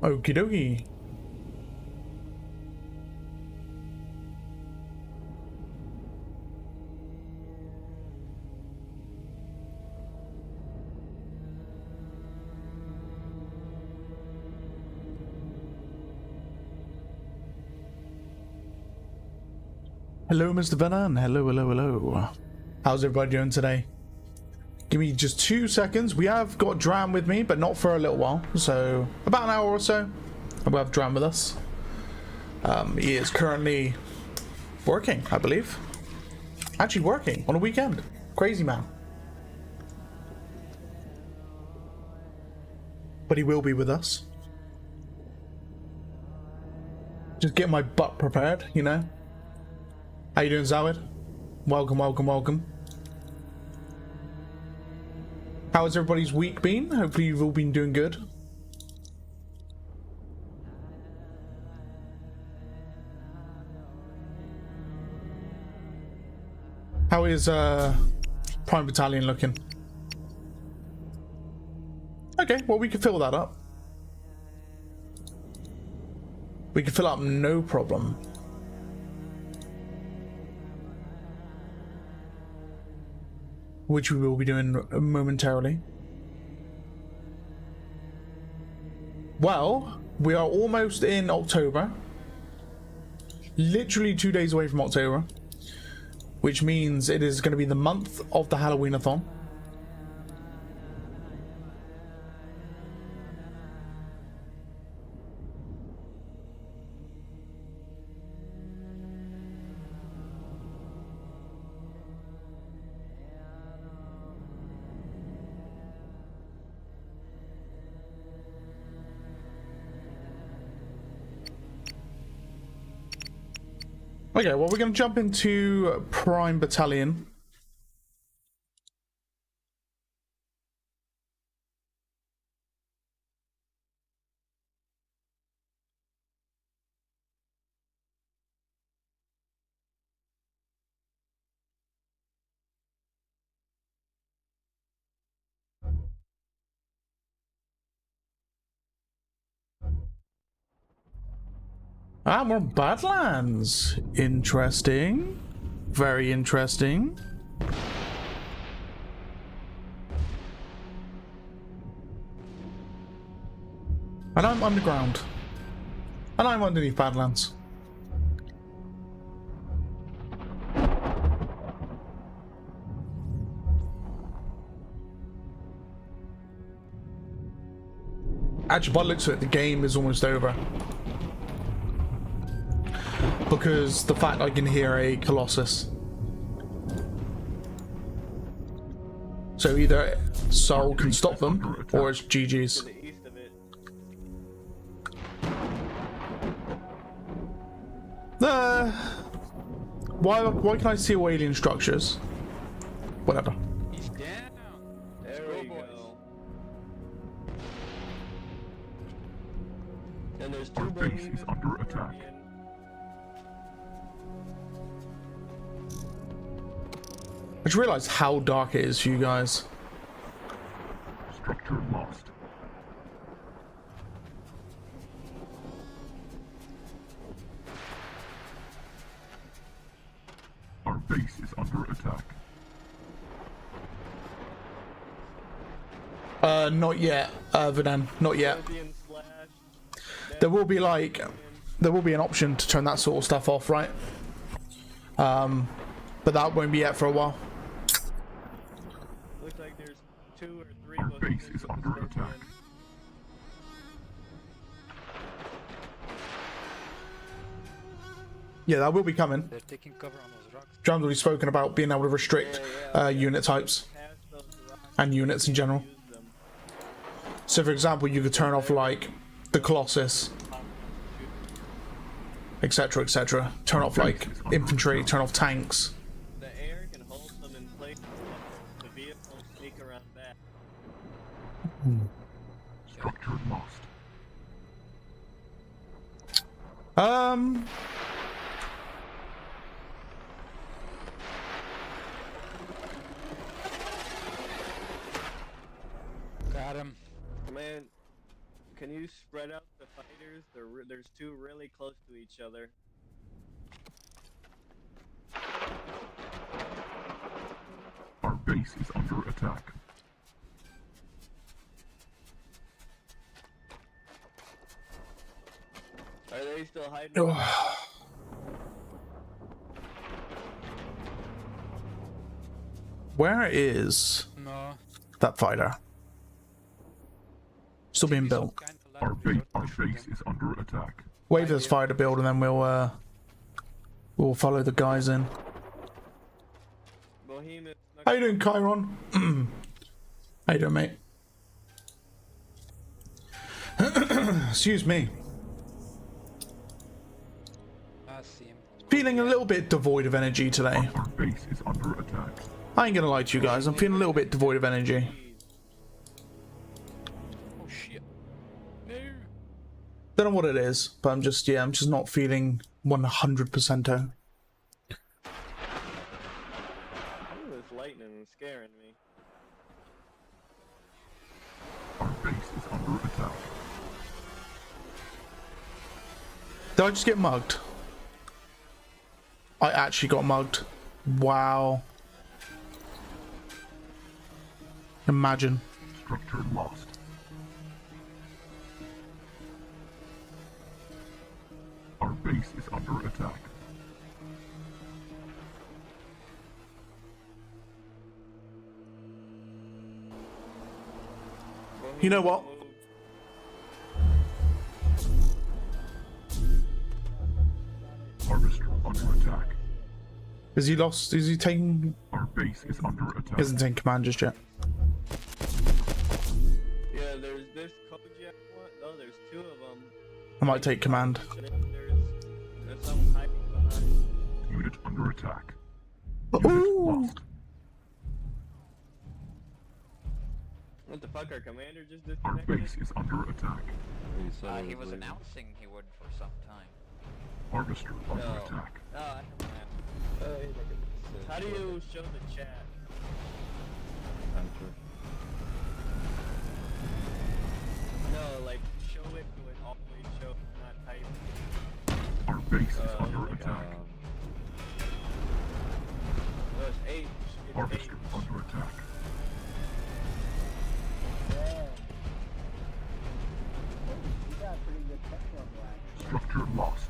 Okie dokie. Hello, Mr. Venom. Hello, hello, hello. How's everybody doing today? Give me just 2 seconds. We have got Dram with me, but not for a little while. So, about an hour or so, we'll have Dram with us. He is currently working, I believe. Actually working on a weekend. Crazy man. But he will be with us. Just get my butt prepared, you know? How you doing, Zawid? Welcome, welcome, welcome. How has everybody's week been? Hopefully you've all been doing good. How is Prime Battalion looking? Okay, well we can fill that up. We can fill up no problem. Which we will be doing momentarily. Well, we are almost in October. Literally 2 days away from October. Which means it is going to be the month of the Halloween-a-thon. Okay, well, we're going to jump into Prime Battalion. Ah, more Badlands. Interesting. Very interesting. And I'm underground. And I'm underneath Badlands. Actually, by the looks of it, the game is almost over. Because the fact I can hear a Colossus. So either Soul can stop them, or it's GG's. Why can I see all alien structures? Whatever. He's down. There we go. And there's two bases under attack. I just realized how dark it is for you guys. Structure lost. Our base is under attack. Not yet, Vadan. Not yet. There will be an option to turn that sort of stuff off, right? But that won't be yet for a while. Looks like there's 2 or 3 Our base is under attack. Yeah, that will be coming. They're taking cover on those rocks. John's already spoken about being able to restrict unit types and units in general. So, for example, you could turn off like the Colossus, etc., etc. Turn off like infantry, turn off tanks. The air can hold them in place. The vehicles sneak around back. Structure lost. Got him. Command, can you spread out the fighters. There's two really close to each other. Our base is under attack. Are they still hiding? Oh. Where is No. that fighter? Still being built. Our base is under attack. Wait for this fire to build, and then we'll follow the guys in. Bohemian. How you doing, Chiron? How you doing, mate? Excuse me. I see him. Feeling a little bit devoid of energy today. Our base is under attack. I ain't gonna lie to you guys. I'm feeling a little bit devoid of energy. Oh shit. No. Don't know what it is, but I'm just not feeling 100%. Ooh, this lightning is scaring me. Our base is under attack. Did I just get mugged? I actually got mugged. Wow. Imagine. Structure lost. Our base is under attack. You know what? Harvester under attack. Is he lost? Is he taking... Our base is under attack. He hasn't taken command just yet. Yeah, there's this Kojak one. No, there's two of them. I might take command. There's some hiding behind. Unit under attack. Ooh. Lost. What the fuck? Our commander just Our disconnected? base is under attack. He was announcing he would for some time. Harvester under No. attack. Oh, I can How do you show the chat? No, like show it to it always show, not type. Our base is under attack. No, it's H. It's Harvester H. under attack. Structure lost.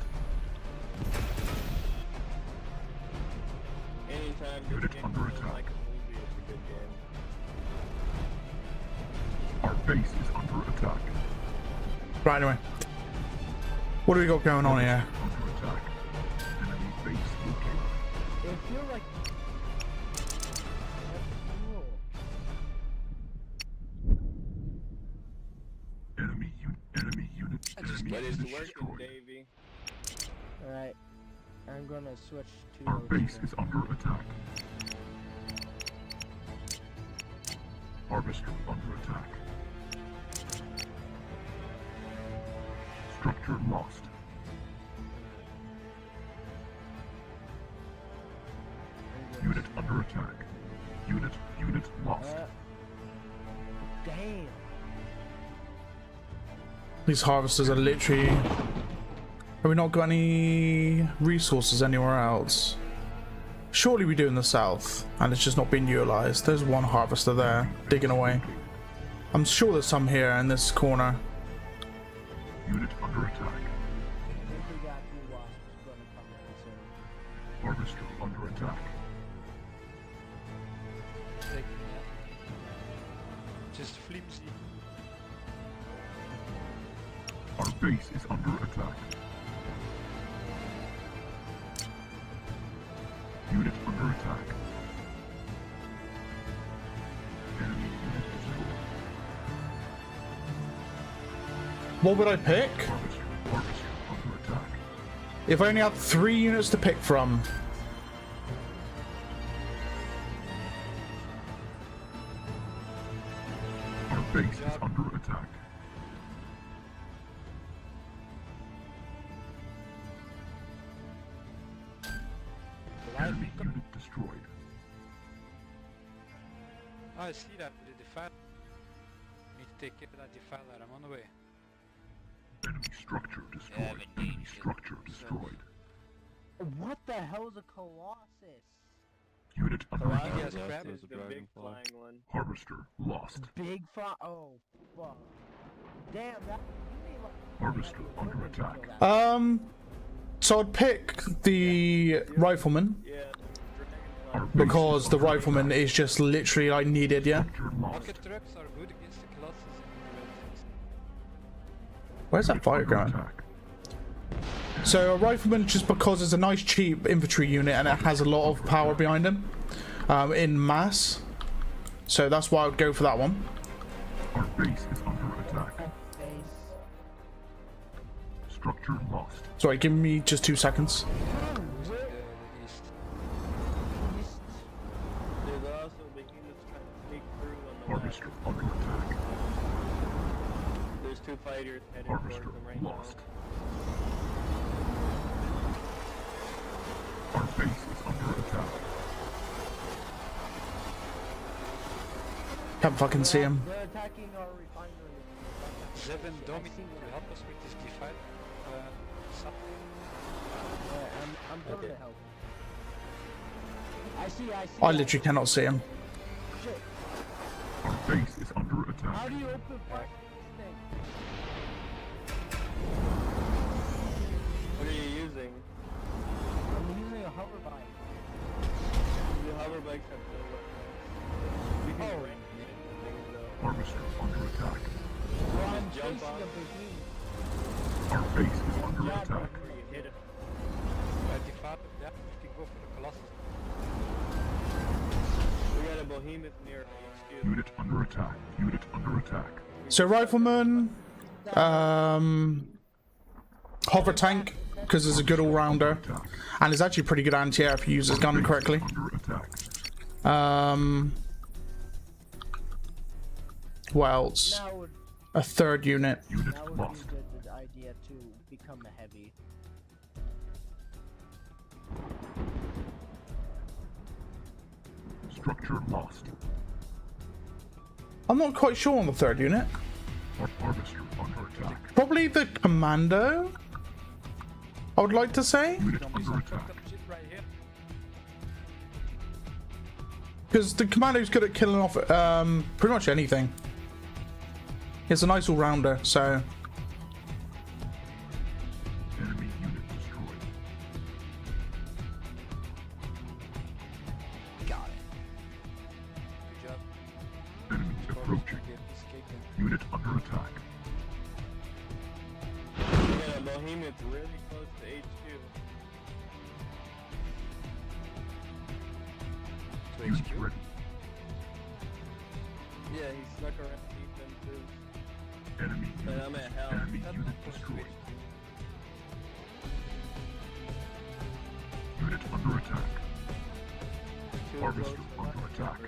Anytime Unit this game under feels attack. like a movie, it's a good game. Our base is under attack. Right, anyway. What do we got going on here? Under attack. Enemy base located. It feels like that's cool. Enemy unit. Enemy But it's unit working, destroyed. Davey. Alright, I'm gonna switch to Our base is under attack. Harvester under attack. Structure lost. Unit under attack. Unit lost. Damn. These harvesters are literally... Have we not got any resources anywhere else? Surely we do in the south, and it's just not being utilized. There's one harvester there, digging away. I'm sure there's some here in this corner. Unit under attack. I think we got two wasps gonna come in soon. Harvester under attack. Taking just flimsy. Our base is under attack. Unit under attack. Enemy unit destroyed. What would I pick? Harvester under attack. If I only had 3 units to pick from. Our base is under attack. Enemy unit destroyed. Oh, I see that with the defiler. Need to take care of that defiler. I'm on the way. Enemy structure destroyed. Enemy structure destroyed. What the hell is a colossus? Unit under Colossus attack. Yes, crap. is the big Dragonfly. flying one. Harvester lost. Big oh fuck. Damn that you need like Harvester under attack. So I'd pick the rifleman Yeah, Our Dragonfly. base because is the under rifleman is just literally like needed, yeah. Structure lost. Rocket trucks are good against the Colossus. Where's that Unit fire under going? attack. So a rifleman, just because it's a nice cheap infantry unit and it has a lot of power behind him, in mass. So that's why I would go for that one. Our base is under attack. base. Structure lost. Sorry, give me just 2 seconds. The east. East. There's also behemoths trying to sneak through on the left. Harvester under attack. There's two fighters heading towards Harvester them right lost. now. Our base is under attack. Can't fucking see him. They're attacking our refinery. Seven I Dominic see will one. help us with this D5. Sub. Yeah, I'm going to help. I see. I literally cannot see him. Shit. Our base is under How attack. do you open fire this thing? What are you using? I'm using a hover bike. The hover bikes have no weapons. You can Oh. rank things though. Harvester under attack. Well, I'm Just jump facing on. a behemoth. Our base is under Yeah, attack. Where you hit it. D5. Yeah, you can go for the Colossus. We got a behemoth near HQ. Unit under attack. Unit under attack. So rifleman, hover tank, because it's a good all-rounder, Attack. and it's actually pretty good anti-air if you use his gun Base correctly. under attack. What else? Now would A third unit. Unit That would lost. be the idea to become a heavy. Structure lost. I'm not quite sure on the third unit. Harvester under attack. Probably the commando, I would like to say, Unit under attack. Shit right here. because the commando's good at killing off pretty much anything. It's a nice all-rounder, so Enemy unit destroyed. Got it. Good job. Enemy approaching. Get escaping. Unit under attack. We got a behemoth really close to HQ. To Unit HQ. ready. Yeah, he snuck around defenses. Enemy But unit. I'm at hell. Enemy That unit was destroyed. HQ. Unit under attack. Too Harvester close to under left. attack.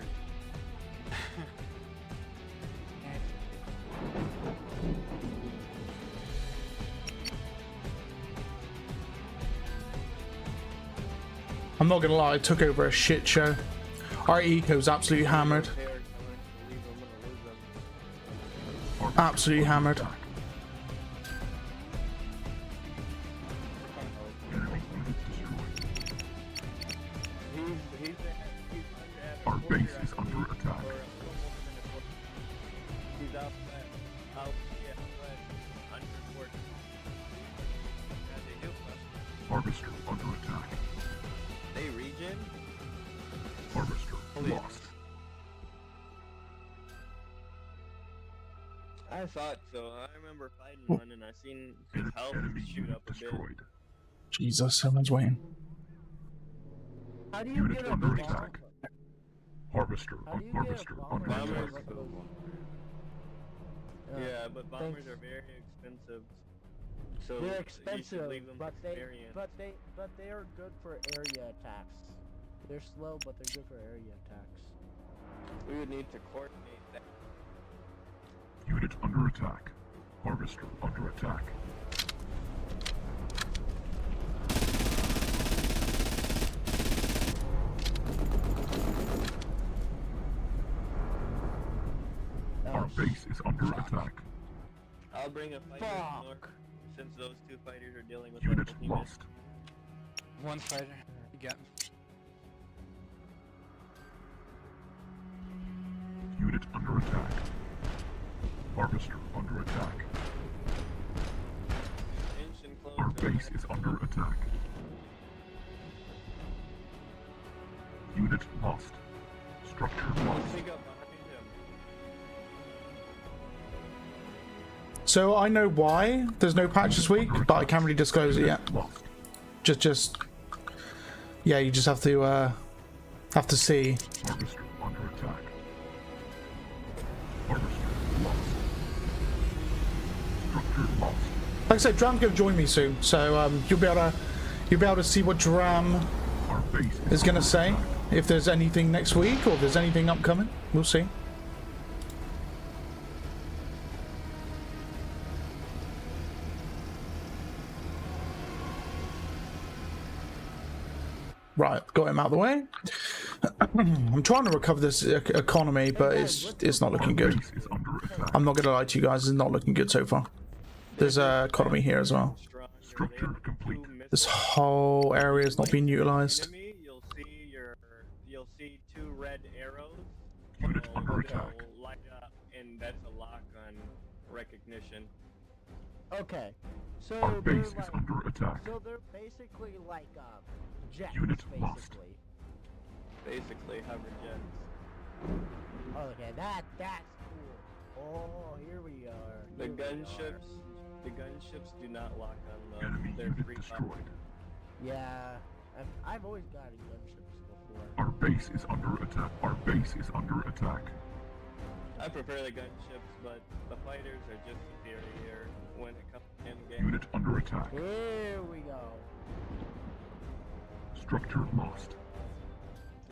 I'm not gonna lie, I took over a shit show. Our eco's absolutely hammered. Repairs, I'm gonna leave them, I'm gonna lose them. Harvester Absolutely under hammered. attack. Enemy unit destroyed. He's under Our attack. base is under attack. He's outside. Out, yeah, outside. Under port. Yeah, they heal us. Harvester under attack. They regen? Harvester Holy- lost. I thought so. I remember fighting one and I seen his health Enemy shoot unit up a bit. destroyed. Jesus, someone's waiting. How do you Unit get a under bomb? attack. Harvester How do you get Harvester a bomber? under Bombers? attack. Yeah, but bombers thanks. are very expensive. So They're you expensive, should leave them but for they experience. but they are good for area attacks. They're slow, but they're good for area attacks. We would need to coordinate that. Unit under attack. Harvester under attack. Our base is under attack. I'll bring a fighter Fuck. north. since those two fighters are dealing with Unit that behemoth. lost. One fighter. You got him. Unit under attack. Harvester under attack. Inch and close. Our base is under attack. Unit lost. Structure lost. Pick up behind him. So I know why there's no patch this week, but I can't really disclose it yet. Lost. Just yeah, you just have to see. Harvester under attack. Harvester lost. Structure lost. Like I said, Dram's gonna join me soon, so you'll be able to see what Dram Our base is gonna say. If there's anything next week or if there's anything upcoming, we'll see. Right, got him out of the way. I'm trying to recover this economy, but it's not looking good. base is under attack. I'm not gonna lie to you guys, it's not looking good so far. There's a economy here as well. Strong. Structure complete. This whole area is not being utilized. Enemy, you'll see two red arrows. Unit under They'll attack. light up, and that's a lock on recognition. Okay, so Our they're base is like, under attack. so they're basically like jets, Unit lost. basically. Basically, hover jets. Okay, that's cool. Oh, here we are. The here we gunships do not lock on Enemy they're unit free destroyed. Yeah, I've always gotten gunships before. Our base is under attack. Our base is under attack. I prefer the gunships, but the fighters are just superior when it comes in game. Unit under attack. Here we go. Structure lost.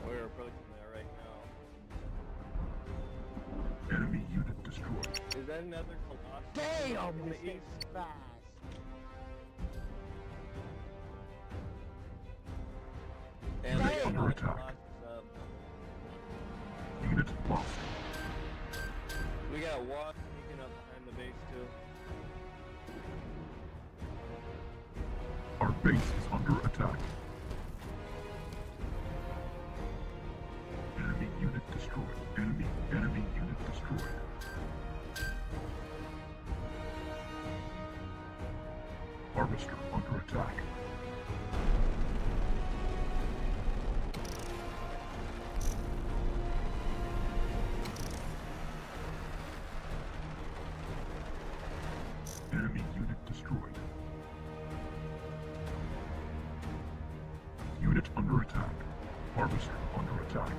We're approaching that right now. Enemy unit destroyed. Is that another Colossus? Damn, in this the thing's east? fast. And Damn. they got Under another attack. Colossus up. Unit lost. We got Wasp sneaking up behind the base too. Our base is under attack. Enemy unit destroyed. Enemy unit destroyed. Harvester under attack. Enemy unit destroyed. Unit under attack. Harvester under attack.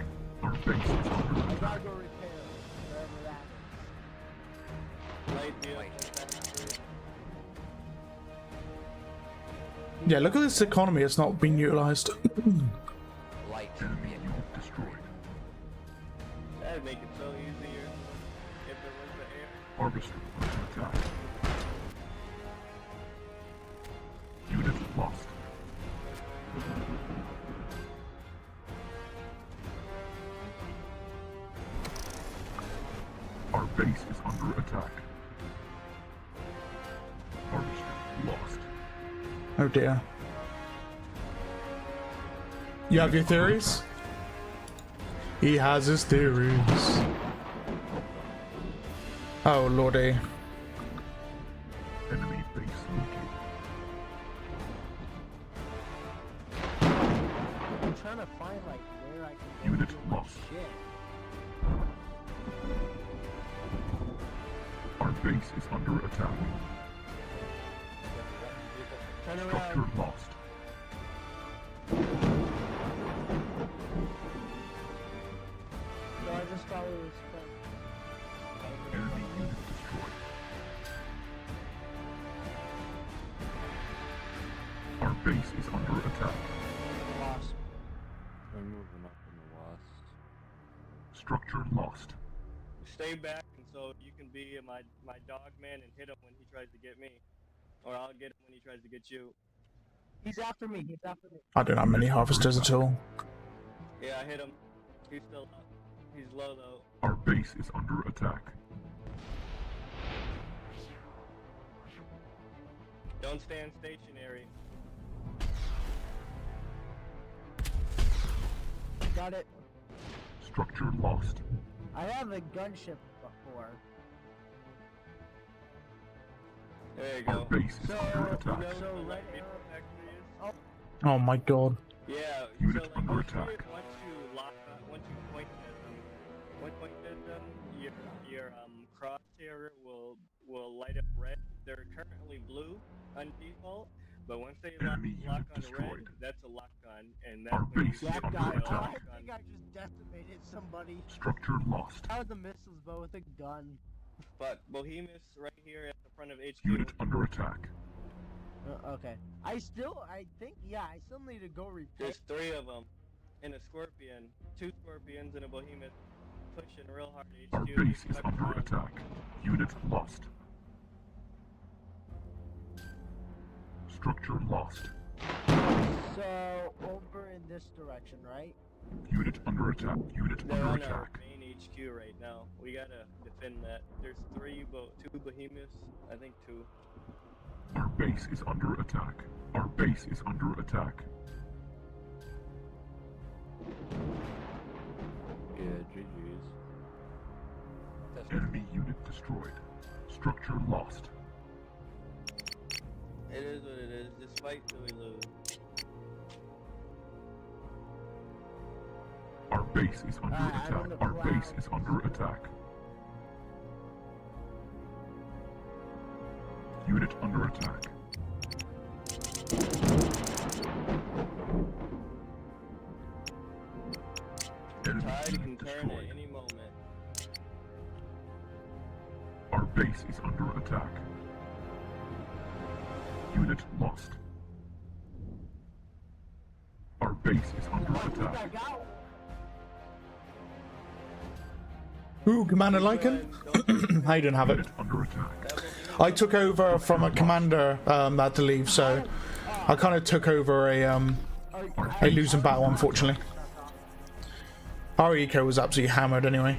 Our base is under I attack. gotta go repair wherever that is. Light vehicle Light. factory. Yeah, look at this economy, it's not being utilized. Light Enemy vehicle. unit destroyed. That'd make it so easier if there was the air. Harvester under attack. Unit lost. Our base is under attack. Harvester lost. Oh dear. You have your theories? He has his theories. Oh lordy. Enemy base located. I'm trying to find like where I can go Unit do my lost. shit. Our base is under attack. Turn Structure around. lost. So I just follow this friend. Enemy unit destroyed. Our base is under attack. Lost. They're moving up in the west. Structure lost. Stay back, and so you can be my dog man and hit him when he tries to get me, or I'll get him when he tries to get you. He's after me. He's after me. I don't have many harvesters at all. Yeah, I hit him. He's still up. He's low though. Our base is under attack. Don't stand stationary. Got it. Structure lost. I have a gunship before. There you Our go. base is So, under attack. You know So, what the right light vehicle factory is? Oh my god. Yeah. Units so like under once attack. once you point at them, your crosshair will light up red. They're currently blue on default, but once they Enemy lock unit on destroyed. red, that's a lock on, and Our that's when you base get is That under guy. a attack. Oh, lock I on. think I just decimated somebody. Structure lost. How are the missiles, but with a gun? But Bohemus right here at the front of HQ. Unit under attack. Okay. I think, yeah, I still need to go repair. There's 3 of them, and a scorpion, 2 scorpions, and a behemoth pushing real hard. Our HQ. base is under attack. Unit lost. Structure lost. So, over in this direction, right? Unit under attack. Unit They're under on our attack. main HQ right now. We gotta defend that. There's 2 behemoths, I think 2. Our base is under attack. Our base is under attack. Yeah, GG's. Enemy unit destroyed. Structure lost. It is what it is. Just fight till we lose. Our base is under I'm in attack. the Our base clouds. is under attack. Unit under attack. Enemy Tide unit can turn at destroyed. any moment. Our base is under attack. Unit lost. Our base is under attack. Ooh, Commander Lycan. How you doing, Havoc? Unit under attack. I took over from a commander that had to leave, so I kind of took over a losing battle, unfortunately. Our eco was absolutely hammered anyway.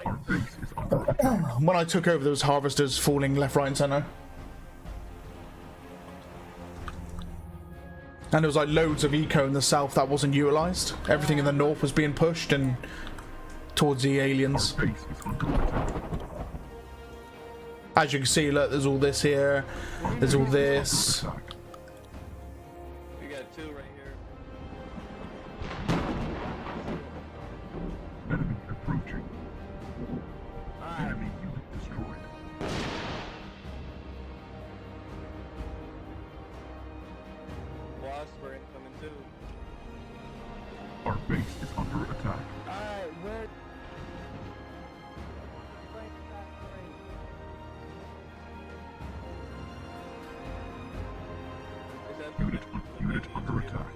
Our base is under attack. When I took over, there was harvesters falling left, right, and center. And there was like loads of eco in the south that wasn't utilized. Everything in the north was being pushed and towards the aliens. Our base is under attack. As you can see, look, there's all this here. There's all this. Attack. We got 2 right here. Enemy approaching. Enemy unit destroyed. Wasp are incoming too. Our base is under attack. Alright, where? Is that Unit under attack.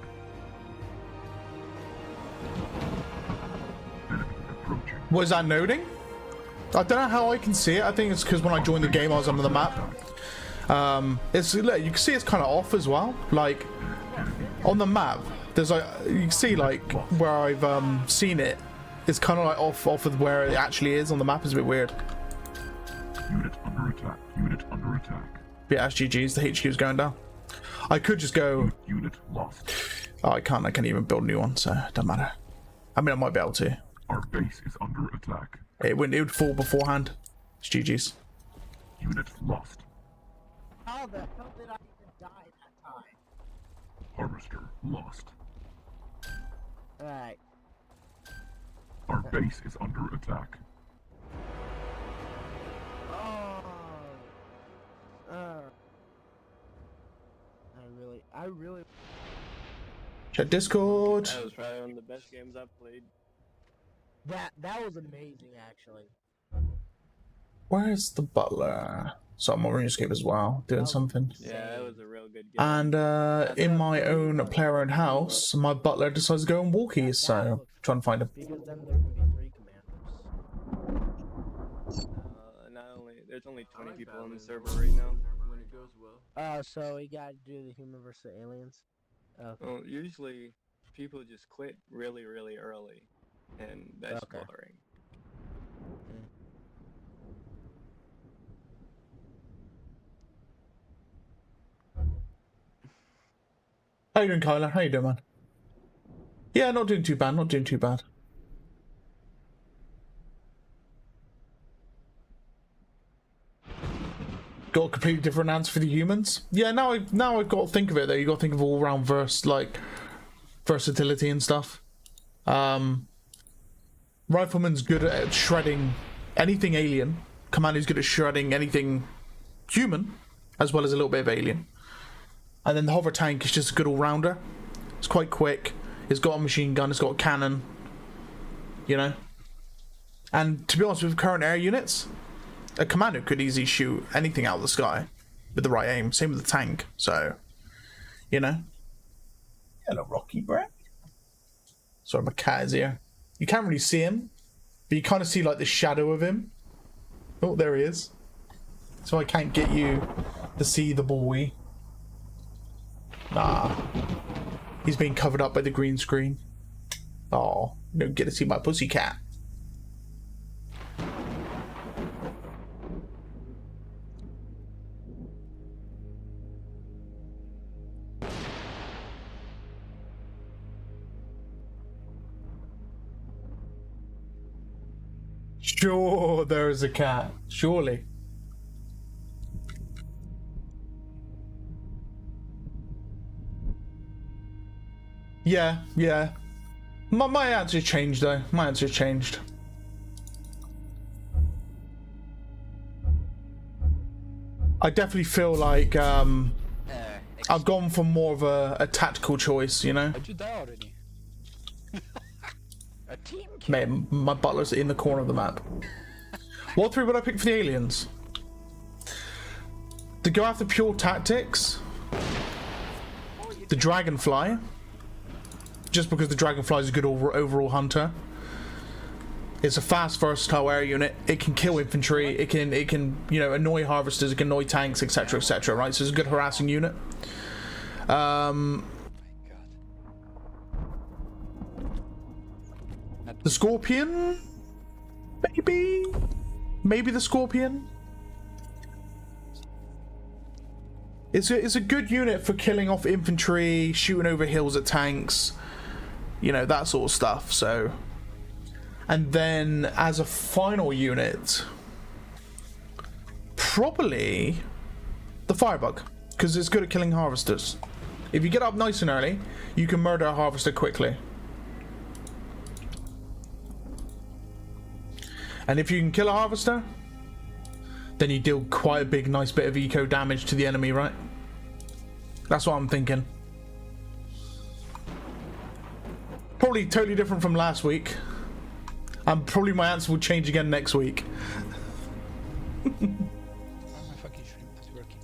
Enemy approaching. What is that noting? I don't know how I can see it. I think it's because when I joined the game, I was under the map. It's look, you can see it's kind of off as well. Like on the map, there's like you can see like where I've seen it. It's kind of like off of where it actually is on the map. Is a bit weird. Unit under attack. Unit under attack. But yeah, SGG's, the HQ is going down. I could just go. Unit lost. Oh, I can't. I can't even build a new one, so it doesn't matter. I mean, I might be able to. Our base is under attack. It would fall beforehand. It's GG's. Unit lost. How the hell did I even die that time? Harvester lost. Alright. Our base is under attack. Oh. I really. Check Discord. That was probably one of the best games I've played. That was amazing, actually. Where's the butler? So I'm on RuneScape as well, doing something. Yeah, that was a real good game. And in my own player-owned house, my butler decides to go on walkies, so trying to find him. Because then there can be 3 commanders. Not only there's only 20 people on the server right now. When it goes well. So we gotta do the human versus aliens. Okay. Well, usually people just quit really, really early, and that's Okay. boring. How you doing, Kyler? How you doing, man? Yeah, not doing too bad. Not doing too bad. Got a completely different answer for the humans. Yeah, now I've got to think of it though. You got to think of all round versatility and stuff. Rifleman's good at shredding anything alien. Commando's good at shredding anything human, as well as a little bit of alien. And then the hover tank is just a good all-rounder. It's quite quick. It's got a machine gun. It's got a cannon. You know. And to be honest, with current air units, a commando could easily shoot anything out of the sky with the right aim. Same with the tank. So, you know. Hello, Rocky Brett. Sorry, my cat is here. You can't really see him, but you kind of see like the shadow of him. Oh, there he is. So I can't get you to see the boy. Nah. He's being covered up by the green screen. Oh, you don't get to see my pussycat. Sure, there is a cat. Surely. Yeah, yeah. My answer's changed though. My answer's changed. I definitely feel like I've gone for more of a tactical choice, you know? Did you die already? A team kill. Mate, my butler's in the corner of the map. What 3 would I pick for the aliens? To go after pure tactics, the Dragonfly. Just because the Dragonfly is a good overall hunter. It's a fast, versatile air unit. It can kill infantry. It can you know, annoy harvesters. It can annoy tanks, etc., etc. Right? So it's a good harassing unit. The Scorpion, maybe the Scorpion. It's a good unit for killing off infantry, shooting over hills at tanks. You know, that sort of stuff. So, and then as a final unit, probably the Firebug, because it's good at killing harvesters. If you get up nice and early, you can murder a harvester quickly. And if you can kill a harvester, then you deal quite a big, nice bit of eco damage to the enemy, right? That's what I'm thinking. Probably totally different from last week. And probably my answer will change again next week. My fucking shrimp is working.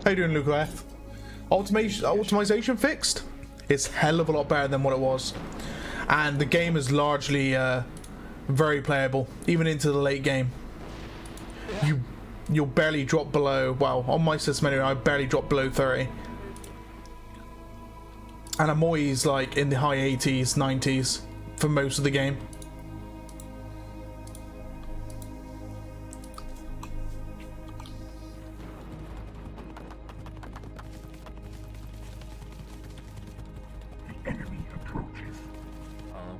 How you doing, Luke F? Optimization fixed? It's hell of a lot better than what it was. And the game is largely very playable, even into the late game. You'll barely drop below, well, on my system anyway, I barely drop below 30. And I'm always like in the high 80s, 90s for most of the game. The enemy approaches.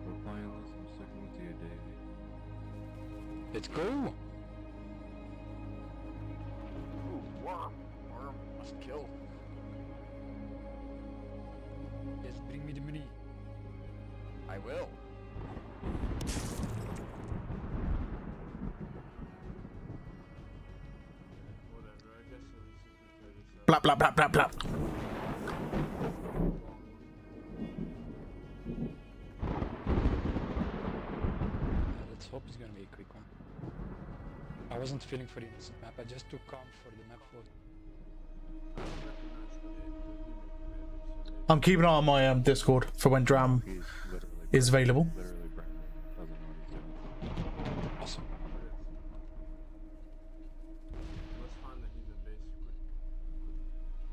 We're playing this. I'm sticking with you, Davey. Let's go! Ooh, worm. Worm must kill. Yes, bring me the money. I will. Blap, blap, blap, blap, blap. Let's hope it's gonna be a quick one. I wasn't feeling for the innocent map, I just took calm for the map for. I'm keeping an eye on my Discord for when Dram He's literally is available. literally brand new. Doesn't know what he's doing. Awesome.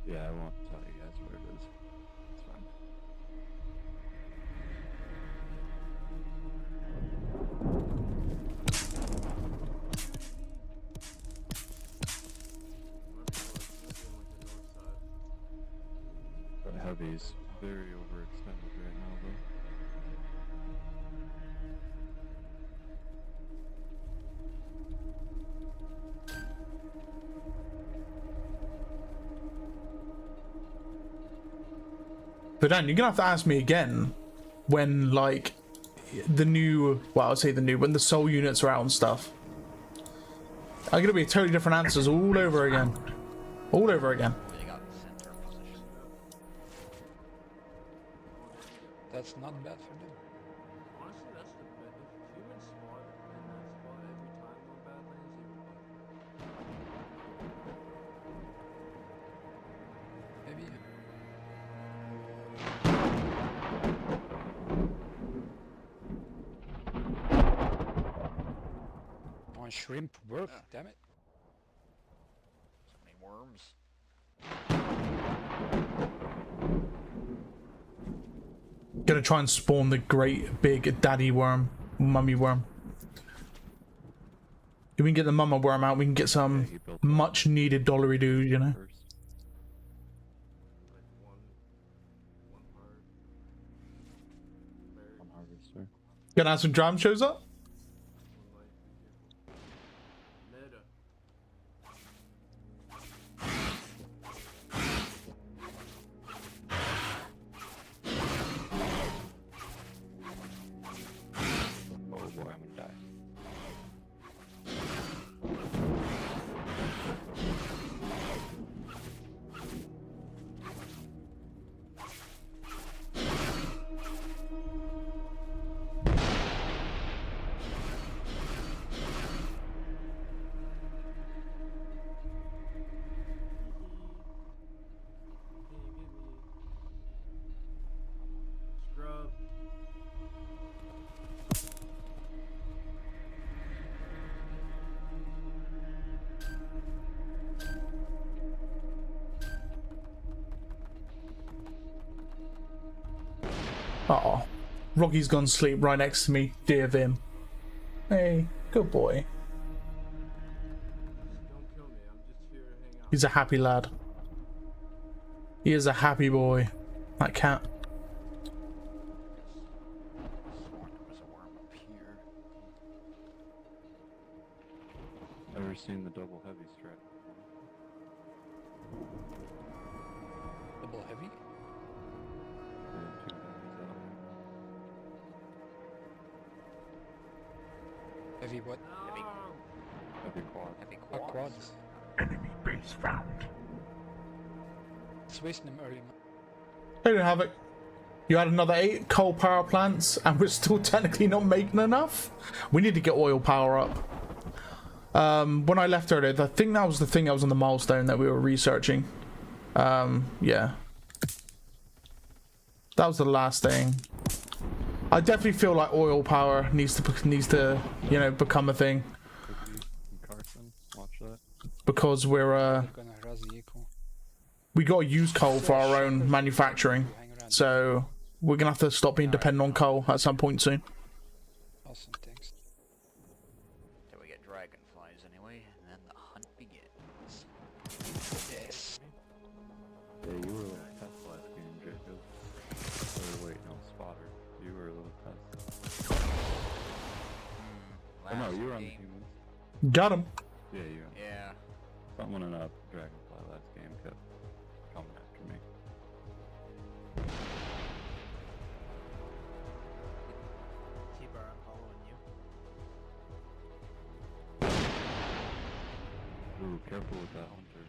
Yeah, I won't tell you guys where it is. It's fine. very overextended right now, though. But Dan, you're gonna have to ask me again when, like, the new, well, I'll say the new, when the soul units are out and stuff. I'm gonna be totally different answers all over again. All over again. They got center position. That's not bad for them. Honestly, that's the best. If humans spawn in that spot every time when bad things, they would Maybe. On shrimp work, damn it. So many worms. Gonna try and spawn the great big daddy worm, mummy worm. If we can get the mama worm out, we can get some he built much needed dollary dude, you know? First. like one part. Very On harvester. Gonna have some dram shows up? one life vehicle. Meta. Oh boy, I'm gonna die. Scrub. Uh-oh. Rocky's gone to sleep right next to me, dear Vim. Hey, good boy. Don't kill me. I'm just here to hang out. He's a happy lad. He is a happy boy. That cat. Sworn there was a worm up here. Ever seen the double heavy strat? Double heavy? Yeah, two heavies out Heavy what? Heavy, there. Heavy quad. heavy Oh, quads. quads. Enemy base found. It's wasting them early, man. They don't have it. You had another 8 coal power plants, and we're still technically not making enough. We need to get oil power up. When I left earlier, I think that was the thing that was on the milestone that we were researching. Yeah. That was the last thing. I definitely feel like oil power needs to, you know, become a thing, Cookie and Carson, watch that. because we're I'm gonna harass the eco. we gotta use coal for our own manufacturing. Hang around. So we're gonna have to stop being dependent on coal at some point soon. Awesome, thanks. Till we get dragonflies anyway, and then the hunt begins. Yes. Yeah, you were a little pest last game, Jacob. Or wait, no, Spotter. You were a little pest. Oh no, you were on the game. humans. Got him. Yeah, you were. Yeah. Someone in a dragonfly last game kept coming after me. T-Bar, I'm following you. Ooh, careful with that hunter.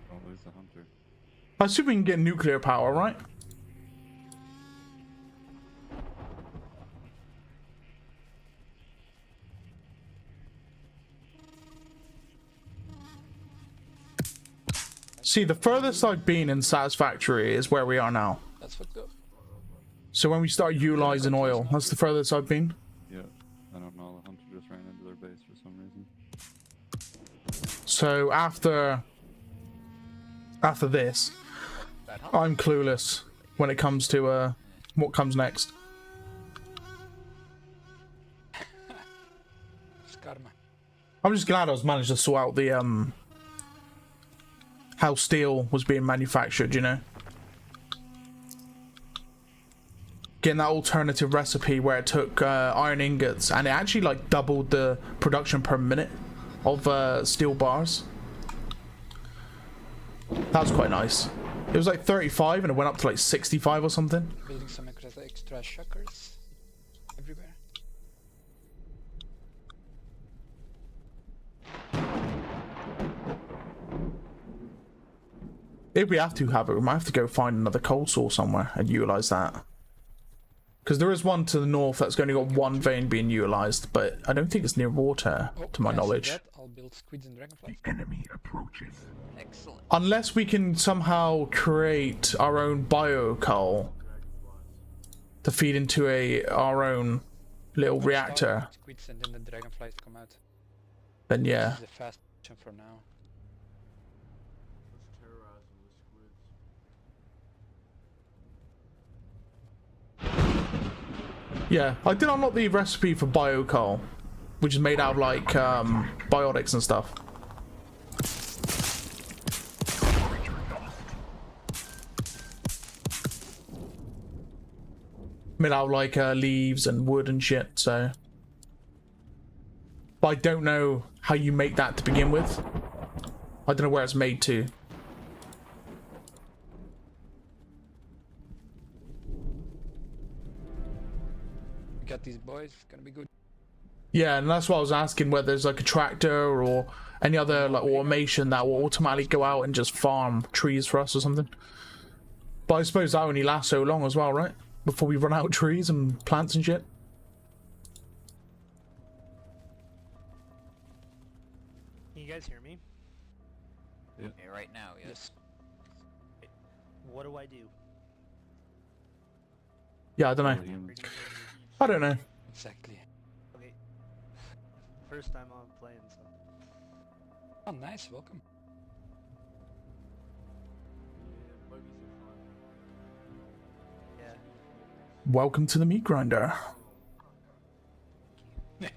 Don't lose the hunter. I assume we can get nuclear power, right? See, the furthest I've been in Satisfactory is where we are now. That's fucked up. So when we start utilizing oil, that's the furthest I've been. Yeah, I don't know. The hunter just ran into their base for some reason. So after this, I'm clueless when it comes to what comes next. Skarma. I'm just glad I was managed to sort out the how steel was being manufactured, you know. getting that alternative recipe where it took iron ingots and it actually like doubled the production per minute of steel bars. That was quite nice. It was like 35 and it went up to like 65 or something. Building some extra shockers everywhere. If we have to have it, we might have to go find another coal source somewhere and utilize that. Because there is one to the north that's only got one vein being utilized, but I don't think it's near water, to my knowledge. That, I'll build squids and dragonflies. The enemy approaches. Excellent. Unless we can somehow create our own bio coal to feed into our own little reactor, Squids and then the dragonflies come out. then yeah. This is a fast option for now. Let's terrorize them with squids. Yeah, I did unlock the recipe for bio coal, which is made out of like biotics and stuff. Made out of like leaves and wood and shit, so. But I don't know how you make that to begin with. I don't know where it's made to. We got these boys, it's gonna be good. Yeah, and that's why I was asking whether there's like a tractor or any other like automation that will automatically go out and just farm trees for us or something. But I suppose that only lasts so long as well, right? Before we run out of trees and plants and shit. Can you guys hear me? Yeah, right now, yes. What do I do? Yeah, I don't know. I don't know. Exactly. Okay. First time I'm playing, so. Oh, nice, welcome. Yeah, buggies are fun. Yeah. Welcome to the meat grinder. Yeah,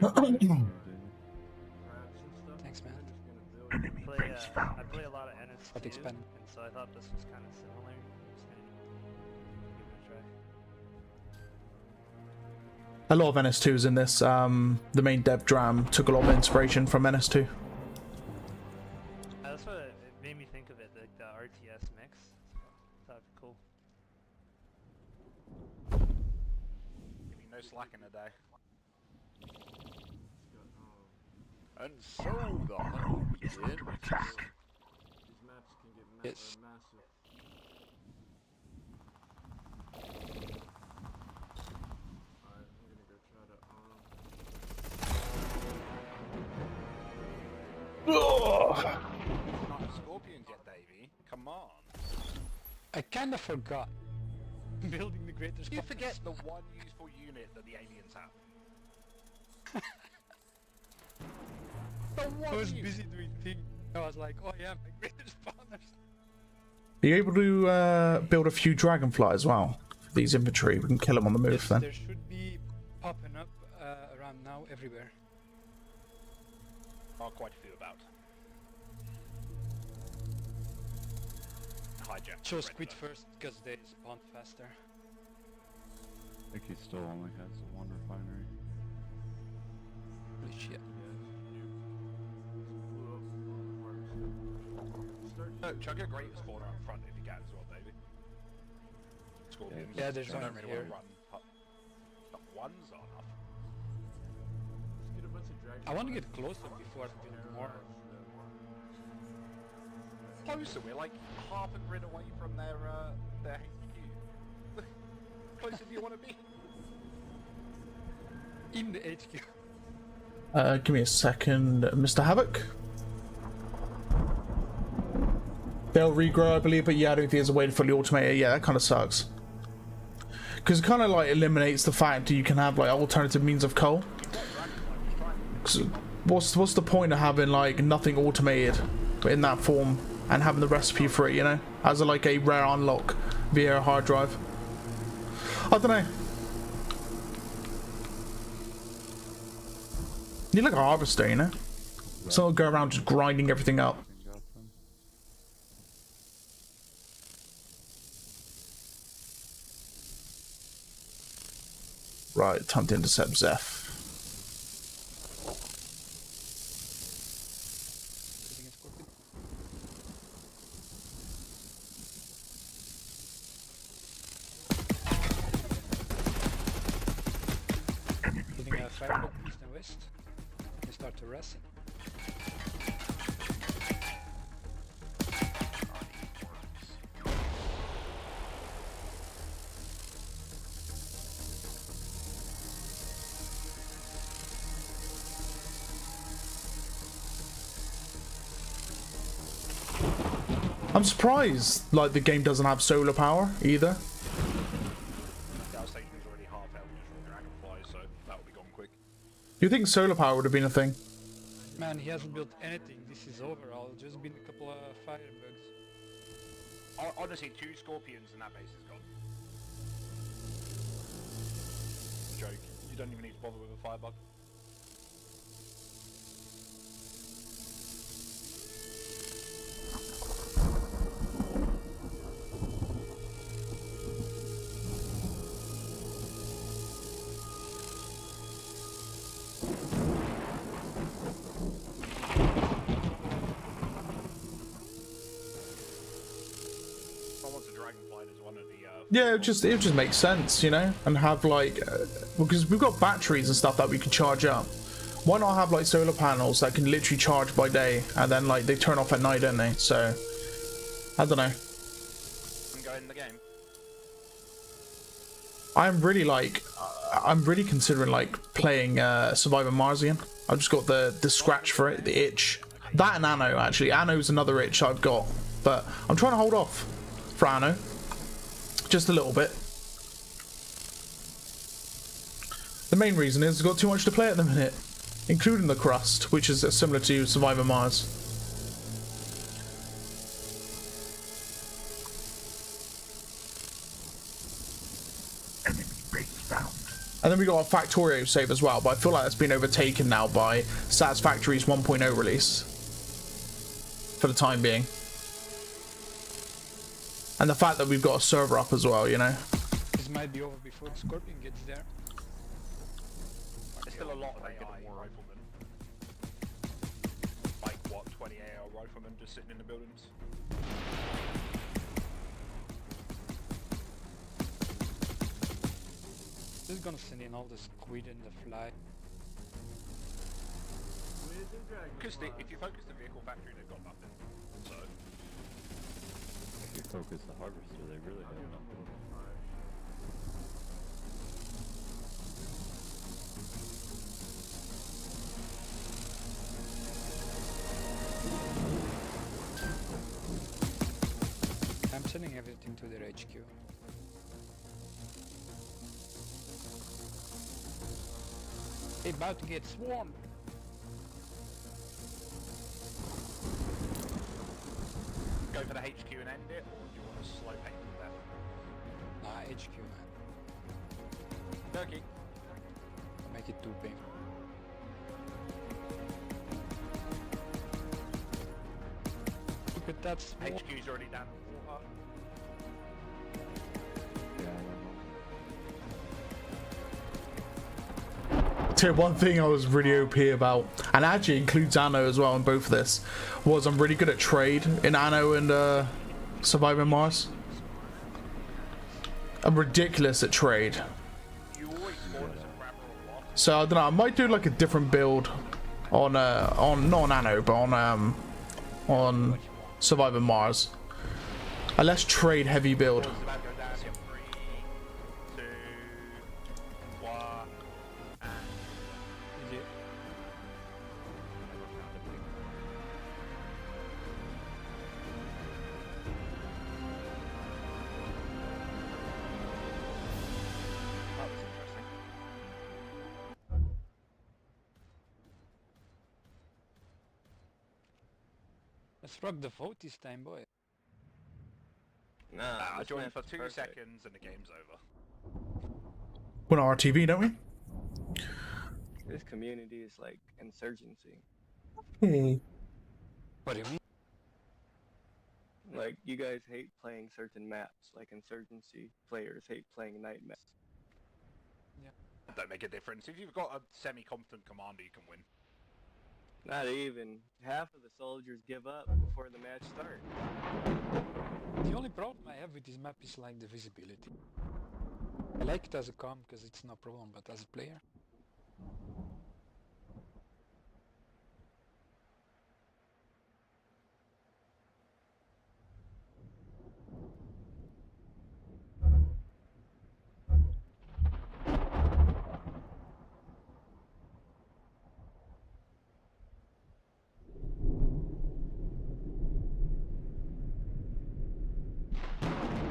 I'll be Crabs and stuff. Thanks, man. I'm just gonna build. Enemy base found. I play a lot of NS2, But expand. and so I thought this was kind of similar. Just gonna give it a try. A lot of NS2s in this. The main dev dram took a lot of inspiration from NS2. That's what it made me think of it, like the RTS mix. So I thought cool. Give me no slack in a day. And so the hunt begins. These maps can get Yes. massive. Alright, I'm gonna go try to Not a scorpion yet, Davey. Come on. I kinda forgot. Building the greater You Spartans. forget the one useful unit that the aliens have. The one I was unit. busy doing things. I was like, oh yeah, my greater spawners. Are you able to build a few dragonfly as well? For these infantry, we can kill them on the move Yes, then. there should be popping up around now everywhere. Are quite a few about. Hijack. Chose squid first because they spawn faster. I think he still only has one refinery. Holy shit. No, chug a great spawner up front if you can as well, Davey. Scorpions. Yeah, there's I one don't really here. want to run. But one's on up. Let's get a bunch of dragon. I want to get closer before I build more. Closer, we're like half a grid away from their HQ. Closer do you want to be? In the HQ. Give me a second, Mr. Havoc. They'll regrow, I believe, but yeah, I don't think there's a way to fully automate it. Yeah, that kind of sucks. Because it kind of like eliminates the fact that you can have like alternative means of coal. 'Cause what's the point of having like nothing automated in that form and having the recipe for it, you know, as like a rare unlock via a hard drive? I don't know. You need like a harvester, you know, so I'll go around just grinding everything up. Got them. Right, time to intercept Zeph. Sitting in Scorpion. Hitting a fireball east and west. They start to rest. I'm surprised, like, the game doesn't have solar power either. Gas station's already half out for Dragonfly, so that'll be gone quick. You think solar power would have been a thing? Man, he hasn't built anything. This is over. I'll just been a couple of firebugs. Honestly, 2 Scorpions and that base is gone. Joke. You don't even need to bother with a firebug. Yeah, it just makes sense, you know, and have like because we've got batteries and stuff that we can charge up. Why not have like solar panels that can literally charge by day and then like they turn off at night, don't they? So I don't know. I'm going in the game. I'm really considering like playing Survivor Mars again. I've just got the scratch for it, the itch. That and Anno, actually. Anno's another itch I've got, but I'm trying to hold off for Anno. Just a little bit. The main reason is I've got too much to play at the minute, including the crust, which is similar to Survivor Mars. Enemy base found. And then we got a Factorio save as well, but I feel like that's been overtaken now by Satisfactory's 1.0 release for the time being. And the fact that we've got a server up as well, you know. This might be over before the Scorpion gets there. There's still a lot of AI riflemen. Like what, 20 AI riflemen just sitting in the buildings? Just gonna send in all the squid and the fly. Because if you focus the vehicle factory, they've got nothing. So If you focus the harvester, they really have nothing. I'm sending everything to their HQ. They're about to get swarmed. go for the HQ and end it, or do you want to slow pace to death? HQ, man. Turkey. Don't make it too painful. Look at that swarm. HQ's already down in the water. So one thing I was really OP about, and actually includes Anno as well in both of this, was I'm really good at trade in Anno and Survivor Mars. I'm ridiculous at trade. So I don't know, I might do like a different build on not on Anno, but on Survivor Mars. A less trade heavy build. Let's rock the vote this time, boy. Nah, I this joined map's for 2 perfect. seconds and the game's over. We're on RTV, don't we? This community is like insurgency. What do you mean? Like, you guys hate playing certain maps, like insurgency players hate playing night maps. Don't make a difference. If you've got a semi-competent commander, you can win. Not even. Half of the soldiers give up before the match starts. The only problem I have with this map is like the visibility. I like it as a com because it's no problem, but as a player.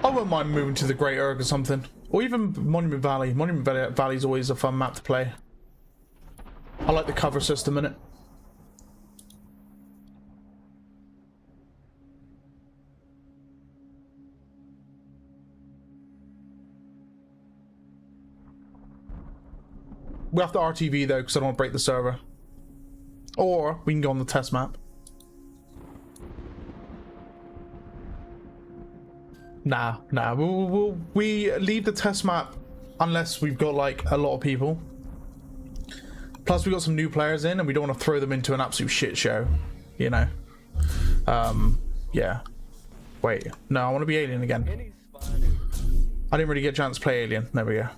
I wouldn't mind moving to the Great Erg or something. Or even Monument Valley. Valley's always a fun map to play. I like the cover system in it. We have to RTV though, because I don't want to break the server. Or we can go on the test map. Nah. We leave the test map unless we've got like a lot of people. Plus we got some new players in and we don't want to throw them into an absolute shit show, you know. Yeah. Wait, no, I want to be Alien again. I didn't really get a chance to play Alien. There we go.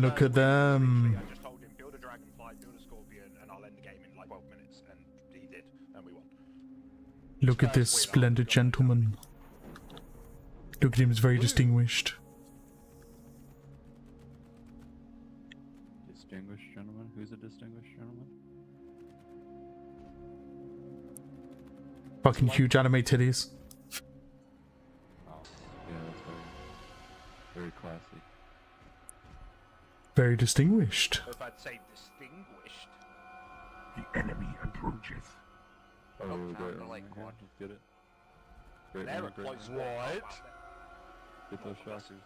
Look at them. I just told him, build a dragonfly, build a scorpion, and I'll end the game in like 12 minutes. And he did, and we won. Look at this splendid gentleman. Look at him, he's very distinguished. Distinguished gentleman? Who's a distinguished gentleman? Fucking huge anime titties. Oh, yeah, that's very classy. Very distinguished. If I'd say distinguished. The enemy approaches. Oh, now great. like Yeah, quad. let's get it. Great They're man, a great close man. what? Get those shockers.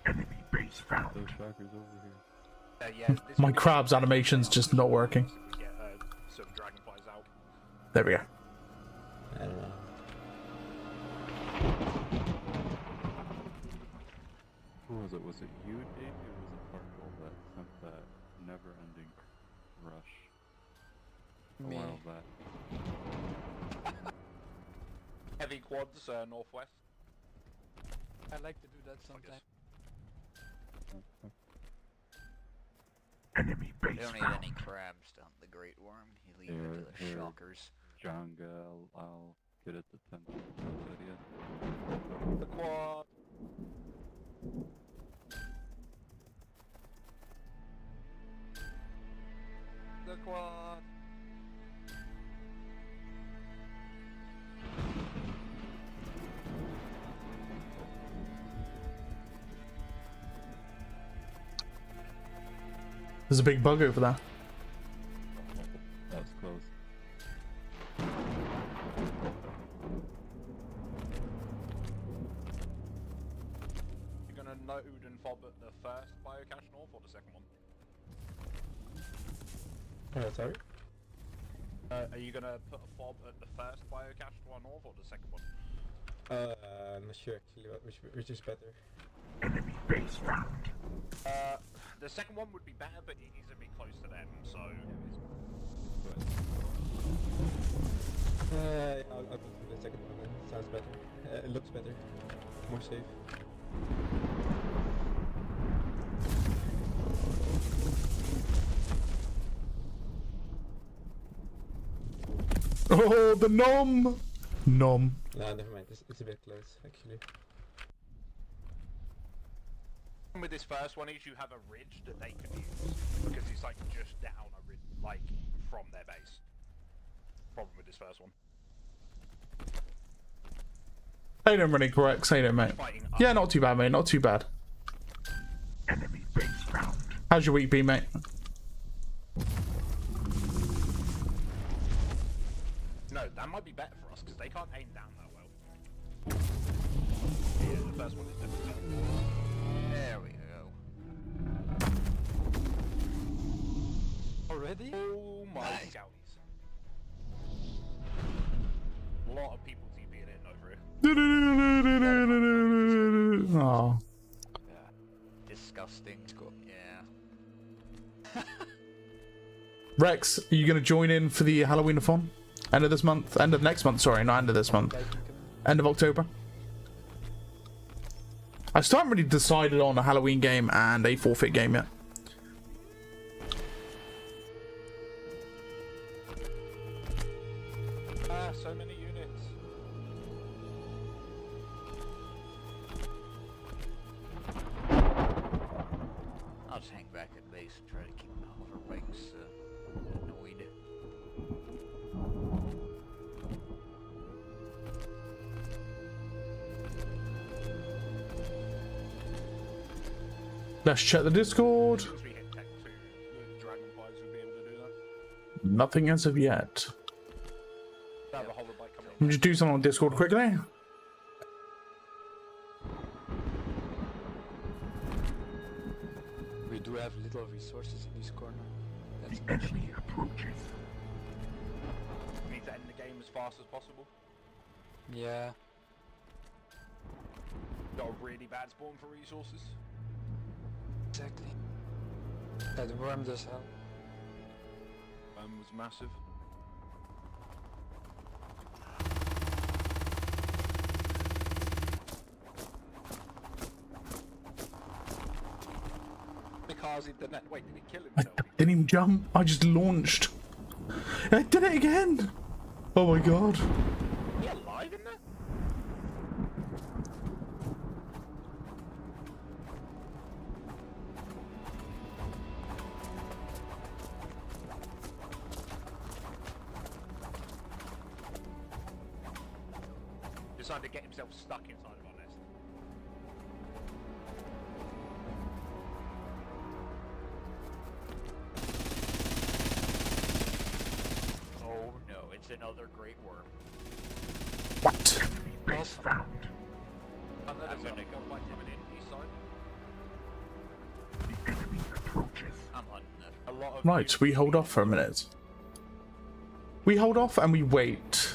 Enemy base found. Those shockers over here. Yeah, this My would be- crab's animation's just not working. We get some dragonflies out. There we go. I don't know. Who was it? Was it you, Davey, or was it Parkle that sent that never-ending rush a Me. while back? Heavy quads, northwest. I like to do that sometimes. Enemy We base don't need found. any crabs to hunt the great worm. You leave Here, it to the here. shockers. Jonga, I'll get it to 10 idiot. The quad. The quad. There's a big bug over there. That was close. You're gonna node and fob at the first biocache north or the second one? Sorry? Are you gonna put a fob at the first biocache one north or the second one? I'm not sure actually which is better. Enemy base found. The second one would be better, but it needs to be close to them, so... I'll go for the second one then. Sounds better. It looks better. More safe. Oh, the nom! Nom. Nah, never mind. It's a bit close actually. With this first one is you have a ridge that they can use, because it's like just down a ridge, like from their base. Problem with this first one. How you doing, running correct? How you doing, mate? Yeah, not too bad, mate. Not too bad. Enemy base found. How's your week been, mate? No, that might be better for us, because they can't aim down that well. Yeah, the first one is definitely better. There we go. Already? Oh my Nice. scouties. A lot of people TPing in over here. Oh, disgusting. Yeah. Rex, are you going to join in for the Halloween-a-thon? End of this month? End of next month, sorry, not end of this month. End of October. I still haven't really decided on a Halloween game and a forfeit game yet. Ah, so many units. I'll just hang back at base and try to keep my hoverbikes annoyed. Let's check the Discord. Since we hit Tech 2, the Dragonflies will be able to do that. Nothing as of yet. Have a hoverbike coming Let me just do something on Discord quickly. We do have little resources in this corner. That's The enemy approaches. We need to end the game as fast as possible. yeah. Got a really bad spawn for resources. Exactly. Yeah, the worm does help. Was massive. Mikaze did that. Wait, did he kill I himself? didn't even jump. I just launched. I did it again. Oh my god. Is he alive in there? Decided to get himself stuck inside of our nest. Oh no, it's another great worm. What? Base found. And then I'm there's gonna a one coming in east side. The enemy approaches. I'm hunting it. A lot of Right, we hold off for a minute. We hold off and we wait.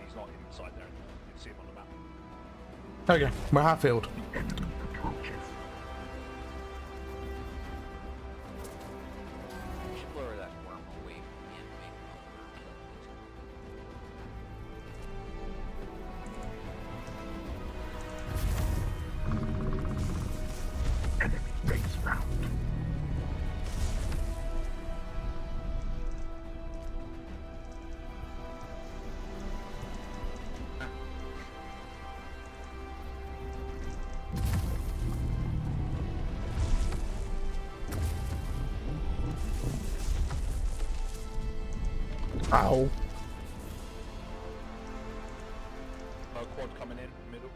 He's not inside there. You can see him on the map. Okay, we're Hatfield. The enemy approaches. We should lure that worm away from the enemy. Enemy base found. Ow. Quad coming in, middle.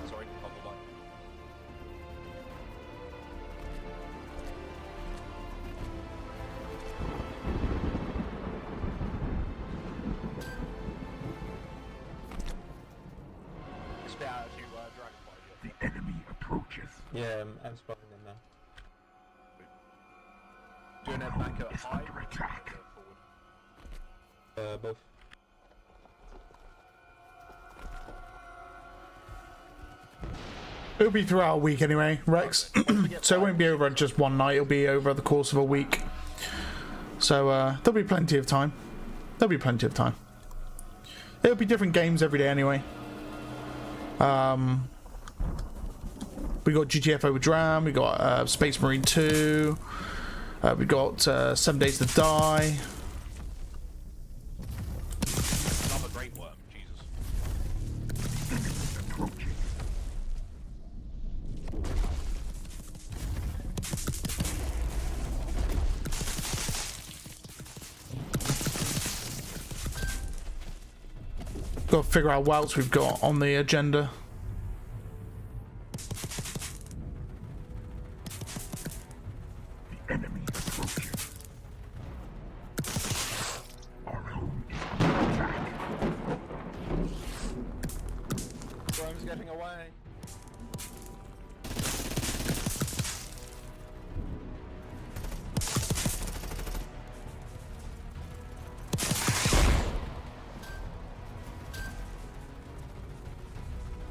Sorry, on the line. Spit out to Dragonfly. The enemy approaches. Yeah, I'm spotting them now. Doing it back at Is high. under attack. Forward. Both. It'll be throughout a week anyway, Rex. So it won't be over just one night, it'll be over the course of a week. So there'll be plenty of time. There'll be plenty of time. It'll be different games every day anyway. We got GTF Overdram, we got Space Marine 2, we got 7 Days to Die. Another great worm, Jesus. Approaching. Got to figure out what else we've got on the agenda. The enemy approaches.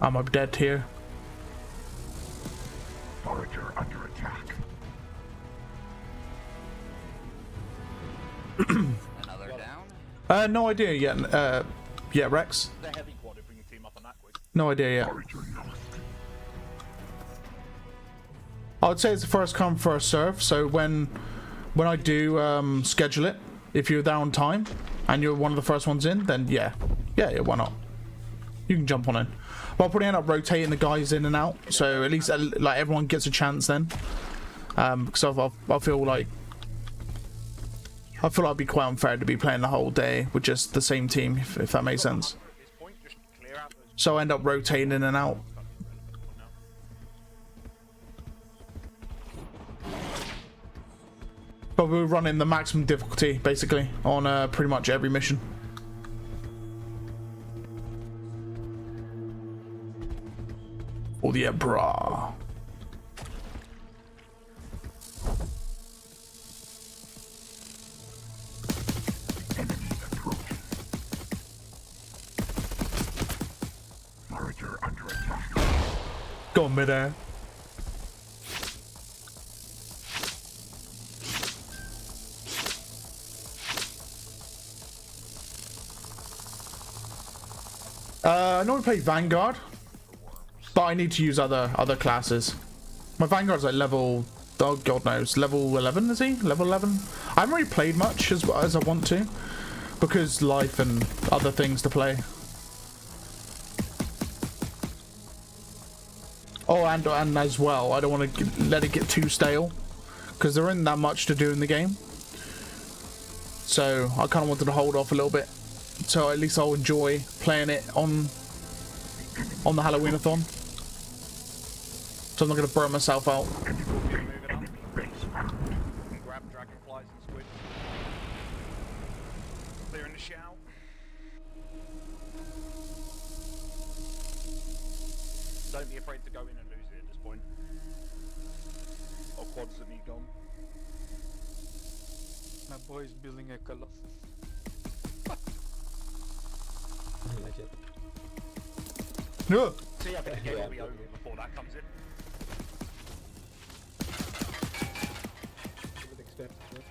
I'm up dead here. Forager under attack. Another down. No idea yet. Yeah, Rex. The heavy quad if we can team up on that quick. No idea yet. Forager lost. I would say it's a first come first serve. So when I do schedule it, if you're there on time and you're one of the first ones in, then yeah, why not? You can jump on in. But I'll probably end up rotating the guys in and out, so at least like everyone gets a chance then. Because I feel like it'd be quite unfair to be playing the whole day with just the same team, if that makes sense. So I end up rotating in and out. But we're running the maximum difficulty basically on pretty much every mission. For the Emperor. Enemy approaching. Forager under attack. Go on midair. I normally play Vanguard, but I need to use other classes. My Vanguard's like level, oh god knows, level 11 is he? Level 11? I haven't really played much as I want to, because life and other things to play. Oh, and as well, I don't want to let it get too stale, because there isn't that much to do in the game. So I kind of wanted to hold off a little bit, so at least I'll enjoy playing it on the Halloween-a-thon. So I'm not going to burn myself out. Grab dragonflies and squid. Clearing the shout. Don't be afraid to go in and lose it at this point. Or quads that need gone. My boy is building a colossus. Legit. No. See, I think the game will be over before that comes in. I would expect it.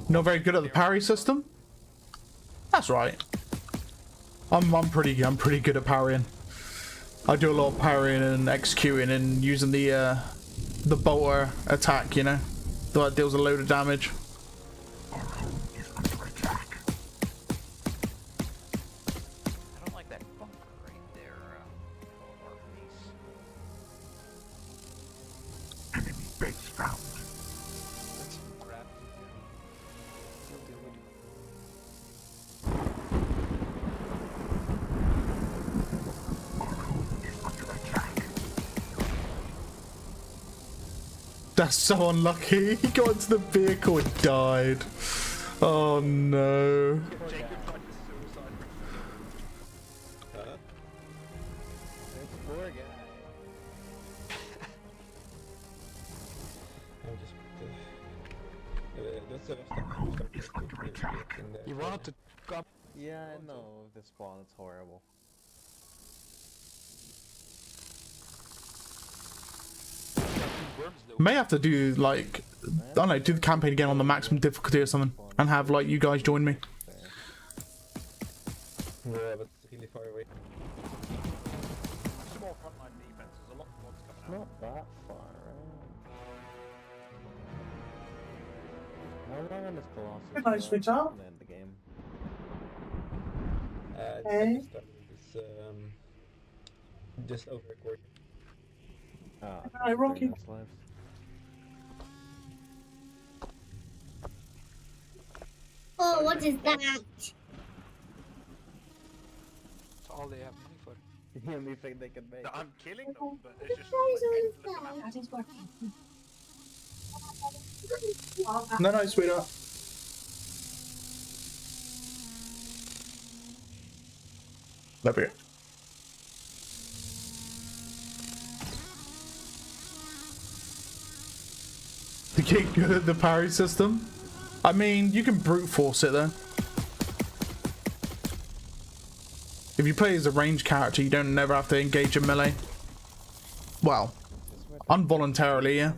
Not very good at the parry system. That's right. I'm pretty good at parrying. I do a lot of parrying and executing and using the bolter attack, you know, that deals a load of damage. Our home is under attack. I don't like that bunker right there. Our base. Enemy base found. Let's grab it here. We'll deal with it. Our home is under attack. That's so unlucky. He got into the vehicle and died. Oh no. Poor guy. I'm just. That's Our home is under attack. You wanted to come. Yeah, I know this spawn, it's horrible. May have to do like, I don't know, do the campaign again on the maximum difficulty or something, and have like you guys join me. Yeah, but it's really far away. Some more frontline defense. There's a lot of quads coming out. Not that far, right? How long on this Colossus? Nice, sweetheart. And end the game. Hey. Just over a quarter. Hi, Rocky. Oh, what is that? It's all they have money for. The only thing they can make. I'm killing them, but there's just endless amount. No, sweetheart. Love you. The get good at the parry system. I mean, you can brute force it though. If you play as a ranged character, you don't never have to engage in melee. Well, involuntarily, yeah.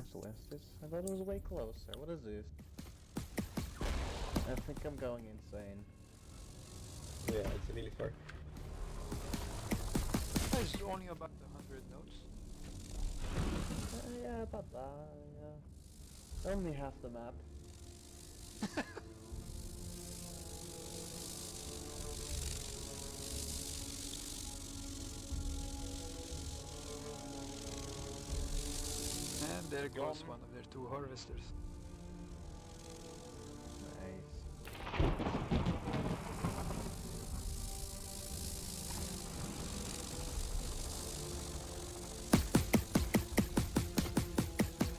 I thought it was way closer. What is this? I think I'm going insane. Yeah, it's really far. It's only about 100 notes. Yeah, about that, yeah. Only half the map. And there goes one of their 2 harvesters. Nice.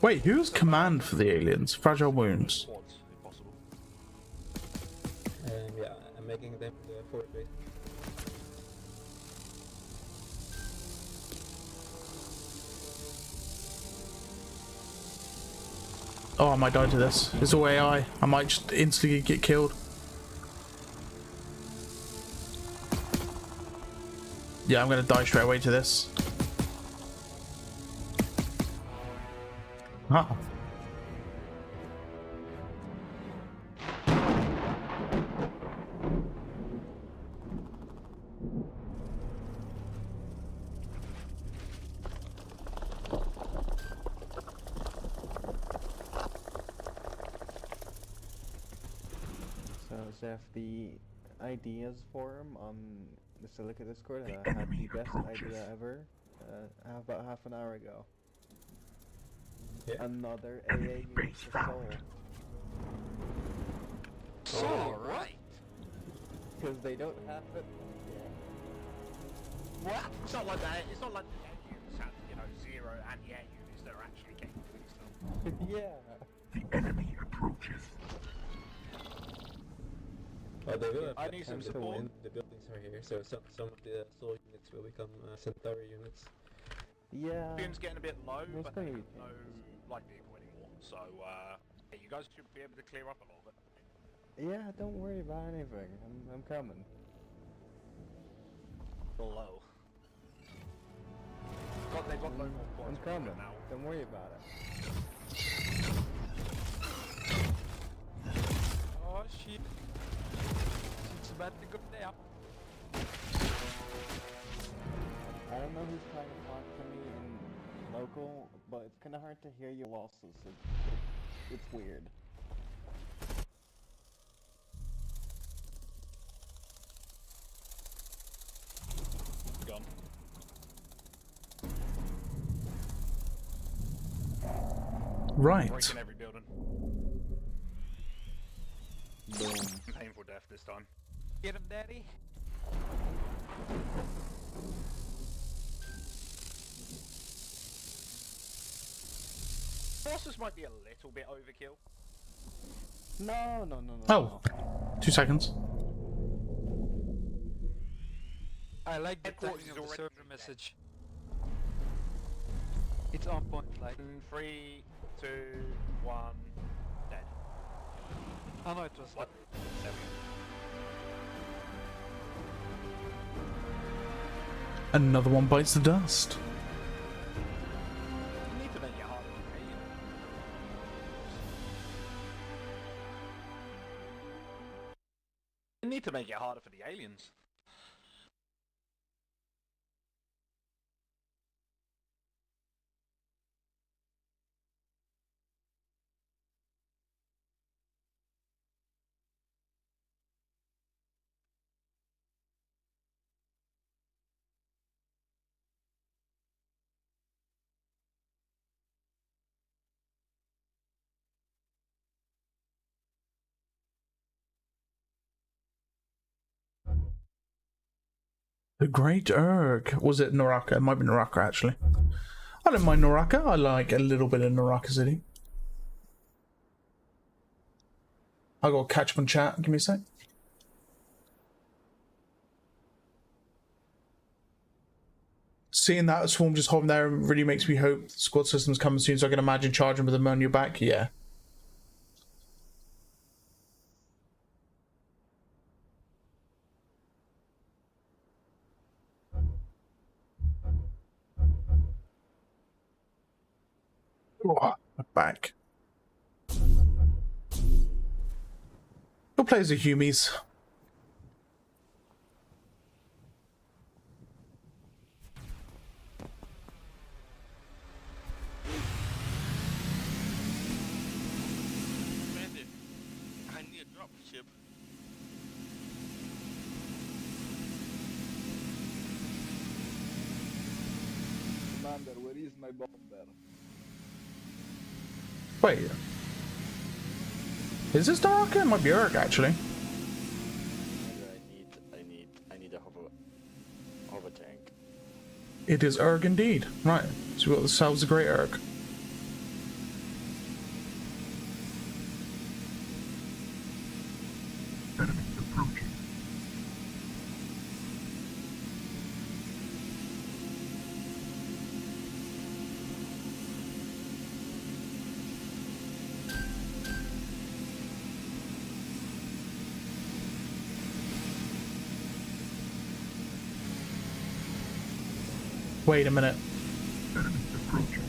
Wait, who's command for the aliens? Fragile Wounds. Yeah, I'm making them the forward base. Oh, I might die to this. It's all AI. I might just instantly get killed. Yeah, I'm gonna die straight away to this. Ah. So, Zeph, the ideas forum on the Silica Discord had the best idea ever about half an hour ago. Yeah. Another AA unit for Soul. Alright. Because they don't have it yet. What? It's not like that. It's not like the air units have, you know, 0 anti-air units that are actually capable of doing stuff. Yeah. The enemy approaches. Oh, they will have I need some time to support. win. The buildings are here, so some of the soul units will become Centauri units. Yeah. Fume's getting a bit low, There's but gonna they be have no light vehicle anymore. So, yeah, you guys should be able to clear up a little bit. Yeah, don't worry about anything. I'm coming. Low. They've got no more I'm points coming. now. Don't worry about it. Oh shit. It's about to go down. I don't know who's trying to talk to me in local, but it's kind of hard to hear your losses. It's weird. Gone. Right. Breaking every building. Boom. Painful death this time. Get him, daddy. Bosses might be a little bit overkill. No. Oh, 2 seconds. I like the Headquarters timing is of the already server dead. message. It's on point, like. 3, 2, 1, dead. Oh no, it was What? There we Another one bites the dust. go. You need to make it harder for me. You need to make it harder for the aliens. The Great Urg. Was it Naraka? It might be Naraka, actually. I don't mind Naraka. I like a little bit of Naraka City. I gotta catch up on chat. Give me a sec. Seeing that swarm just hovering there really makes me hope the squad system's coming soon, so I can imagine charging with them on your back. Yeah. Oh, back. Who plays the Humies? Commander, I need a drop ship. Commander, where is my bomber? Wait. Is this the rocket? It might be Eric, actually. I need a hover tank. It is Erg indeed. Right. So we got ourselves a great Erg. Enemy approaching. Wait a minute. Enemy approaching.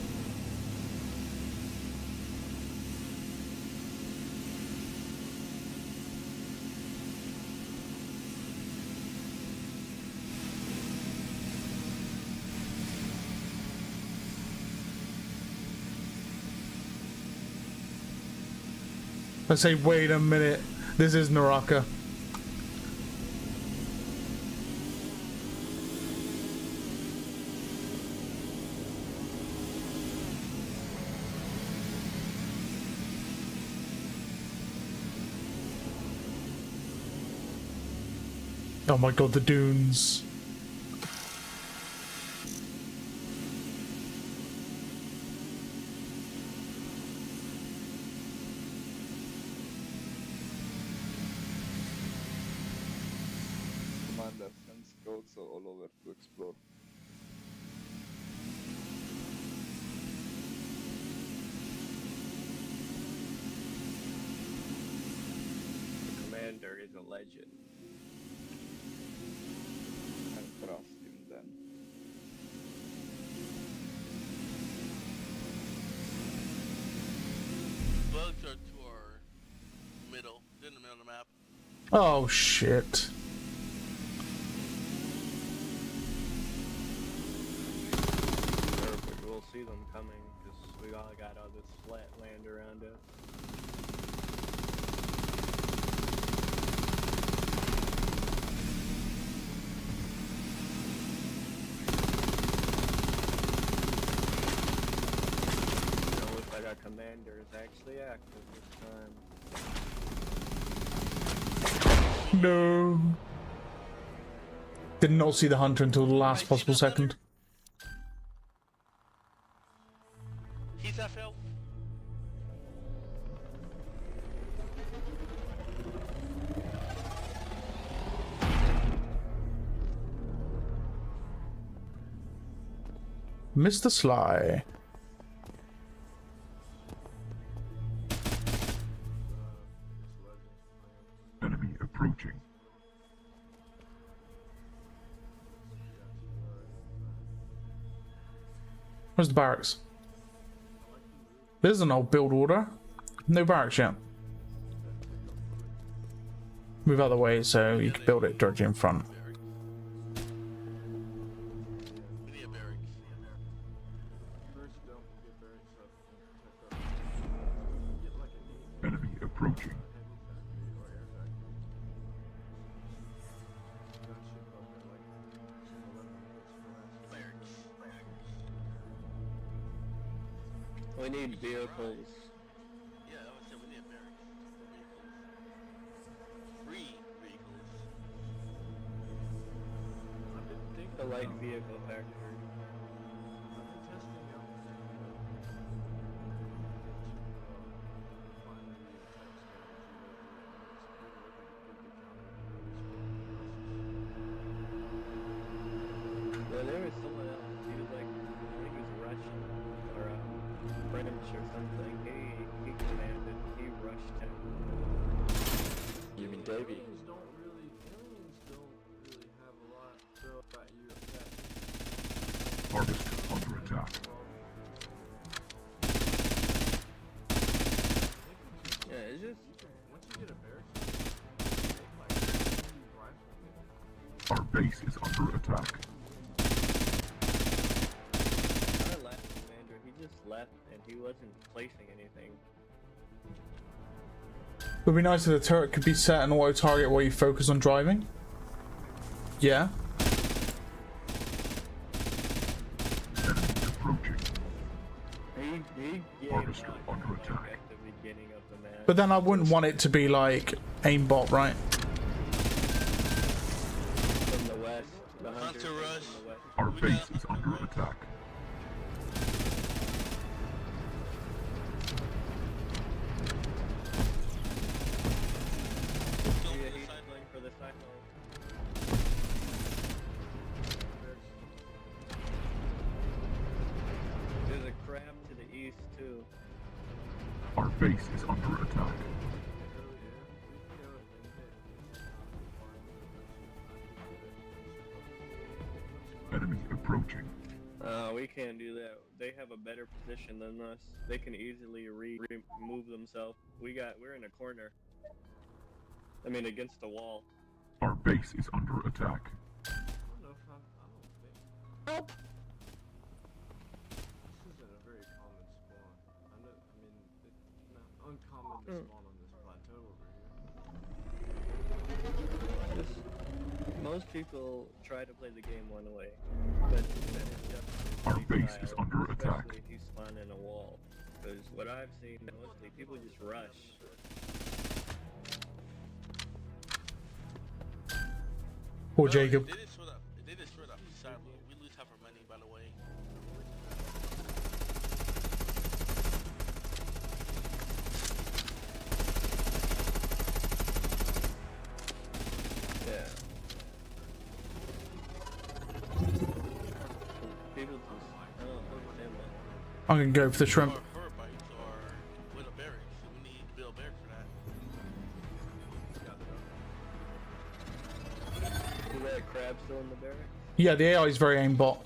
I say, wait a minute. This is Naraka. Oh my god, the dunes. Commander, send scouts all over to explore. The commander is a legend. And trust him then. Bugs are to our middle. They're in the middle of the map. Oh shit. Perfect. We'll see them coming because we all got all this flat land around us. It looks like our commander is actually active this time. No. Did not see the hunter until the last possible second. He's FL. Mr. Sly. Enemy approaching. Where's the barracks? There's an old build order. No barracks yet. Move out of the way so you can build it directly in front. We need a barracks. Enemy approaching. We need vehicles. Yeah, I would say we need a barracks. Vehicles. Free vehicles. I've been thinking the light vehicle factory. I've been testing out Well, there was someone else. He was like, I think he was Russian or French or something. He commanded. He rushed him. You mean Davey? aliens don't really have a lot to throw at you effect. Harvest under attack. base is under attack. Our last commander, he just left and he wasn't placing anything. It would be nice if the turret could be set an auto target while you focus on driving. Yeah. Approaching. He gave Harvester up under attack. at the beginning of the match. But then I wouldn't want it to be like aimbot, right? From the west, the hunters Hunter rush. from the west. Our base is under attack. Yeah, he's going for the silo. There's a crab to the east too. Our base is under attack. Enemy approaching. We can't do that. They have a better position than us. They can easily remove themselves. We're in a corner. I mean, against the wall. Our base is under attack. Help! This isn't a very common spawn. It's not uncommon to spawn on this plateau over here. Most people try to play the game one way, but that is just Our base is under attack. especially if you spawn in a wall. Because what I've seen mostly, people just rush. Poor Jacob. They just throw that silo. We lose half our money, by the way. Yeah. People just, I don't understand that. I'm gonna go for the shrimp. Our bites are with a barrack, so we need to build a barrack for that. Is that crab still in the barrack? Yeah, the AI is very aimbot.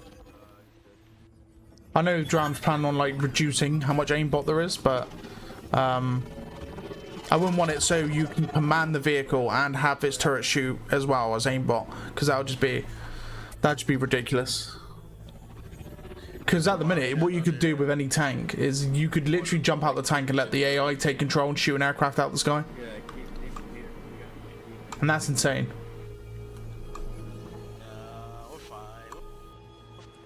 I know Dram's planning on like reducing how much aimbot there is, but I wouldn't want it so you can command the vehicle and have its turret shoot as well as aimbot, because that'd just be ridiculous. Because at the minute, what you could do with any tank is you could literally jump out the tank and let the AI take control and shoot an aircraft out the sky, Yeah, keep them here. and that's insane. We're fine.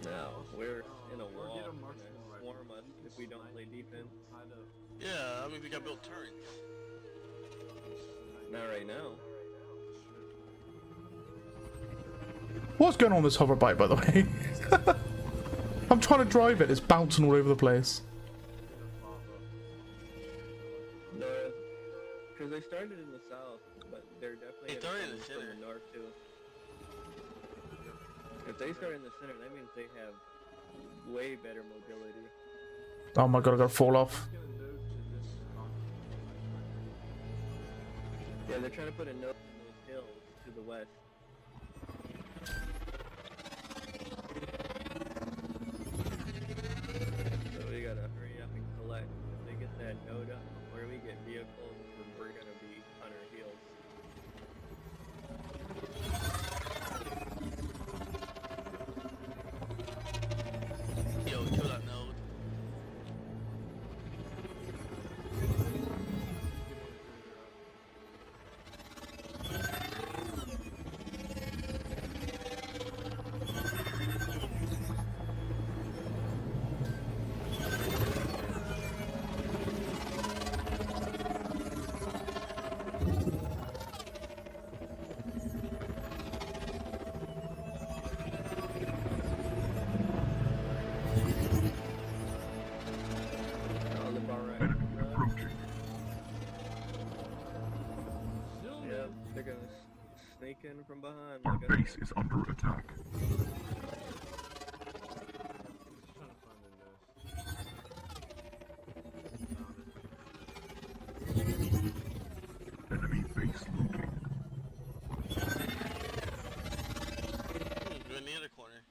No, we're in a wall. They're gonna swarm us if we don't play defense. Yeah, I mean, we got built turrets. Not right now. What's going on with this hover bike, by the way? I'm trying to drive it, it's bouncing all over the place. Because they started in the south, but they're definitely They started in the from center. the north too. If they start in the center, that means they have way better mobility. Oh my god, I gotta fall off. Yeah, they're trying to put a note in those hills to the west. So we gotta hurry up and collect. If they get that node up before we get vehicles, then we're gonna be on our heels. Yo, kill that node. All the bar right. Enemy approaching. Yep, they're gonna sneak in from behind. Our like I base said. is under attack. Enemy base looting. Go in the other corner.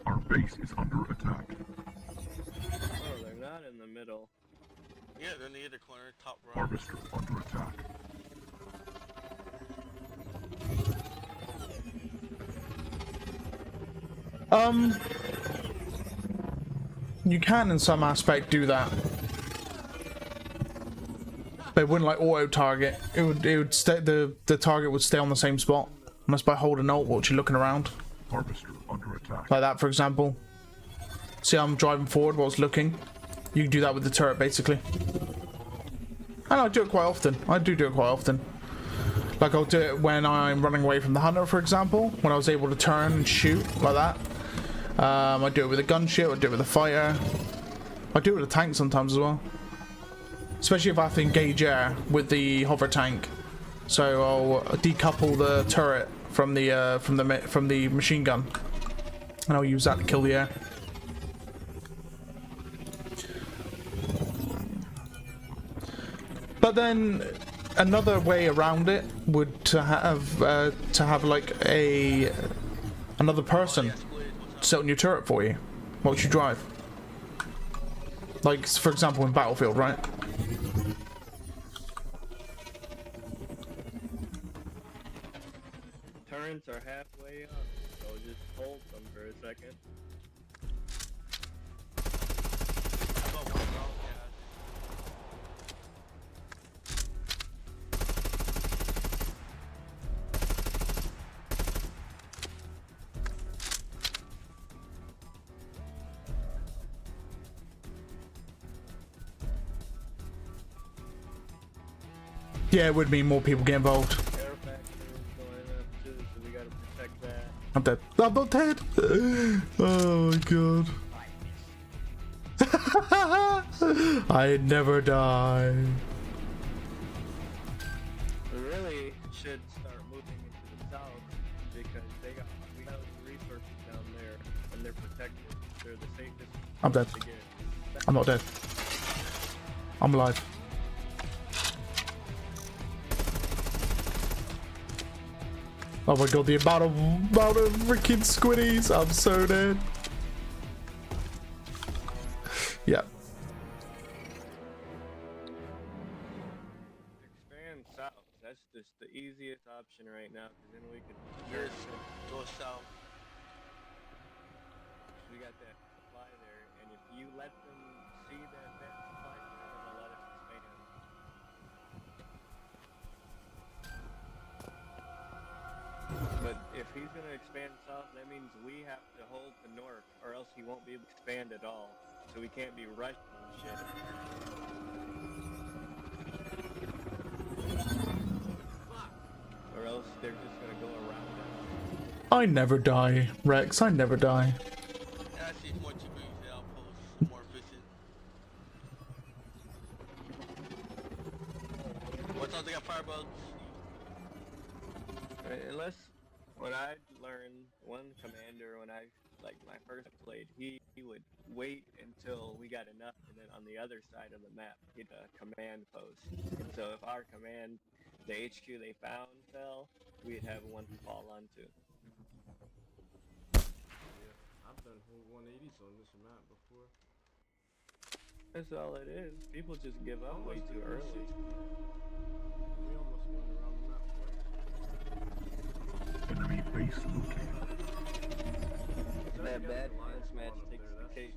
Our base is under attack. Oh, they're not in the middle. Yeah, they're in the other corner, top right. Harvester under attack. You can in some aspect do that. But it wouldn't like auto target. It would stay, the target would stay on the same spot. Unless by holding alt while you're looking around. Harvester under attack. Like that, for example. See how I'm driving forward whilst looking? You can do that with the turret, basically. And I do it quite often. I do it quite often. Like, I'll do it when I'm running away from the hunter, for example. When I was able to turn and shoot, like that. I do it with a gunship, I do it with a fighter. I do it with a tank sometimes as well. Especially if I have to engage air with the hover tank. So I'll decouple the turret from the machine gun. And I'll use that to kill the air. But then another way around it would to have like another person sit on your turret for you whilst you drive. Like, for example, in Battlefield, right? Turrets are halfway up, so just hold them for a second. Yeah, it would mean more people get involved. Air factor is going up too, so we gotta protect that. I'm dead. I'm not dead! Oh my god. I never die. We really should start moving into the south because we got resources down there and they're protected. They're the safest. I'm dead. to get. I'm not dead. I'm alive. Oh my god, the amount of freaking squiddies! I'm so dead. Yeah. Expand south. That's just the easiest option right now because then we can Yes, go south. we got that supply there, and if you let them see that supply there, they'll let us expand. But if he's gonna expand south, that means we have to hold the north, or else he won't be able to expand at all. So we can't be rushing and shit. Or else they're just gonna go around us. I never die, Rex. I never die. Yeah, I see more cheaper the outposts, more efficient. What's up, they got firebugs? Unless, when I learned, one commander, when I, like, my first played, he would wait until we got enough, and then on the other side of the map, he'd command post. And so if our command, the HQ they found fell, we'd have one to fall onto. I've done whole 180s on this map before. That's all it is. People just give up way too early. We almost went around the map twice. Enemy base located. Is that bad? This match takes the cake.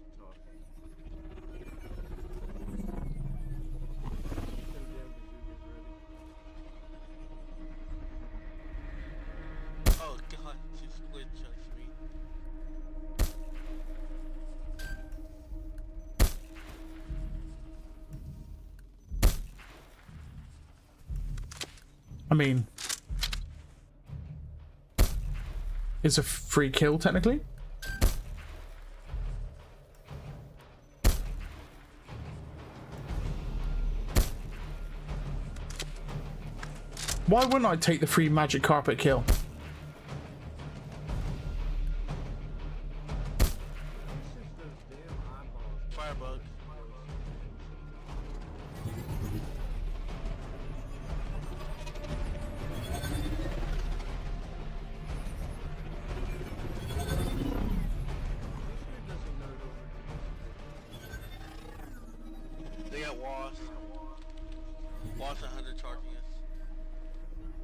Oh god, she split chunks me. I mean, it's a free kill technically. Why wouldn't I take the free magic carpet kill? Firebug. They got Wasp. Wasp 100 charging us.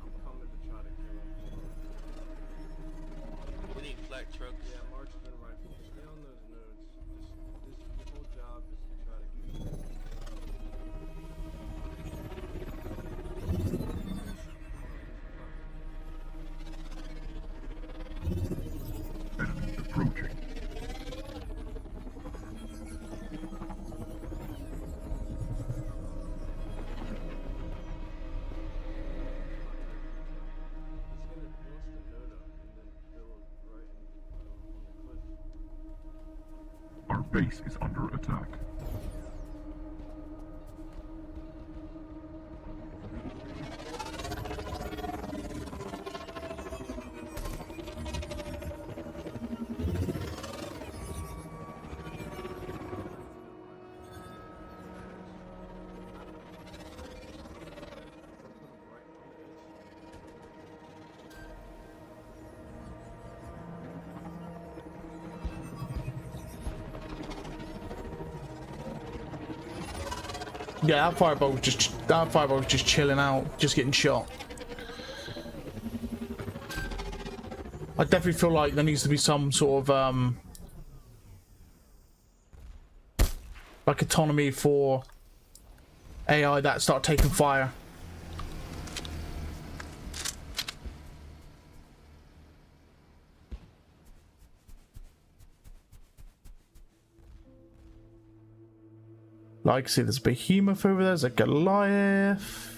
I'm coming to try to kill him. We need flat trucks. Yeah, Mark's been base is under attack. Yeah, that fireball was just chilling out, just getting shot. I definitely feel like there needs to be some sort of like autonomy for AI that start taking fire. Like, see, there's a behemoth over there, there's a Goliath.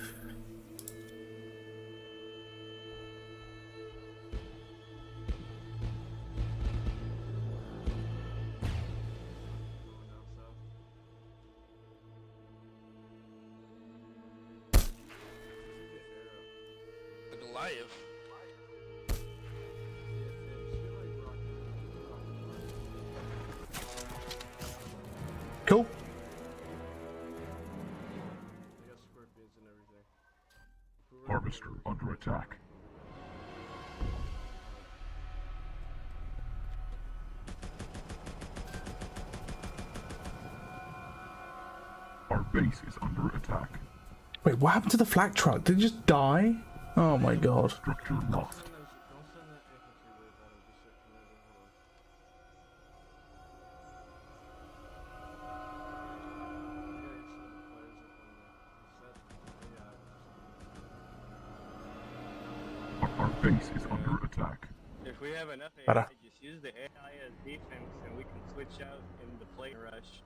The Goliath. Cool. Harvester under attack. Our base is under attack. Wait, what happened to the flak truck? Did it just die? Oh my god. Structure lost. Our base is under attack. If we have enough AI, Better. just use the AI as defense and we can switch out in the plane rush.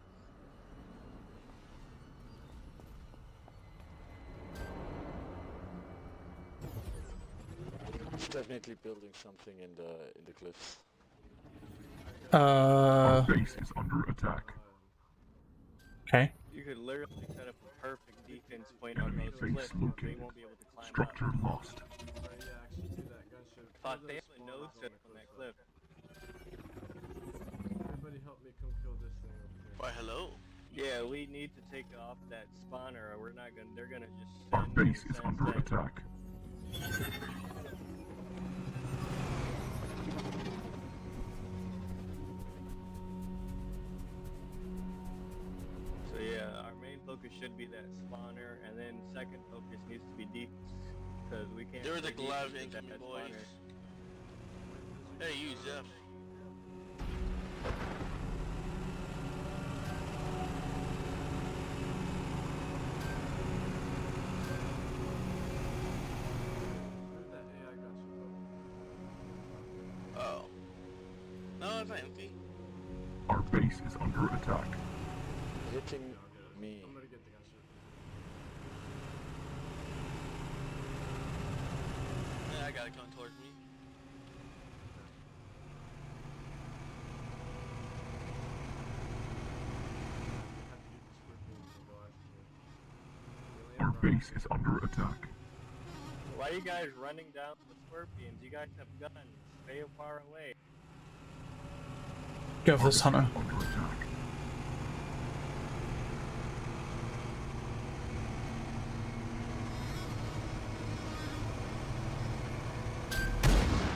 It's definitely building something in the cliffs. Our base is under attack. Okay. You could literally set up a perfect defense point on those Base cliffs. They located. won't be able to climb Structure up. lost. Fuck, they have a nose set on that cliff. Everybody help me come kill this thing over here. Why, hello. Yeah, we need to take off that spawner or we're not gonna, they're gonna just Our send base is send, under send. attack. So yeah, our main focus should be that spawner, and then second focus needs to be deep, because we can't. There was a play Goliath defense at incoming, that boys. spawner. Hey, you, Zeph. Oh. No, it's empty. Our base is under attack. Hitting me. I'm gonna get the gunship. Yeah, I gotta come towards me. Our base is under attack. Why are you guys running down the scorpions? You guys have guns. Stay far away. Go for this hunter. Under attack.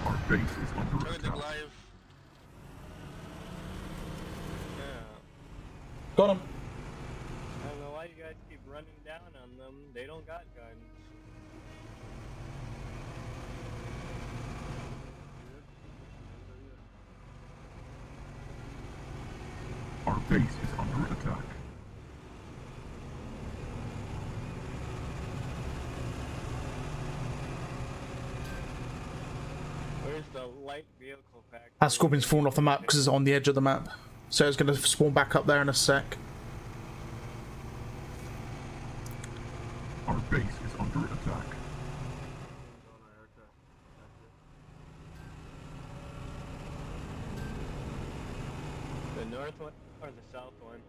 Our base is under Look at the attack. Goliath. Yeah. Got him. I don't know why you guys keep running down on them. They don't got guns. Our base is under attack. Where's the light vehicle factory? That scorpion's fallen off the map because it's on the edge of the map. So it's going to spawn back up there in a sec. Our base is under attack. The north one? Or the south one.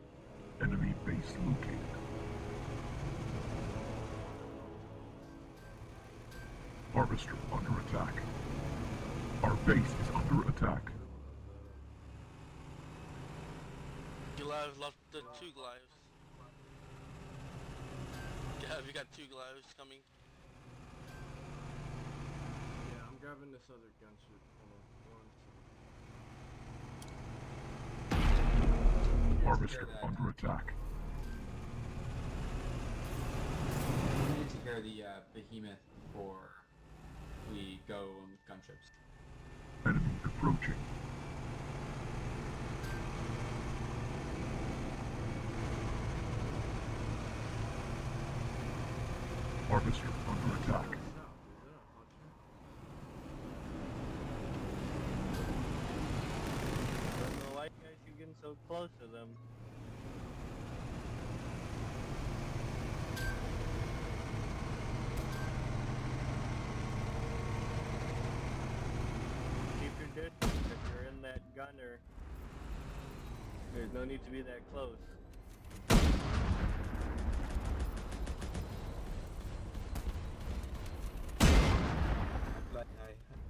Enemy base located. Harvester under attack. Our base is under attack. Glaive lost the 2 glaives. Have you got 2 glaives coming? Yeah, I'm grabbing this other gunship. Harvester under attack. We need to secure the behemoth before we go on with gunships. Enemy approaching. Harvester under attack. Don't know why you guys keep getting so close to them. Keep your distance if you're in that gunner. There's no need to be that close.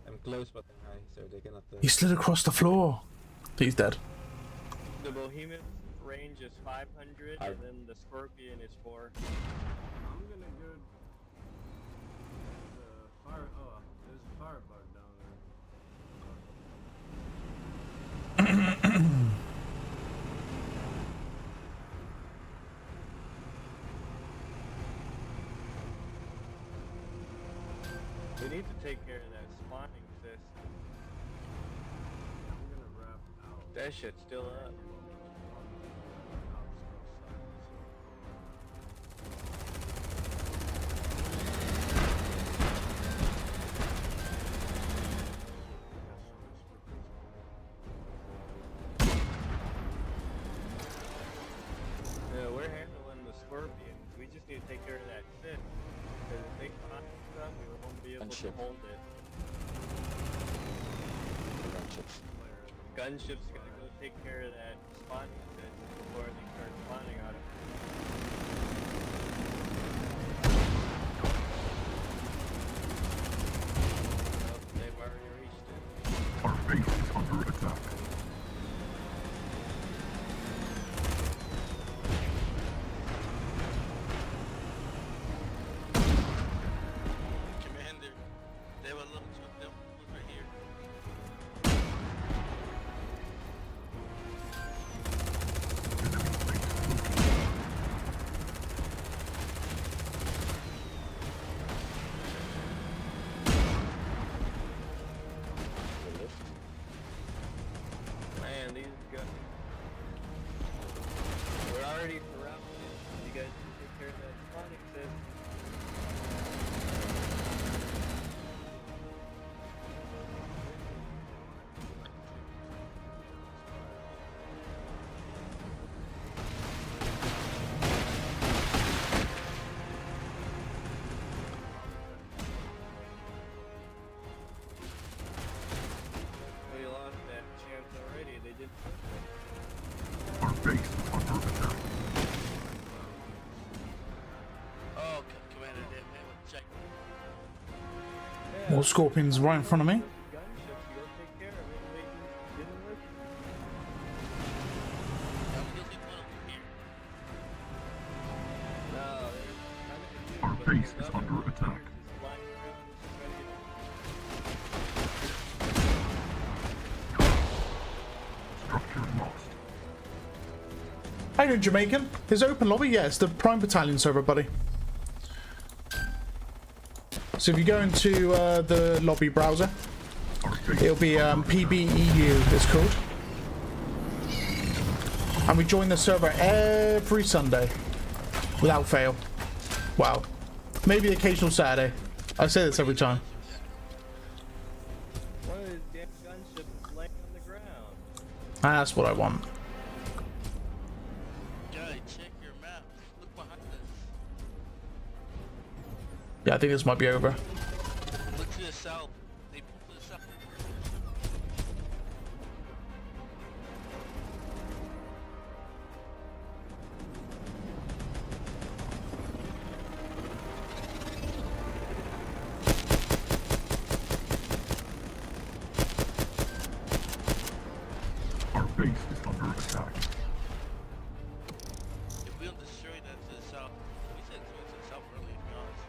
I'm close but I'm high, so they cannot. He slid across the floor. He's dead. The Behemoth range is 500, and then the Scorpion is 4. I'm gonna go. The fire. Oh, there's a fire bug down there. We need to take care of that spawning system. I'm gonna wrap out. That shit's still up. Yeah, we're handling the Scorpions. We just need to take care of that shit. Because if they find stuff, we won't be able to hold it. Gunship's gotta go take care of that spawning system before they start spawning on it. Oh, they've already reached it. Our base is under attack. Commander, they were looking to them over here. Man, these guys. We're already surrounded. You guys can take care of that spawning system. We lost that chance already. They did. Our base is under attack. Oh, Commander, they will check. More scorpions right in front of me. Gunships, go take care of it. They didn't listen. I'm guilty one over here. No, they're kind of confused. Our but base there's is other under attack. just flying around just trying to Structure lost. How you doing, Jamaican? His open lobby? Yeah, it's the Prime Battalion server, buddy. So if you go into the lobby browser, it'll be PBEU, it's called. And we join the server every Sunday, without fail. Wow. Maybe the occasional Saturday. I say this every time. One of these damn gunships is laying on the ground. That's what I want. Guy, check your map. Look behind us. Yeah, I think this might be over. Look to the south. They pulled to the south. base is under attack. If we don't destroy that to the south, we said to the south early, to be honest.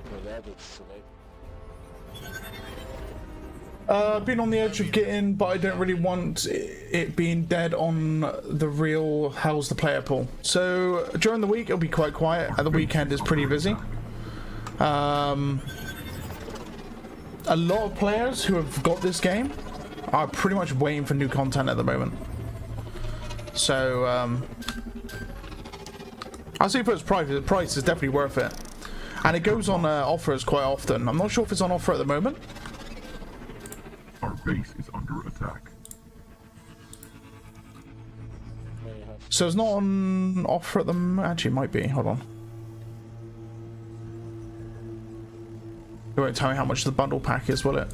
For that, it's too late. Been on the edge of getting, but I don't really want it being dead on the real how's the player pool. So during the week it'll be quite quiet. At the weekend it's pretty busy. A lot of players who have got this game are pretty much waiting for new content at the moment. So I'll say for its price, the price is definitely worth it, and it goes on offers quite often. I'm not sure if it's on offer at the moment. Our base is under attack. So it's not on offer at the actually it might be. Hold on. It won't tell me how much the bundle pack is, will it?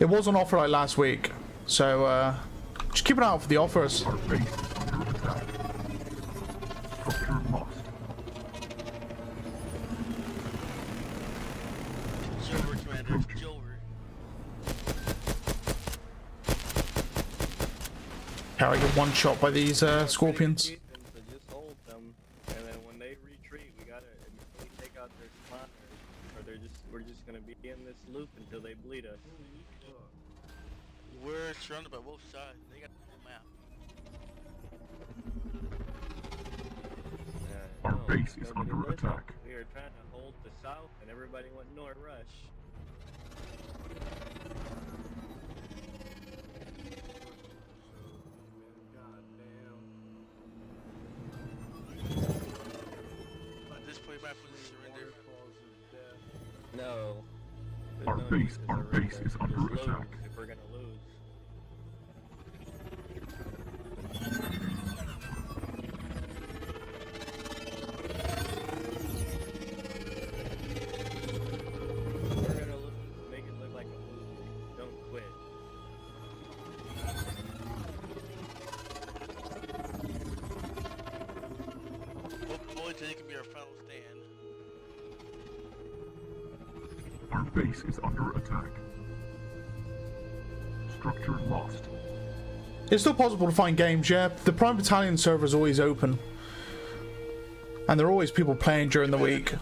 It was on offer like last week, so just keep an eye out for the offers. Our base is under attack. Structure lost. It's over, Commander. It's over. How I get one shot by these scorpions. So just hold them, and then when they retreat, we gotta immediately take out their spawners, or we're just gonna be in this loop until they bleed us. We're surrounded by both sides. They got the whole map. Our base is under attack. We are trying to hold the south, and everybody went north rush. At this point, might put surrender. No. Our base is under attack. If we're gonna lose. We're gonna lose. Make it look like a lose. Don't quit. Boy, today can be our final stand. Our base is under attack. Structure lost. It's still possible to find games, yeah. The Prime Battalion server is always open, and there are always people playing during the week.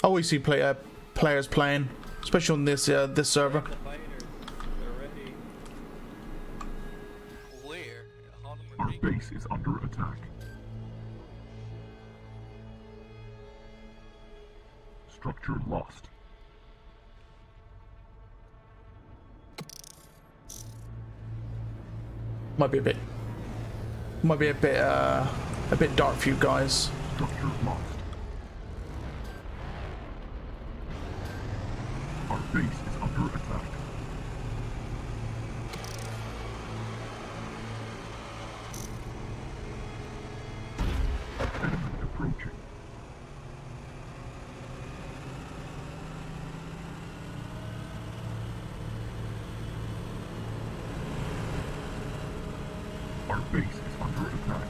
I always see players playing, especially on this this server. Where? Our base is under attack. Structure lost. Might be a bit dark for you guys. Structure lost. Our base is under attack. Enemy approaching. Our base is under attack.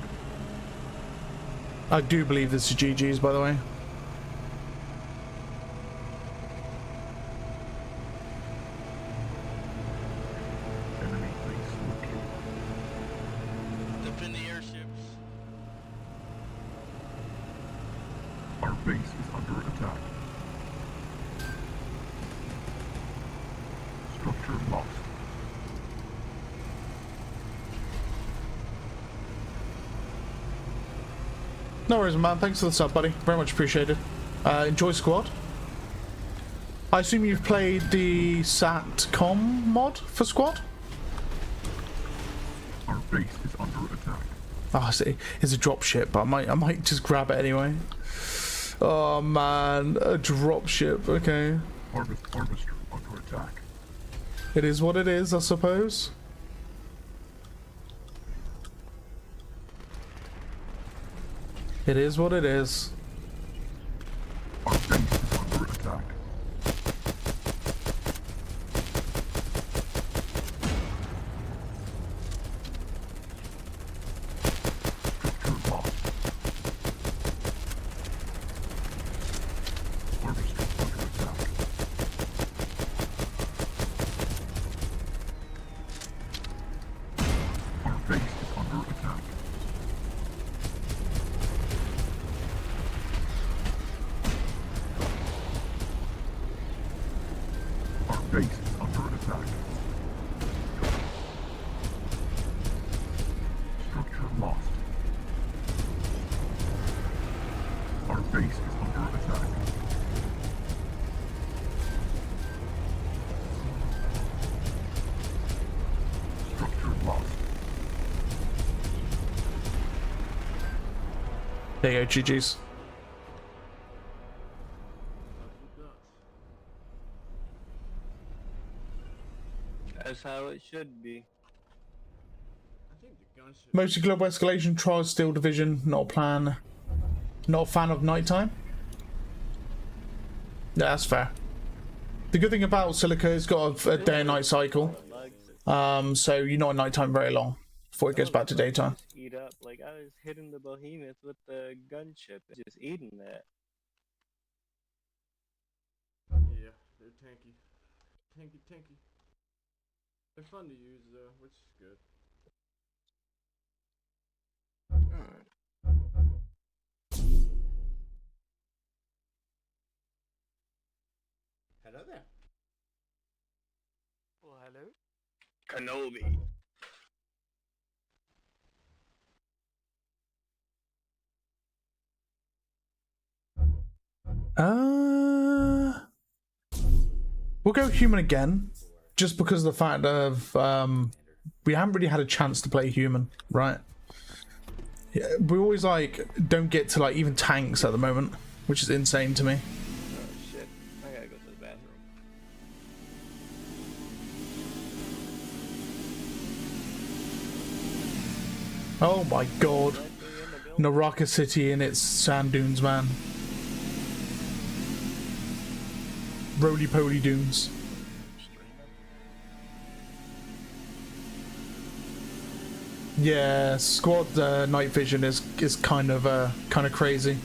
I do believe this is GG's, by the way. Enemy base located. Defend the airships. Our base is under attack. Structure lost. No worries, man. Thanks for the sub, buddy. Very much appreciated. Enjoy squad. I assume you've played the SATCOM mod for squad? Our base is under attack. Oh, I see. It's a drop ship, but I might just grab it anyway. Oh man, a drop ship. Okay. Harvester under attack. It is what it is, I suppose. It is what it is. Our base is under attack. Structure lost. Harvester under attack. base is under attack. Structure lost. There you go, GG's. That's how it should be. Mostly global escalation, trials, steel division, not a plan. Not a fan of nighttime. Yeah, that's fair. The good thing about Silica is got a day and night cycle. So you're not at nighttime very long before it goes back to daytime. Eat up. Like, I was hitting the behemoth with the gunship, just eating that. Yeah, they're tanky. Tanky. They're fun to use though, which is good. Hello there. Well, hello? Kenobi. We'll go human again, just because of the fact of we haven't really had a chance to play human, right? Yeah, we always like don't get to like even tanks at the moment, which is insane to me. Oh shit, I gotta go to the bathroom. Oh my god, Naraka City and its sand dunes, man. Roly-poly dunes. Yeah, squad night vision is kind of crazy.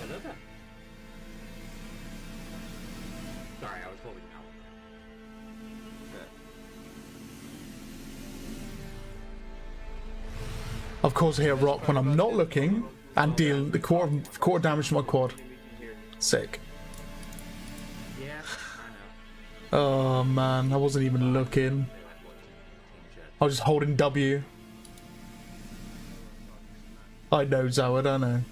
Hello there. Sorry, I was holding out. Of course, I hit a rock when I'm not looking and deal the quarter damage to my quad. Sick. Yeah, Oh man, I wasn't even looking. I was just holding W. I know, Zawad, I know. I know,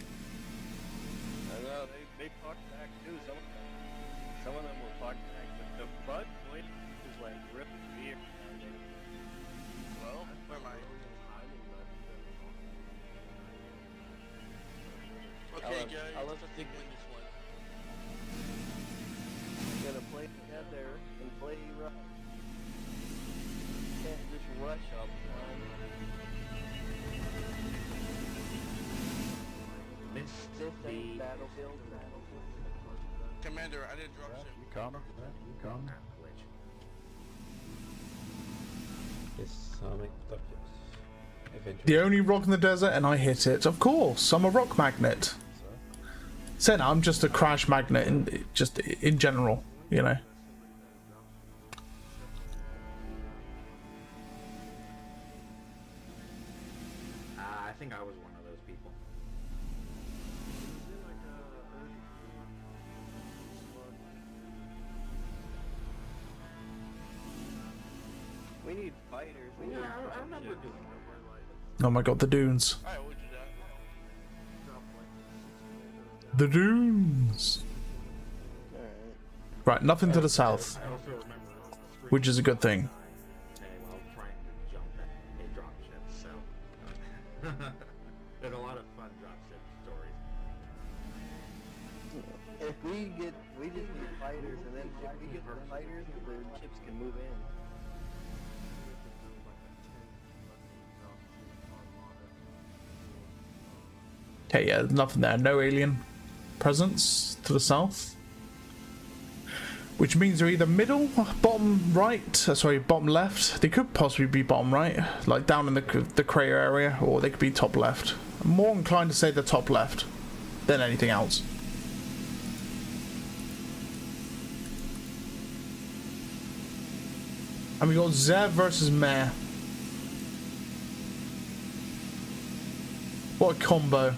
they fought back too. Some of them will fight back, but the bug point is like really weird. Well, Where am I? Okay, guys, I'll let I think win this one. we're gonna play together and play rough. Can't just rush up, man. This ain't Battlefield. Commander, I did drop ship. You come. Yes, I'll make the eventually. The only rock in the desert, and I hit it. Of course, I'm a rock magnet. Said I'm just a crash magnet, in general, you know. I think I was one of those people. We need fighters. We need I remember doing Oh my god, the dunes. Alright, what'd you do? The dunes. Right, nothing to the south, I also remember which is a good thing. while trying to jump at a dropship, so there's a lot of fun dropship stories. If we just need fighters, and then if we get the fighters, the ships can move in. Okay, yeah, nothing there. No alien presence to the south. Which means they're either middle, bottom right, sorry, bottom left. They could possibly be bottom right, like down in the crater area, or they could be top left. I'm more inclined to say the top left than anything else. And we got Zev versus Mare. What a combo.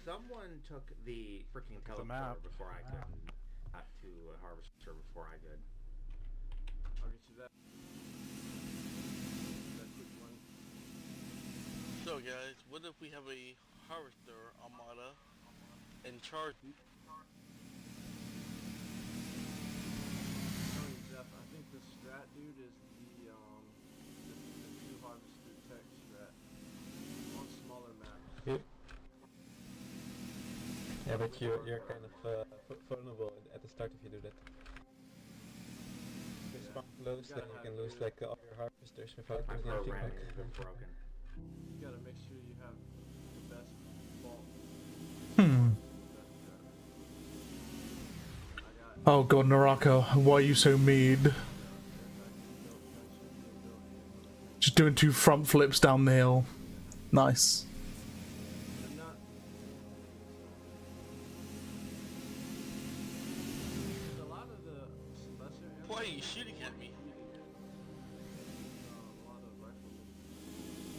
Someone took the freaking teleporter before I could. To Harvester before I could. I'll get you So guys, what if we have a harvester armada in charge? Jeff, I think the strat dude is the two harvester tech strat on smaller maps. Yeah, but you're kind of vulnerable at the start if you do that. If you spawn close, then you can lose like all your harvesters without My losing anything programming back. has been broken. You gotta make sure you have the best vault. Oh god, Naraka, why are you so mean? Just doing 2 front flips down the hill. Nice. Why are you shooting at me?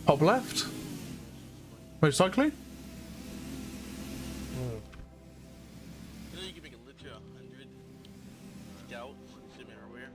Top left? Most likely? You know you can make a literally 100 scouts assuming everywhere.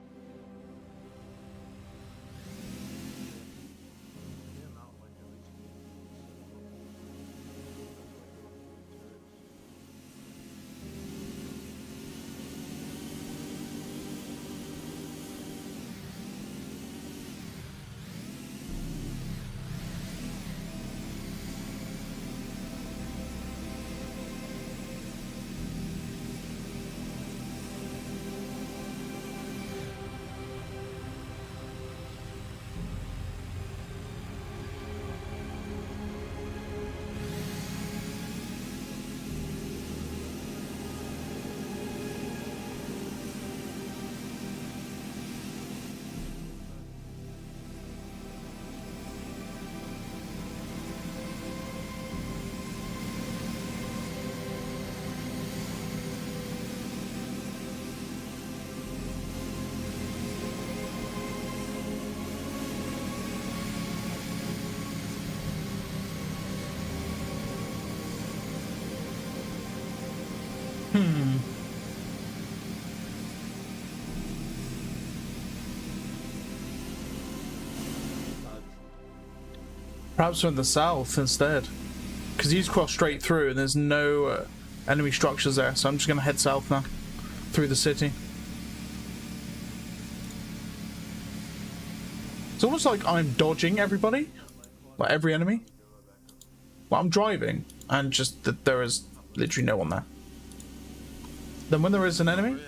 Perhaps we're in the south instead. Because he's crossed straight through and there's no enemy structures there, so I'm just going to head south now. Through the city. It's almost like I'm dodging everybody. Like every enemy. Well, I'm driving and just that there is literally no one there. Then when there is an enemy,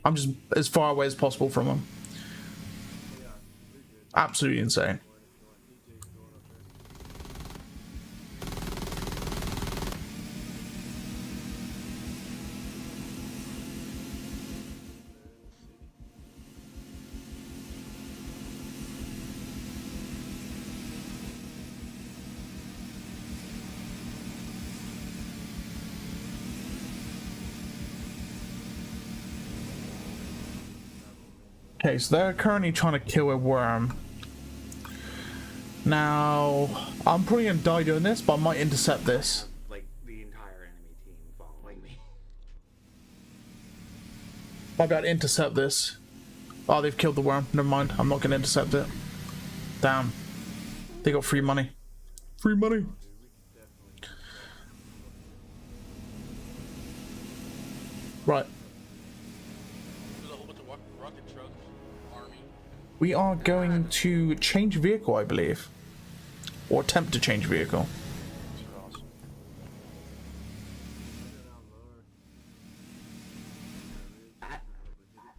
I'm just as far away as possible from them. Absolutely insane. Okay, so they're currently trying to kill a worm. Now, I'm probably gonna die doing this, but I might intercept this. Like the entire enemy team following me. Might be able to intercept this. Oh, they've killed the worm. Never mind. I'm not gonna intercept it. Damn. They got free money. Free money. Right. We are going to change vehicle, I believe. Or attempt to change vehicle.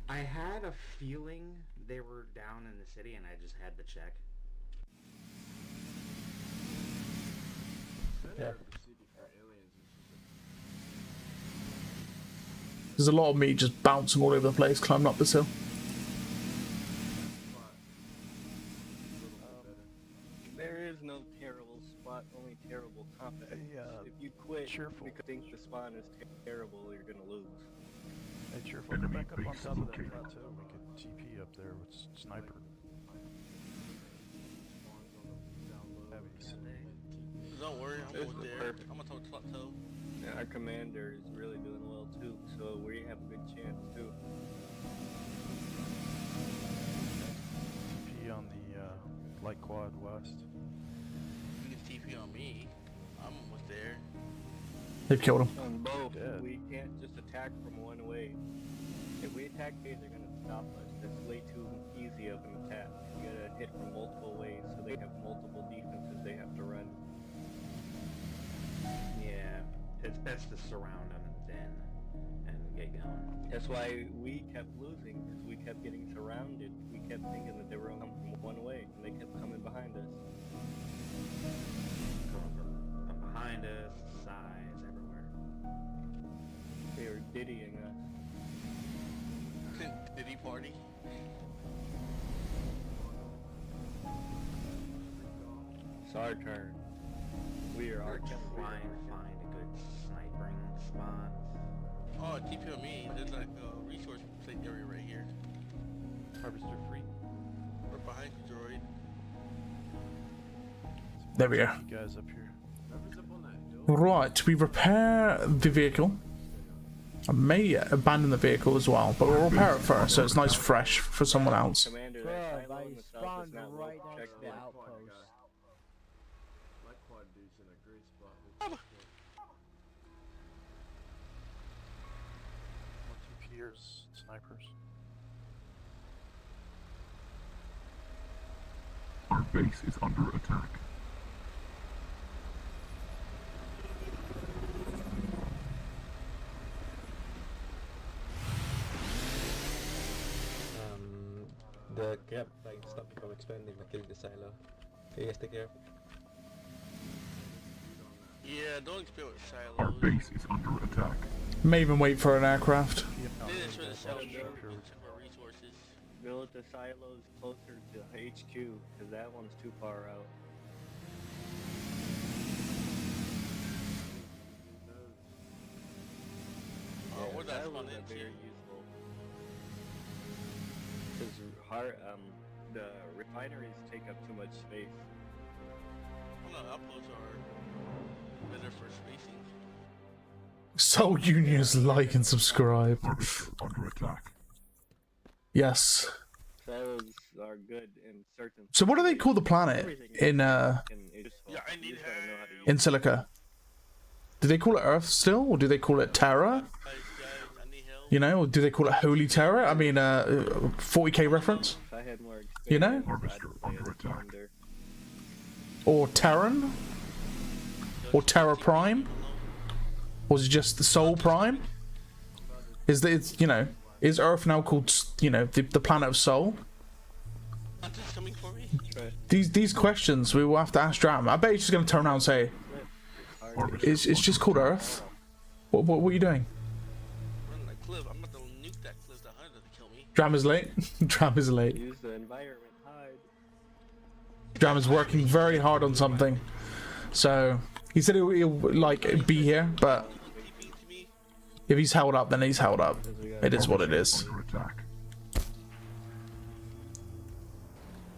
I had a feeling they were down in the city and I just had to check. Yeah. There's a lot of me just bouncing all over the place, climbing up this hill. There is no terrible spot, only terrible combat. If you quit because you think the spawn is terrible, you're gonna lose. Hey, cheerful, go back up on top of that plateau. We could TP up there with sniper. Don't worry, I'm over there. I'm gonna talk plateau. And our commander is really doing well too, so we have a good chance too. light quad west. You can TP on me. I'm almost there. They've killed him. On both, Dead. we can't just attack from one way. If we attack A, they're gonna stop us. That's way too easy of an attack. You gotta hit from multiple ways, so they have multiple defenses they have to run. Yeah, it's best to surround them then and get going. That's why we kept losing, because we kept getting surrounded. We kept thinking that they were gonna come from one way, and they kept coming behind us. Coming from behind us, sides, everywhere. They were diddying us. Diddy party. It's our turn. We are our turn. Trying to find a good sniping spot. Oh, TP on me. There's like a resource area right here. Harvester free. We're behind you, droid. There we go. You guys up here. Right, we repair the vehicle. I may abandon the vehicle as well, but we'll repair it first, so it's nice fresh for someone else. Commander, that silo in the south is not well checked in. My quad dude's in a great spot. More TPers, snipers. Our base is under attack. The grab line stopped me from expanding by killing the silo. Okay, guys, take care. Yeah, don't expand with Our silos. base is under attack. May even wait for an aircraft. They just try to sell for resources. Build the silos closer to HQ, because that one's too far out. Oh, where'd that silos spawn are into? very useful. Because the refineries take up too much space. Well, no, outposts are better for spacing. Soul Unions, like and subscribe. Under attack. Yes. Silos are good in certain. So what do they call the planet in in Silica? Do they call it Earth still, or do they call it Terra? You know, or do they call it Holy Terra? I mean, 40k reference. If I had more You know? Or Terran? Or Terra Prime? Or is it just the Soul Prime? Is that it's, you know, is Earth now called, you know, the planet of Soul? These questions we will have to ask Dram. I bet he's just gonna turn around and say, it's just called Earth. What are you doing? I'm about to nuke that cliff. The hunter doesn't kill me. Dram is late. Dram is late. Use the environment hide. Dram is working very hard on something. So he said he'll like be here, but if he's held up, then he's held up. It is what it is.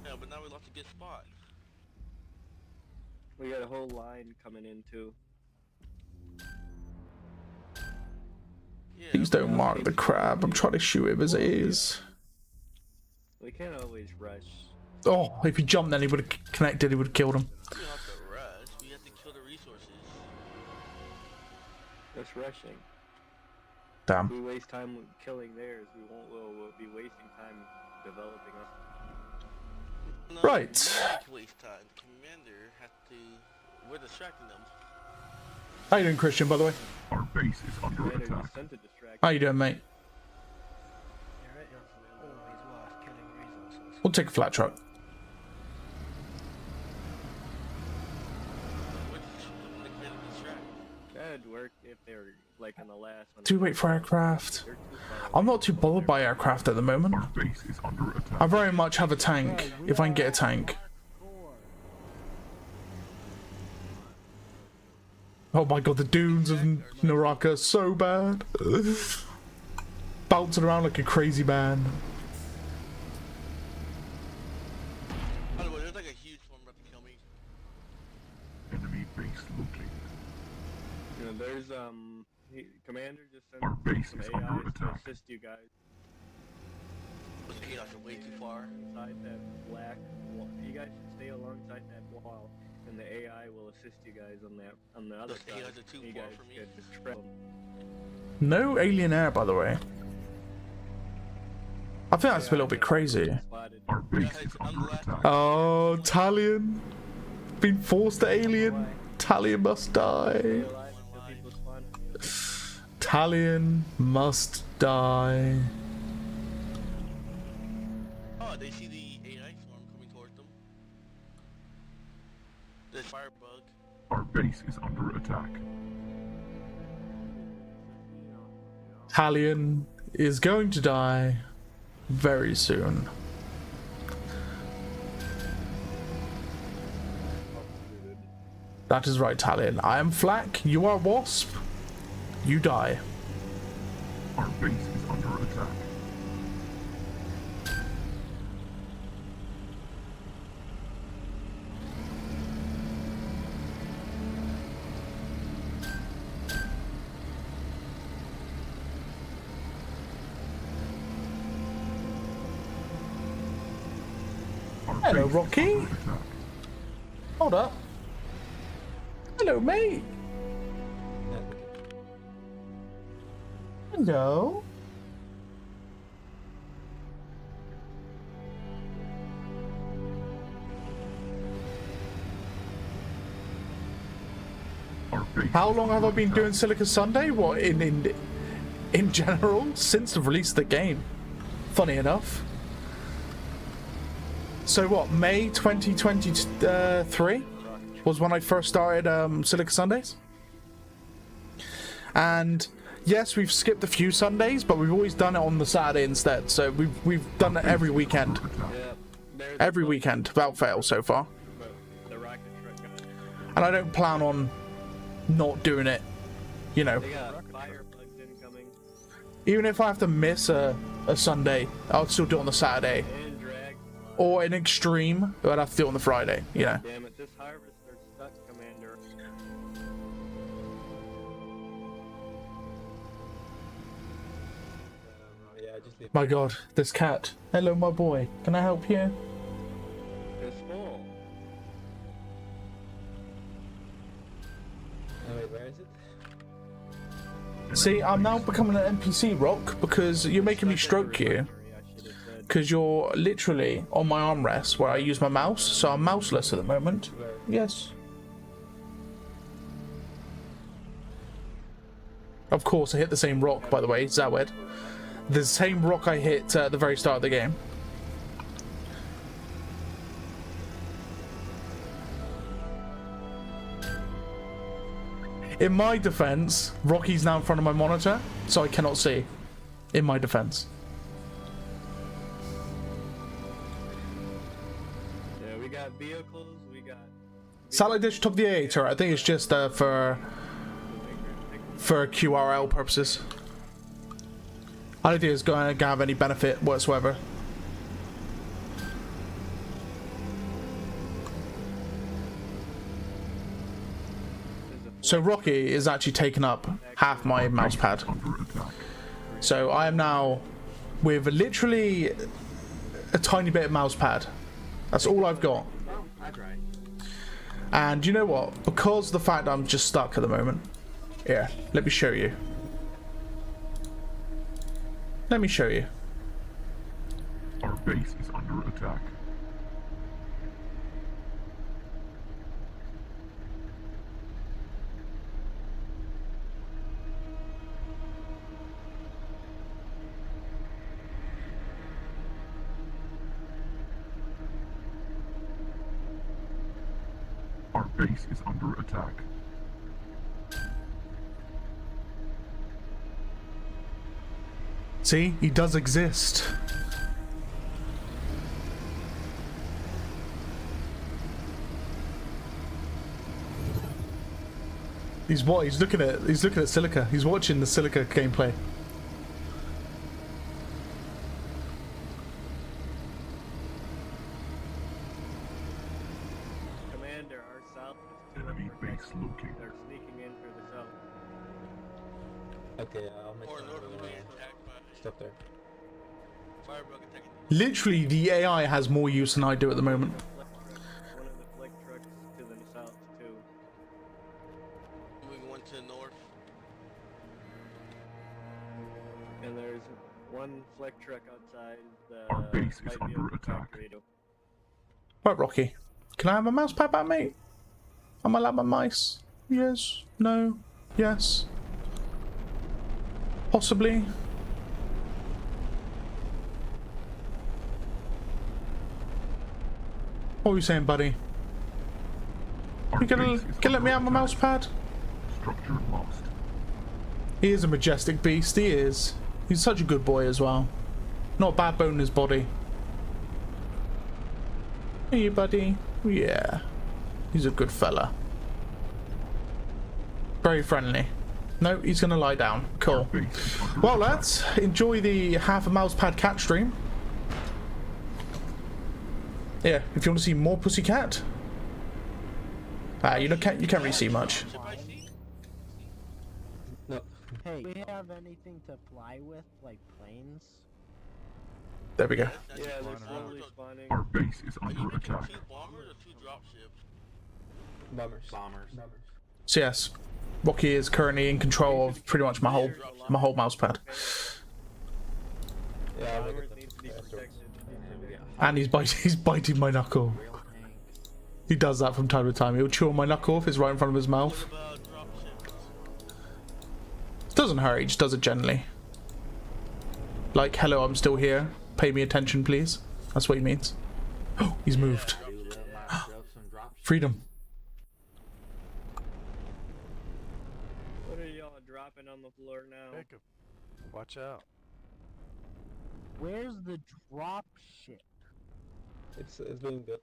Yeah, but now we lost a good spot. We got a whole line coming in too. Please don't mark the crab. I'm trying to shoot him as it is. We can't always rush. Oh, if he jumped, then he would have connected. He would have killed him. We don't have to rush. We have to kill the resources. That's rushing. Damn. If we waste time killing theirs, we'll be wasting time developing us. No, Right. we don't waste time. Commander has to. We're distracting them. How you doing, Christian, by the way? Our base is under Commander attack. just sent a distraction. How you doing, mate? We'll take a flat truck. That'd work if they're like in the last one. Do we wait for aircraft? I'm not too bothered by aircraft at the moment. Our base is under attack. I very much have a tank, if I can get a tank. Oh my god, the dunes of Naraka are so bad. Bouncing around like a crazy man. By the way, there's like a huge one about to kill me. Enemy base looting. You know, there's Commander just sent Our base some is AIs under to attack. assist you guys. Was AIs are way too far. Inside that black. You guys should stay alongside that wall, and the AI will assist you guys on the other Those side. AIs are too You far guys from me. could trap them. No alien air, by the way. I think that's a little bit crazy. Our base is under attack. Oh, Talion. Been forced to alien. Talion must die. Talion must die. Oh, they see the AI swarm coming towards them. The firebug. Our base is under attack. Talion is going to die very soon. That is right, Talion. I am Flak, you are Wasp. You die. Our base is under attack. Hello, Rocky. Hold up. Hello, mate. Hello. How long have I been doing Silica Sunday? What, in general? Since the release of the game. Funny enough. So what, May 2023 was when I first started Silica Sundays? And yes, we've skipped a few Sundays, but we've always done it on the Saturday instead. So we've done it every weekend. Every weekend, without fail so far. And I don't plan on not doing it, you know. Even if I have to miss a Sunday, I'll still do it on the Saturday. Or in extreme, I'd have to do it on the Friday, you know. Damn it, this harvester stuck, Commander. Yeah, just leave. My god, this cat. Hello, my boy. Can I help you? It's full. Oh, wait, where is it? See, I'm now becoming an NPC, Rock, because you're making me stroke you. Because you're literally on my armrest where I use my mouse, so I'm mouseless at the moment. Yes. Of course, I hit the same rock, by the way, Zawed. The same rock I hit at the very start of the game. In my defense, Rocky's now in front of my monitor, so I cannot see. In my defense. Yeah, we got vehicles, we got... Satellite dish top of the A turret. I think it's just for QRL purposes. I don't think it's going to have any benefit whatsoever. So Rocky is actually taking up half my mouse pad. So I am now with literally a tiny bit of mouse pad. That's all I've got. And you know what? Because of the fact I'm just stuck at the moment. Here, let me show you. Let me show you. Our base is under attack. Our base is under attack. See, he does exist. He's what? He's looking at Silica. He's watching the Silica gameplay. Commander, our south is Enemy base located. They're sneaking in through the south. Okay, I'll make sure stop there. Firebug attacking. Literally, the AI has more use than I do at the moment. one flick truck outside the Our base is light under vehicle attack. radio. Right, Rocky. Can I have a mouse pad back, mate? Am I allowed my mice? Yes. No. Yes. Possibly. What were you saying, buddy? You gonna let me have my mouse pad? Structure lost. He is a majestic beast, he is. He's such a good boy as well. Not a bad bone in his body. Hey, buddy. Yeah. He's a good fella. Very friendly. No, he's gonna lie down. Cool. Well, lads, enjoy the half a mouse pad cat stream. Yeah, if you want to see more pussycat. You can't really see much. No. Hey, do we have anything to fly with, like planes? There we go. Yeah, they're slowly spawning. Our base is under Making attack. 2 bombers or 2 dropships? Bombers. So yes, Rocky is currently in control of pretty much my whole mouse pad. Yeah, Bombers need to be protected. And he's biting my knuckle. He does that from time to time. He'll chew on my knuckle if it's right in front of his mouth. Doesn't hurt, he just does it gently. Like, hello, I'm still here. Pay me attention, please. That's what he means. Oh, he's moved. Freedom. What are y'all dropping on the floor now? Jacob, watch out. Where's the drop ship? It's doing good.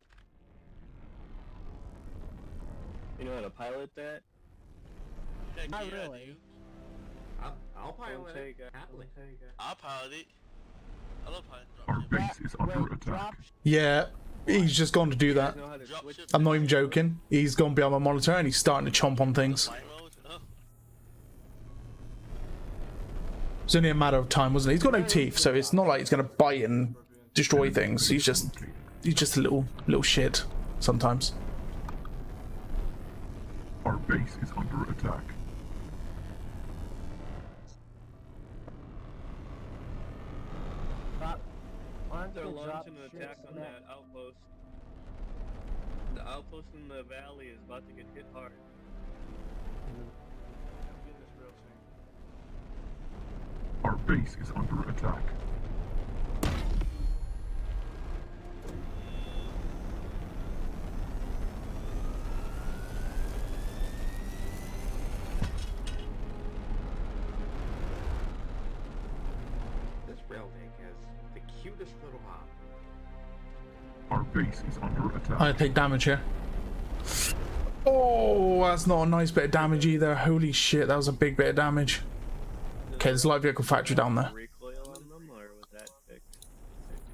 You know how to pilot that? Not really. I'll pilot Don't it. take it. Happily. I'll pilot it. I love piloting Our dropships. base is under attack. Yeah, he's just gone to do that. Know how to switch I'm not even joking. He's gone behind my monitor and he's starting to chomp on things. Flight mode? Oh. It's only a matter of time, wasn't it? He's got no teeth, so it's not like he's gonna bite and destroy things. He's just a little shit sometimes. Our base is under attack. They're launching an attack on that outpost. The outpost in the valley is about to get hit hard. Our base is under attack. This rail tank has the cutest little hop. Our base is under attack. I take damage here. Oh, that's not a nice bit of damage either. Holy shit, that was a big bit of damage. Okay, there's a light vehicle factory down there. Recoil on them, or was that fixed?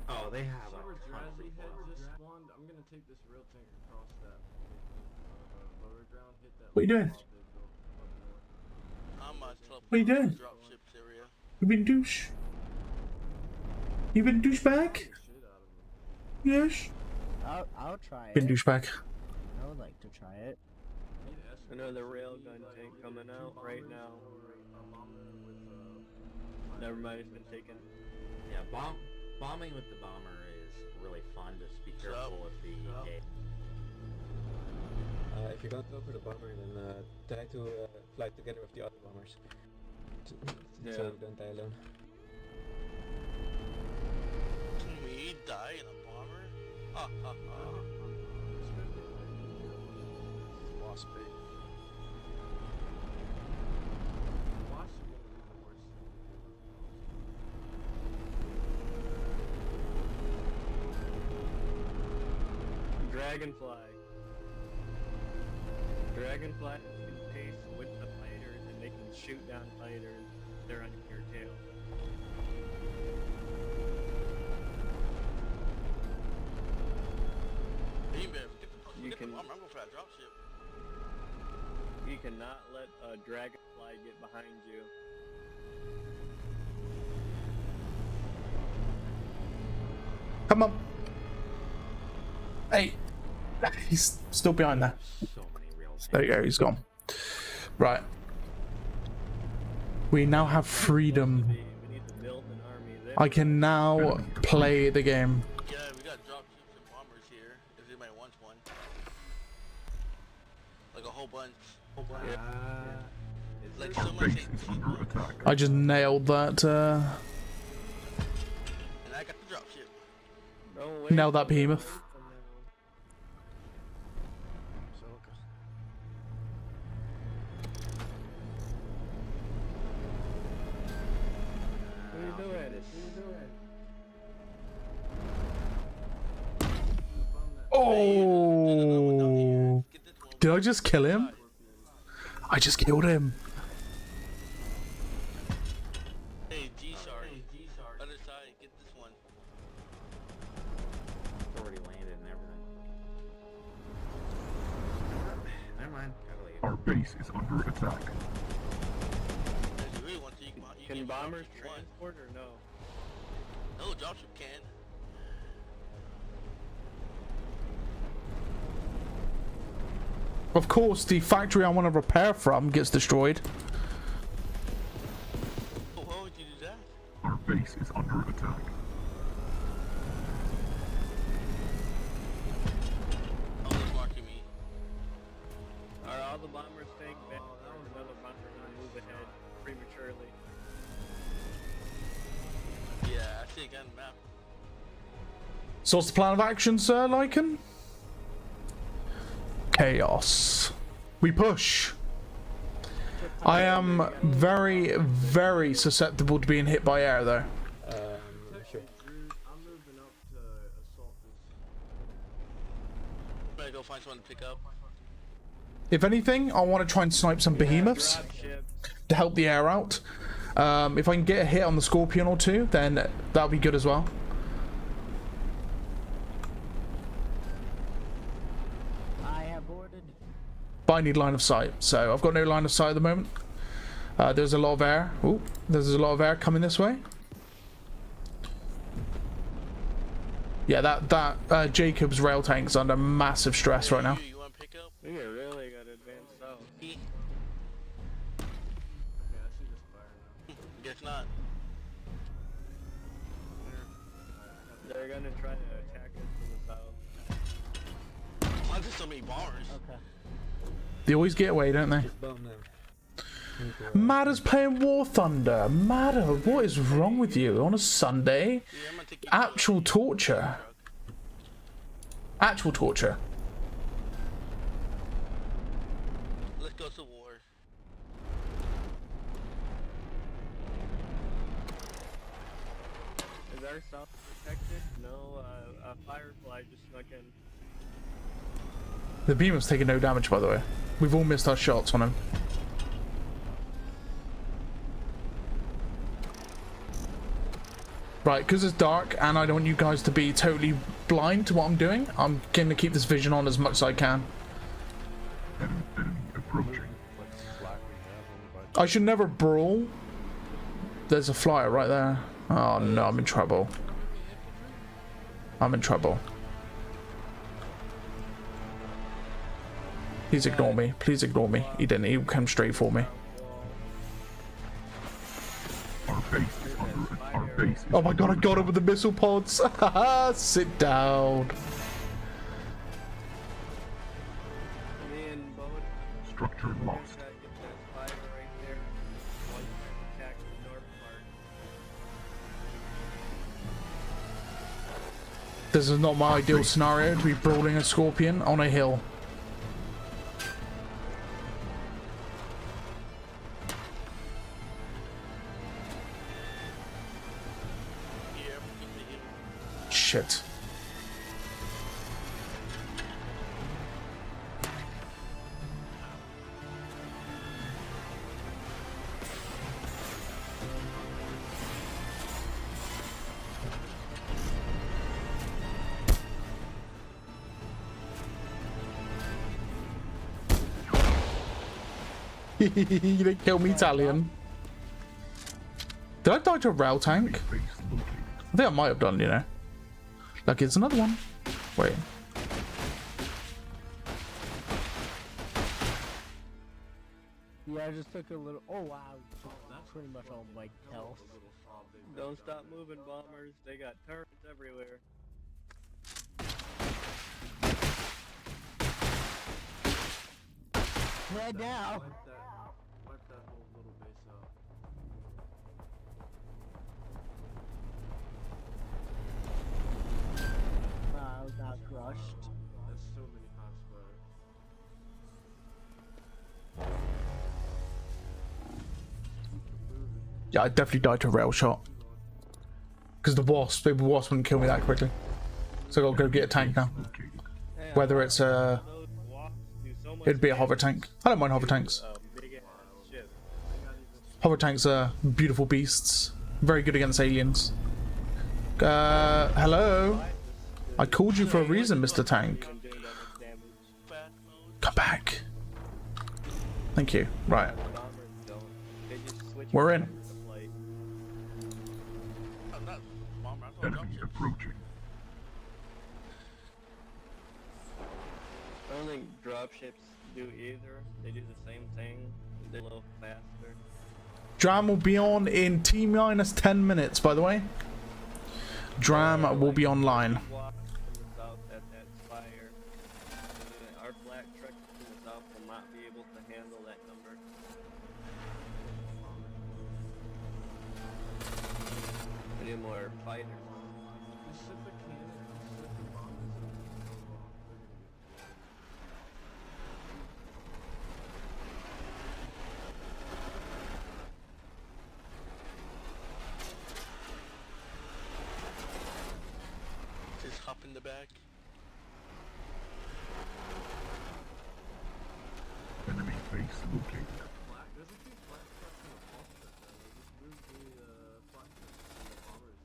Oh, they have See where a ton of Jazzy free head flight. just spawned? I'm gonna take this rail tank across that lower ground, hit that. What are you doing? I'm What are you doing? dropships area. You been douche? You been douchebag? Yes. I'll try it. Been douchebag. I would like to try it. Another railgun tank coming out right now. Never mind, it's been taken. Yeah, bombing with the bomber is really fun. Just be careful with the gate. If you're going to go for the bomber, then try to fly together with the other bombers. So you don't die alone. Can we die in a bomber? Ha ha ha. Wasp bait. Dragonfly. Dragonfly can pace with the fighters and they can shoot down fighters. They're under your tail. Hey, man, get the bomber. I'm going for that dropship. You cannot let a dragonfly get behind you. Come on. Hey. He's still behind there. There you go, he's gone. Right. We now have freedom. We need to build an army I can now play the game. Yeah, we got dropships and bombers here. If anybody wants one, like a whole bunch. Like so much. I just nailed that. And I got the dropship. Nailed that behemoth. What are you doing? What are you doing? Oh! Did I just kill him? I just killed him. Hey, G-Shark. Other side, get this one. It's already landed and everything. Never mind. Gotta leave. Our base is under attack. If you really want to, you Can bombers transport or no? No, dropship can. Of course, the factory I want to repair from gets destroyed. Why would you do that? Our base is under attack. Oh, they're marking me. Are all the bombers staying back? Or is another bomber gonna move ahead prematurely? Yeah, I see a gun map. So what's the plan of action, Sir Lycan? Chaos. We push. I am very, very susceptible to being hit by air, though. Sure. I'm moving up to assault this. I'm gonna go find someone to pick up. If anything, I want to try and snipe some behemoths to help the air out. If I can get a hit on the Scorpion or two, then that'll be good as well. But I need line of sight, so I've got no line of sight at the moment. There's a lot of air. Ooh, there's a lot of air coming this way. Yeah, that Jacob's rail tank's under massive stress right now. You want to pick up? We really got advanced south. Okay, I see this fire now. Guess not. They're gonna try to attack us from the south. Why there's so many bombers? Okay. They always get away, don't they? Madder's playing War Thunder. Madder, what is wrong with you on a Sunday? Actual torture. Actual torture. Let's go to war. Is our south protected? No, a firefly just snuck in. The beam was taking no damage, by the way. We've all missed our shots on him. Right, because it's dark and I don't want you guys to be totally blind to what I'm doing, I'm going to keep this vision on as much as I can. I should never brawl. There's a flyer right there. Oh no, I'm in trouble. I'm in trouble. Please ignore me. Please ignore me. He didn't. He came straight for me. Oh my god, I got him with the missile pods. Sit down. Me and Bo Structure lost. gotta get that fire right there. One attack the north part. This is not my ideal scenario to be brawling a Scorpion on a hill. Shit. You didn't kill me, Italian. Did I die to a rail tank? I think I might have done, you know. Like, it's another one. Wait. Yeah, I just took a little. Oh wow, that's pretty much all my health. Don't stop moving, bombers. They got turrets everywhere. Head down. Wipe that whole little base out. Wow, got crushed. There's so many hot spotters. Yeah, I definitely died to a rail shot. Because the wasp, baby wasp wouldn't kill me that quickly. So I gotta go get a tank now. Whether it's it'd be a hover tank. I don't mind hover tanks. Hover tanks are beautiful beasts. Very good against aliens. Hello? I called you for a reason, Mr. Tank. Come back. Thank you. Right. We're in. Enemy approaching. I don't think dropships do either. They do the same thing. They're a little faster. Dram will be on in T-minus 10 minutes, by the way. Dram will be online. Our black truck in the south will not be able to handle that number. We need more fighters. Just hop in the back. Enemy base located. There's a few flat trucks in the pulse truck though. Just move the flat trucks and the bombers.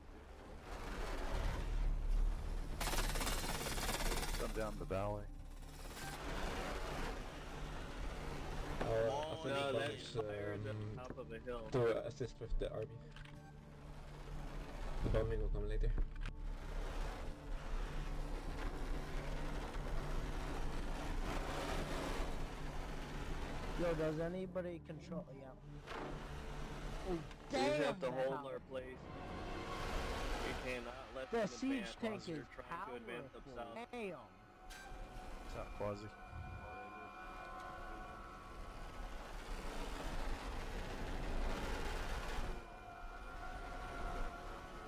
Come down the valley. I think No, that's that's fires at the top of a hill. to assist with the army. The bombing will come later. Yo, does anybody control? Yeah. Oh, We damn! just have to that hold house. our place. We cannot let The them siege advance tank while they're is trying to advance up powerful. south. Damn. What's up, Quasi?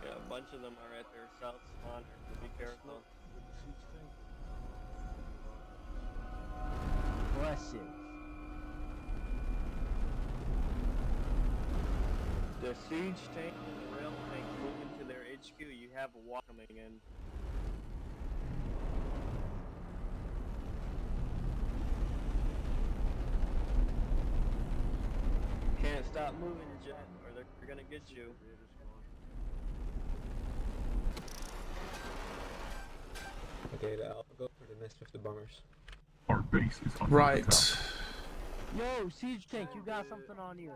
Yeah, a bunch of them are at their south spawner, so be careful. Impressive. The siege tank and the rail tank move into their HQ. You have a walk coming in. Can't stop moving, Jet, or they're gonna get you. Okay, I'll go for the nest with the bombers. Our base is under Right. attack. Yo, siege tank, you got something on you.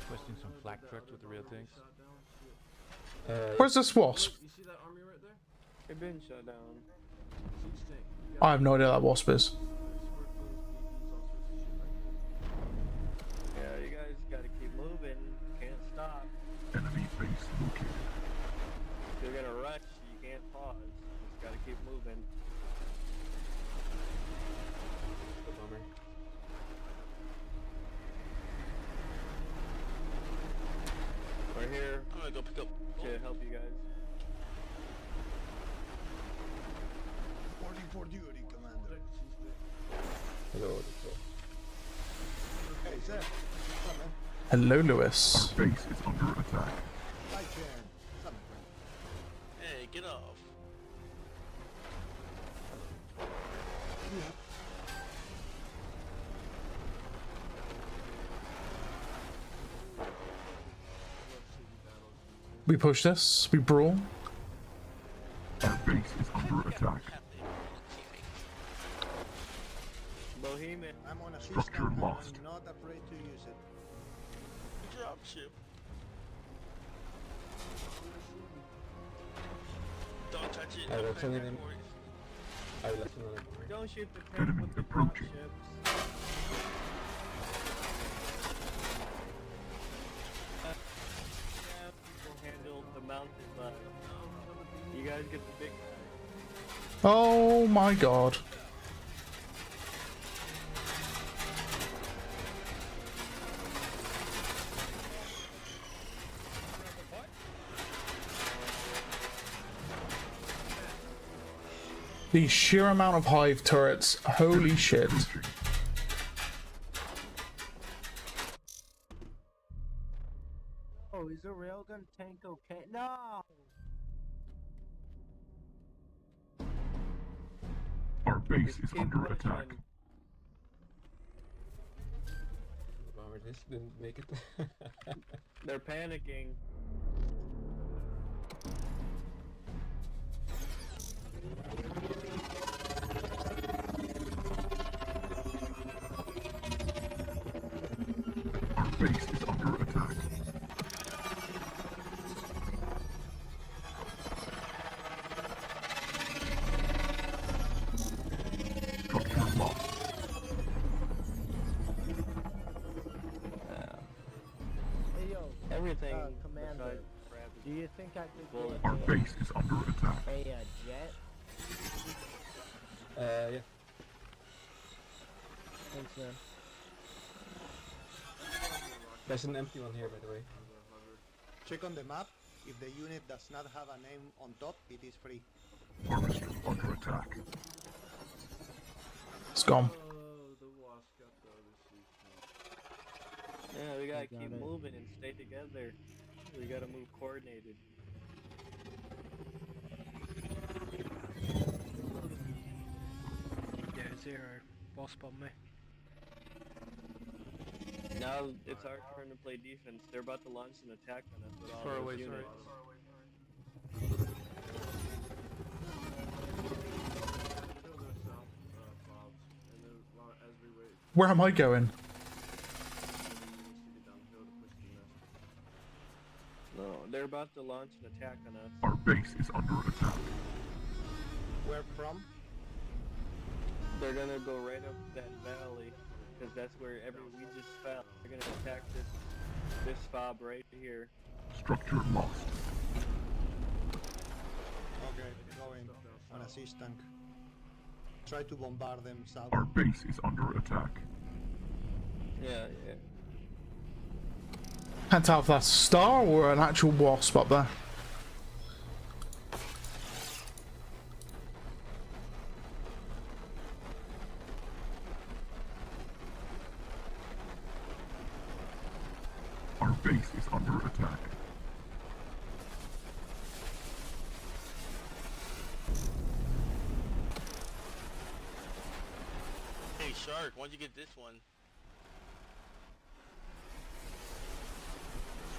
Requesting some flak trucks with the real tanks. Where's this wasp? You see that army right there? They've been shut down. Siege tank. I have no idea what that wasp is. Yeah, you guys gotta keep moving. Can't stop. Enemy base located. If you're gonna rush, you can't pause. Just gotta keep moving. The bomber. We're here I'm gonna go pick up. to help you guys. Reporting for duty, Commander. Hello. Hey, sir. What's up, man? Hello, Lewis. Base is under attack. Hi, Sharon. What's up, my Hey, get off. We push this. We brawl. Our base is under attack. Bohemian. I'm on a Structure system and lost. I'm not afraid to use it. Dropship. Don't touch it. I will Don't send touch him. it. I will let you know. Don't shoot the tank Enemy with the approaching. dropships. amount of, you guys get the big guy. Oh my god. The sheer amount of hive turrets, holy shit. Oh, is a railgun tank okay? No! Our base is under attack. Bomber, this didn't make it. They're panicking. Our base is under attack. Structure lost. Hey yo, Everything Commander, besides gravity. do you think I could Bullet. get Our base is under attack. a jet? Yeah. Thanks, man. There's an empty one here, by the way. Check on the map. If the unit does not have a name on top, it is free. Harvester under attack. It's gone. Oh, the wasp got the other seat. Yeah, we gotta got keep it. moving and stay together. We gotta move coordinated. Yeah, zero. Wasp on me. Now it's our turn to play defense. They're about to launch an attack on us with all Far those away, units. Kill their south fobs, and then as we wait, Where am I going? needs to get downhill to push the nest. No, they're about to launch an attack on us. Our base is under attack. Where from? They're gonna go right up that valley, because that's where we just fell. They're gonna attack this fob right here. Structure lost. Okay, going on assist tank. Try to bombard them south. Our base is under attack. Yeah, yeah. Can't tell if that's a star or an actual wasp up there. Our base is under attack. Hey Shark, why'd you get this one?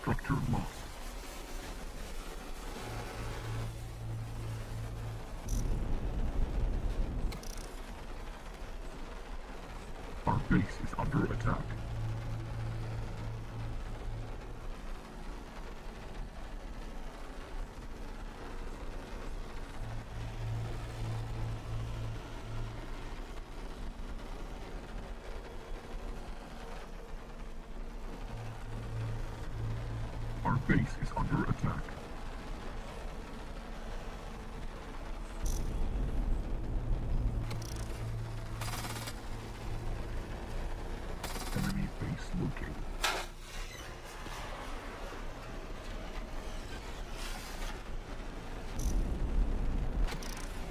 Structure lost. Our base is under attack. Our base is under attack. Enemy base located.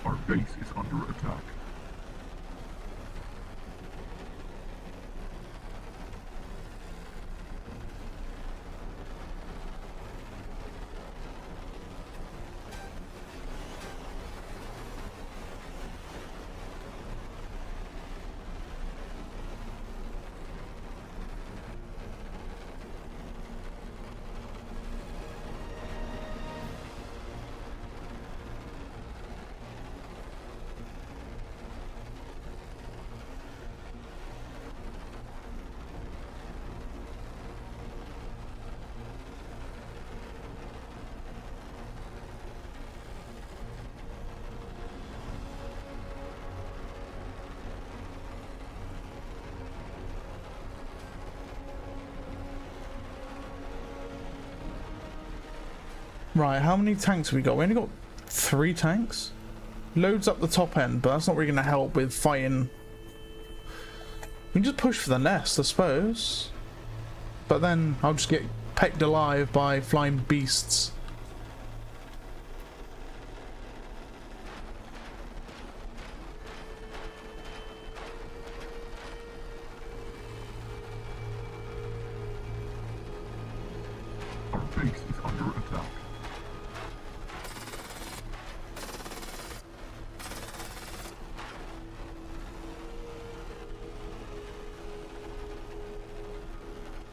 Our base is under attack. Right, how many tanks have we got? We only got 3 tanks. Loads up the top end, but that's not really going to help with fighting. We can just push for the nest, I suppose. But then I'll just get pecked alive by flying beasts. Our base is under attack.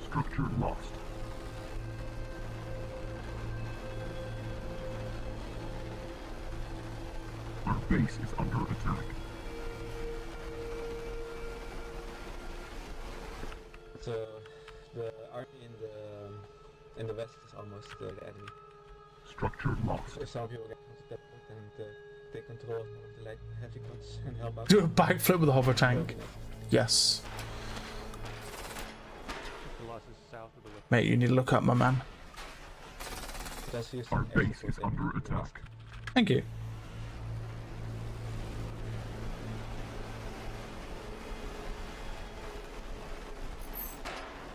Structure lost. Our base is under attack. So the army in the west is almost the enemy. Structure lost. So some people get onto that point and take control of the heavy guns and help out. Do a backflip with a hover tank. Yes. Mate, you need to look up, my man. Our base is under attack. Thank you.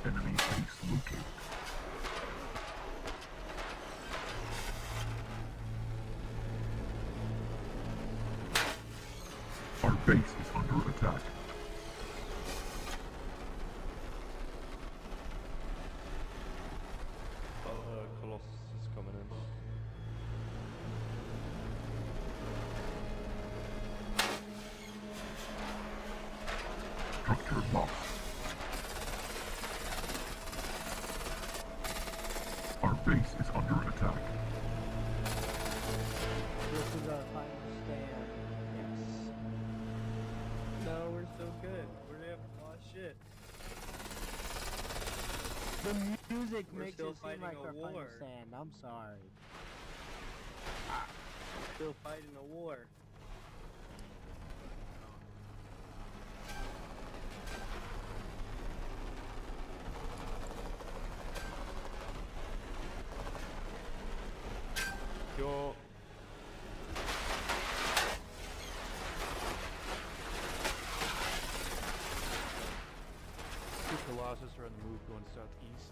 Enemy base located. Our base is under attack. Colossus is coming in. Structure lost. Our base is under attack. This is our final stand. Yes. No, we're so good. We're gonna have shit. The music We're makes still it seem fighting like a our final war. stand. I'm sorry. Still fighting a war. Yo. Two Colossus are on the move going southeast.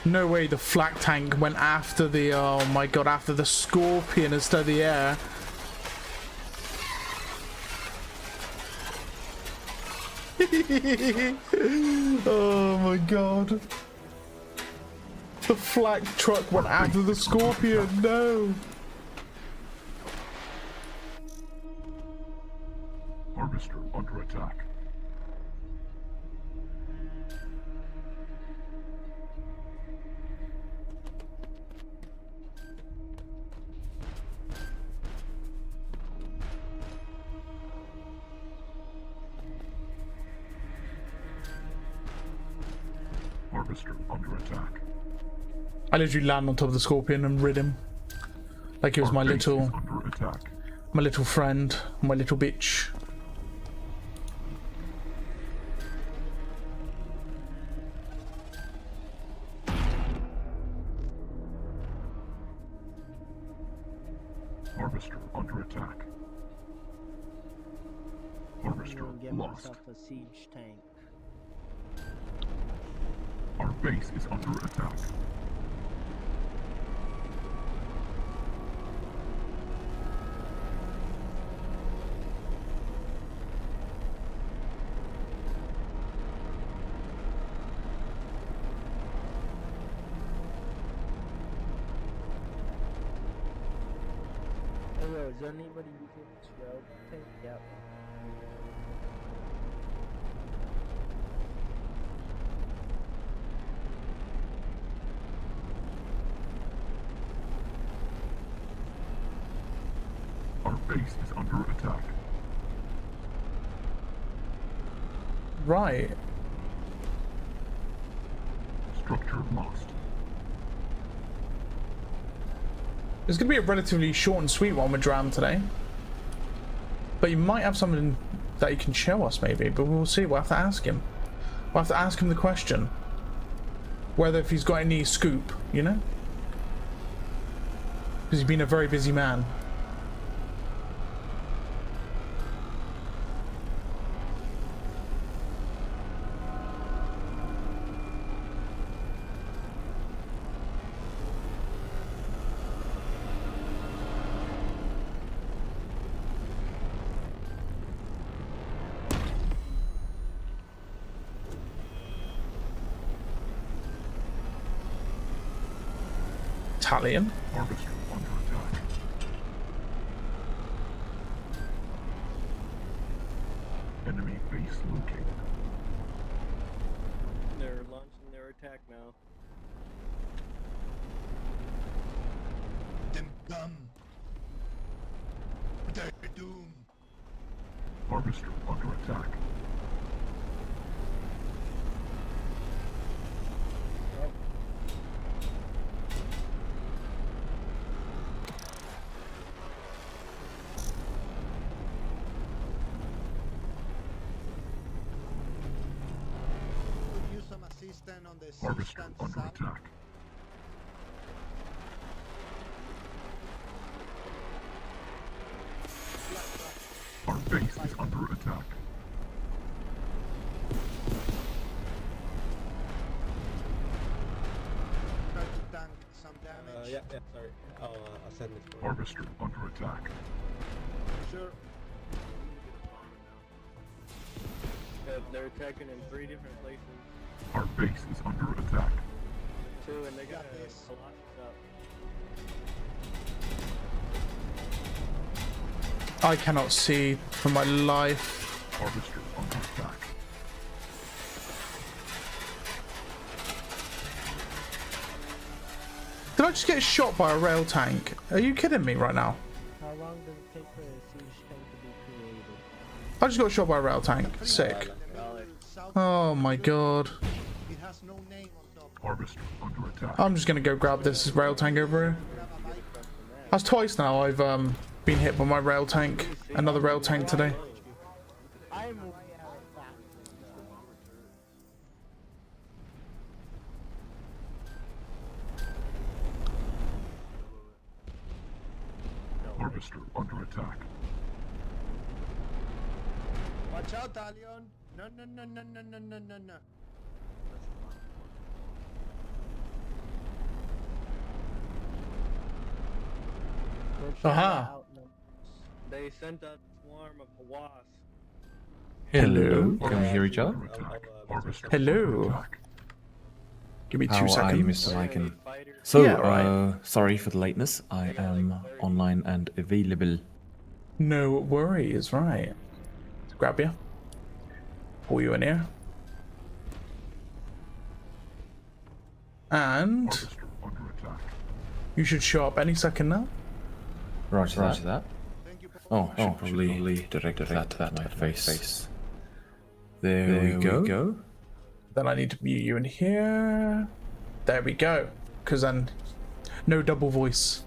No way the flak tank went after the, oh my god, after the Scorpion instead of the air. Oh my god. The flak truck went after the Scorpion, no! Harvester under attack. Harvester under attack. I literally landed on top of the Scorpion and rid him. Like he was my little... Under attack. My little friend. My little bitch. Harvester under attack. Harvester I'm gonna get lost. myself a siege tank. Our base is under attack. Hello, is there anybody using this road tank? Yep. Our base is under attack. Right. Harvester lost. It's going to be a relatively short and sweet one with Dram today. But you might have something that he can show us maybe, but we'll see. We'll have to ask him. We'll have to ask him the question. Whether if he's got any scoop, you know? Because he's been a very busy man. Italian. Harvester under attack. Enemy base located. They're launching their attack now. Them dumb. Their doom. Harvester under attack. Could use some assistance on the Harvester system under south. attack. Our base is under attack. Try to tank some damage. Yeah, sorry. I'll send it for you. Harvester under attack. Sure. They're attacking in 3 different places. Our base is under attack. 2, and they got this. Up. I cannot see for my life. Harvester under attack. Did I just get shot by a rail tank? Are you kidding me right now? How long does it take for a siege tank to be created? I just got shot by a rail tank. Sick. Oh my god. It has no name on top. Harvester under attack. I'm just gonna go grab this rail tank over here. That's twice now I've been hit by my rail tank. Another rail tank today. I'm way out of that. Harvester under attack. Watch out, Talion. No, no, no, no, no, no, no, no, no. Aha. They sent a swarm of wasps. Hello, can we hear each other? Hello. Give me 2 How seconds. are you, Mr. Lycan? So, Yeah, right. sorry for the lateness. I am online and available. No worries, right. Grab you. Pull you in here. And you should show up any second now. Roger that. Oh, I should probably direct that at my face. There we go. Then I need to mute you in here. There we go. Because then, no double voice.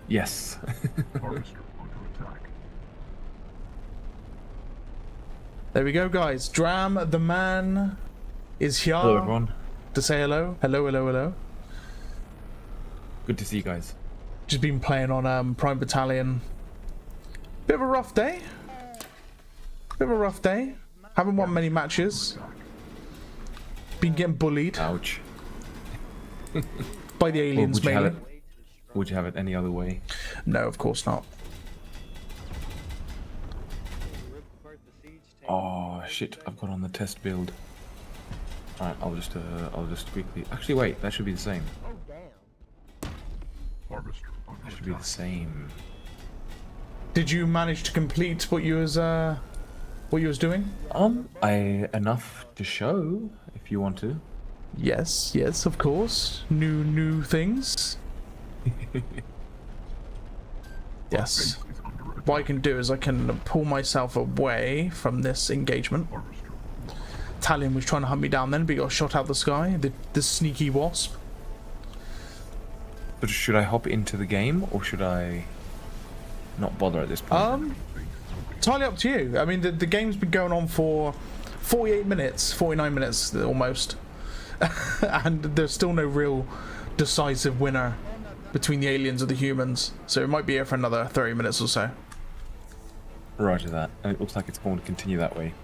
Yes. Harvester under attack. There we go, guys. Dram, the man, is here. Hello, everyone. To say hello. Hello, hello, hello. Good to see you guys. Just been playing on Prime Battalion. Bit of a rough day. Haven't won many matches. Been getting bullied. Ouch. By the aliens, mainly. Would you have it any other way? No, of course not. Oh shit! I've got on the test build. Alright, I'll just quickly. Actually, wait. That should be the same. Oh damn. Harvester under That should be the same. Did you manage to complete what you was doing? Enough to show if you want to. Yes, of course. New things. Yes. What I can do is I can pull myself away from this engagement. battalion was trying to hunt me down then, but he got shot out of the sky. The sneaky wasp. But should I hop into the game, or should I not bother at this point? Entirely up to you. I mean, the game's been going on for 48 minutes, 49 minutes almost. And there's still no real decisive winner between the aliens and the humans. So it might be here for another 30 minutes or so. Roger that. And it looks like it's going to continue that way.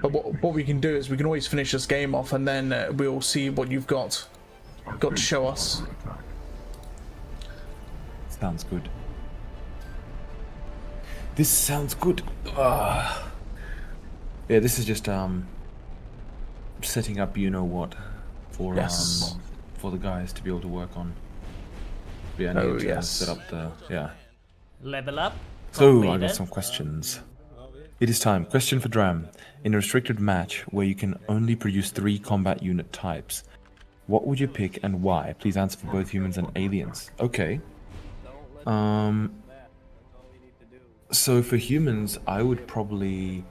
But what we can do is we can always finish this game off, and then we'll see what you've got to show us. Sounds good. This sounds good. Yeah, this is just setting up, you know what, for for the guys to be able to work on. Yeah, I need to set up the Level up. So I got some questions. It is time. Question for Dram. In a restricted match where you can only produce 3 combat unit types, what would you pick and why? Please answer for both humans and aliens. Okay. So for humans, I would probably...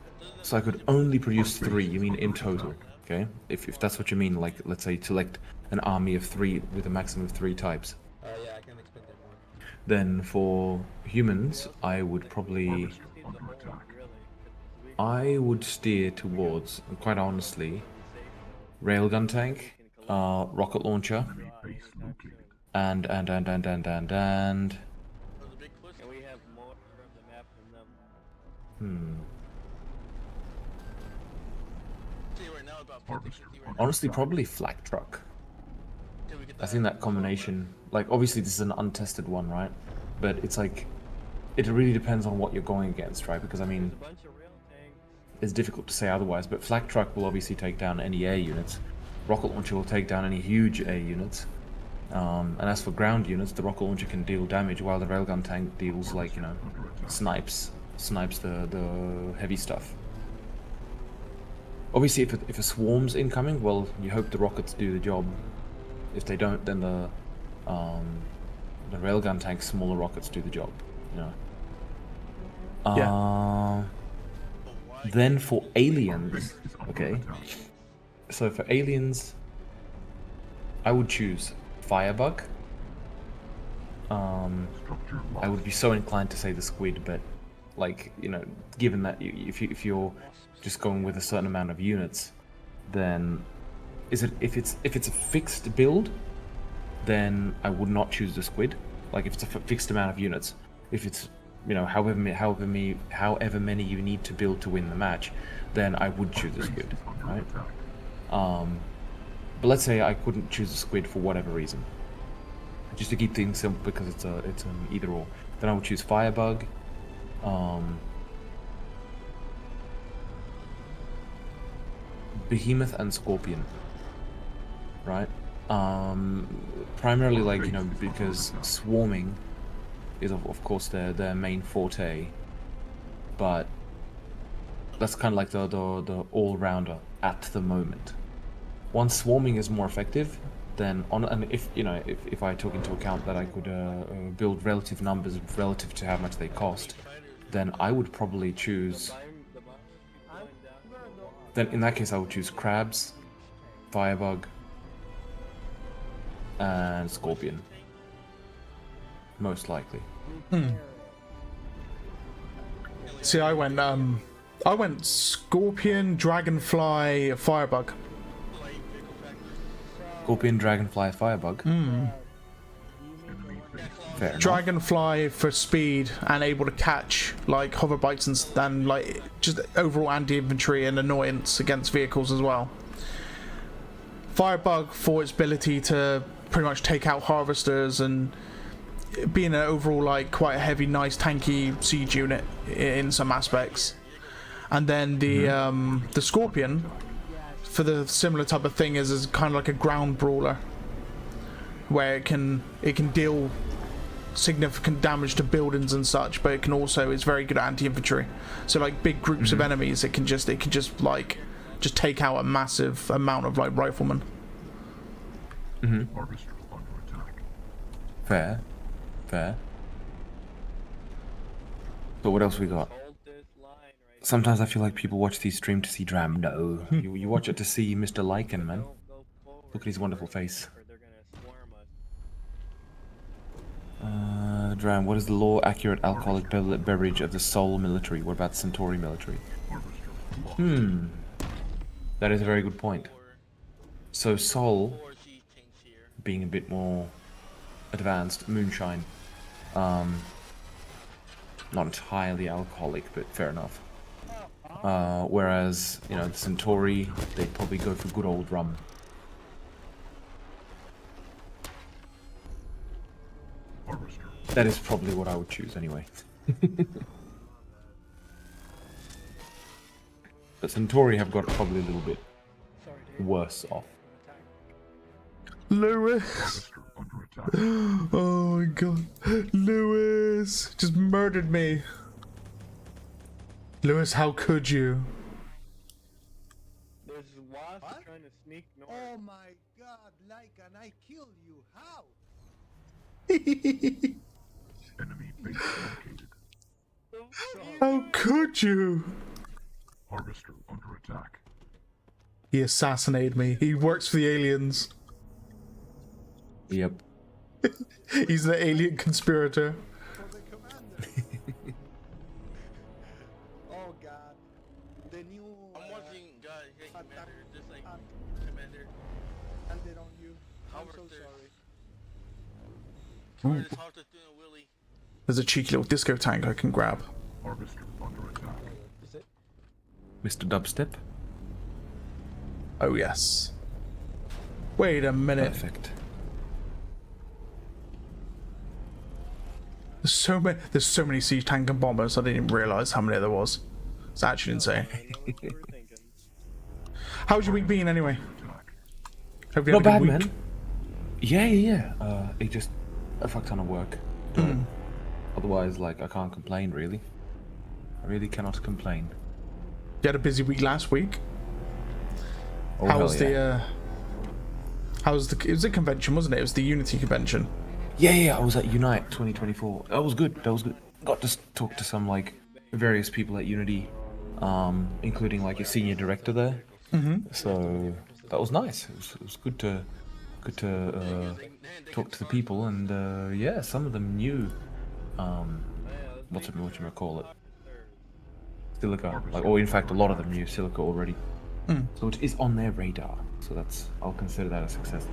So I could only produce 3, you mean in total, okay? If that's what you mean, like, let's say, select an army of 3 with a maximum of 3 types. Yeah, I can explain that more. Then for humans, I would probably... I would steer towards, quite honestly, railgun tank, rocket launcher, and honestly, probably flak truck. I think that combination, like, obviously this is an untested one, right? But it's like, it really depends on what you're going against, right? Because I mean, it's difficult to say otherwise, but flak truck will obviously take down any air units. Rocket launcher will take down any huge air units. And as for ground units, the rocket launcher can deal damage, while the railgun tank deals, like, you know, snipes the heavy stuff. Obviously, if a swarm's incoming, well, you hope the rockets do the job. If they don't, then the railgun tank's smaller rockets do the job, you know. Then for aliens, okay. So for aliens, I would choose Firebug. I would be so inclined to say the squid, but, like, you know, given that if you're just going with a certain amount of units, then if it's a fixed build, then I would not choose the squid. Like, if it's a fixed amount of units, if it's, you know, however many you need to build to win the match, then I would choose the squid, right? But let's say I couldn't choose the squid for whatever reason, just to keep things simple, because it's an either or. Then I would choose Firebug, Behemoth and Scorpion, right? Primarily, like, you know, because swarming is of course their main forte, but that's kind of like the all-rounder at the moment. Once swarming is more effective, then and if, you know, if I took into account that I could build relative numbers relative to how much they cost, then I would probably choose. Then in that case, I would choose Crabs, Firebug, and Scorpion. Most likely. See, I went Scorpion, Dragonfly, Firebug. Scorpion, Dragonfly, Firebug. Fair enough. Dragonfly for speed and able to catch, like, hover bites and like just overall anti-infantry and annoyance against vehicles as well. Firebug for its ability to pretty much take out harvesters and being an overall, like, quite a heavy, nice, tanky siege unit in some aspects. And then the Scorpion for the similar type of thing is kind of like a ground brawler, where it can deal significant damage to buildings and such, but it can also is very good at anti-infantry. So, like, big groups of enemies, it can just like take out a massive amount of, like, riflemen. Fair. So what else we got? Sometimes I feel like people watch these streams to see Dram. No, you watch it to see Mr. Lycan, man. Look at his wonderful face. Dram, what is the law accurate alcoholic beverage of the Sol military? What about Centauri military? That is a very good point. So Sol, being a bit more advanced, moonshine, not entirely alcoholic, but fair enough. Whereas, you know, the Centauri, they'd probably go for good old rum. That is probably what I would choose anyway. But Centauri have got probably a little bit worse off. Lewis! Oh my god. Lewis! Just murdered me. Lewis, how could you? There's wasps trying to sneak north. Oh my god, Lycan, I killed you. How? Enemy base located. How could you? Harvester under attack. He assassinated me. He works for the aliens. Yep. He's the alien conspirator. Oh god. The new I'm watching guys, hey Commander, just like Commander. landed on you. I'm so Harvester. sorry. Commander Harvester doing a wheelie. There's a cheeky little disco tank I can grab. Harvester under attack. Is it? Mr. Dubstep? Oh yes. Wait a minute. Perfect. There's so many siege tank and bombers. I didn't even realise how many there was. It's actually insane. How's your week been anyway? Hope you Not had a bad, good week. man. Yeah. It just a fuck ton of work. Otherwise, like, I can't complain, really. I really cannot complain. You had a busy week last week. Oh, How was hell it was a convention, wasn't it? It was the Unity convention. Yeah, I was at Unite 2024. That was good. Got to talk to some, like, various people at Unity, including, like, a senior director there. So that was nice. It was good to talk to the people, and yeah, some of them knew whatchamacallit, Silica. Like, or in fact, a lot of them knew Silica already. So it is on their radar. So I'll consider that a success.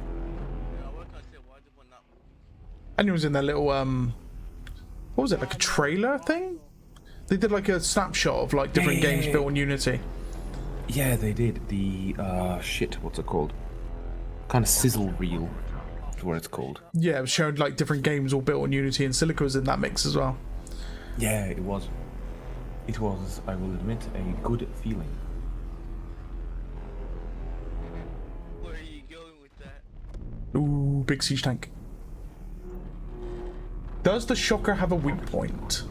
And it was in their little what was it, like a trailer thing? They did like a snapshot of like different games built on Unity. Yeah, they did. The what's it called? Kind of sizzle reel is what it's called. Yeah, it was showing like different games all built on Unity, and Silica was in that mix as well. Yeah, it was. It was, I will admit, a good feeling. Where are you going with that? Ooh, big siege tank. Does the Shocker have a weak point?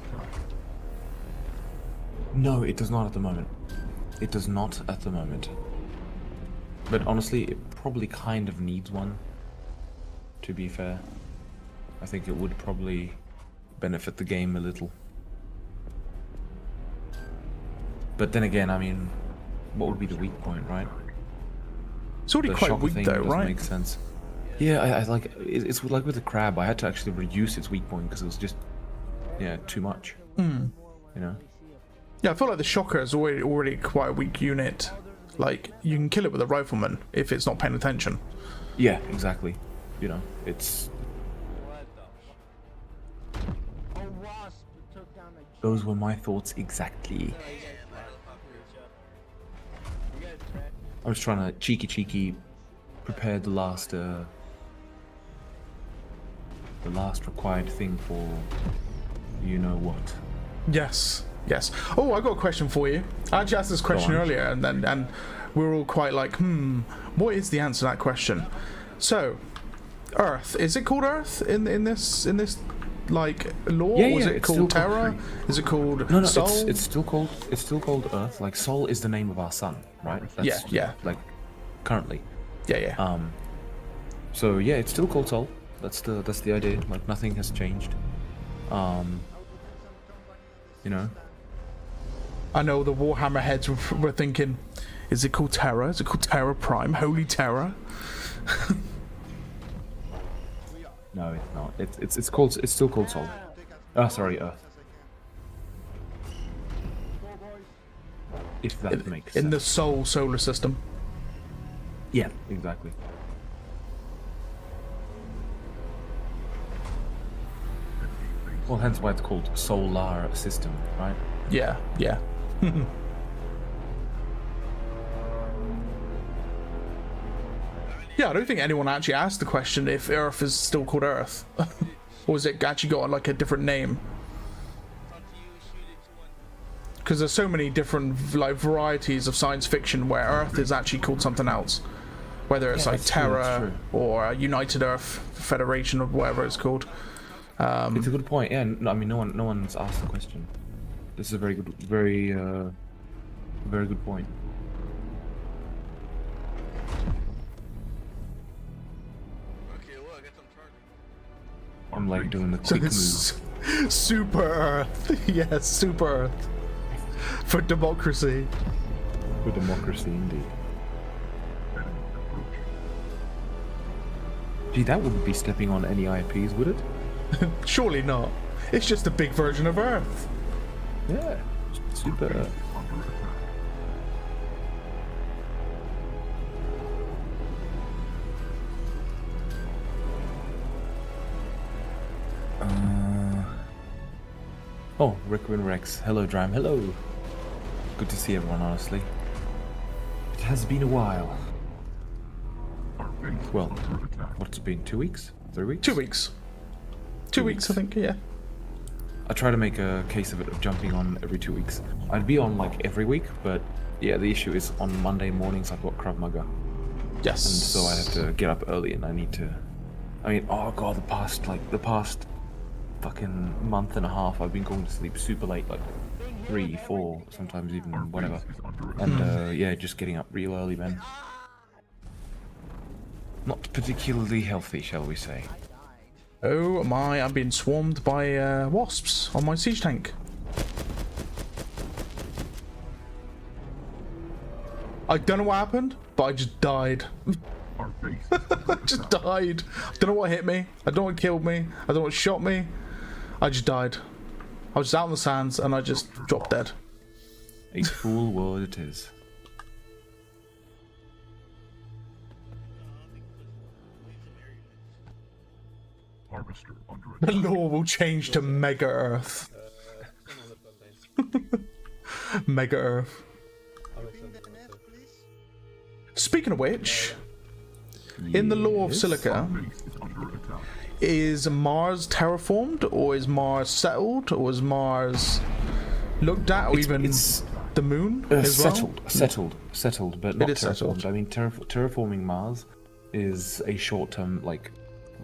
No, it does not at the moment. It does not at the moment. But honestly, it probably kind of needs one, to be fair. I think it would probably benefit the game a little. But then again, I mean, what would be the weak point, right? It's already The quite Shocker weak thing though, doesn't right? make sense. Yeah, I like it's like with the crab. I had to actually reduce its weak point because it was just, yeah, too much. You know. Yeah, I feel like the Shocker is already quite a weak unit. Like, you can kill it with a rifleman if it's not paying attention. Yeah, exactly. You know, it's. Those were my thoughts exactly. I was trying to cheeky prepare the last required thing for you know what. Yes. Oh, I got a question for you. I actually asked this question earlier, and we were all quite like, what is the answer to that question? So, Earth, is it called Earth in this like lore? Yeah, or is it it's called still Terra? Is it called No, Sol? it's still called Earth. Like Sol is the name of our sun, right? Yeah. Like currently. Yeah. So yeah, it's still called Sol. That's the idea. Like nothing has changed. You know. I know the Warhammer heads were thinking, is it called Terra? Is it called Terra Prime? Holy Terra? No, it's not. It's called. It's still called Sol. Oh, sorry, Earth. If that makes sense. In the Sol solar system. Yeah, exactly. Well, hence why it's called Solar System, right? Yeah, yeah. Yeah, I don't think anyone actually asked the question if Earth is still called Earth. Or is it actually got like a different name? Because there's so many different like varieties of science fiction where Earth is actually called something else. Whether it's like Terra or United Earth Federation or whatever it's called. It's a good point. Yeah, no, I mean, no one's asked the question. This is a very good, very good point. I'm like doing the quick move. Super Earth. Yes, Super Earth. For democracy. For democracy, indeed. Gee, that wouldn't be stepping on any IPs, would it? Surely not. It's just a big version of Earth. Yeah, Super Earth. Oh, Rickwin Rex. Hello, Dram. Hello. Good to see everyone, honestly. It has been a while. Well, what's it been? 2 weeks? 3 weeks? 2 weeks. 2 weeks, I think, yeah. I try to make a case of it of jumping on every 2 weeks. I'd be on like every week, but yeah, the issue is on Monday mornings I've got Krav Maga. Yes. And so I have to get up early and I need to... I mean, oh god, the past fucking month and a half I've been going to sleep super late, like 3, 4, sometimes even whatever. And yeah, just getting up real early, man. Not particularly healthy, shall we say. Oh my, I'm being swarmed by wasps on my siege tank. I don't know what happened, but I just died. I just died. I don't know what hit me. I don't know what killed me. I don't know what shot me. I just died. I was just out in the sands and I just dropped dead. A cruel world it is. The law will change to Mega Earth. Mega Earth. Speaking of which, in the law of Silica, is Mars terraformed, or is Mars settled, or is Mars looked at, or it's the moon as settled, well? settled, but not it is terraformed. settled. I mean, terraforming Mars is a short-term, like,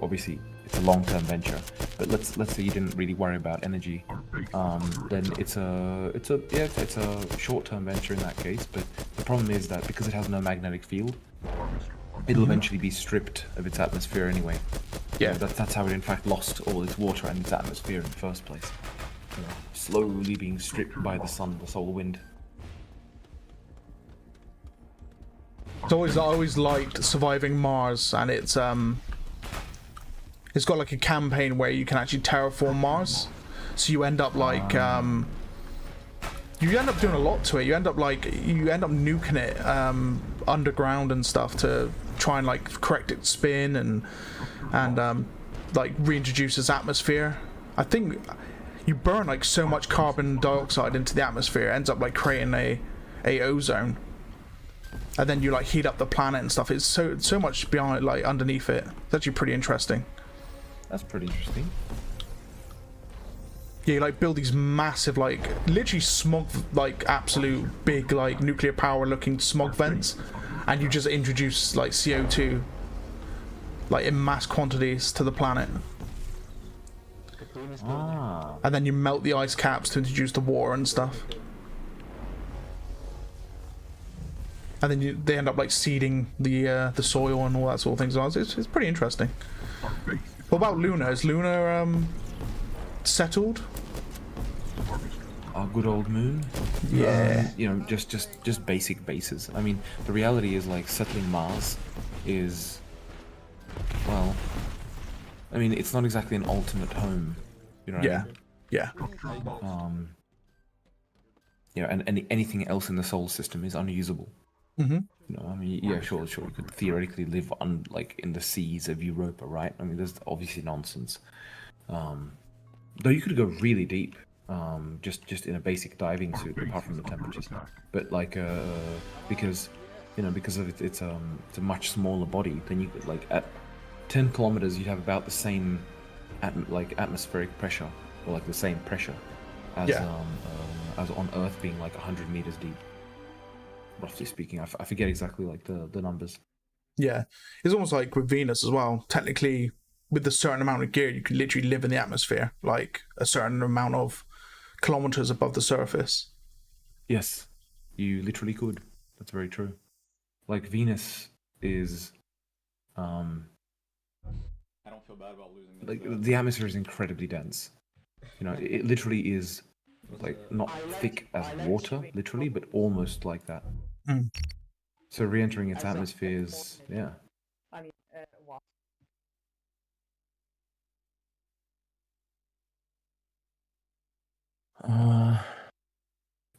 obviously it's a long-term venture. But let's say you didn't really worry about energy, then it's a short-term venture in that case. But the problem is that because it has no magnetic field, it'll eventually be stripped of its atmosphere anyway. Yeah, that's how it in fact lost all its water and its atmosphere in the first place. You know, slowly being stripped by the sun, the solar wind. I always liked surviving Mars, and it's got like a campaign where you can actually terraform Mars. So you end up like you end up doing a lot to it. You end up nuking it underground and stuff to try and like correct its spin and like reintroduce its atmosphere. I think you burn like so much carbon dioxide into the atmosphere, it ends up like creating a ozone. And then you like heat up the planet and stuff. It's so much behind, like underneath it. It's actually pretty interesting. That's pretty interesting. Yeah, you like build these massive, like literally smog, like absolute big, like nuclear power looking smog vents, and you just introduce like CO2, like in mass quantities to the planet. And then you melt the ice caps to introduce the water and stuff. And then they end up like seeding the soil and all that sort of thing. So it's pretty interesting. What about Luna? Is Luna settled? our good old moon. Yeah. You know, just basic bases. I mean, the reality is like settling Mars is, well, I mean, it's not exactly an ultimate home. You know what I mean? Yeah. You know, and anything else in the solar system is unusable. Mm-hmm. You know, I mean, yeah, sure, you could theoretically live on like in the seas of Europa, right? I mean, there's obviously nonsense. Though you could go really deep, just in a basic diving suit, apart from the temperatures. But like, because of it's a much smaller body, then you could like at 10 kilometers you'd have about the same atmospheric pressure, or like the same pressure as on Earth being like 100 meters deep. Roughly speaking, I forget exactly like the numbers. Yeah, it's almost like with Venus as well. Technically, with a certain amount of gear, you could literally live in the atmosphere, like a certain amount of kilometers above the surface. Yes, you literally could. That's very true. Like Venus is, I don't feel bad about losing this. like the atmosphere is incredibly dense. You know, it literally is like not thick as water, literally, but almost like that. Mm. So re-entering its atmosphere is, yeah. I mean,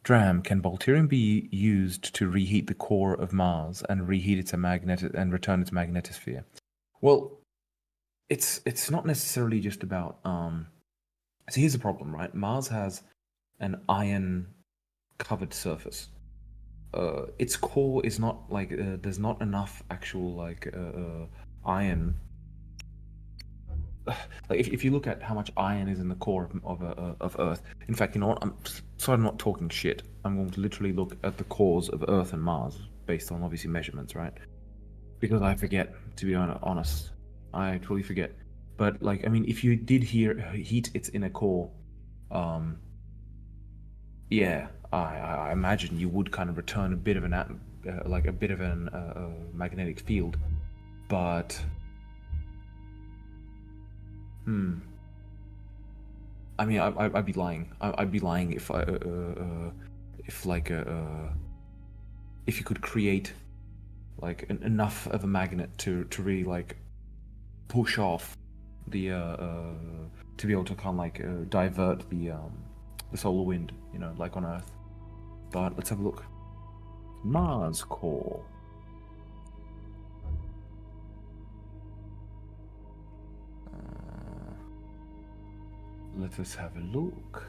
Dram, can Bolterium be used to reheat the core of Mars and reheat its and return its magnetosphere? Well, it's not necessarily just about so here's the problem, right? Mars has an iron covered surface. Its core is not like there's not enough actual like iron. Like if you look at how much iron is in the core of Earth, in fact, you know what? I'm sorry, I'm not talking shit. I'm going to literally look at the cores of Earth and Mars based on obviously measurements, right? Because I forget, to be honest, I totally forget. But like, I mean, if you did heat its inner core, yeah, I imagine you would kind of return a bit of an magnetic field, but I mean, I'd be lying. I'd be lying if you could create like enough of a magnet to really like push off the to be able to kind of like divert the solar wind, you know, like on Earth. But let's have a look. Mars core. Let us have a look.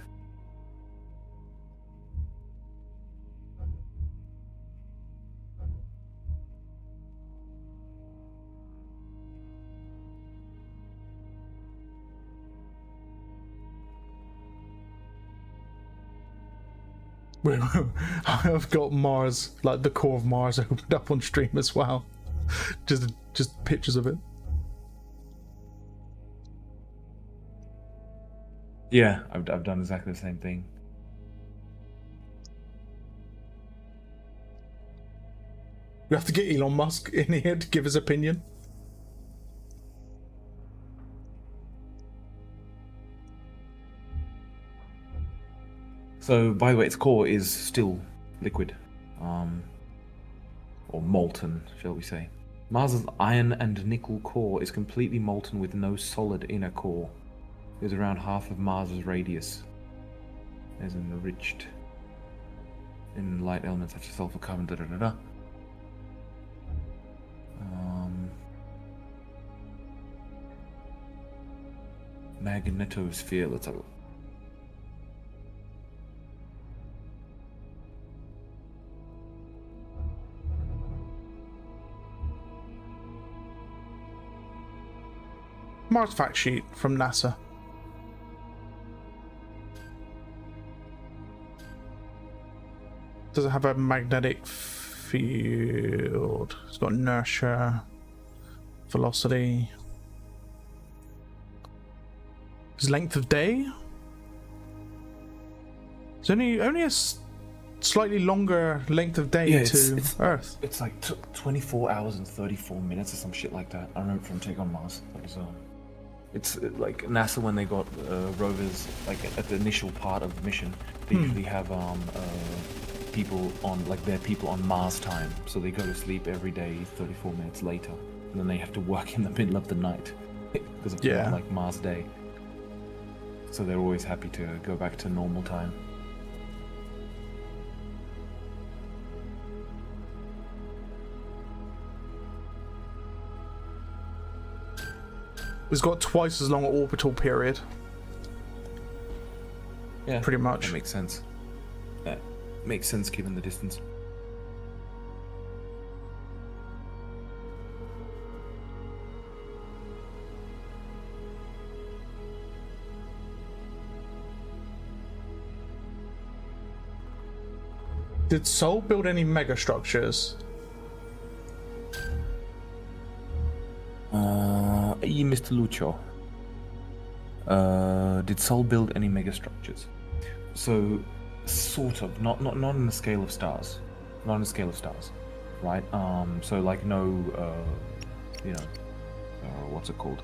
I've got Mars, like the core of Mars, opened up on stream as well. just pictures of it. Yeah, I've done exactly the same thing. We have to get Elon Musk in here to give his opinion. So, by the way, its core is still liquid, or molten, shall we say. Mars's iron and nickel core is completely molten with no solid inner core. It is around half of Mars's radius. It is enriched in light elements such as sulfur, carbon, da-da-da-da. Magnetosphere, let's have a look. Mars fact sheet from NASA. Does it have a magnetic field? It's got inertia, velocity. Is length of day? It's only a slightly longer length of day to Earth. It's like 24 hours and 34 minutes or some shit like that. I remember from Take on Mars. That was It's like NASA when they got rovers, like at the initial part of the mission, they usually have people on, like their people on Mars time, so they go to sleep every day 34 minutes later, and then they have to work in the middle of the night because of like Mars day. So they're always happy to go back to normal time. It's got twice as long an orbital period. Yeah, pretty much. That makes sense. That makes sense given the distance. Did Sol build any mega structures? Mr. Lucho. Did Sol build any megastructures? So, sort of, not on the scale of stars, not on the scale of stars, right? So like no, you know, what's it called?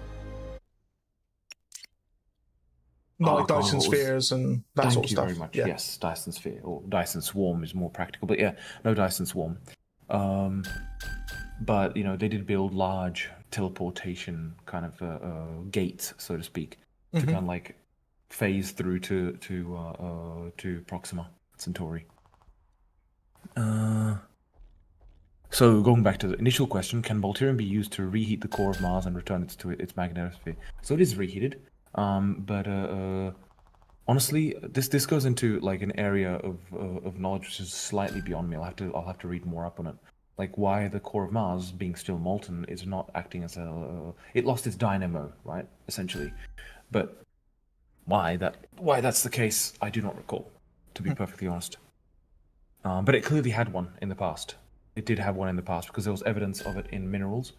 Not like Dyson spheres and that sort of stuff. Thank you very much. Yeah. Yes, Dyson sphere or Dyson swarm is more practical, but yeah, no Dyson swarm. But you know, they did build large teleportation kind of gates, so to speak, to kind of like phase through to Proxima Centauri. So going back to the initial question, can Bolterium be used to reheat the core of Mars and return it to its magnetosphere? So it is reheated, but honestly, this goes into like an area of knowledge which is slightly beyond me. I'll have to read more up on it. Like why the core of Mars, being still molten, is not acting as a... it lost its dynamo, right? Essentially. But why that's the case, I do not recall, to be perfectly honest. But it clearly had one in the past. It did have one in the past because there was evidence of it in minerals,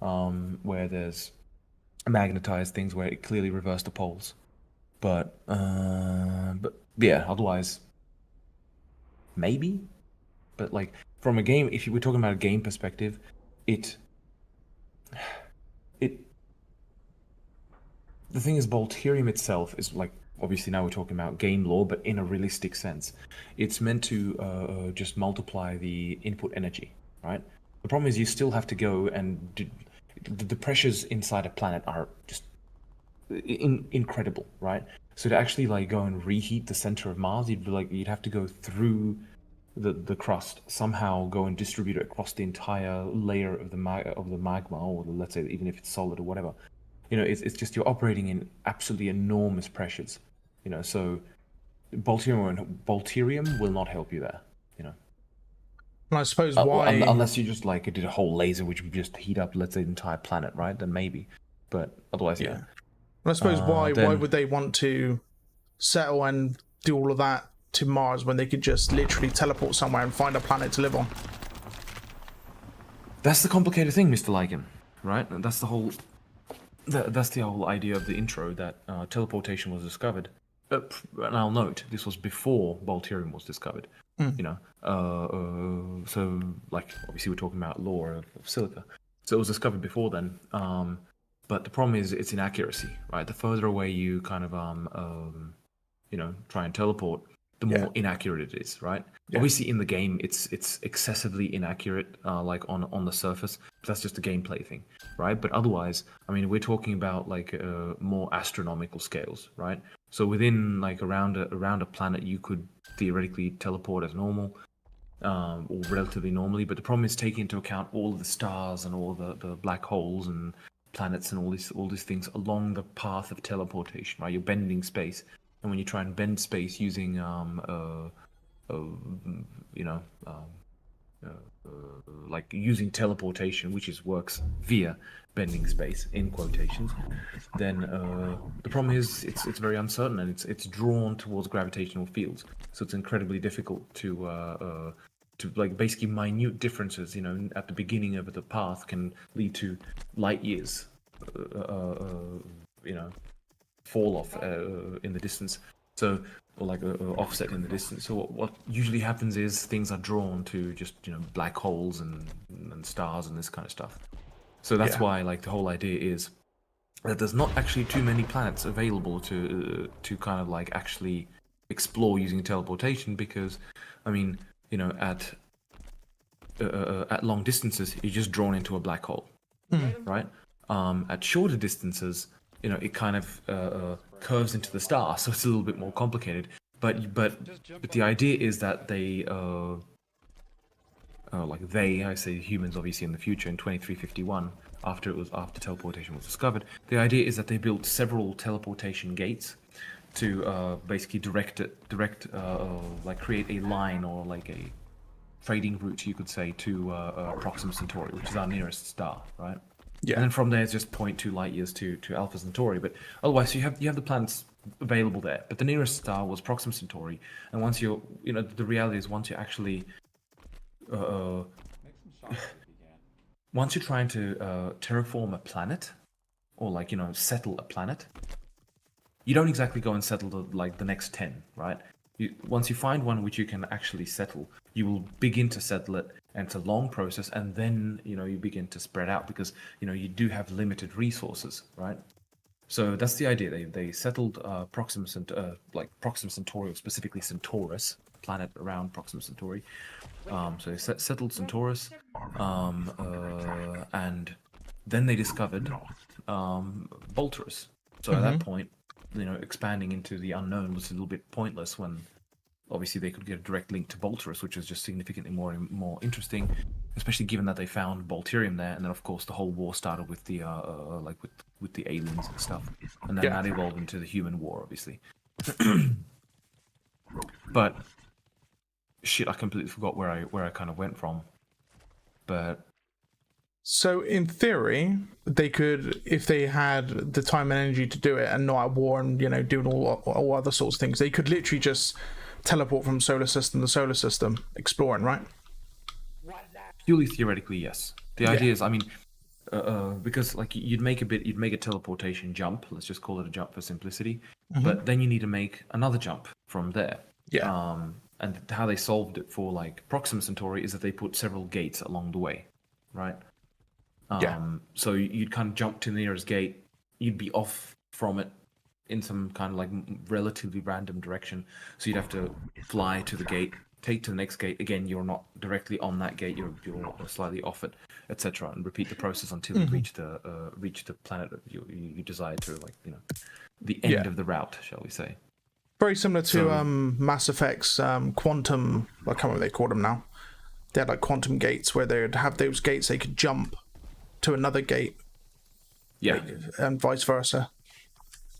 where there's magnetized things where it clearly reversed the poles. But yeah, otherwise, maybe. But like from a game, if you were talking about a game perspective, the thing is, Bolterium itself is like, obviously now we're talking about game lore, but in a realistic sense, it's meant to just multiply the input energy, right? The problem is you still have to go and the pressures inside a planet are just incredible, right? So to actually like go and reheat the center of Mars, you'd have to go through the crust, somehow go and distribute it across the entire layer of the magma, or let's say even if it's solid or whatever. You know, it's just you're operating in absolutely enormous pressures. You know, so Bolterium will not help you there. You know. And I suppose why, unless you just like did a whole laser which would just heat up, let's say, the entire planet, right? Then maybe, but otherwise, yeah. And I suppose why would they want to settle and do all of that to Mars when they could just literally teleport somewhere and find a planet to live on? That's the complicated thing, Mr. Lycan, right? That's the whole idea of the intro, that teleportation was discovered. And I'll note, this was before Bolterium was discovered. You know, so like obviously we're talking about lore of Silica, so it was discovered before then. But the problem is its inaccuracy, right? The further away you kind of you know, try and teleport, the more inaccurate it is, right? Obviously in the game it's excessively inaccurate, like on the surface. But that's just a gameplay thing, right? But otherwise, I mean, we're talking about like more astronomical scales, right? So within like around a planet, you could theoretically teleport as normal, or relatively normally. But the problem is taking into account all the stars and all the black holes and planets and all these things along the path of teleportation, right? You're bending space, and when you try and bend space using you know, like using teleportation, which works via bending space in quotations, then the problem is it's very uncertain, and it's drawn towards gravitational fields, so it's incredibly difficult to like basically minute differences, you know, at the beginning of the path can lead to light years, you know, fall off in the distance. So, or like offset in the distance. So what usually happens is things are drawn to just, you know, black holes and stars and this kind of stuff. So that's why like the whole idea is that there's not actually too many planets available to kind of like actually explore using teleportation, because, I mean, you know, at long distances, you're just drawn into a black hole, right? At shorter distances, you know, it kind of curves into the star, so it's a little bit more complicated. But the idea is that they I say humans, obviously, in the future, in 2351, after teleportation was discovered, the idea is that they built several teleportation gates to basically create a line, or like a trading route, you could say, to Proxima Centauri, which is our nearest star, right? Yeah. And then from there, it's just 0.2 light years to Alpha Centauri. But otherwise, you have the planets available there. But the nearest star was Proxima Centauri. And once the reality is, once you're actually once you're trying to terraform a planet, or like, you know, settle a planet, you don't exactly go and settle the next 10, right? Once you find one which you can actually settle, you will begin to settle it, and it's a long process, and then, you know, you begin to spread out, because, you know, you do have limited resources, right? So that's the idea. They settled Proxima Centauri, or specifically Centaurus, planet around Proxima Centauri. So they settled Centaurus, and then they discovered Bolterus. So at that point, you know, expanding into the unknown was a little bit pointless, when obviously they could get a direct link to Bolterus, which was just significantly more interesting, especially given that they found Bolterium there. And then, of course, the whole war started with the with the aliens and stuff, and then that evolved into the human war, obviously. But shit, I completely forgot where I kind of went from. But so in theory, they could, if they had the time and energy to do it, and not at war, and, you know, doing all other sorts of things, they could literally just teleport from solar system to solar system, exploring, right? Purely theoretically, yes. The idea is, I mean, because like you'd make a teleportation jump. Let's just call it a jump for simplicity. But then you need to make another jump from there. Yeah. And how they solved it for like Proxima Centauri is that they put several gates along the way, right? So you'd kind of jump to the nearest gate. You'd be off from it in some kind of like relatively random direction. So you'd have to fly to the gate, take to the next gate. Again, you're not directly on that gate. You're slightly off it, etc. And repeat the process until you reach the planet that you desire to, like, you know, the end of the route, shall we say? Very similar to Mass Effect's quantum. I can't remember what they called them now. They had like quantum gates where they would have those gates. They could jump to another gate. Yeah. And vice versa.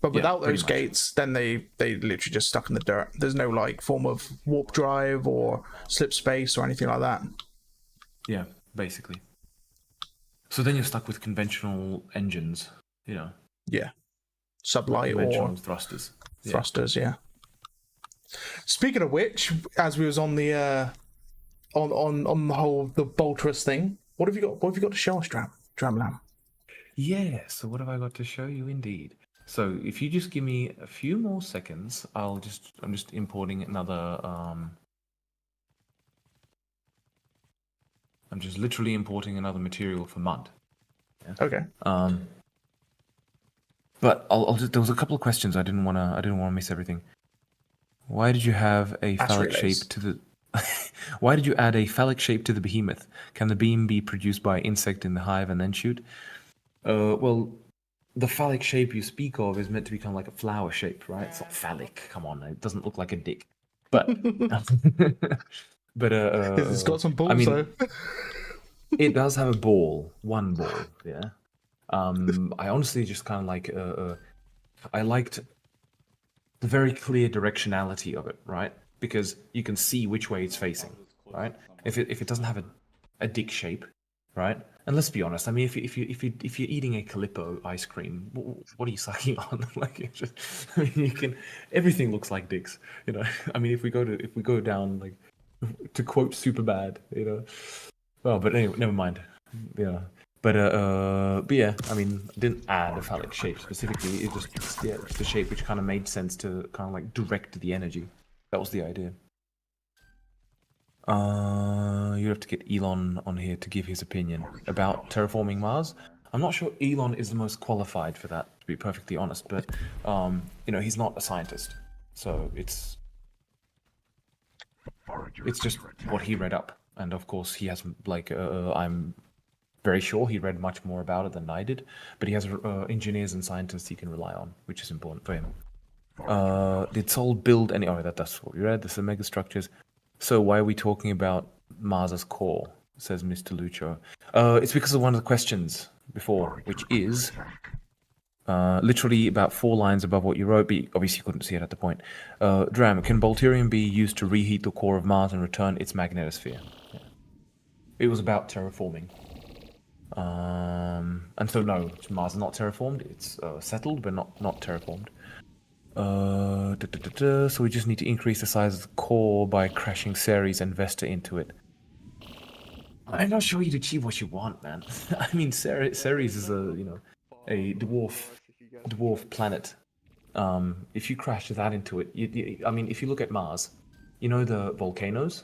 But without those gates, then they literally just stuck in the dirt. There's no like form of warp drive or slip space or anything like that. Yeah, basically. So then you're stuck with conventional engines, you know. Yeah. Sublight or thrusters. Thrusters, yeah. Speaking of which, as we was on the on the whole the Bolterus thing, what have you got to show us, Dramlam? Yeah, so what have I got to show you indeed? So if you just give me a few more seconds, I'm just importing another I'm just literally importing another material for mud. Yeah? Okay. But there was a couple of questions. I didn't want to miss everything. Why did you have a phallic shape to the Why did you add a phallic shape to the behemoth? Can the beam be produced by insect in the hive and then shoot? Well, the phallic shape you speak of is meant to become like a flower shape, right? It's not phallic. Come on, it doesn't look like a dick. But it's got some balls, I mean, though. It does have a ball, one ball, yeah. I honestly just kind of like I liked the very clear directionality of it, right? Because you can see which way it's facing, right? If it doesn't have a dick shape, right? And let's be honest, I mean, if you're eating a Calippo ice cream, what are you sucking on? Like, it's just, I mean, you can, everything looks like dicks, you know. I mean, if we go down, like, to quote Superbad, you know. Well, but anyway, never mind. Yeah. But yeah, I mean, I didn't add a phallic shape specifically. It just the shape which kind of made sense to kind of like direct the energy. That was the idea. You have to get Elon on here to give his opinion about terraforming Mars. I'm not sure Elon is the most qualified for that, to be perfectly honest. But he's not a scientist, so it's just what he read up, and of course he has I'm very sure he read much more about it than I did, but he has engineers and scientists he can rely on, which is important for him. Did Sol build any? Oh, that's what we read. This is the megastructures. So why are we talking about Mars's core? Says Mr. Lucho. It's because of one of the questions before, which is literally about 4 lines above what you wrote, but obviously you couldn't see it at the point. Dram, can Bolterium be used to reheat the core of Mars and return its magnetosphere? Yeah. It was about terraforming. And so no, Mars is not terraformed. It's settled, but not terraformed. So we just need to increase the size of the core by crashing Ceres and Vesta into it. I'm not sure you'd achieve what you want, man. I mean, Ceres is a dwarf planet. If you crash that into it, I mean, if you look at Mars, the volcanoes,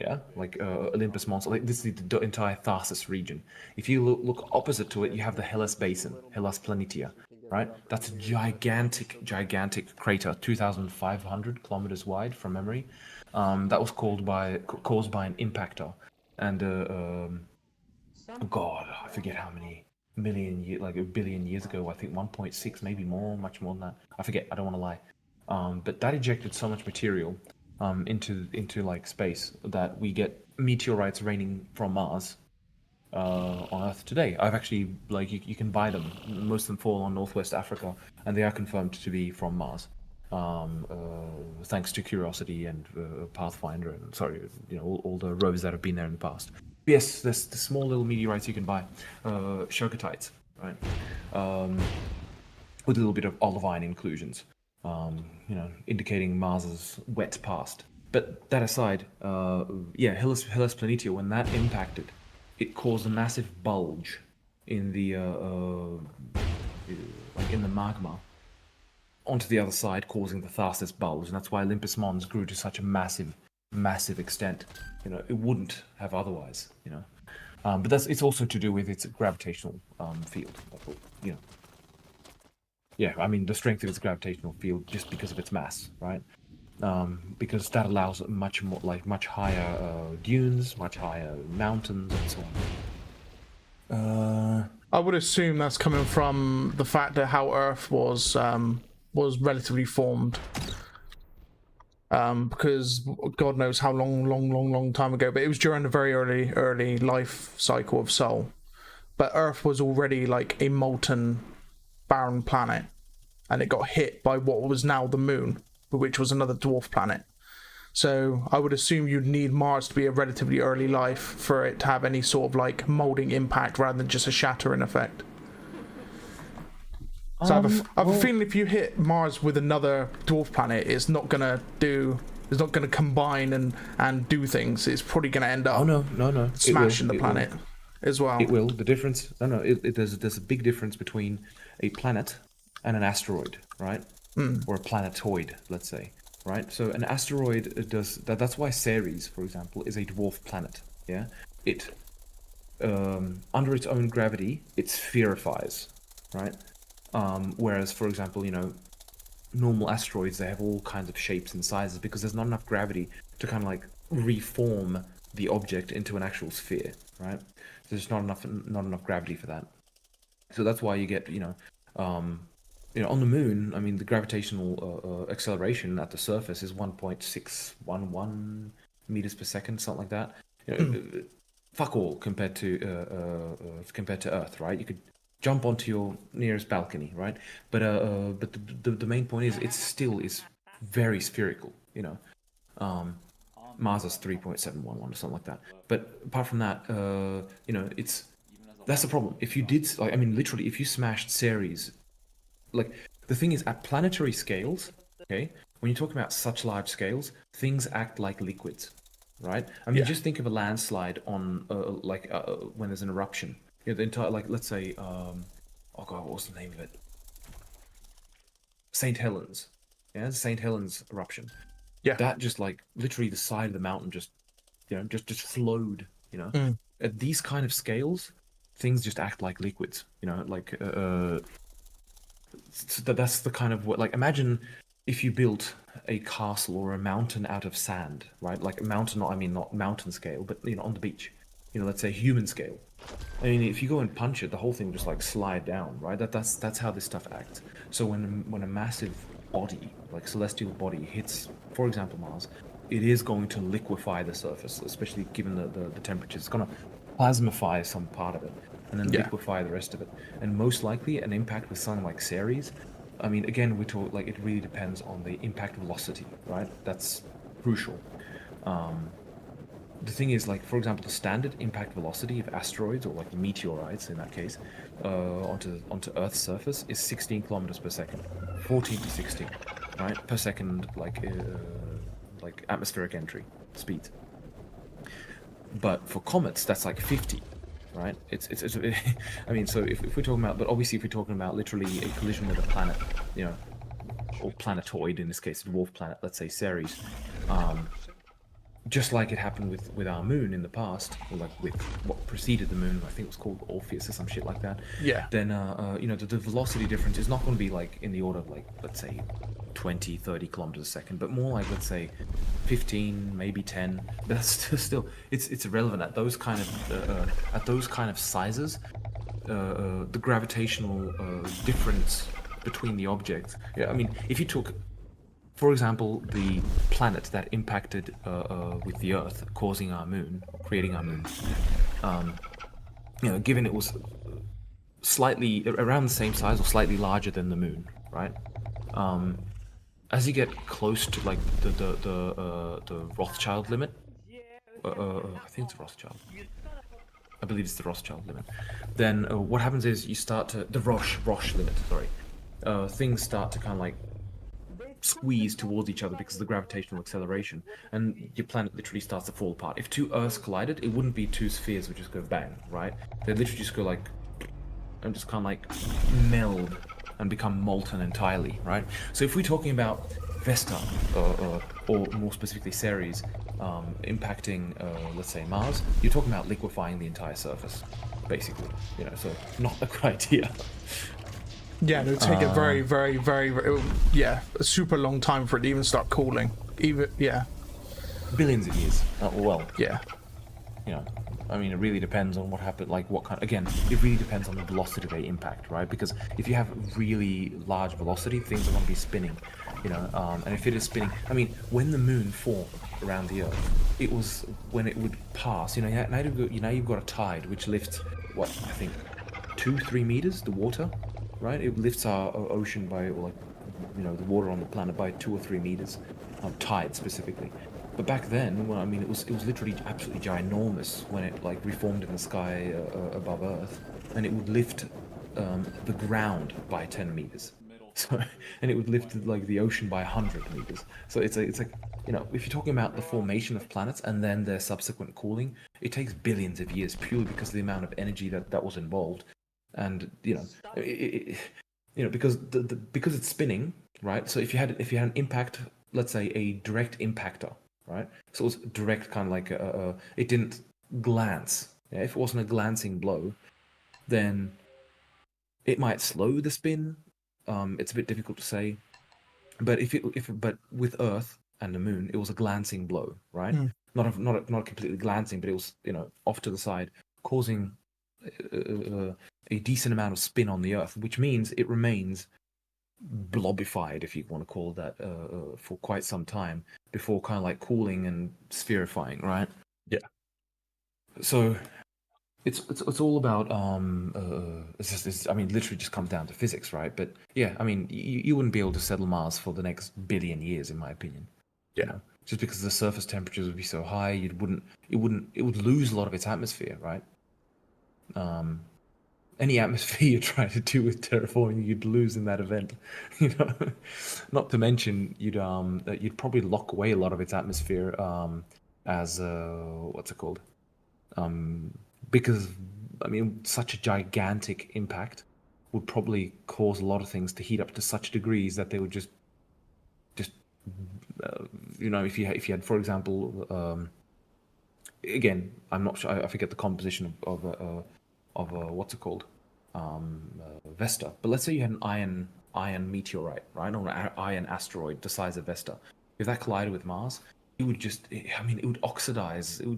yeah, like Olympus Mons, like this is the entire Tharsis region. If you look opposite to it, you have the Hellas Basin, Hellas Planitia, right? That's a gigantic crater, 2,500 kilometers wide from memory. That was caused by an impactor. And God, I forget how many million years, like a billion years ago. I think 1.6, maybe more, much more than that. I forget. I don't want to lie. But that ejected so much material into like space that we get meteorites raining from Mars on Earth today. I've actually you can buy them. Most of them fall on Northwest Africa, and they are confirmed to be from Mars. Thanks to Curiosity and Pathfinder and all the rovers that have been there in the past. Yes, there's the small little meteorites you can buy, Shokatites, right? With a little bit of olivine inclusions, indicating Mars's wet past. But that aside, Hellas Planitia, when that impacted, it caused a massive bulge in the in the magma onto the other side, causing the Tharsis bulge, and that's why Olympus Mons grew to such a massive extent. It wouldn't have otherwise. But it's also to do with its gravitational field. Yeah, I mean the strength of its gravitational field just because of its mass, right? Because that allows much higher dunes, much higher mountains, and so on. I would assume that's coming from the fact that how Earth was relatively formed. Because God knows how long time ago, but it was during the very early life cycle of Sol. But Earth was already like a molten, barren planet, and it got hit by what was now the Moon, which was another dwarf planet. So I would assume you'd need Mars to be a relatively early life for it to have any sort of like molding impact rather than just a shattering effect. So I have a feeling if you hit Mars with another dwarf planet, it's not gonna combine and do things. It's probably gonna end up smashing the planet as well. It will. The difference, there's a big difference between a planet and an asteroid, right? Or a planetoid, let's say, right? So an asteroid does that. That's why Ceres, for example, is a dwarf planet. Yeah, it under its own gravity, it spherifies, right? Whereas, for example, normal asteroids, they have all kinds of shapes and sizes because there's not enough gravity to kind of like reform the object into an actual sphere, right? There's not enough gravity for that. So that's why you get, on the Moon, I mean, the gravitational acceleration at the surface is 1.611 meters per second, something like that. Fuck all compared to Earth, right? You could jump onto your nearest balcony, right? But the main point is it still is very spherical, Mars is 3.711 or something like that. But apart from that, that's the problem. If you did, literally, if you smashed Ceres, the thing is, at planetary scales, okay, when you talk about such large scales, things act like liquids, right? Just think of a landslide on, when there's an eruption. The entire, let's say, what was the name of it? St. Helens. Yeah, St. Helens eruption. Yeah. That just literally the side of the mountain just flowed. At these kind of scales, things just act like liquids. So that's the kind of what, like, imagine if you built a castle or a mountain out of sand, right? Like a mountain, I mean not mountain scale, but on the beach. Let's say human scale. I mean, if you go and punch it, the whole thing will just like slide down, right? That's how this stuff acts. So when a massive body, like celestial body, hits, for example, Mars, it is going to liquefy the surface, especially given the temperatures. It's going to plasmify some part of it, and then liquefy the rest of it. And most likely, an impact with something like Ceres, I mean, again, we talk like it really depends on the impact velocity, right? That's crucial. The thing is, like, for example, the standard impact velocity of asteroids, or like meteorites in that case, onto Earth's surface is 16 kilometers per second, 14 to 16, right, per second, like atmospheric entry speed. But for comets, that's like 50, right? It's I mean, so if we're talking about, but obviously if we're talking about literally a collision with a planet, or planetoid in this case, a dwarf planet, let's say Ceres. Just like it happened with our moon in the past, or like with what preceded the moon, I think it was called Orpheus or some shit like that. Yeah. Then, the velocity difference is not going to be like in the order of like, let's say, 20, 30 kilometers a second, but more like, let's say, 15, maybe 10. But that's still, it's irrelevant at those kind of sizes. The gravitational difference between the objects. Yeah, I mean, if you took, for example, the planet that impacted with the Earth, causing our moon, creating our moon, given it was slightly around the same size or slightly larger than the moon, right? As you get close to like the Rothschild limit, I think it's Rothschild. I believe it's the Rothschild limit. Then what happens is you start to the Roche limit. Sorry, things start to kind of like squeeze towards each other because of the gravitational acceleration, and your planet literally starts to fall apart. If two Earths collided, it wouldn't be two spheres which just go bang, right? They'd literally just go like, and just kind of like meld and become molten entirely, right? So if we're talking about Vesta, or more specifically Ceres, impacting, let's say Mars, you're talking about liquefying the entire surface, basically. So not a good idea. Yeah, it would take a very, very, very, a super long time for it to even start cooling. Billions of years. Yeah. I mean, it really depends on what happened, like what kind. Again, it really depends on the velocity of the impact, right? Because if you have really large velocity, things are going to be spinning, and if it is spinning, I mean, when the moon formed around the Earth, it was when it would pass. Now you've got a tide which lifts what I think 2-3 meters, the water. Right, it lifts our ocean by, the water on the planet by 2 or 3 meters, tide specifically. But back then, well, I mean, it was literally absolutely ginormous when it like reformed in the sky above Earth, and it would lift the ground by 10 meters. So, and it would lift like the ocean by 100 meters. So it's like if you're talking about the formation of planets and then their subsequent cooling, it takes billions of years purely because of the amount of energy that was involved. And because because it's spinning, right? So if you had an impact, let's say a direct impactor, right? So it was direct, kind of like it didn't glance. Yeah? If it wasn't a glancing blow, then it might slow the spin. It's a bit difficult to say, but but with Earth and the Moon, it was a glancing blow, right? Not completely glancing, but it was off to the side, causing a decent amount of spin on the Earth, which means it remains blobified, if you want to call that, for quite some time before kind of like cooling and spherifying, right? Yeah. So it's all about I mean, literally just comes down to physics, right? But yeah, I mean, you wouldn't be able to settle Mars for the next billion years, in my opinion. Yeah. Just because the surface temperatures would be so high, it would lose a lot of its atmosphere, right? Any atmosphere you try to do with terraforming, you'd lose in that event. Not to mention you'd probably lock away a lot of its atmosphere as what's it called? Because I mean, such a gigantic impact would probably cause a lot of things to heat up to such degrees that they would just if you had, for example, again, I'm not sure, I forget the composition of what's it called, Vesta. But let's say you had an iron iron meteorite, right, or an iron asteroid the size of Vesta. If that collided with Mars, it would just, I mean, it would oxidize. It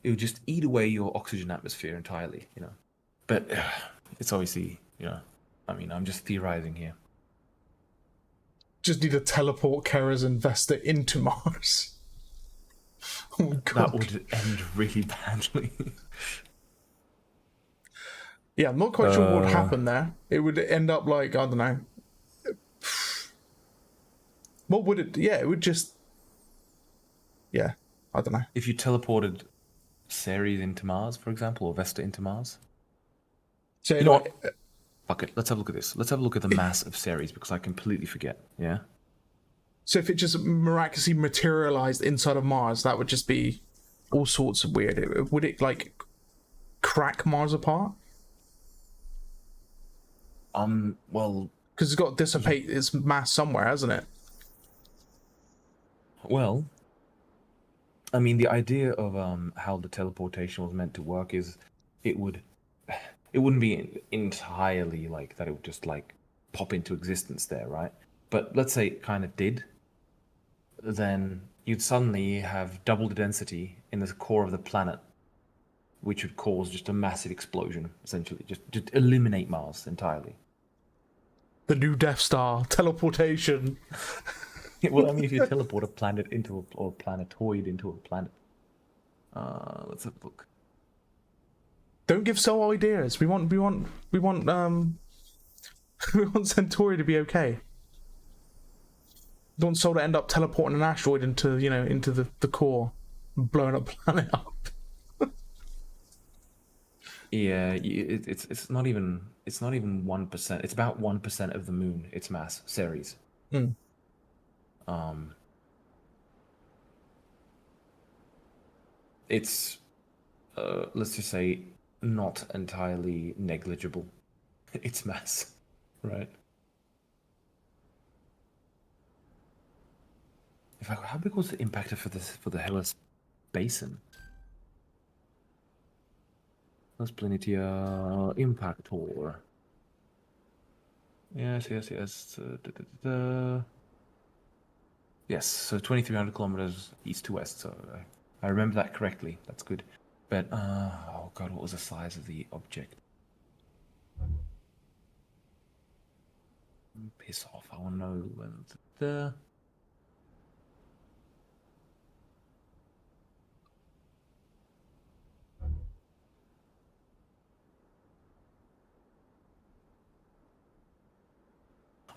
would just eat away your oxygen atmosphere entirely, you know. But it's obviously, you know, I mean, I'm just theorizing here. Just need to teleport Kara's investor into Mars. Oh my God. That would end really badly. Yeah, I'm not quite sure what would happen there. It would end up like, I don't know. What would it... Yeah, it would just... Yeah, I don't know. If you teleported Ceres into Mars, for example, or Vesta into Mars. So, you know what? Fuck it, let's have a look at this. Let's have a look at the mass of Ceres, because I completely forget, yeah? So if it just miraculously materialized inside of Mars, that would just be all sorts of weird. Would it, like, crack Mars apart? Well... Because it's got to dissipate its mass somewhere, hasn't it? Well, I mean, the idea of how the teleportation was meant to work is it wouldn't be entirely like that it would just like pop into existence there, right? But let's say it kind of did, then you'd suddenly have double the density in the core of the planet, which would cause just a massive explosion, essentially. Just eliminate Mars entirely. The new Death Star, teleportation. Well, I mean, if you teleport a planet into or a planetoid into a planet. Let's have a look. Don't give Sol ideas. We want we want Centauri to be okay. We want Sol to end up teleporting an asteroid into, you know, into the core, and blowing up planet up. Yeah, it's not even 1%. It's about 1% of the moon. Its mass, Ceres. Hmm. It's let's just say not entirely negligible. Its mass, right? In fact, how big was the impactor for the Hellas Basin? Let's Planitia Impactor. Yes. Yes, so 2,300 kilometers east to west. So I remember that correctly. That's good. But oh god, what was the size of the object? Piss off! I want to know when the.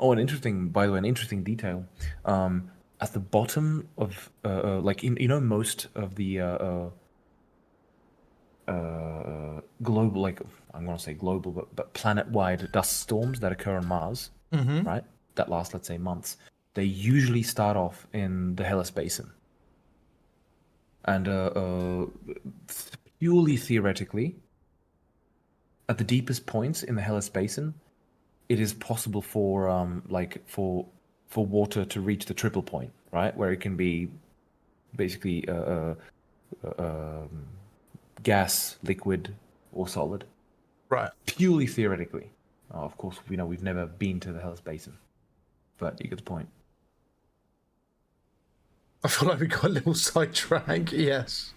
Oh, by the way, an interesting detail. At the bottom of, like, you know, most of the global, like, I'm going to say global, but planet-wide dust storms that occur on Mars, right? That last, let's say, months. They usually start off in the Hellas Basin. And purely theoretically, at the deepest points in the Hellas Basin, it is possible for for water to reach the triple point, right, where it can be basically gas, liquid, or solid. Right. Purely theoretically. Of course, we know we've never been to the Hellas Basin, but you get the point. I feel like we got a little sidetrack. Yes.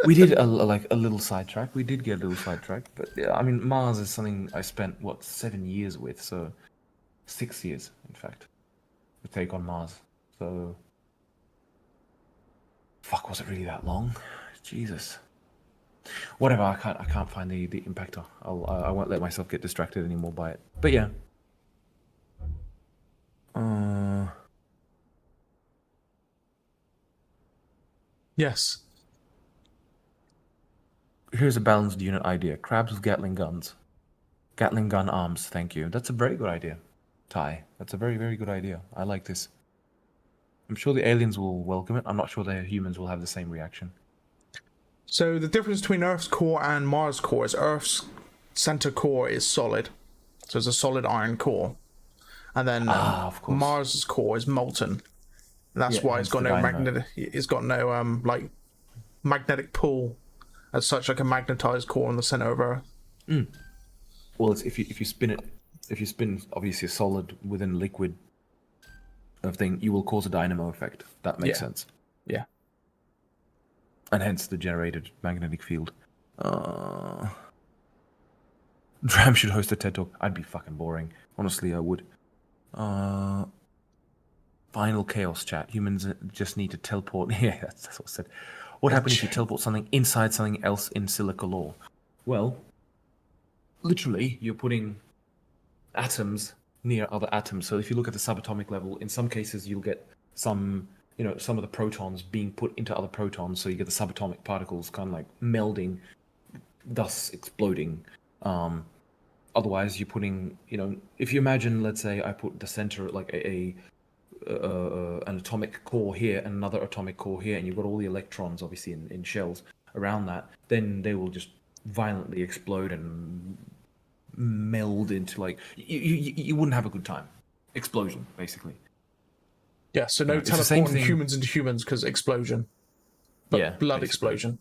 We did a little sidetrack. We did get a little sidetrack, but yeah, I mean, Mars is something I spent 7 years with, so 6 years, in fact, to take on Mars. So, fuck, was it really that long? Jesus. Whatever. I can't find the impactor. I won't let myself get distracted anymore by it. But yeah. Yes. Here's a balanced unit idea. Crabs with Gatling guns. Gatling gun arms, thank you. That's a very good idea, Ty. That's a very, very good idea. I like this. I'm sure the aliens will welcome it. I'm not sure the humans will have the same reaction. So the difference between Earth's core and Mars' core is Earth's center core is solid. So it's a solid iron core. And then of course. Mars' core is molten. That's why it's got no like magnetic pull as such, like a magnetized core in the center of Earth. Well, it's if you spin it if you spin obviously a solid within liquid thing, you will cause a dynamo effect. That makes sense. Yeah. And hence the generated magnetic field. Dram should host a TED Talk. I'd be fucking boring. Honestly, I would. Final chaos chat. Humans just need to teleport. Yeah, that's what I said. What happens if you teleport something inside something else in Silica lore? Well, literally, you're putting atoms near other atoms. So if you look at the subatomic level, in some cases you'll get some of the protons being put into other protons. So you get the subatomic particles kind of like melding, thus exploding. Otherwise, you're putting, if you imagine, let's say I put the center, like an atomic core here and another atomic core here, and you've got all the electrons, obviously, in shells around that, then they will just violently explode and meld into, like, you wouldn't have a good time. Explosion, basically. Yeah, so no It's the same teleporting thing- humans into humans because explosion. But Yeah, blood basically. explosion.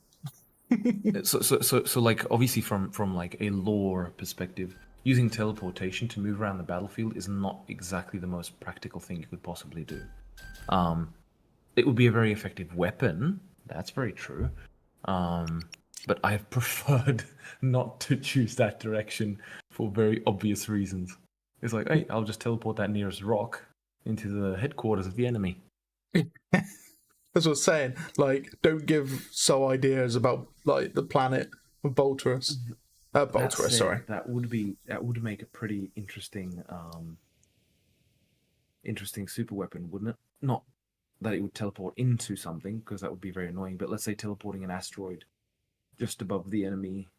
So like obviously from like a lore perspective, using teleportation to move around the battlefield is not exactly the most practical thing you could possibly do. It would be a very effective weapon. That's very true. But I have preferred not to choose that direction for very obvious reasons. It's like, hey, I'll just teleport that nearest rock into the headquarters of the enemy. That's what I'm saying. Like, don't give so ideas about like the planet of Bolterus. Bolterus, That said, sorry. That would make a pretty interesting super weapon, wouldn't it? Not that it would teleport into something, because that would be very annoying. But let's say teleporting an asteroid just above the enemy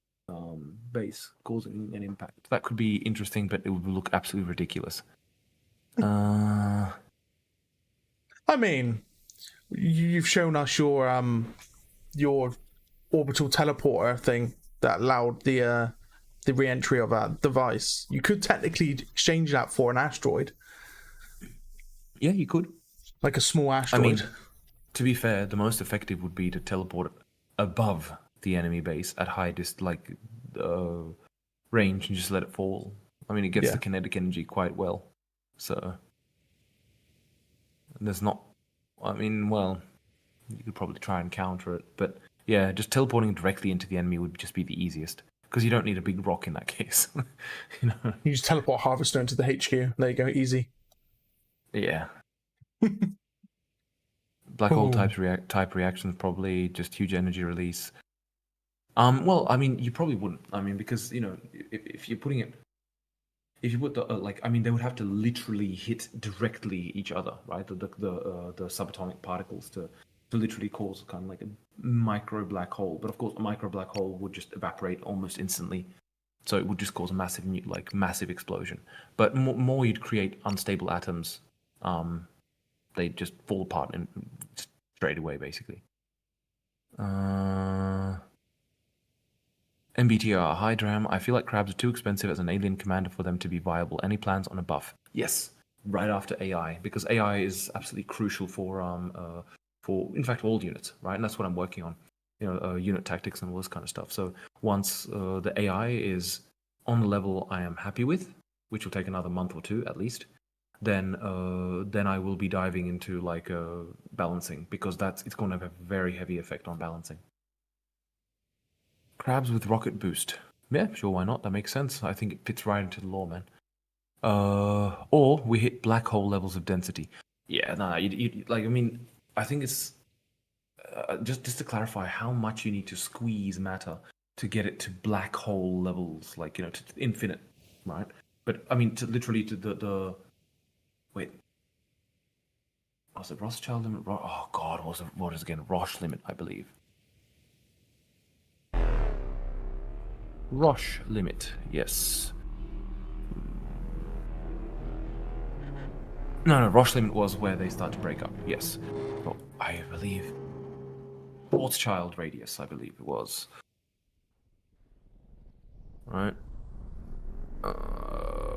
base, causing an impact. That could be interesting, but it would look absolutely ridiculous. I mean, you've shown us your orbital teleporter thing that allowed the re-entry of that device. You could technically exchange that for an asteroid. Yeah, you could. Like a small asteroid. I mean, to be fair, the most effective would be to teleport above the enemy base at high range and just let it fall. I mean, it gets the kinetic energy quite well. So there's not. I mean, well, you could probably try and counter it, but yeah, just teleporting directly into the enemy would just be the easiest, because you don't need a big rock in that case. You just teleport Harvester into the HQ. There you go, easy. Yeah. Black hole type reactions, probably just huge energy release. Well, I mean, you probably wouldn't. I mean, because if you're putting it, if you put the they would have to literally hit directly each other, right? The subatomic particles to literally cause kind of like a micro black hole. But of course, a micro black hole would just evaporate almost instantly, so it would just cause a massive explosion. But more you'd create unstable atoms. They just fall apart and straight away, basically. MBTR, hi Dram. I feel like crabs are too expensive as an alien commander for them to be viable. Any plans on a buff? Yes, right after AI, because AI is absolutely crucial for in fact all units, right? And that's what I'm working on. Unit tactics and all this kind of stuff. So once the AI is on the level I am happy with, which will take another month or two at least, then I will be diving into balancing, because it's going to have a very heavy effect on balancing. Crabs with rocket boost. Yeah, sure, why not? That makes sense. I think it fits right into the lore, man. Or we hit black hole levels of density. Yeah, I think it's just to clarify how much you need to squeeze matter to get it to black hole levels, to infinite, right? But I mean, to the wait. Was it Rothschild limit? Oh God, what is it again? Roche limit, I believe. Roche limit, yes. No, Roche limit was where they start to break up, yes. Well, I believe Rothschild radius, I believe it was. Right.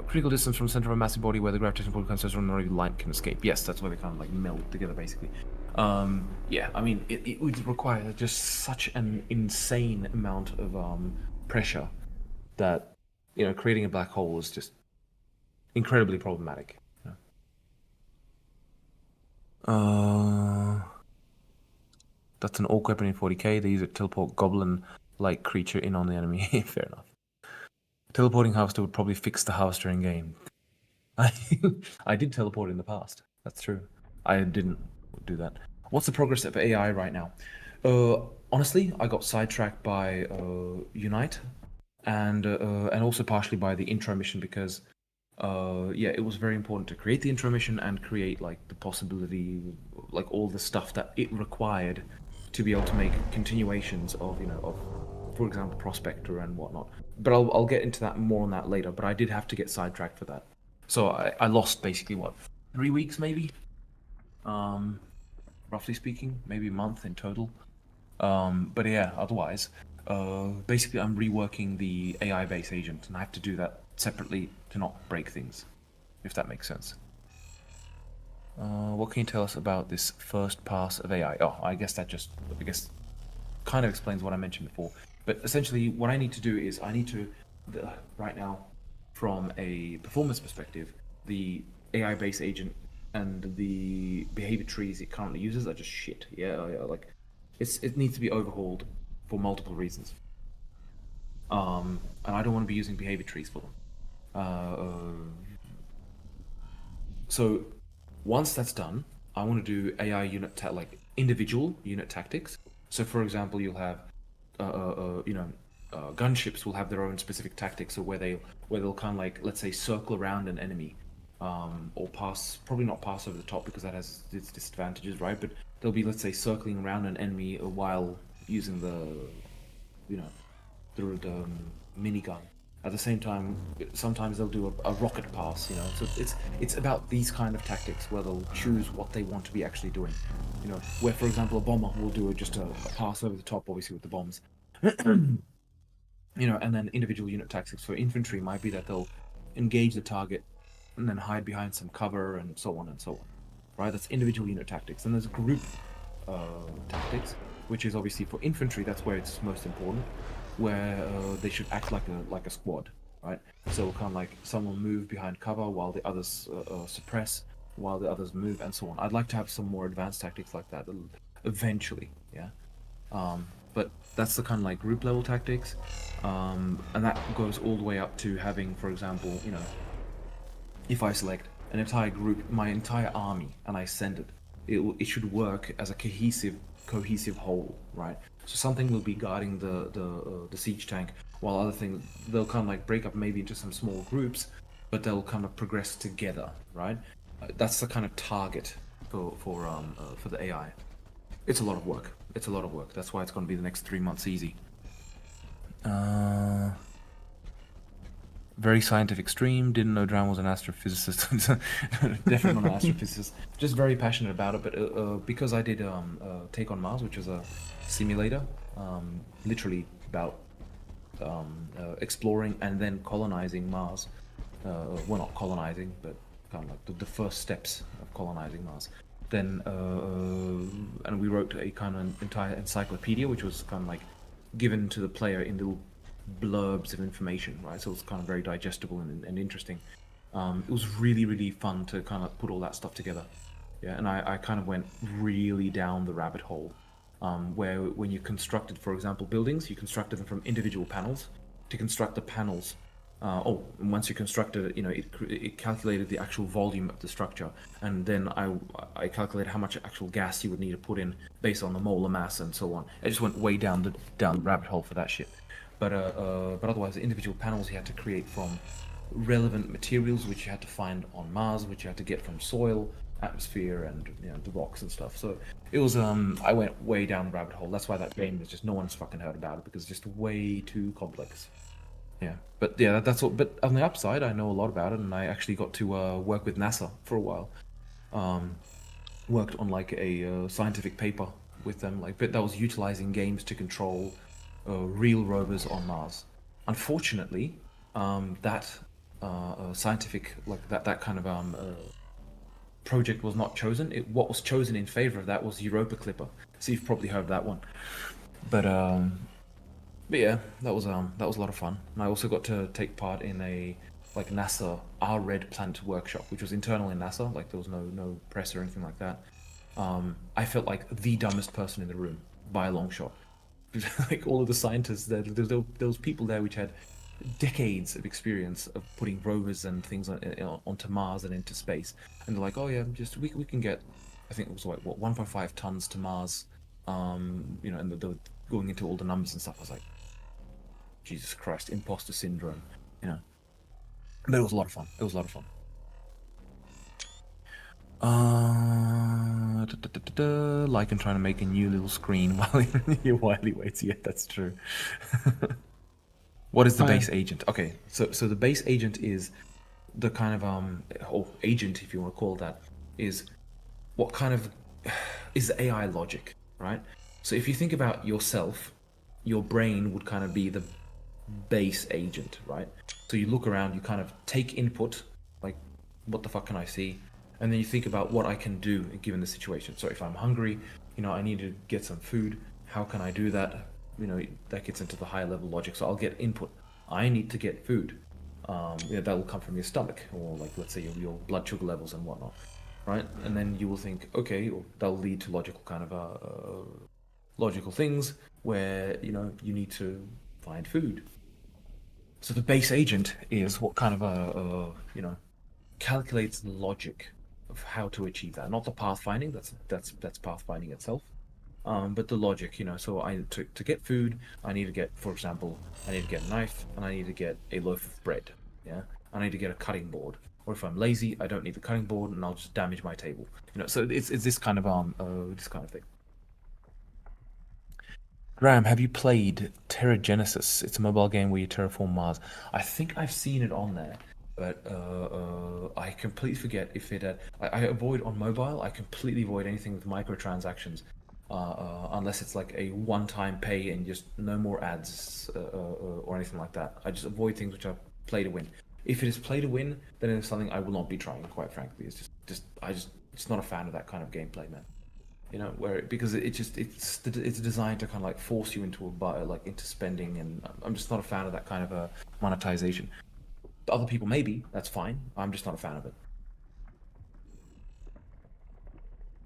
Critical distance from the center of a massive body where the gravitational pull comes from already light can escape. Yes, that's where they kind of meld together, basically. Yeah, I mean, it would require just such an insane amount of pressure that creating a black hole is just incredibly problematic. That's an orc weapon in 40k. They use it to teleport goblin-like creature in on the enemy. Fair enough. Teleporting harvester would probably fix the harvester in game. I did teleport in the past. That's true. I didn't do that. What's the progress of AI right now? Honestly, I got sidetracked by Unite, and also partially by the intro mission because, yeah, it was very important to create the intro mission and create like the possibility, like all the stuff that it required to be able to make continuations of, for example, Prospector and whatnot. But I'll get into that more on that later. But I did have to get sidetracked for that, so I lost basically what, 3 weeks maybe, roughly speaking, maybe a month in total. But yeah, otherwise, basically I'm reworking the AI base agent, and I have to do that separately to not break things, if that makes sense. What can you tell us about this first pass of AI? Oh, I guess kind of explains what I mentioned before. But essentially, what I need to do is I need to, right now, from a performance perspective, the AI base agent and the behavior trees it currently uses are just shit. Yeah, like it needs to be overhauled for multiple reasons. And I don't want to be using behavior trees for them. So once that's done, I want to do AI unit like individual unit tactics. So for example, you'll have gunships will have their own specific tactics, so where they'll kind of like, let's say, circle around an enemy, or probably not pass over the top because that has its disadvantages, right? But they'll be, let's say, circling around an enemy while using the minigun. At the same time, sometimes they'll do a rocket pass, So it's about these kind of tactics where they'll choose what they want to be actually doing. Where, for example, a bomber will do just a pass over the top, obviously with the bombs. And then individual unit tactics for infantry might be that they'll engage the target and then hide behind some cover and so on and so on. Right? That's individual unit tactics. And there's group tactics, which is obviously for infantry. That's where it's most important, where they should act like a squad, right? So kind of like some will move behind cover while the others suppress, while the others move, and so on. I'd like to have some more advanced tactics like that eventually, yeah. But that's the kind of like group level tactics, and that goes all the way up to having, for example, if I select an entire group, my entire army, and I send it, it should work as a cohesive whole, right? So something will be guarding the siege tank, while other things, they'll kind of like break up maybe into some small groups, but they'll kind of progress together, right? That's the kind of target for the AI. It's a lot of work. That's why it's going to be the next 3 months easy. Very scientific stream. Didn't know Dram was an astrophysicist. Definitely not an astrophysicist. Just very passionate about it. But because I did Take on Mars, which was a simulator, literally about exploring and then colonizing Mars. Well, not colonizing, but kind of like the first steps of colonizing Mars. Then, and we wrote a kind of entire encyclopedia, which was kind of like given to the player in little blurbs of information, right? So it was kind of very digestible and interesting. It was really, really fun to kind of put all that stuff together. Yeah, and I kind of went really down the rabbit hole, where when you constructed, for example, buildings, you constructed them from individual panels. To construct the panels, and once you constructed it, it calculated the actual volume of the structure, and then I calculated how much actual gas you would need to put in based on the molar mass and so on. I just went way down the rabbit hole for that shit. But otherwise, the individual panels you had to create from relevant materials, which you had to find on Mars, which you had to get from soil, atmosphere, and the rocks and stuff. So it was I went way down the rabbit hole. That's why that game is just no one's fucking heard about it, because it's just way too complex. Yeah, but yeah, that's all. But on the upside, I know a lot about it, and I actually got to work with NASA for a while. Worked on like a scientific paper with them, but that was utilizing games to control real rovers on Mars. Unfortunately, that scientific, like that kind of project was not chosen. What was chosen in favor of that was Europa Clipper. So you've probably heard of that one. But yeah, that was a lot of fun. And I also got to take part in a like NASA, our Red Planet workshop, which was internal in NASA, like there was no press or anything like that. I felt like the dumbest person in the room by a long shot. Like all of the scientists there was people there which had decades of experience of putting rovers and things onto Mars and into space, and they're like, oh yeah, just we can get, I think it was like what 1.5 tons to Mars, you know, and they were going into all the numbers and stuff. I was like, Jesus Christ, imposter syndrome, you know. But it was a lot of fun. It was a lot of fun. Like I'm trying to make a new little screen while he waits. Yeah, that's true. What is the base agent? Okay, so the base agent is the kind of or agent, if you want to call it that, is what kind of is AI logic, right? So if you think about yourself, your brain would kind of be the base agent, right? So you look around, you kind of take input, like what the fuck can I see, and then you think about what I can do given the situation. So if I'm hungry, you know, I need to get some food. How can I do that? You know, that gets into the higher level logic. So I'll get input. I need to get food. You know, that will come from your stomach, or like let's say your blood sugar levels and whatnot, right? And then you will think, okay, well, that'll lead to logical kind of logical things where you know you need to find food. So the base agent is what kind of you know calculates the logic of how to achieve that, not the pathfinding. That's pathfinding itself. But the logic, you know, so to get food, I need to get, for example, I need to get a knife and I need to get a loaf of bread. Yeah, I need to get a cutting board. Or if I'm lazy, I don't need the cutting board and I'll just damage my table. You know, so it's this kind of this kind of thing. Graham, have you played Terra Genesis? It's a mobile game where you terraform Mars. I think I've seen it on there, but I completely forget if it. I avoid on mobile. I completely avoid anything with microtransactions, unless it's like a one-time pay and just no more ads or anything like that. I just avoid things which are play to win. If it is play to win, then it's something I will not be trying. Quite frankly, it's just not a fan of that kind of gameplay, man. You know, where because it's designed to kind of like force you into into spending, and I'm just not a fan of that kind of a monetization. Other people maybe, that's fine. I'm just not a fan of it.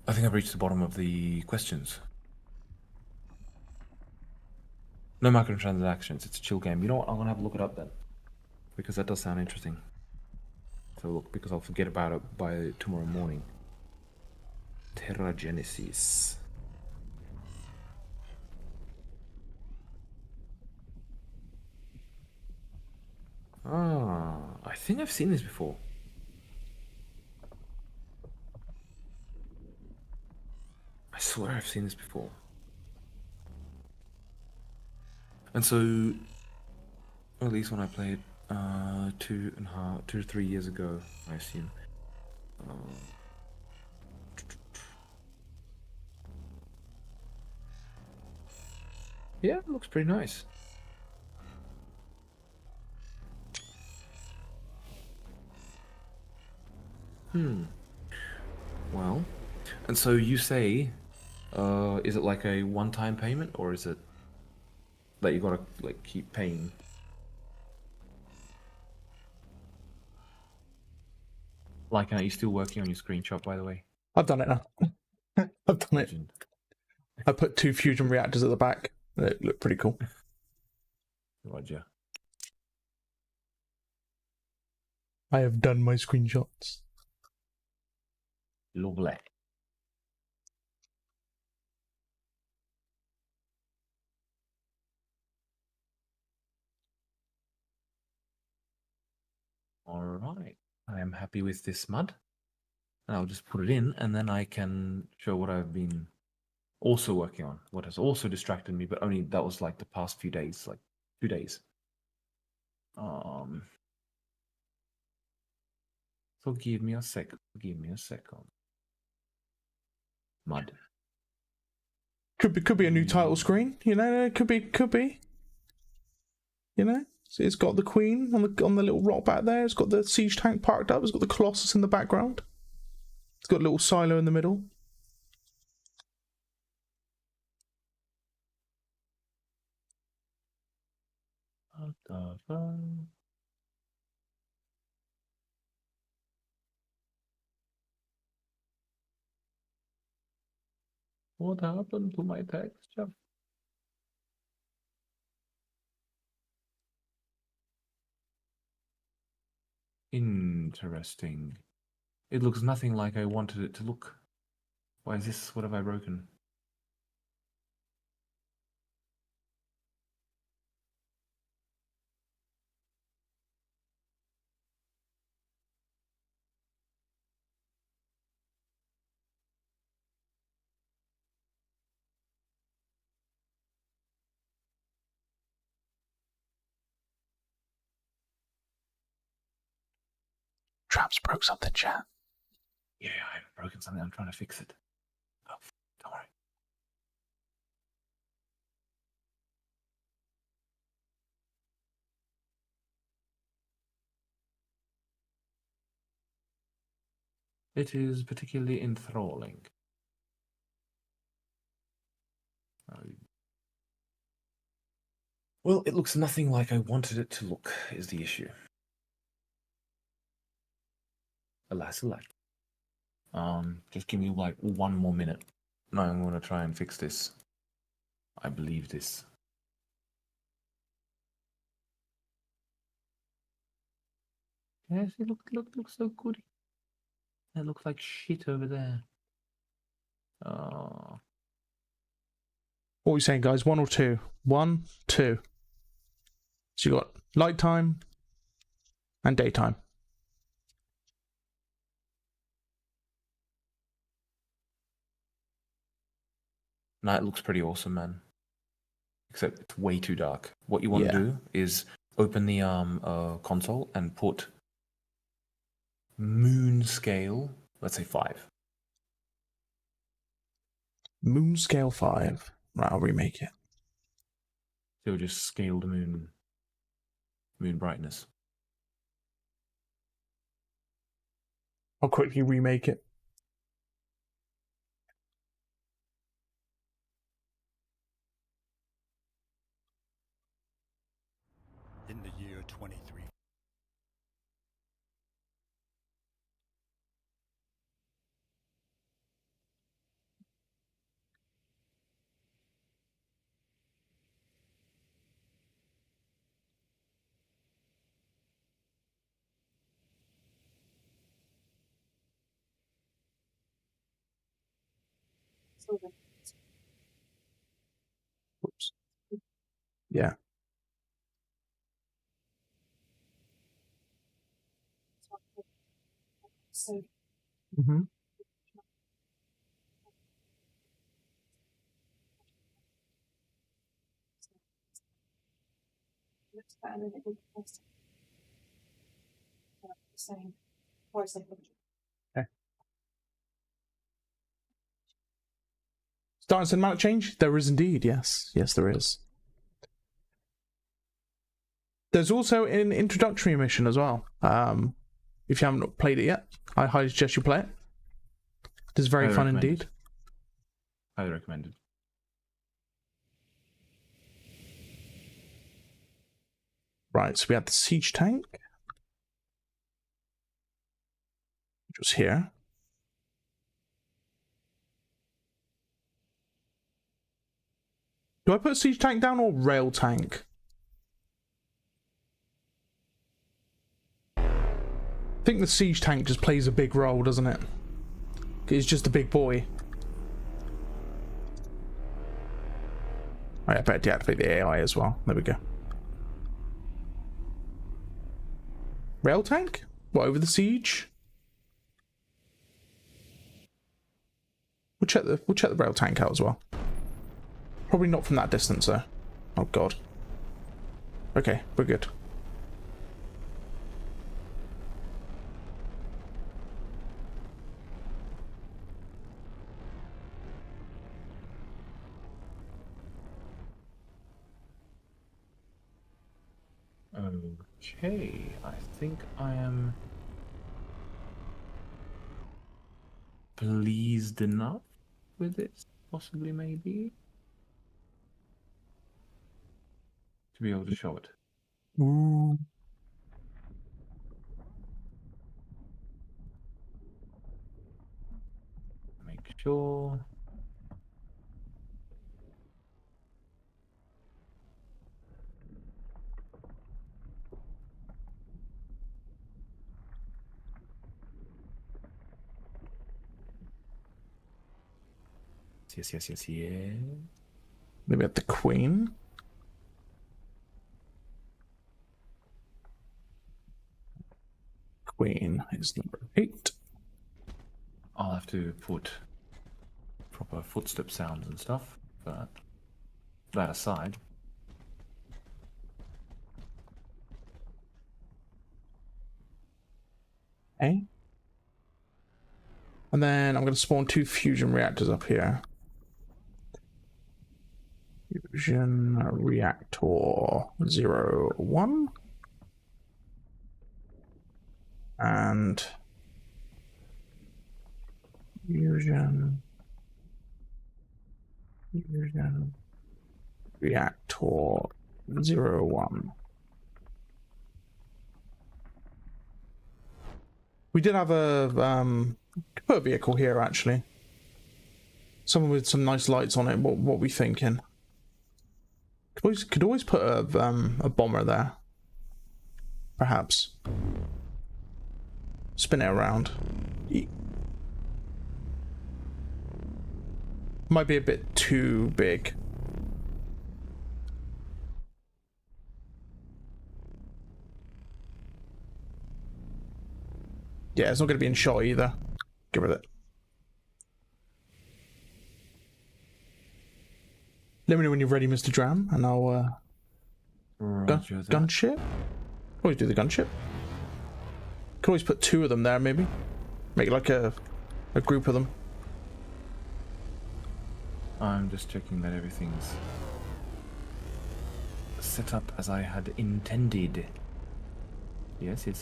I think I've reached the bottom of the questions. No microtransactions. It's a chill game. You know what? I'm gonna have a look it up then, because that does sound interesting. So look, because I'll forget about it by tomorrow morning. Terra Genesis. Ah, I think I've seen this before. I swear I've seen this before. And so, at least when I played 2 to 3 years ago, I assume. Yeah, it looks pretty nice. Well, and so you say, is it like a one-time payment, or is it that you gotta like keep paying? Like, are you still working on your screenshot, by the way? I've done it now. I've done it. I put 2 fusion reactors at the back. They look pretty cool. Roger. I have done my screenshots. Lovely. Alright. I am happy with this mud. And I'll just put it in, and then I can show what I've been also working on. What has also distracted me, but only that was like the past few days, like 2 days. So give me a second. Give me a second. Mud. Could be a new title screen. You know, could be. You know, so it's got the Queen on the little rock back there. It's got the siege tank parked up. It's got the Colossus in the background. It's got a little silo in the middle. What happened to my texture? Interesting. It looks nothing like I wanted it to look. Why is this? What have I broken? Traps broke something, chat. Yeah, I've broken something. I'm trying to fix it. Oh, don't worry. It is particularly enthralling. Well, it looks nothing like I wanted it to look, is the issue. Alas, alas. Just give me like 1 more minute. No, I'm gonna try and fix this. I believe this. Yes, it looks so good. It looks like shit over there. Oh. What are we saying, guys? 1 or 2? 1, 2. So you got light time and daytime. Night looks pretty awesome, man. Except it's way too dark. What you want to do is open the console and put moon scale, let's say 5. Moon scale 5. Right, I'll remake it. So just scale the moon brightness. I'll quickly remake it. In the year 23. Oops. Yeah. Mm-hmm. Okay. Starting cinematic change? There is indeed, yes. Yes, there is. There's also an introductory mission as well. If you haven't played it yet, I highly suggest you play it. It is very fun indeed. Highly recommended. Right, so we had the siege tank, which was here. Do I put siege tank down or rail tank? I think the siege tank just plays a big role, doesn't it? It's just a big boy. I better deactivate the AI as well. There we go. Rail tank? What, over the siege? We'll check the rail tank out as well. Probably not from that distance though. Oh god. Okay, we're good. Okay, I think I am pleased enough with this, possibly, maybe, to be able to show it. Ooh. Make sure. Yeah. Maybe at the Queen. Queen is number 8. I'll have to put proper footstep sounds and stuff, but that aside. Okay. And then I'm going to spawn 2 fusion reactors up here. Fusion reactor 01. And fusion reactor 01. We did have a put a vehicle here actually. Someone with some nice lights on it. What we thinking? Could always put a bomber there. Perhaps. Spin it around. Might be a bit too big. Yeah, it's not going to be in shot either. Get rid of it. Let me know when you're ready, Mr. Dram, and I'll gunship. Always do the gunship. Could always put 2 of them there, maybe. Make like a group of them. I'm just checking that everything's set up as I had intended. Yes. Yeah.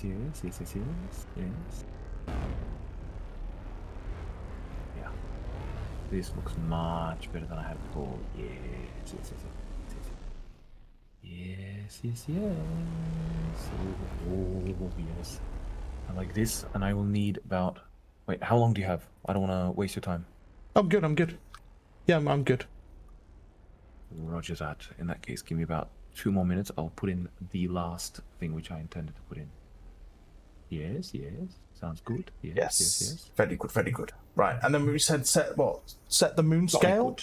This looks much better than I had before. Yes. Oh, yes. I like this, and I will need about... Wait, how long do you have? I don't want to waste your time. I'm good. Yeah, I'm good. Roger that. In that case, give me about 2 more minutes. I'll put in the last thing which I intended to put in. Yes. Sounds good. Yes. Very good. Right, and then we said set what? Set the moon scale?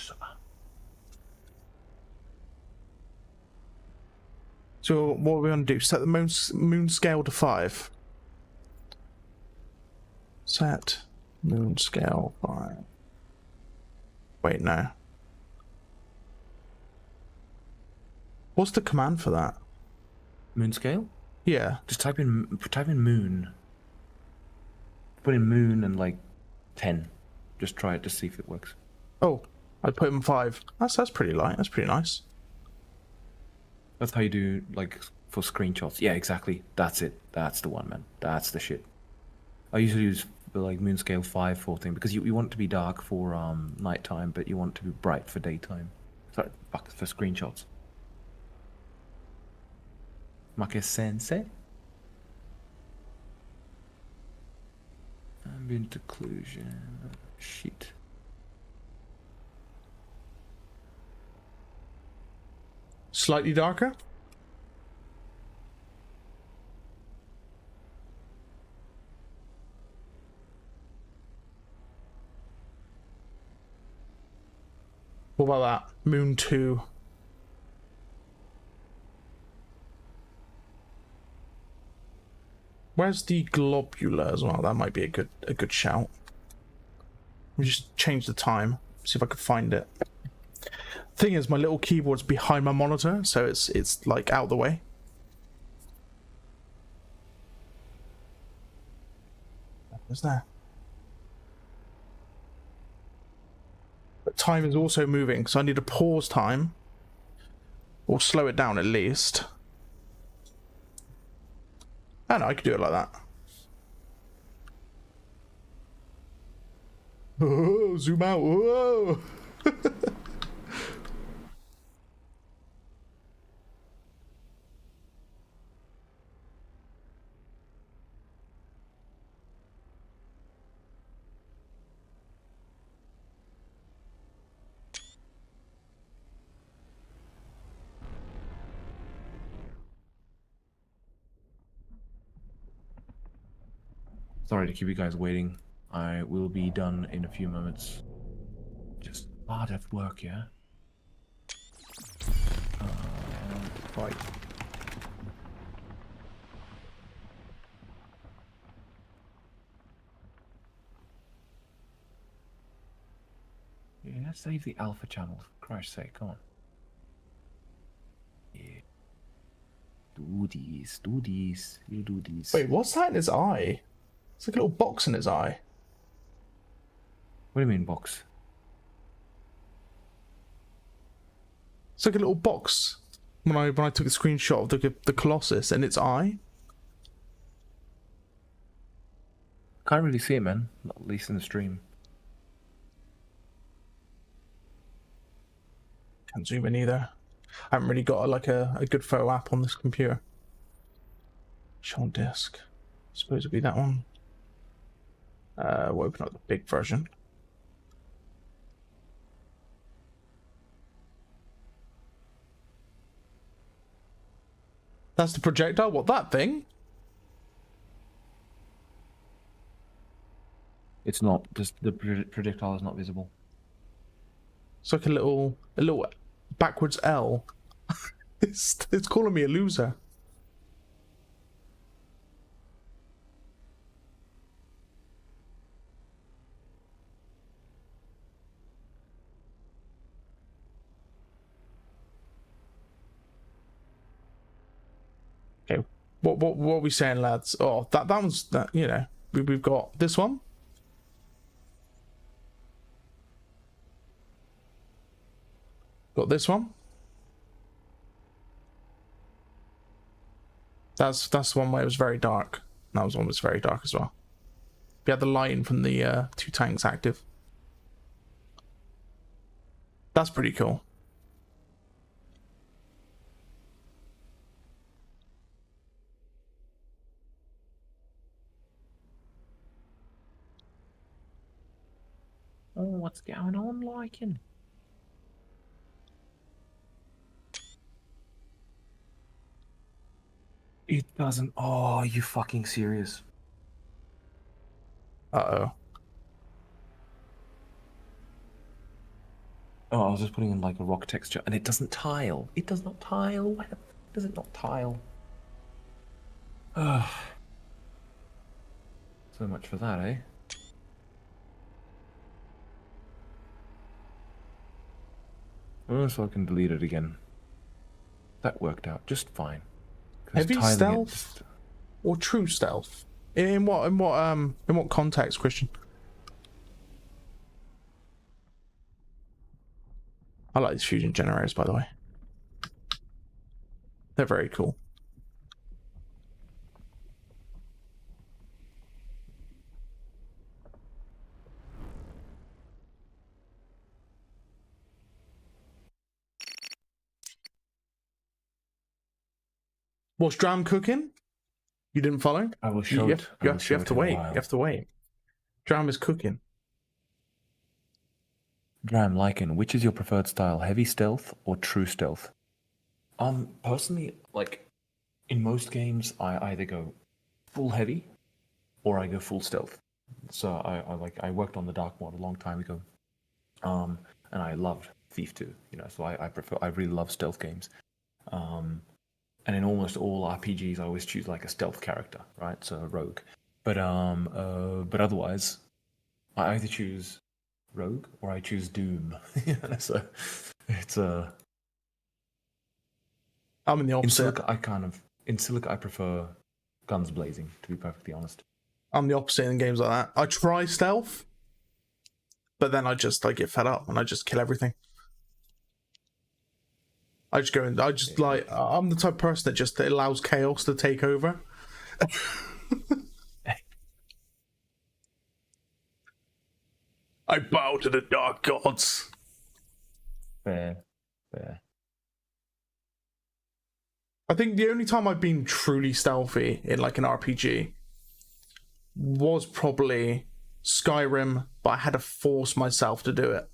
So what are we going to do? Set the moon scale to 5. Set moon scale 5. Wait, no. What's the command for that? Moon scale? Yeah. Just type in moon. Put in moon and like 10. Just try it to see if it works. Oh, I put in 5. That's pretty light. That's pretty nice. That's how you do like for screenshots. Yeah, exactly. That's it. That's the one, man. That's the shit. I usually use like moon scale 5 for thing because you want it to be dark for nighttime, but you want it to be bright for daytime. Sorry, fuck, for screenshots. Make sense? Ambient occlusion. Shit. Slightly darker? What about that? Moon 2. Where's the globular as well? That might be a good shout. Let me just change the time. See if I can find it. Thing is, my little keyboard's behind my monitor, so it's like out of the way. What's there? But time is also moving, so I need to pause time. Or slow it down at least. I don't know, I could do it like that. Oh, zoom out. Whoa. Sorry to keep you guys waiting. I will be done in a few moments. Hard at work, yeah? Right. Yeah, save the alpha channel, for Christ's sake, come on. Yeah. Do these, you do these. Wait, what's that in his eye? It's like a little box in his eye. What do you mean, box? It's like a little box when I took a screenshot of the Colossus and its eye. Can't really see it, man. Not at least in the stream. Can't zoom in either. I haven't really got a good photo app on this computer. Show on disk. Suppose it'll be that one. We'll open up the big version. That's the projectile? What, that thing? It's not. Just the projectile is not visible. It's like a little backwards L. It's calling me a loser. Okay, what are we saying, lads? Oh, that one's that, you know, we've got this one. Got this one. That's the one where it was very dark. That was one that was very dark as well. We had the lighting from the 2 tanks active. That's pretty cool. Oh, what's going on, Lycan? It doesn't. Oh, are you fucking serious? Uh-oh. Oh, I was just putting in like a rock texture and it doesn't tile. It does not tile. Why the f does it not tile? Ugh. So much for that, eh? Oh, so I can delete it again. That worked out just fine. Heavy stealth or true stealth? In what context, Christian? I like these fusion generators, by the way. They're very cool. What's Dram cooking? You didn't follow? I will show it. You have to wait. You have to wait. Dram is cooking. Dram, Lycan, which is your preferred style? Heavy stealth or true stealth? Personally, like, in most games, I either go full heavy or I go full stealth. So I worked on the dark mode a long time ago. And I loved Thief 2, you know, so I really love stealth games. And in almost all RPGs, I always choose like a stealth character, right? So a rogue. But otherwise, I either choose rogue or I choose Doom. So it's I'm in the opposite. In Silica I prefer guns blazing, to be perfectly honest. I'm the opposite in games like that. I try stealth, but then I get fed up and I just kill everything. I just go in. I'm the type of person that just allows chaos to take over. I bow to the dark gods. Fair. I think the only time I've been truly stealthy in like an RPG was probably Skyrim, but I had to force myself to do it.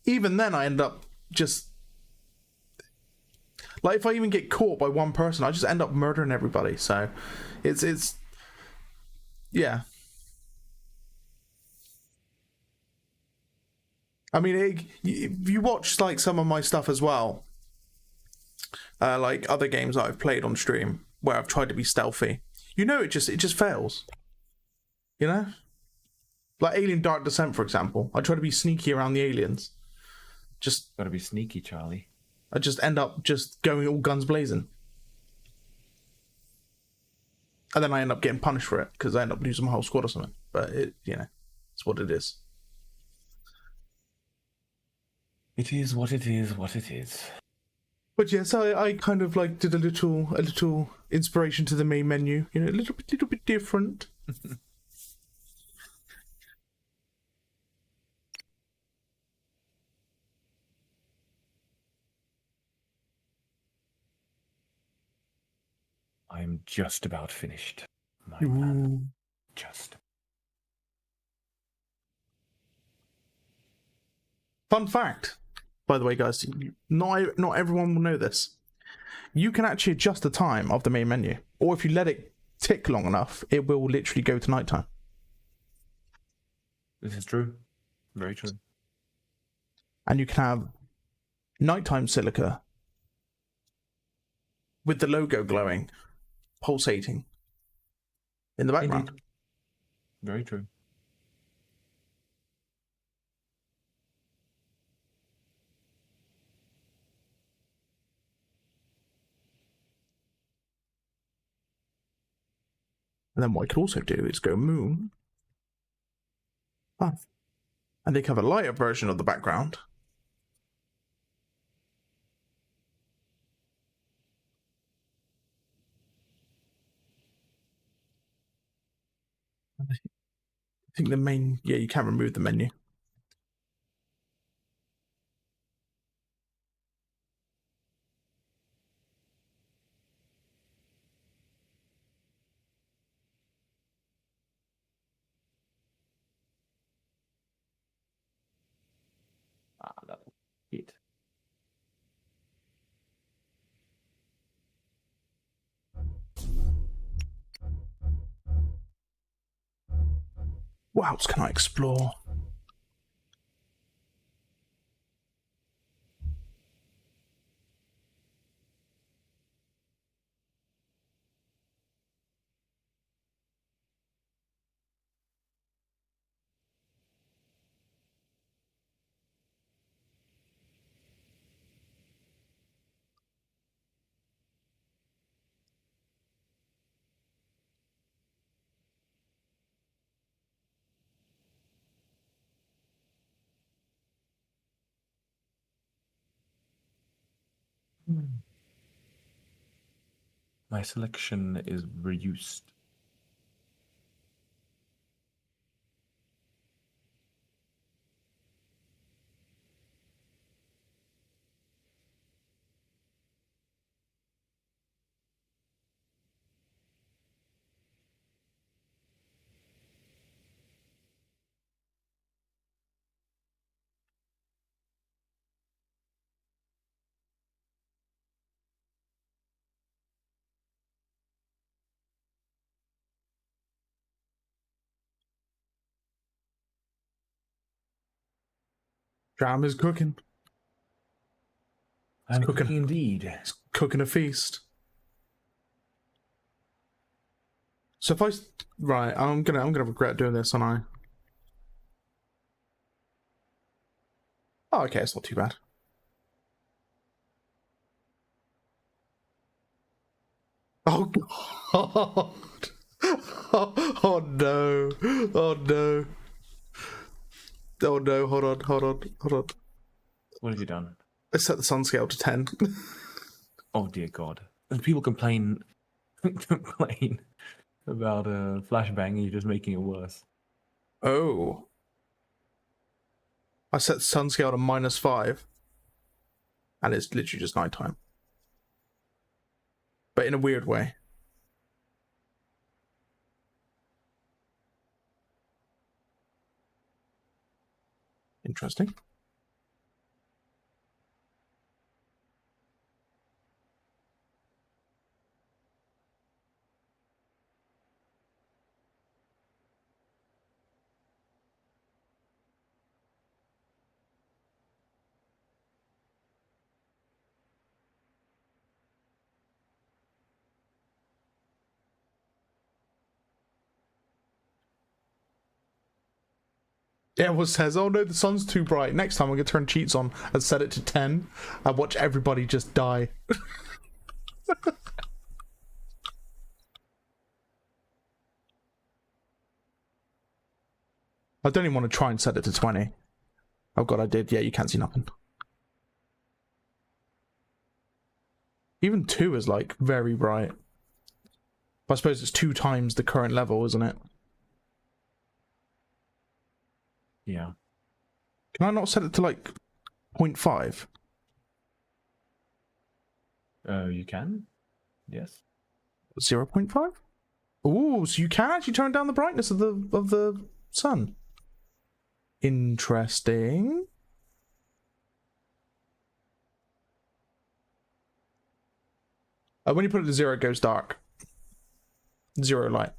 Even then, I end up just like, if I even get caught by one person, I just end up murdering everybody. So it's yeah. I mean, if you watch like some of my stuff as well, like other games that I've played on stream where I've tried to be stealthy, you know, it just fails. You know, like Alien Dark Descent, for example. I try to be sneaky around the aliens. Just gotta be sneaky, Charlie. I just end up just going all guns blazing, and then I end up getting punished for it because I end up losing my whole squad or something. But it, you know, it's what it is. It is what it is. What it is. But yes, I kind of like did a little inspiration to the main menu. You know, a little bit different. I'm just about finished, my man. Just. Fun fact, by the way, guys, not everyone will know this. You can actually adjust the time of the main menu, or if you let it tick long enough, it will literally go to nighttime. This is true. Very true. And you can have nighttime Silica with the logo glowing, pulsating in the background. Indeed. Very true. And then what I could also do is go moon. Ah. And they have a lighter version of the background. I think the main... Yeah, you can remove the menu. That'll hit. What else can I explore? My selection is reduced. Jam is cooking. I'm cooking indeed. It's cooking a feast. So if I... Right, I'm gonna regret doing this, aren't I? Oh, okay, it's not too bad. Oh, God. Oh, no. Oh, no. Oh, no. Hold on. What have you done? I set the sun scale to 10. Oh, dear God. And people complain about flashbang and you're just making it worse. Oh. I set the sun scale to -5. And it's literally just nighttime. But in a weird way. Interesting. Yeah, what says, oh no, the sun's too bright. Next time I'm going to turn cheats on and set it to 10 and watch everybody just die. I don't even want to try and set it to 20. Oh god, I did. Yeah, you can't see nothing. Even 2 is like very bright. I suppose it's 2 times the current level, isn't it? Yeah. Can I not set it to like 0.5? You can? Yes. 0.5? Ooh, so you can actually turn down the brightness of the sun. Interesting. When you put it to 0, it goes dark. 0 light.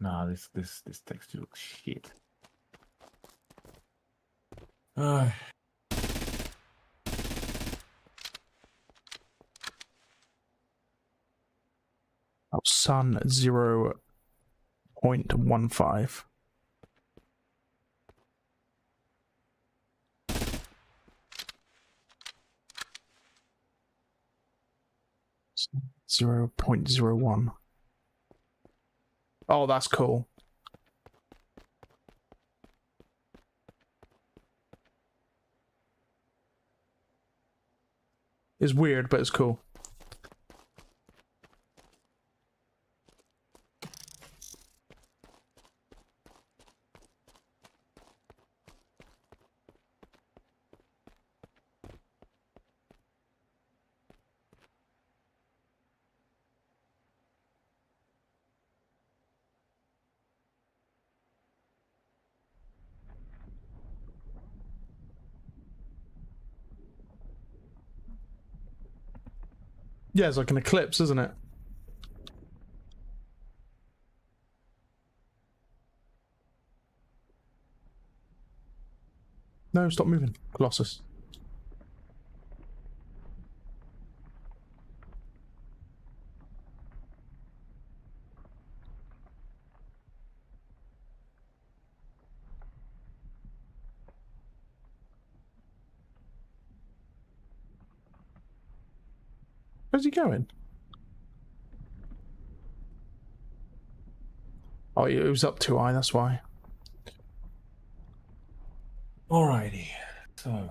Nah, this texture looks shit. Oh, sun 0.15. .01. Oh, that's cool. It's weird, but it's cool. Yeah, it's like an eclipse, isn't it? No, stop moving, Colossus. Where's he going? Oh, it was up too high, that's why. Alrighty, so...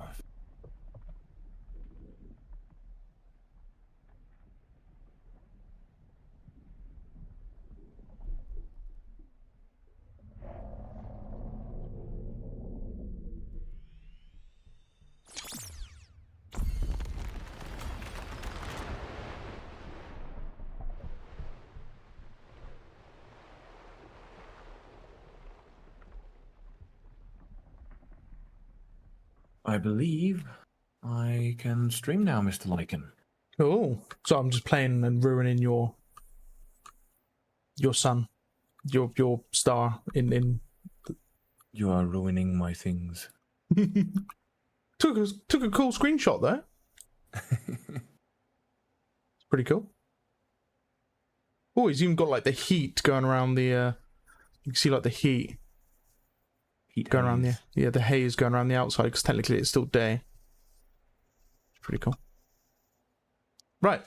I believe I can stream now, Mr. Lycan. Cool. So I'm just playing and ruining your sun, your star in. You are ruining my things. Took a cool screenshot there. It's pretty cool. Oh, he's even got like the heat going around the. You can see like the heat going around the the haze going around the outside because technically it's still day. It's pretty cool. Right.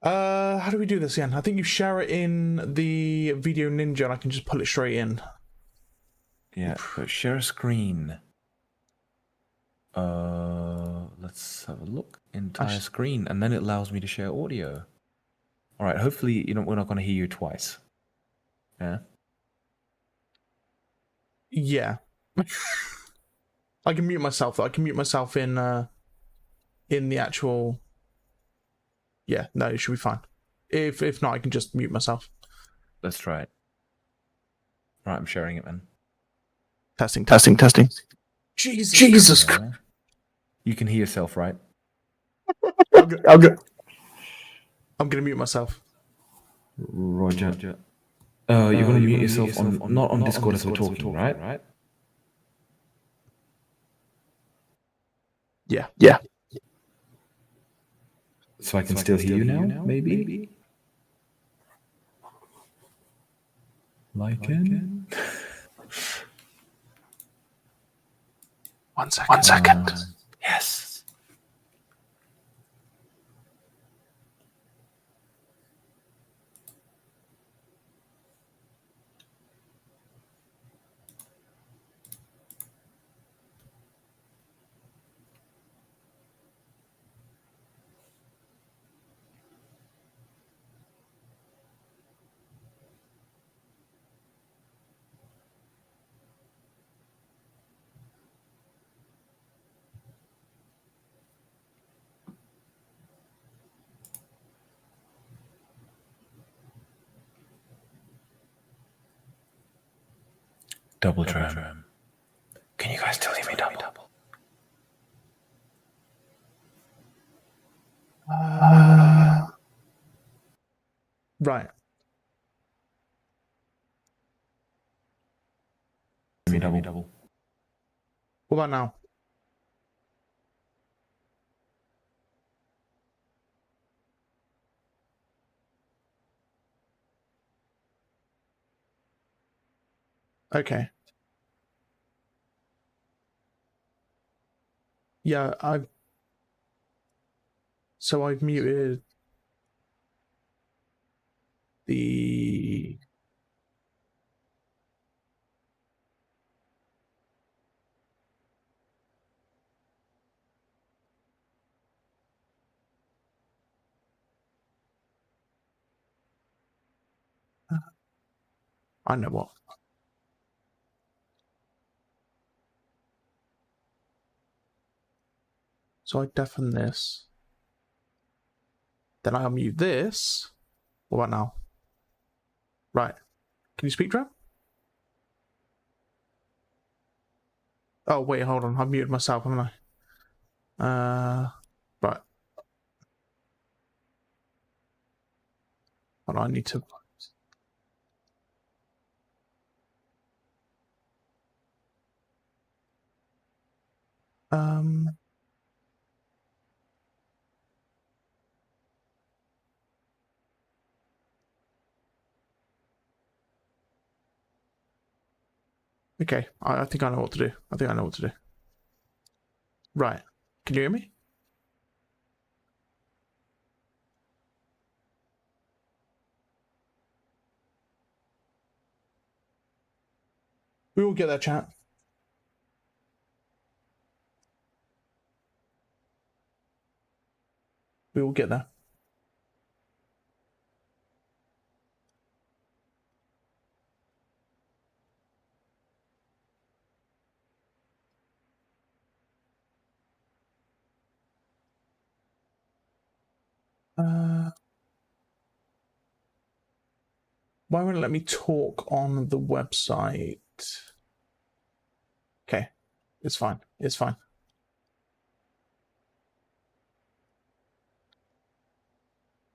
How do we do this again? I think you share it in the Video Ninja and I can just pull it straight in. Yeah, but share a screen. Let's have a look. Entire screen, and then it allows me to share audio. All right. Hopefully, we're not going to hear you twice. Yeah. Yeah. I can mute myself though. I can mute myself in the actual. Yeah. No, it should be fine. If not, I can just mute myself. Let's try it. All right, I'm sharing it, man. Testing. Jesus Christ. You can hear yourself, right? I'm gonna mute myself. Roger. You're gonna mute yourself on not on Discord as we're talking, right? Yeah. So I can still hear you now, maybe? Lycan? 1 second. 1 second. Yes. Double tram. Can you guys still hear me double? Right. Me double. What about now? Okay. Yeah, I've muted the... I know what. So I deafen this. Then I'll mute this. What about now? Right. Can you speak, Dram? Oh, wait, hold on. I've muted myself, haven't I? Right. Hold on, I need to... Okay, I think I know what to do. Right. Can you hear me? We will get that, chat. We will get there. Why won't it let me talk on the website? Okay, it's fine.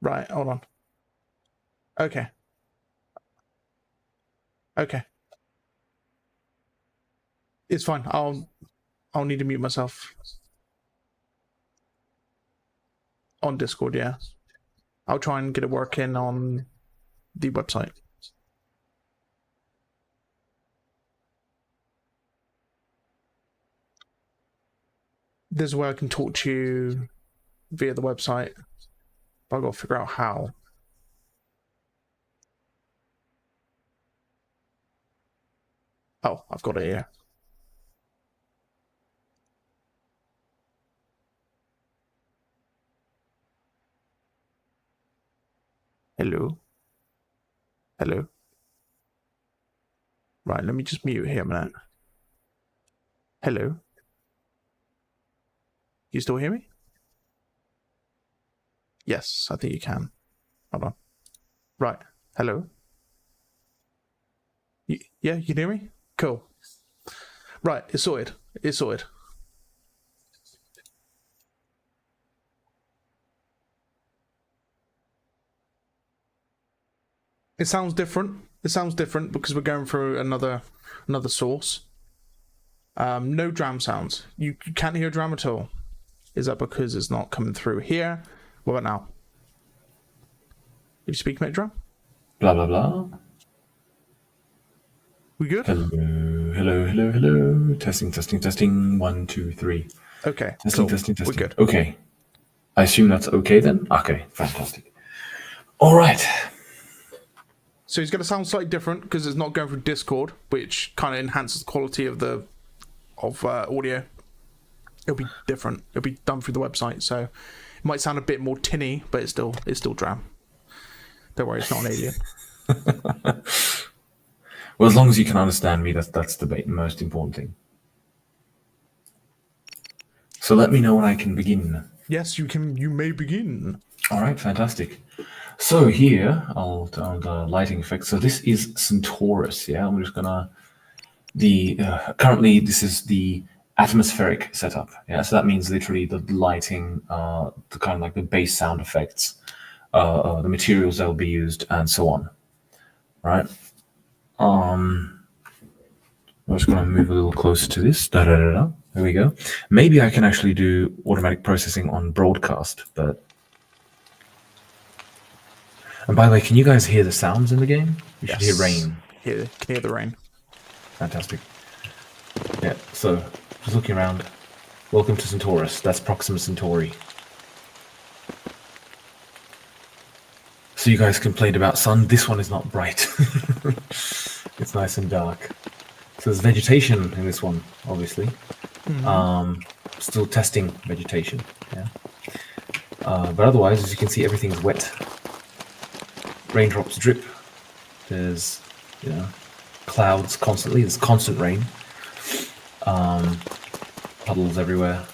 Right, hold on. Okay. It's fine. I'll need to mute myself. On Discord, yeah. I'll try and get it working on the website. There's a way I can talk to you via the website, but I've got to figure out how. Oh, I've got it here. Hello. Right, let me just mute here a minute. Hello. You still hear me? Yes, I think you can. Hold on. Right. Hello. Yeah, you can hear me? Cool. Right, it's sorted. It sounds different. It sounds different because we're going through another source. No dram sounds. You can't hear a dram at all. Is that because it's not coming through here? What about now? Did you speak, mate, dram? Blah blah blah. We good? Hello. Testing. 1, 2, 3. Okay. Testing. We're good. Okay. I assume that's okay then? Okay, fantastic. All right. So he's going to sound slightly different because it's not going through Discord, which kind of enhances the quality of the audio. It'll be different. It'll be done through the website, so it might sound a bit more tinny, but it's still dram. Don't worry, it's not an alien. Well, as long as you can understand me, that's the most important thing. So let me know when I can begin. Yes, you can. You may begin. All right, fantastic. So here, I'll turn the lighting effects. So this is Centaurus. Yeah, I'm just gonna currently this is the atmospheric setup. Yeah, so that means literally the lighting, the kind of like the bass sound effects, the materials that will be used, and so on. Right. I'm just gonna move a little closer to this. There we go. Maybe I can actually do automatic processing on broadcast, but. And by the way, can you guys hear the sounds in the game? You should hear rain. Can hear the rain. Fantastic. Yeah, so just looking around. Welcome to Centaurus. That's Proxima Centauri. So you guys complained about sun. This one is not bright. It's nice and dark. So there's vegetation in this one, obviously. Mm-hmm. Still testing vegetation. Yeah. But otherwise, as you can see, everything's wet. Raindrops drip. There's, clouds constantly. There's constant rain. Puddles everywhere.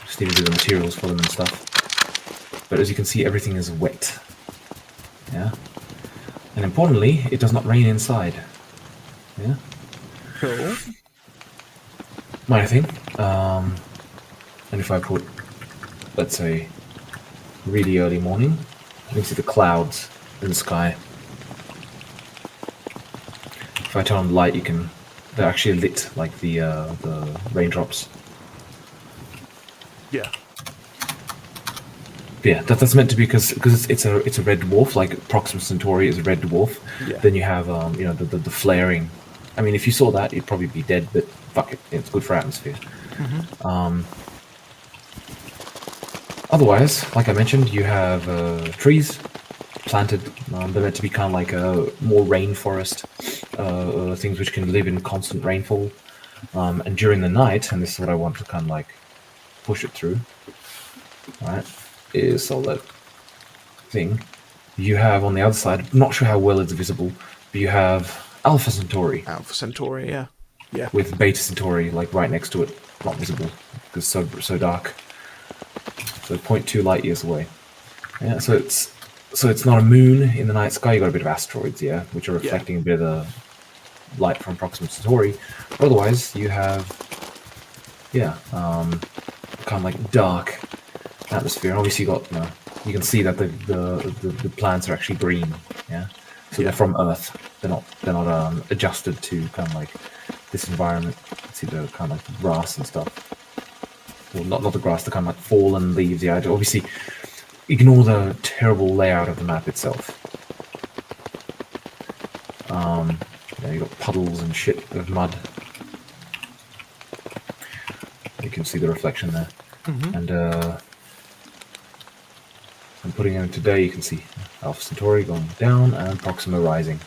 Just need to do the materials for them and stuff. But as you can see, everything is wet. Yeah. And importantly, it does not rain inside. Yeah. Cool. Minor thing. And if I put, let's say, really early morning, you can see the clouds in the sky. If I turn on the light, they're actually lit like the raindrops. Yeah. Yeah, that's meant to be because it's a red dwarf, like Proxima Centauri is a red dwarf. Yeah. Then you have the flaring. I mean, if you saw that, you'd probably be dead, but fuck it, it's good for atmosphere. Mm-hmm. Otherwise, like I mentioned, you have trees planted. They're meant to be kind of like more rainforest, things which can live in constant rainfall. And during the night, and this is what I want to kind of like push it through, right, is all that thing. You have on the other side, I'm not sure how well it's visible, but you have Alpha Centauri. Alpha Centauri, yeah. Yeah. With Beta Centauri like right next to it, not visible because so dark. So 0.2 light years away. Yeah, so it's not a moon in the night sky. You got a bit of asteroids, yeah, which are reflecting a bit of the light from Proxima Centauri. But otherwise, you have kind of like dark atmosphere. And obviously, you can see that the plants are actually green. Yeah, so they're from Earth. They're not adjusted to kind of like this environment. See the kind of like grass and stuff. Well, not the grass, the kind of like fallen leaves. Yeah, obviously, ignore the terrible layout of the map itself. You got puddles and shit of mud. You can see the reflection there. Mm-hmm. And I'm putting in today. You can see Alpha Centauri going down and Proxima rising.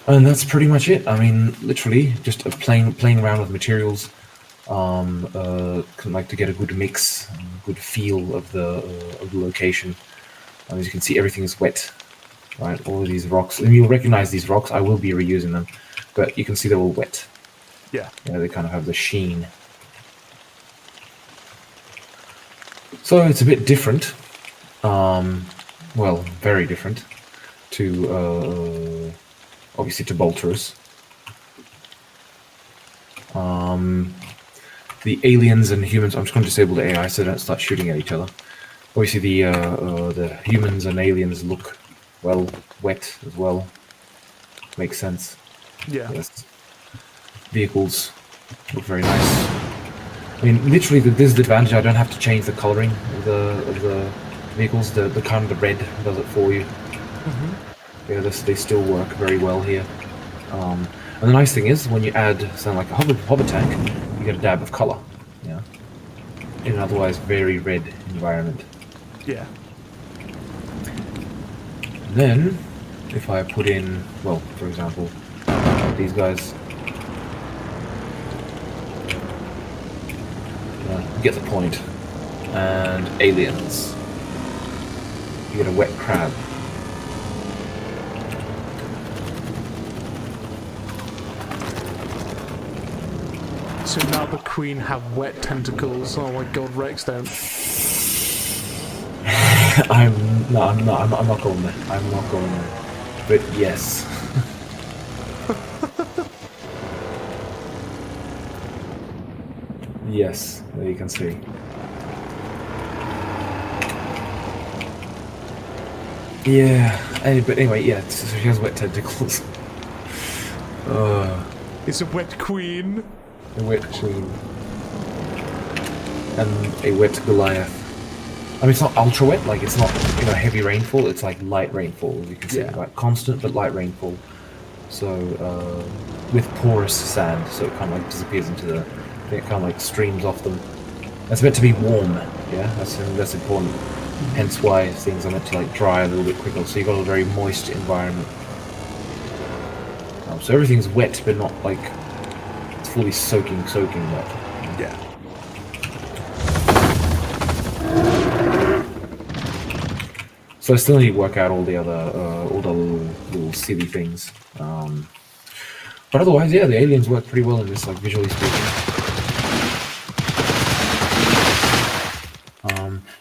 And that's pretty much it. I mean, literally, just playing around with materials. Like to get a good mix, a good feel of the location. As you can see, everything is wet, right? All of these rocks, and you'll recognize these rocks. I will be reusing them, but you can see they're all wet. Yeah. Yeah, they kind of have the sheen. So it's a bit different. Well, very different to obviously to Bolterus. The aliens and humans, I'm just going to disable the AI so they don't start shooting at each other. Obviously, the humans and aliens look, well, wet as well. Makes sense. Yeah. Yes. Vehicles look very nice. I mean, literally, this is the advantage. I don't have to change the coloring of the vehicles. The kind of the red does it for you. Yeah, they still work very well here. And the nice thing is, when you add something like a hover tank, you get a dab of color. Yeah. In an otherwise very red environment. Yeah. And then, if I put in, well, for example, these guys, you get the point. And aliens. You get a wet crab. So now the queen have wet tentacles. Oh my god, Rex, don't. I'm not going there. I'm not going there. But yes. Yes, there you can see. Yeah, but anyway, yeah, so she has wet tentacles. It's a wet queen. A wet queen. And a wet Goliath. I mean, it's not ultra wet, like it's not, heavy rainfall, it's like light rainfall, as you can see, Yeah. like constant but light rainfall. So, with porous sand, so it kind of like disappears into the, it kind of like streams off them. It's meant to be warm, yeah, that's important. Hence why things are meant to like dry a little bit quicker, so you've got a very moist environment. So everything's wet, but not like, it's fully soaking wet. Yeah. So I still need to work out all the other, little silly things. But otherwise, yeah, the aliens work pretty well in this, like visually speaking.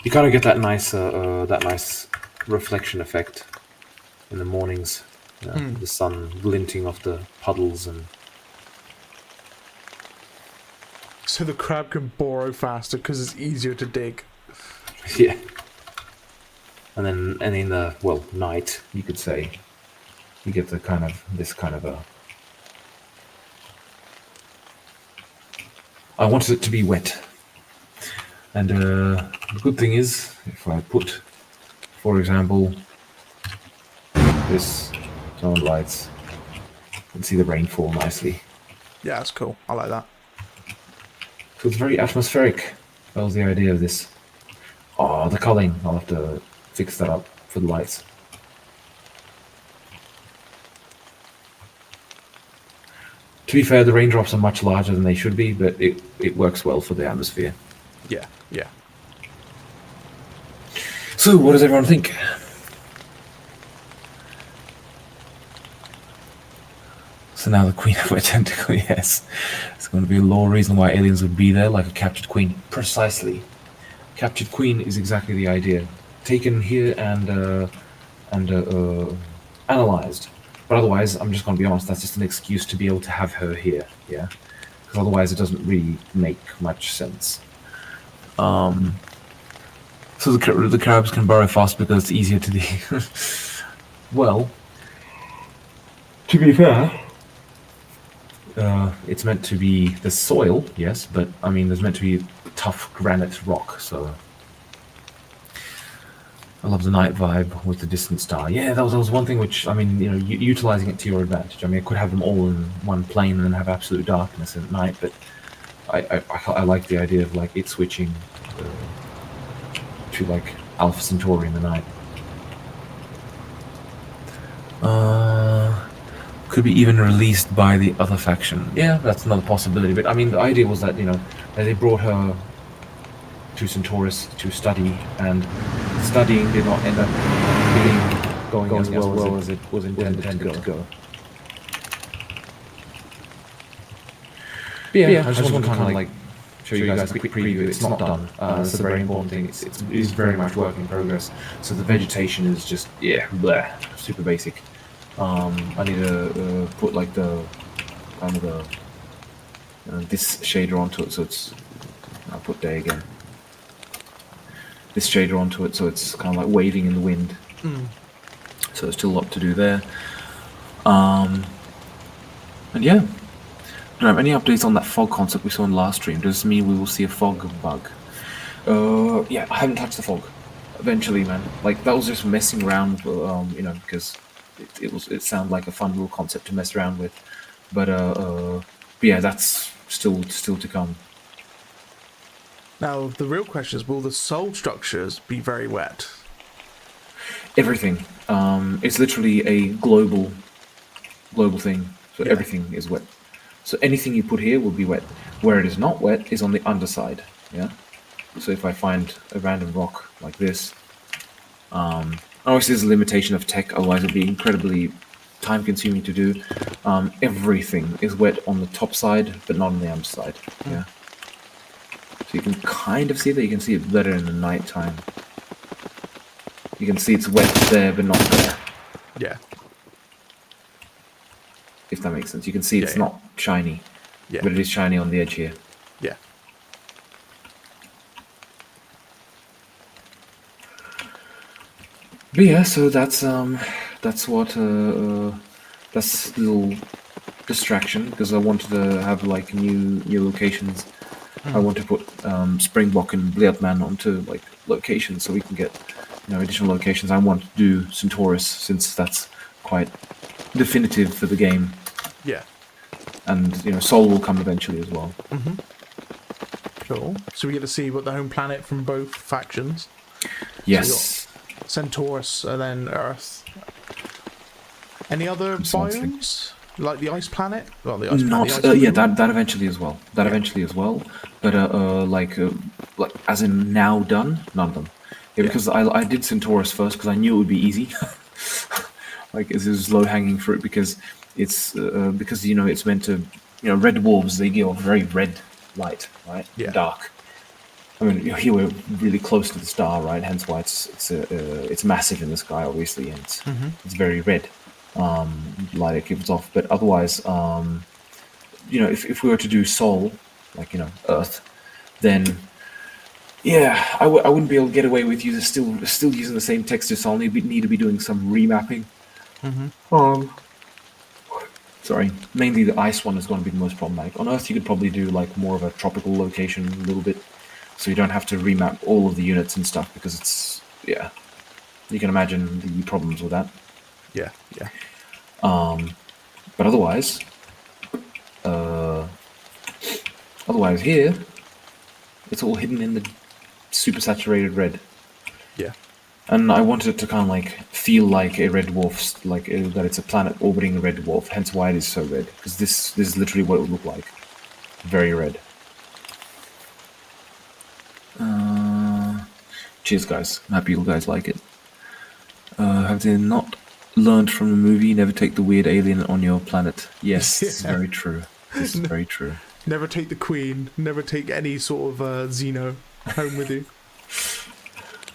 You kind of get that nice reflection effect in the mornings. The sun glinting off the puddles and. So the crab can burrow faster because it's easier to dig. Yeah. And in the night, you could say, you get this kind of a. I wanted it to be wet, and the good thing is, if I put, for example, this on lights, you can see the rainfall nicely. Yeah, that's cool. I like that. So it's very atmospheric. That was the idea of this. Oh, the culling. I'll have to fix that up for the lights. To be fair, the raindrops are much larger than they should be, but it works well for the atmosphere. Yeah, yeah. So, what does everyone think? So now the Queen of Wet Tentacle, yes. It's going to be a law reason why aliens would be there, like a captured queen. Precisely. Captured queen is exactly the idea. Taken here and analyzed. But otherwise, I'm just going to be honest, that's just an excuse to be able to have her here, yeah? Because otherwise it doesn't really make much sense. So the crabs can burrow fast because it's easier to dig. Well, to be fair, it's meant to be the soil, yes, but I mean, there's meant to be tough granite rock, so I love the night vibe with the distant star. Yeah, that was one thing which, I mean, utilizing it to your advantage. I mean, I could have them all in one plane and then have absolute darkness at night, but I like the idea of like it switching to like Alpha Centauri in the night. Could be even released by the other faction. Yeah, that's another possibility. But I mean, the idea was that that they brought her to Centaurus to study, and studying did not end up going as well as it was intended to go. But yeah, I just want to kind of like show you guys a quick preview. It's not done. That's a very important thing. It is very much work in progress. So the vegetation is just bleh, super basic. I need to put like the kind of the this shader onto it, so it's. I'll put day again. this shader onto it, so it's kind of like waving in the wind. So there's still a lot to do there. And yeah, don't have any updates on that fog concept we saw in last stream. Does this mean we will see a fog bug? Yeah, I haven't touched the fog. Eventually, man. Like, that was just messing around, you know, because it sounded like a fun little concept to mess around with. But yeah, that's still to come. Now, the real question is, will the soul structures be very wet? Everything. It's literally a global thing. So Yeah. everything is wet. So anything you put here will be wet. Where it is not wet is on the underside. Yeah. So if I find a random rock like this, obviously there's a limitation of tech, otherwise it'd be incredibly time consuming to do. Everything is wet on the top side, but not on the underside. Yeah. So you can kind of see that. You can see it better in the night time. You can see it's wet there, but not there. Yeah. If that makes sense. You can see it's not shiny. Yeah. But it is shiny on the edge here. Yeah. But yeah, so that's what that's a little distraction, because I wanted to have like new locations. I want to put Springbok and Bleatman onto like locations, so we can get, you know, additional locations. I want to do Centaurus, since that's quite definitive for the game. Yeah. And, you know, Sol will come eventually as well. Cool. So we get to see what the home planet from both factions. Yes. So we got Centaurus and then Earth. Any other biomes? Like the ice planet? Well, the ice planet. Yeah, that eventually as well. That eventually as well. But like as in now done, none of them. Yeah, because I did Centaurus first because I knew it would be easy. Like, it was low hanging fruit, because it's because, you know, it's meant to, you know, red dwarves, they give off very red light, right? Yeah. Dark. I mean, here we're really close to the star, right? Hence why it's massive in the sky, obviously, and it's very red. Light it gives off, but otherwise, you know, if we were to do Sol, like, you know, Earth, then yeah, I wouldn't be able to get away with still using the same texture. So I'll need to be doing some remapping. Sorry, mainly the ice one is going to be the most problematic. On Earth, you could probably do like more of a tropical location a little bit, so you don't have to remap all of the units and stuff, because it's, yeah, you can imagine the problems with that. Yeah. But otherwise here, it's all hidden in the super saturated red. Yeah. And I wanted it to kind of like feel like a red dwarf, like that it's a planet orbiting a red dwarf. Hence why it is so red, because this is literally what it would look like. Very red. Cheers, guys. I'm happy you guys like it. Have they not learned from the movie? Never take the weird alien on your planet. Yes, this is very true. This is very true. Never take the queen. Never take any sort of Xeno home with you.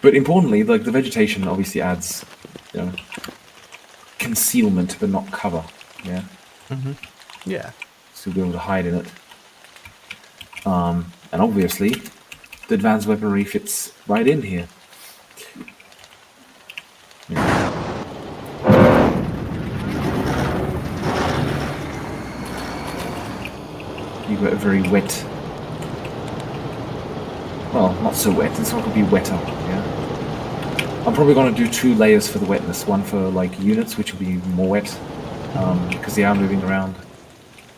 But importantly, like, the vegetation obviously adds, you know, concealment but not cover. Yeah. Yeah. So you'll be able to hide in it. And obviously, the advanced weaponry fits right in here. Yeah. You got a very wet. Well, not so wet. It's not going to be wetter. Yeah. I'm probably going to do 2 layers for the wetness. One for like units, which will be more wet, because they are moving around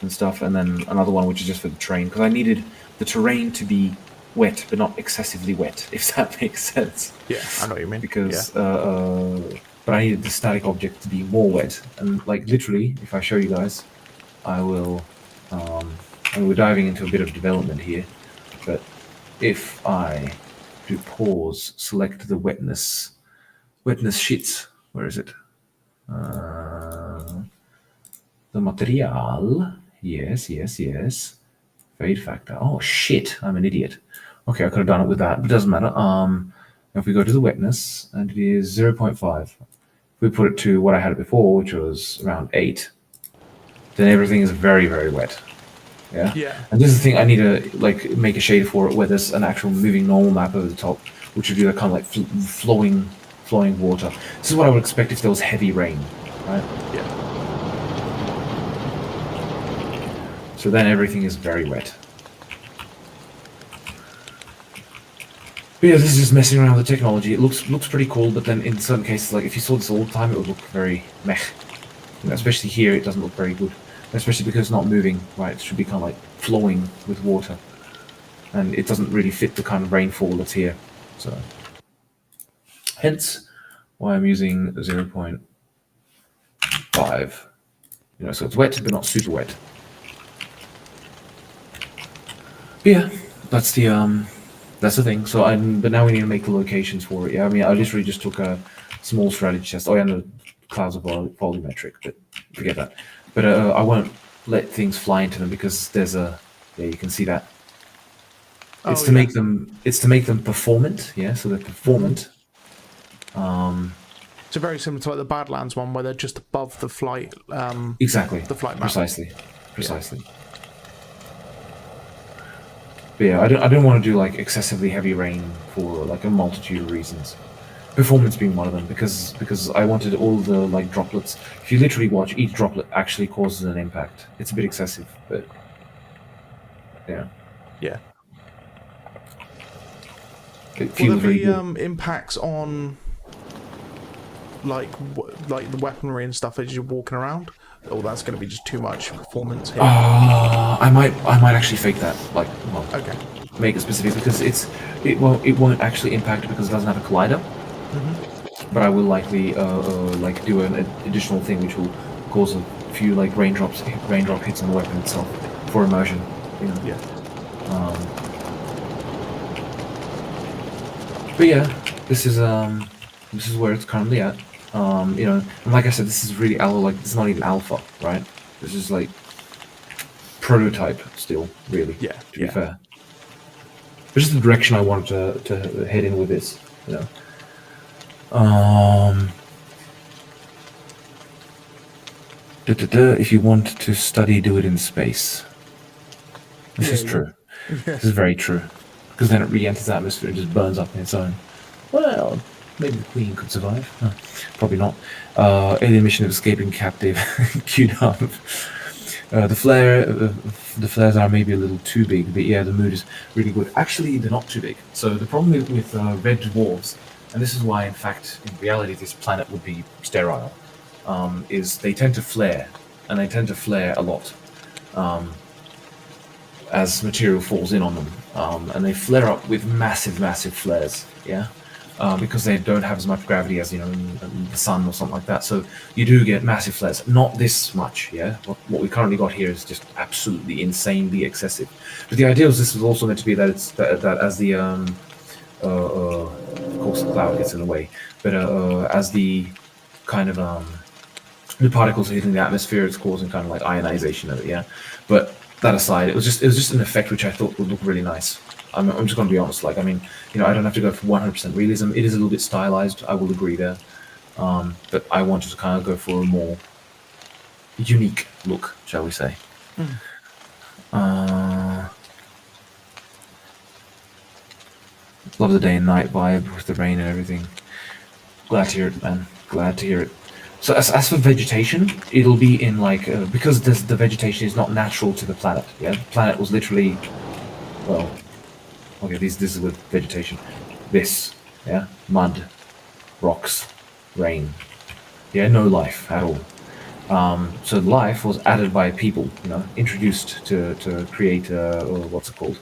and stuff, and then another one which is just for the terrain, because I needed the terrain to be wet but not excessively wet, if that makes sense. Yeah, I know what you mean. Because but I needed the static object to be more wet, and like literally, if I show you guys, I will. And we're diving into a bit of development here, but if I do pause, select the wetness sheets. Where is it? The material. Yes. Fade factor. Oh shit! I'm an idiot. Okay, I could have done it with that, but it doesn't matter. If we go to the wetness, and it is 0.5. If we put it to what I had it before, which was around 8, then everything is very, very wet. Yeah. Yeah. And this is the thing, I need to like make a shader for it where there's an actual moving normal map over the top, which would be the kind of like flowing water. This is what I would expect if there was heavy rain, right? Yeah. So then everything is very wet. But yeah, this is just messing around with the technology. It looks pretty cool, but then in certain cases, like if you saw this all the time, it would look very meh. You know, especially here, it doesn't look very good. Especially because it's not moving, right? It should be kind of like flowing with water. And it doesn't really fit the kind of rainfall that's here. So, hence why I'm using 0.5. You know, so it's wet, but not super wet. But yeah, that's the thing. So but now we need to make the locations for it. Yeah, I mean, I literally just took a small strategy test. Oh yeah, no, clouds are volumetric, but forget that. But I won't let things fly into them because there's yeah, you can see that. It's to make them performant, yeah. So they're performant. So very similar to like the Badlands one, where they're just above the flight. Exactly. The flight map. Precisely. But yeah, I don't want to do like excessively heavy rain for like a multitude of reasons. Performance being one of them, because I wanted all the like droplets. If you literally watch, each droplet actually causes an impact. It's a bit excessive, but yeah. Yeah. It feels Will there really be good. impacts on like the weaponry and stuff as you're walking around? Or that's going to be just too much performance here? I might actually fake that. Like, well, okay. Make it specific because it won't actually impact it because it doesn't have a collider. But I will likely like do an additional thing which will cause a few like raindrop hits on the weapon itself for immersion. You know? Yeah. But yeah, this is where it's currently at. You know, and like I said, this is really this is not even alpha, right? This is like prototype still, really. Yeah. To be fair. This is the direction I wanted to head in with this, you know. If you want to study, do it in space. This is true. This is very true. Because then it re-enters the atmosphere and just burns up on its own. Well, maybe the Queen could survive. No, probably not. Alien mission of escaping captive. Queued up. The flares are maybe a little too big, but yeah, the mood is really good. Actually, they're not too big. So the problem with red dwarves, and this is why, in fact, in reality, this planet would be sterile, is they tend to flare, and they tend to flare a lot as material falls in on them, and they flare up with massive flares, yeah, because they don't have as much gravity as, you know, in the sun or something like that. So you do get massive flares. Not this much, yeah. What we currently got here is just absolutely insanely excessive. But the idea was this was also meant to be that it's that as the of course the cloud gets in the way, but as the kind of the particles hitting the atmosphere, it's causing kind of like ionization of it, yeah. But that aside, it was just an effect which I thought would look really nice. I'm just going to be honest. Like, I mean, you know, I don't have to go for 100% realism. It is a little bit stylized. I will agree there. But I wanted to kind of go for a more unique look, shall we say? Love the day and night vibe with the rain and everything. Glad to hear it, man. Glad to hear it. So as for vegetation, it'll be in like because the vegetation is not natural to the planet. Yeah, the planet was literally, well, okay, this is with vegetation. This, yeah, mud, rocks, rain. Yeah, no life at all. So life was added by people, you know, introduced to create what's it called?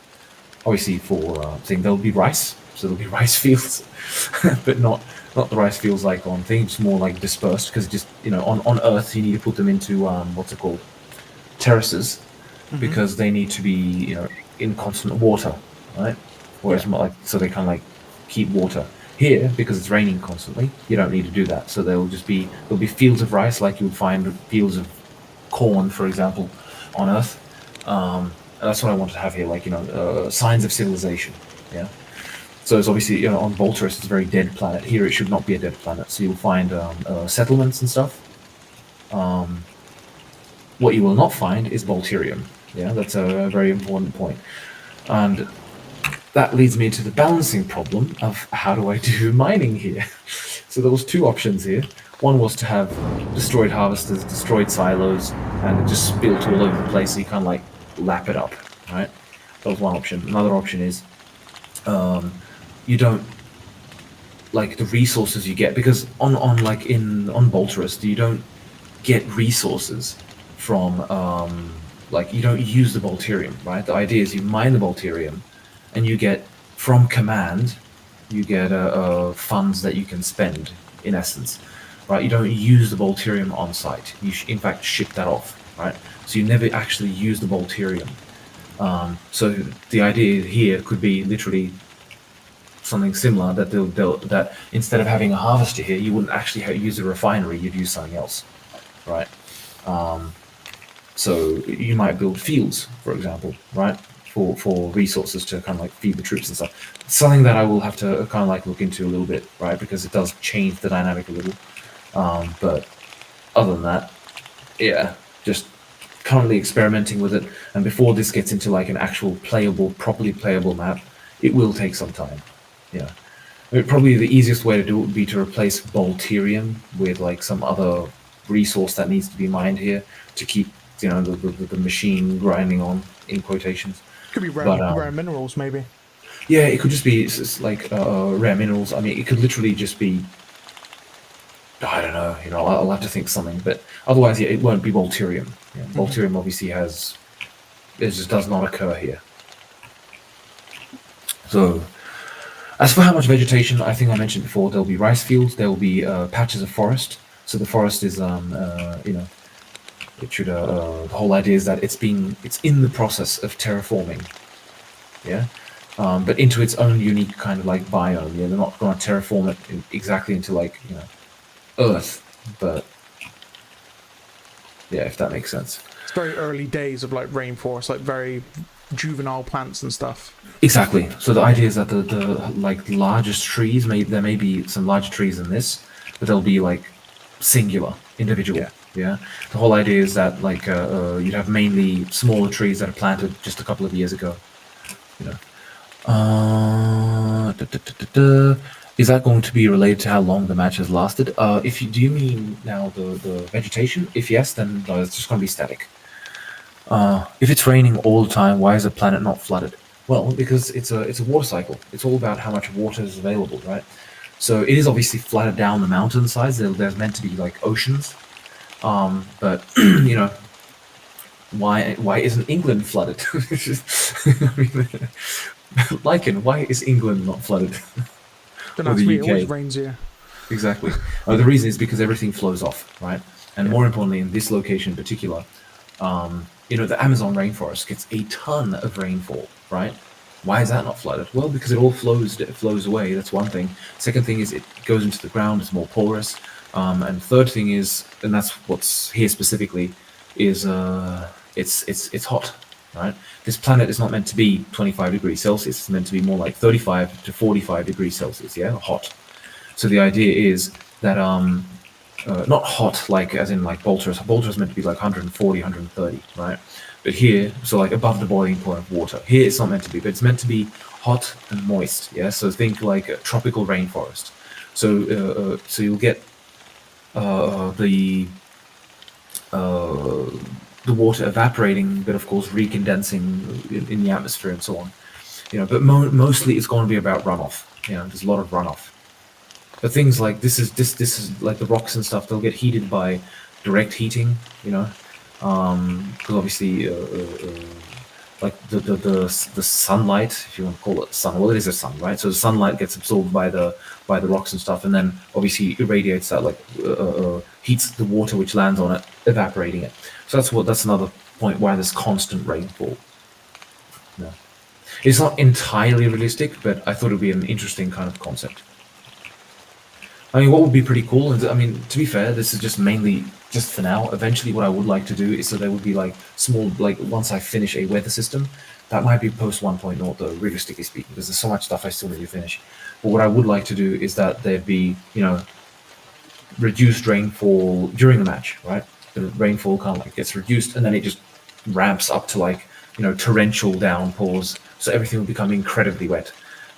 Obviously for saying there'll be rice, so there'll be rice fields, but not the rice fields like on things, more like dispersed, because just, you know, on Earth you need to put them into what's it called, terraces, because they need to be, you know, in constant water, right? Whereas like, so they kind of like keep water. Here, because it's raining constantly, you don't need to do that. So there'll be fields of rice, like you would find fields of corn, for example, on Earth. And that's what I wanted to have here, like, you know, signs of civilization. Yeah. So it's obviously, you know, on Volturus it's a very dead planet. Here it should not be a dead planet. So you'll find settlements and stuff. What you will not find is Volturium. Yeah, that's a very important point. And that leads me to the balancing problem of how do I do mining here? So there was two options here. One was to have destroyed harvesters, destroyed silos, and it just spilled all over the place, so you kind of like lap it up, right? That was one option. Another option is you don't like the resources you get, because on Bolterus you don't get resources from like you don't use the Bolterium, right? The idea is you mine the Bolterium, and you get from command, you get funds that you can spend in essence, right? You don't use the Bolterium on site. You in fact ship that off, right? So you never actually use the Bolterium. So the idea here could be literally something similar, that that instead of having a harvester here, you wouldn't actually use a refinery. You'd use something else, right? So you might build fields, for example, right? For resources to kind of like feed the troops and stuff. Something that I will have to kind of like look into a little bit, right? Because it does change the dynamic a little. But other than that, yeah, just currently experimenting with it. And before this gets into like an actual playable, properly playable map, it will take some time. Yeah. I mean, probably the easiest way to do it would be to replace Bolterium with like some other resource that needs to be mined here to keep, you know, the machine grinding on, in quotations. Could be rare minerals, maybe. Yeah, it could just be like rare minerals. I mean, it could literally just be, I don't know, you know, I'll have to think something. But otherwise, yeah, it won't be Bolterium. Yeah, Bolterium obviously it just does not occur here. So, as for how much vegetation, I think I mentioned before, there'll be rice fields, there will be patches of forest. So the forest is, you know, it should. The whole idea is that it's in the process of terraforming. Yeah, but into its own unique kind of like biome. Yeah, they're not going to terraform it exactly into like, you know, Earth, but yeah, if that makes sense. It's very early days of like rainforest, like very juvenile plants and stuff. Exactly. So the idea is that the like largest trees, there may be some large trees in this, but they'll be like singular, individual. Yeah. The whole idea is that like you'd have mainly smaller trees that are planted just a couple of years ago. You know. Is that going to be related to how long the match has lasted? Do you mean now the vegetation? If yes, then no, it's just going to be static. If it's raining all the time, why is the planet not flooded? Well, because it's a water cycle. It's all about how much water is available, right? So it is obviously flooded down the mountainsides. There's meant to be like oceans, but you know, why isn't England flooded? I mean, Lycan, why is England not flooded? Don't ask me, it always rains here. Exactly. The reason is because everything flows off, right? And more importantly, in this location in particular, you know, the Amazon rainforest gets a ton of rainfall, right? Why is that not flooded? Well, because it all flows away. That's one thing. Second thing is it goes into the ground. It's more porous. And third thing is, and that's what's here specifically, is it's hot, right? This planet is not meant to be 25 degrees Celsius. It's meant to be more like 35 to 45 degrees Celsius. Yeah, hot. So the idea is that not hot like as in like Bolterus. Bolterus is meant to be like 140, 130, right? But here, so like above the boiling point of water. Here it's not meant to be, but it's meant to be hot and moist. Yeah, so think like a tropical rainforest. So so you'll get the water evaporating, but of course recondensing in the atmosphere and so on. You know, but mostly it's going to be about runoff. You know, there's a lot of runoff. But things like this is like the rocks and stuff. They'll get heated by direct heating. You know, because obviously like the sunlight, if you want to call it sun, well, it is a sun, right? So the sunlight gets absorbed by the rocks and stuff, and then obviously irradiates that, like heats the water which lands on it, evaporating it. So that's another point why there's constant rainfall. Yeah. It's not entirely realistic, but I thought it would be an interesting kind of concept. I mean, what would be pretty cool, I mean, to be fair, this is just mainly just for now. Eventually what I would like to do is so there would be like small, like once I finish a weather system, that might be post 1.0 though, realistically speaking, because there's so much stuff I still need to finish. But what I would like to do is that there'd be, you know, reduced rainfall during the match, right? The rainfall kind of like gets reduced and then it just ramps up to like, you know, torrential downpours so everything will become incredibly wet.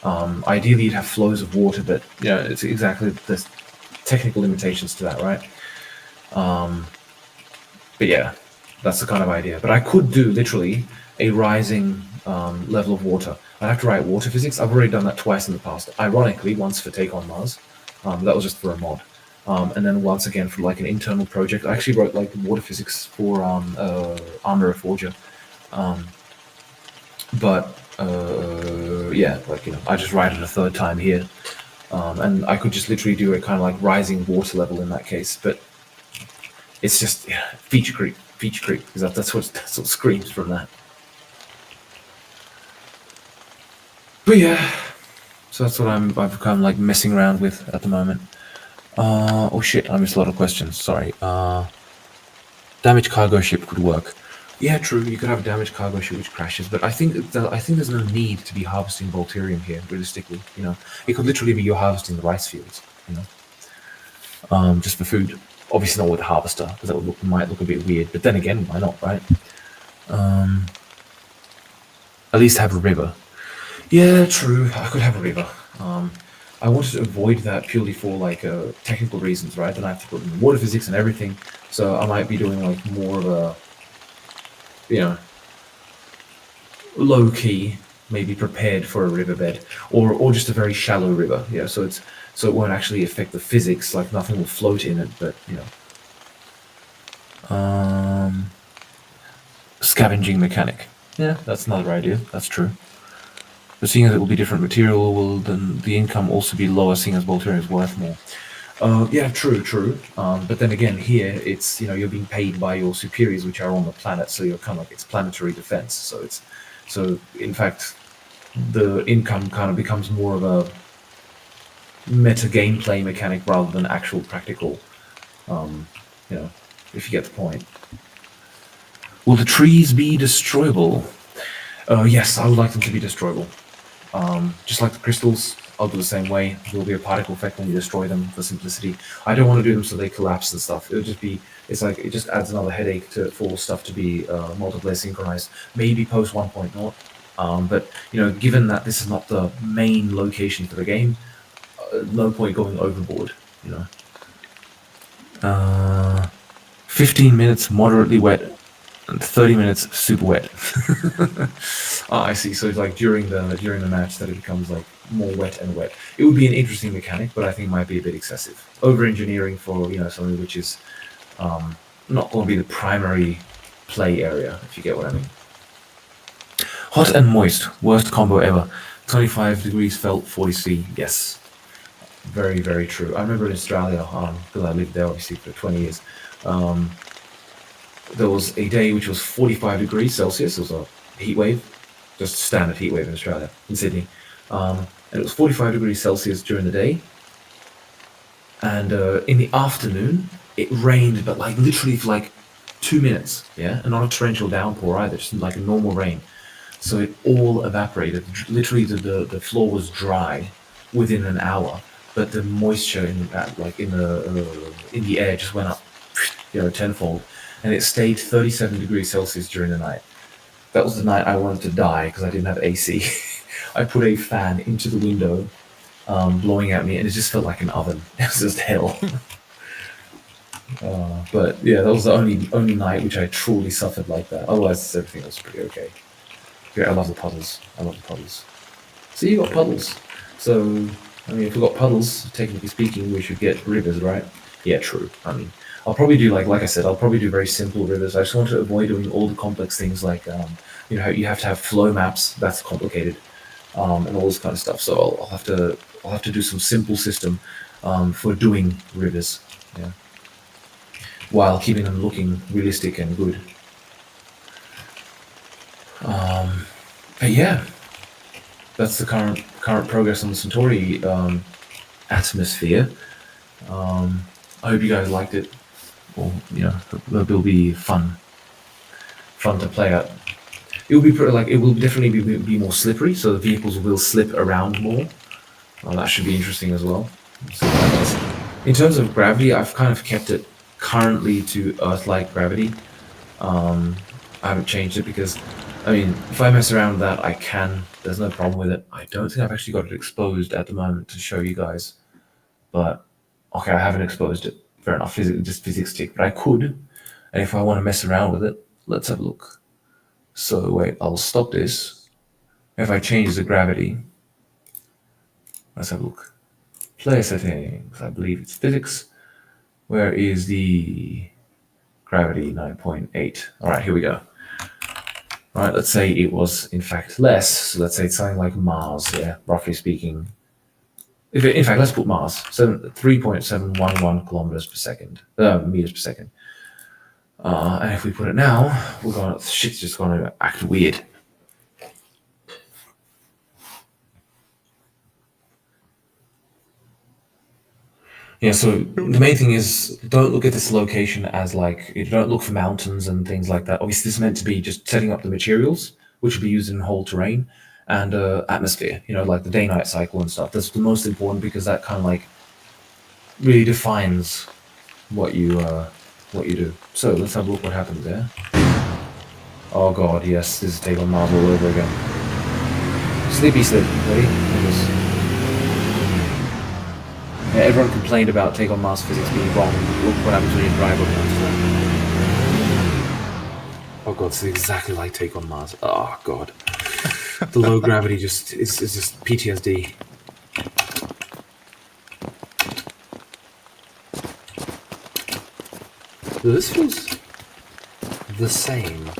Ideally, you'd have flows of water, but it's exactly the technical limitations to that, right? But yeah, that's the kind of idea. But I could do literally a rising level of water. I have to write water physics. I've already done that twice in the past. Ironically, once for Take on Mars. That was just for a mod. And then once again for like an internal project. I actually wrote like water physics for Armor Forger. Yeah, like, I just write it a third time here. And I could just literally do a kind of like rising water level in that case. But it's just feature creep, because that's what screams from that. But yeah, so that's what I've kind of like messing around with at the moment. Oh shit, I missed a lot of questions. Sorry. Damaged cargo ship could work. Yeah, true. You could have a damaged cargo ship which crashes, but I think there's no need to be harvesting Volterium here. Realistically, it could literally be you're harvesting the rice fields. Just for food. Obviously not with a harvester, because that might look a bit weird. But then again, why not, right? At least have a river. Yeah, true. I could have a river. I wanted to avoid that purely for like technical reasons, right? Then I have to put in water physics and everything. So I might be doing like more of a, low key, maybe prepared for a riverbed, or just a very shallow river. Yeah, so it won't actually affect the physics. Like nothing will float in it, but scavenging mechanic. Yeah, that's another idea. That's true. But seeing as it will be different material, will then the income also be lower, seeing as Volterium is worth more? Yeah, true. But then again, here it's you're being paid by your superiors, which are on the planet, so you're kind of like it's planetary defense. So in fact, the income kind of becomes more of a meta gameplay mechanic rather than actual practical. If you get the point. Will the trees be destroyable? Yes, I would like them to be destroyable. Just like the crystals, I'll do the same way. There will be a particle effect when you destroy them for simplicity. I don't want to do them so they collapse and stuff. It'll just be, it's like, it just adds another headache for stuff to be multiplayer synchronized. Maybe post 1.0. But, given that this is not the main location for the game, no point going overboard, 15 minutes moderately wet, and 30 minutes super wet. I see. So it's like during the match that it becomes like more wet and wet. It would be an interesting mechanic, but I think it might be a bit excessive. Over engineering for something which is not going to be the primary play area, if you get what I mean. Hot and moist, worst combo ever. 25 degrees felt, 40 C. Yes, very, very true. I remember in Australia, because I lived there obviously for 20 years. There was a day which was 45 degrees Celsius. It was a heat wave, just a standard heat wave in Australia, in Sydney. And it was 45 degrees Celsius during the day. And in the afternoon, it rained, but like literally for like 2 minutes, yeah? And not a torrential downpour either, just like a normal rain. So it all evaporated. Literally the floor was dry within an hour, but the moisture in the air just went up, tenfold. And it stayed 37 degrees Celsius during the night. That was the night I wanted to die because I didn't have AC. I put a fan into the window, blowing at me, and it just felt like an oven. It was just hell. But yeah, that was the only night which I truly suffered like that. Otherwise, everything was pretty okay. Yeah, I love the puddles. So you got puddles. So, I mean, if we got puddles, technically speaking, we should get rivers, right? Yeah, true. I mean, I'll probably do like I said, I'll probably do very simple rivers. I just want to avoid doing all the complex things like you have to have flow maps. That's complicated, and all this kind of stuff. So I'll have to do some simple system for doing rivers, yeah, while keeping them looking realistic and good. But yeah, that's the current progress on the Centauri atmosphere. I hope you guys liked it. Or, it'll be fun to play at. It will be it will definitely be more slippery, so the vehicles will slip around more. That should be interesting as well. So in terms of gravity, I've kind of kept it currently to Earth-like gravity. I haven't changed it because I mean, if I mess around with that, I can. There's no problem with it. I don't think I've actually got it exposed at the moment to show you guys. But, okay, I haven't exposed it. Fair enough, just physics tick. But I could. And if I want to mess around with it, let's have a look. So, wait, I'll stop this. If I change the gravity, let's have a look. Player settings, I believe it's physics. Where is the gravity? 9.8. All right, here we go. All right, let's say it was in fact less. So let's say it's something like Mars, yeah, roughly speaking. In fact, let's put Mars, 3.711 kilometers per second, meters per second. And if we put it now, we're going, shit's just going to act weird. Yeah, so the main thing is don't look at this location as like, you don't look for mountains and things like that. Obviously, this is meant to be just setting up the materials, which will be used in whole terrain, and atmosphere, you know, like the day-night cycle and stuff. That's the most important because that kind of like really defines what you do. So let's have a look what happens there. Oh god, yes, this is Take on Mars all over again. Sleepy slip, ready? Yeah, everyone complained about Take on Mars physics being wrong. Look what happens when you drive up onto. Oh god, it's exactly like Take on Mars. Oh god. The low gravity just is just PTSD. This feels the same.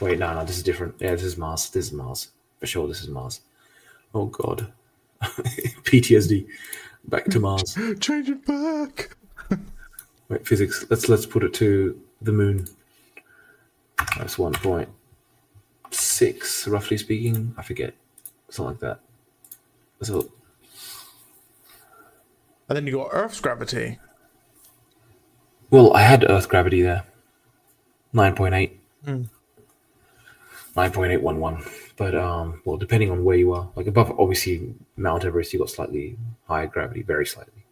Wait, no, this is different. Yeah, this is Mars. This is Mars. For sure, this is Mars. Oh god. PTSD. Back to Mars. Change it back. Wait, physics. Let's put it to the moon. That's 1.6, roughly speaking. I forget. Something like that. So, and then you got Earth's gravity. Well, I had Earth gravity there. 9.8. 9.811. But, well, depending on where you are. Like above, obviously, Mount Everest, you got slightly higher gravity, very slightly.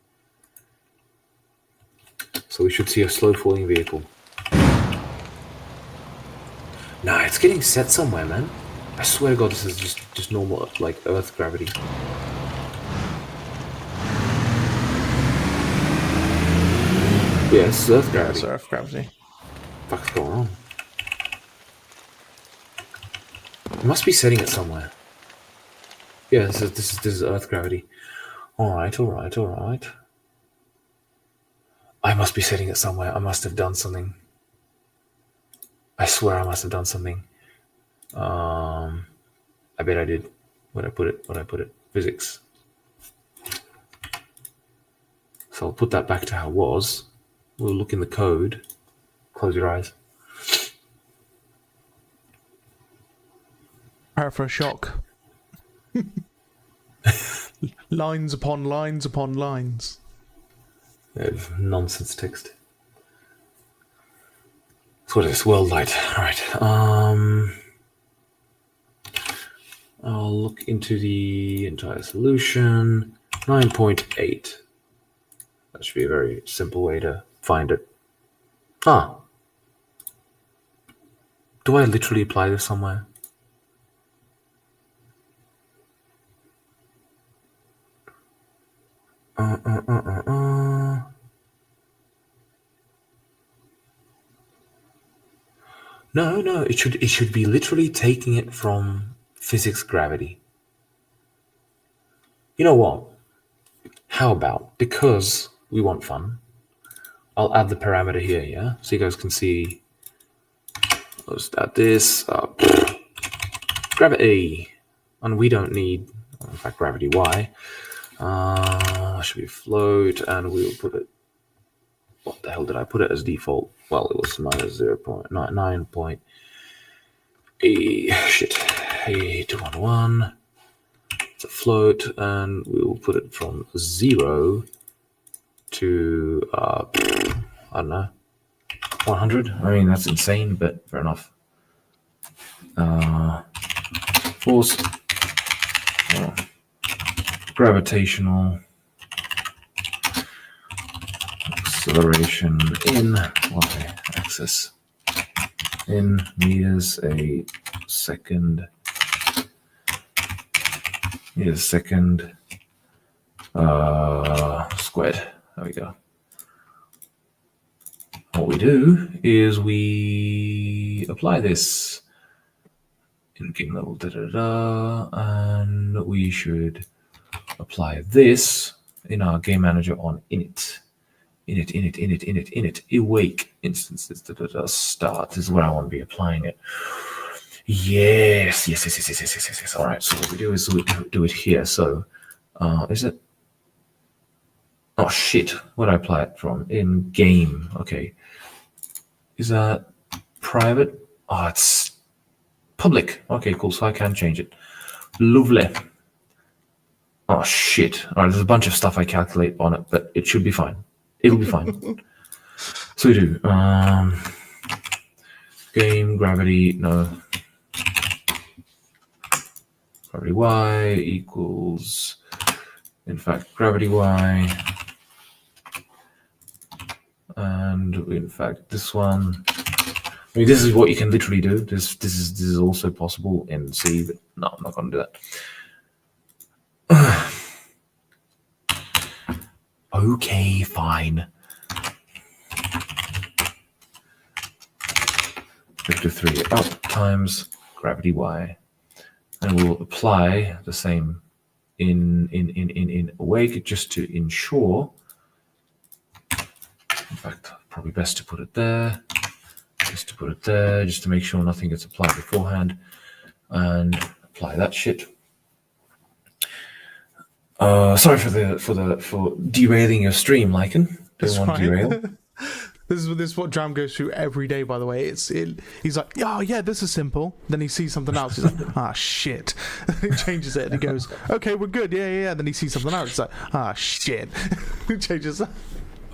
So we should see a slow falling vehicle. Nah, it's getting set somewhere, man. I swear to God, this is just normal, like, Earth gravity. Yeah, it's Earth gravity. It's Earth gravity. What's going on? It must be setting it somewhere. Yeah, this is Earth gravity. Alright. I must be setting it somewhere. I must have done something. I swear I must have done something. I bet I did. Where'd I put it? Physics. So I'll put that back to how it was. We'll look in the code. Close your eyes. Prepare for a shock. Lines upon lines upon lines. Nonsense text. So what is this? World light. Alright. I'll look into the entire solution. 9.8. That should be a very simple way to find it. Ah. Do I literally apply this somewhere? No, it should be literally taking it from physics gravity. You know what? How about, because we want fun, I'll add the parameter here, yeah? So you guys can see, let's add this, gravity, and we don't need, in fact, gravity Y. Should be float, and we'll put it, what the hell did I put it as default? Well, it was minus 0.9. Shit, 811. It's a float, and we'll put it from 0 to, I don't know, 100. I mean, that's insane, but fair enough. Force, gravitational acceleration in y-axis. in meters a second. Meters a second squared. There we go. What we do is we apply this in game level, and we should apply this in our game manager on init. Init, awake instances, start. This is where I want to be applying it. Yes. All right, so what we do is we do it here. So, is it? Oh shit, where do I apply it from? In game, okay. Is that private? Oh, it's public. Okay, cool, so I can change it. Lovely. Oh shit. All right, there's a bunch of stuff I calculate on it, but it should be fine. It'll be fine. So we do game gravity, no. Gravity y equals, in fact, gravity y. And in fact, this one, I mean, this is what you can literally do. This is also possible in C, but no, I'm not going to do that. Okay, fine. Vector 3 up times gravity y, and we'll apply the same in awake just to ensure. In fact, probably best to put it there. Just to put it there, just to make sure nothing gets applied beforehand, and apply that shit. Sorry for derailing your stream, Lycan. Don't want to derail. This is what Dram goes through every day, by the way. He's like, oh yeah, this is simple. Then he sees something else. He's like, ah shit. He changes it and he goes, okay, we're good. Yeah. Then he sees something else. He's like, ah shit. He changes it.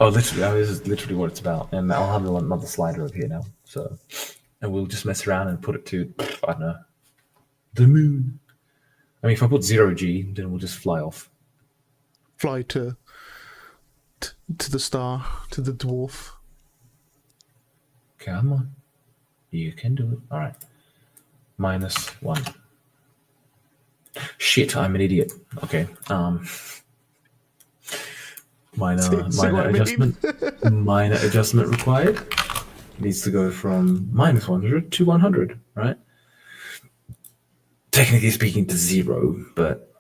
Oh, literally, this is literally what it's about. And I'll have another slider up here now. So, and we'll just mess around and put it to, I don't know, the moon. I mean, if I put 0G, then we'll just fly off. Fly to the star, to the dwarf. Come on. You can do it. All right. -1. Shit, I'm an idiot. Okay. Minor adjustment. Minor adjustment required. Needs to go from -100 to 100, right? Technically speaking to 0, but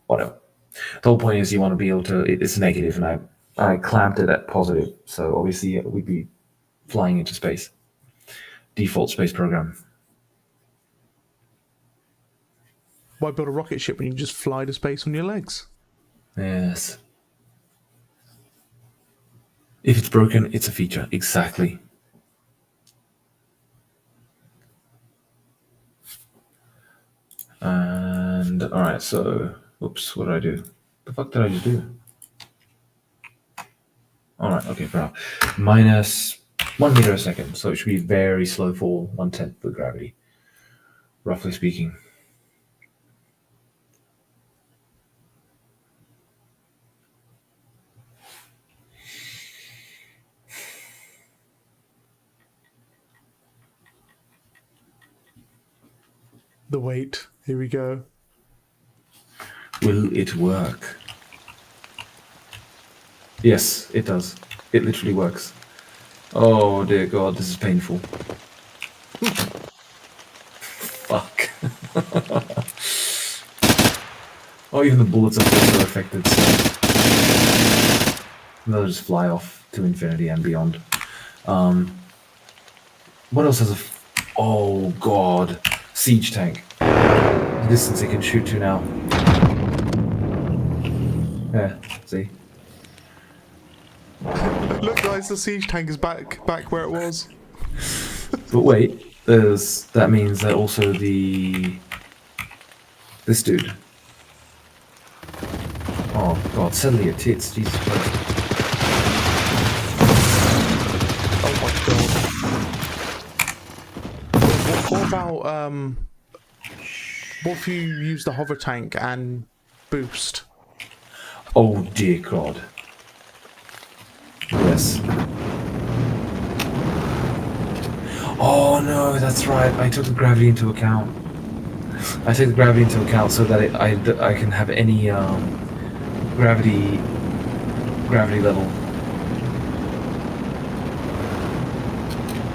whatever. The whole point is you want to be able to. It's negative, and I clamped it at positive, so obviously we'd be flying into space. Default space program. Why build a rocket ship when you can just fly to space on your legs? Yes. If it's broken, it's a feature. Exactly. And all right, so oops, what did I do? The fuck did I just do? All right, okay, fair enough. -1 meter a second, so it should be very slow fall, 1/10 the gravity, roughly speaking. The weight. Here we go. Will it work? Yes, it does. It literally works. Oh dear God, this is painful. Fuck. Oh, even the bullets are also affected. So they'll just fly off to infinity and beyond. What else has a? Oh God, siege tank. The distance it can shoot to now. Yeah, see. Look, guys, the siege tank is back where it was. But wait, that means that also this dude. Oh God, suddenly your tits, Jesus Christ. Oh my God. What about what if you use the hover tank and boost? Oh dear God. Yes. Oh no, that's right. I took the gravity into account. I take the gravity into account so that I can have any gravity level.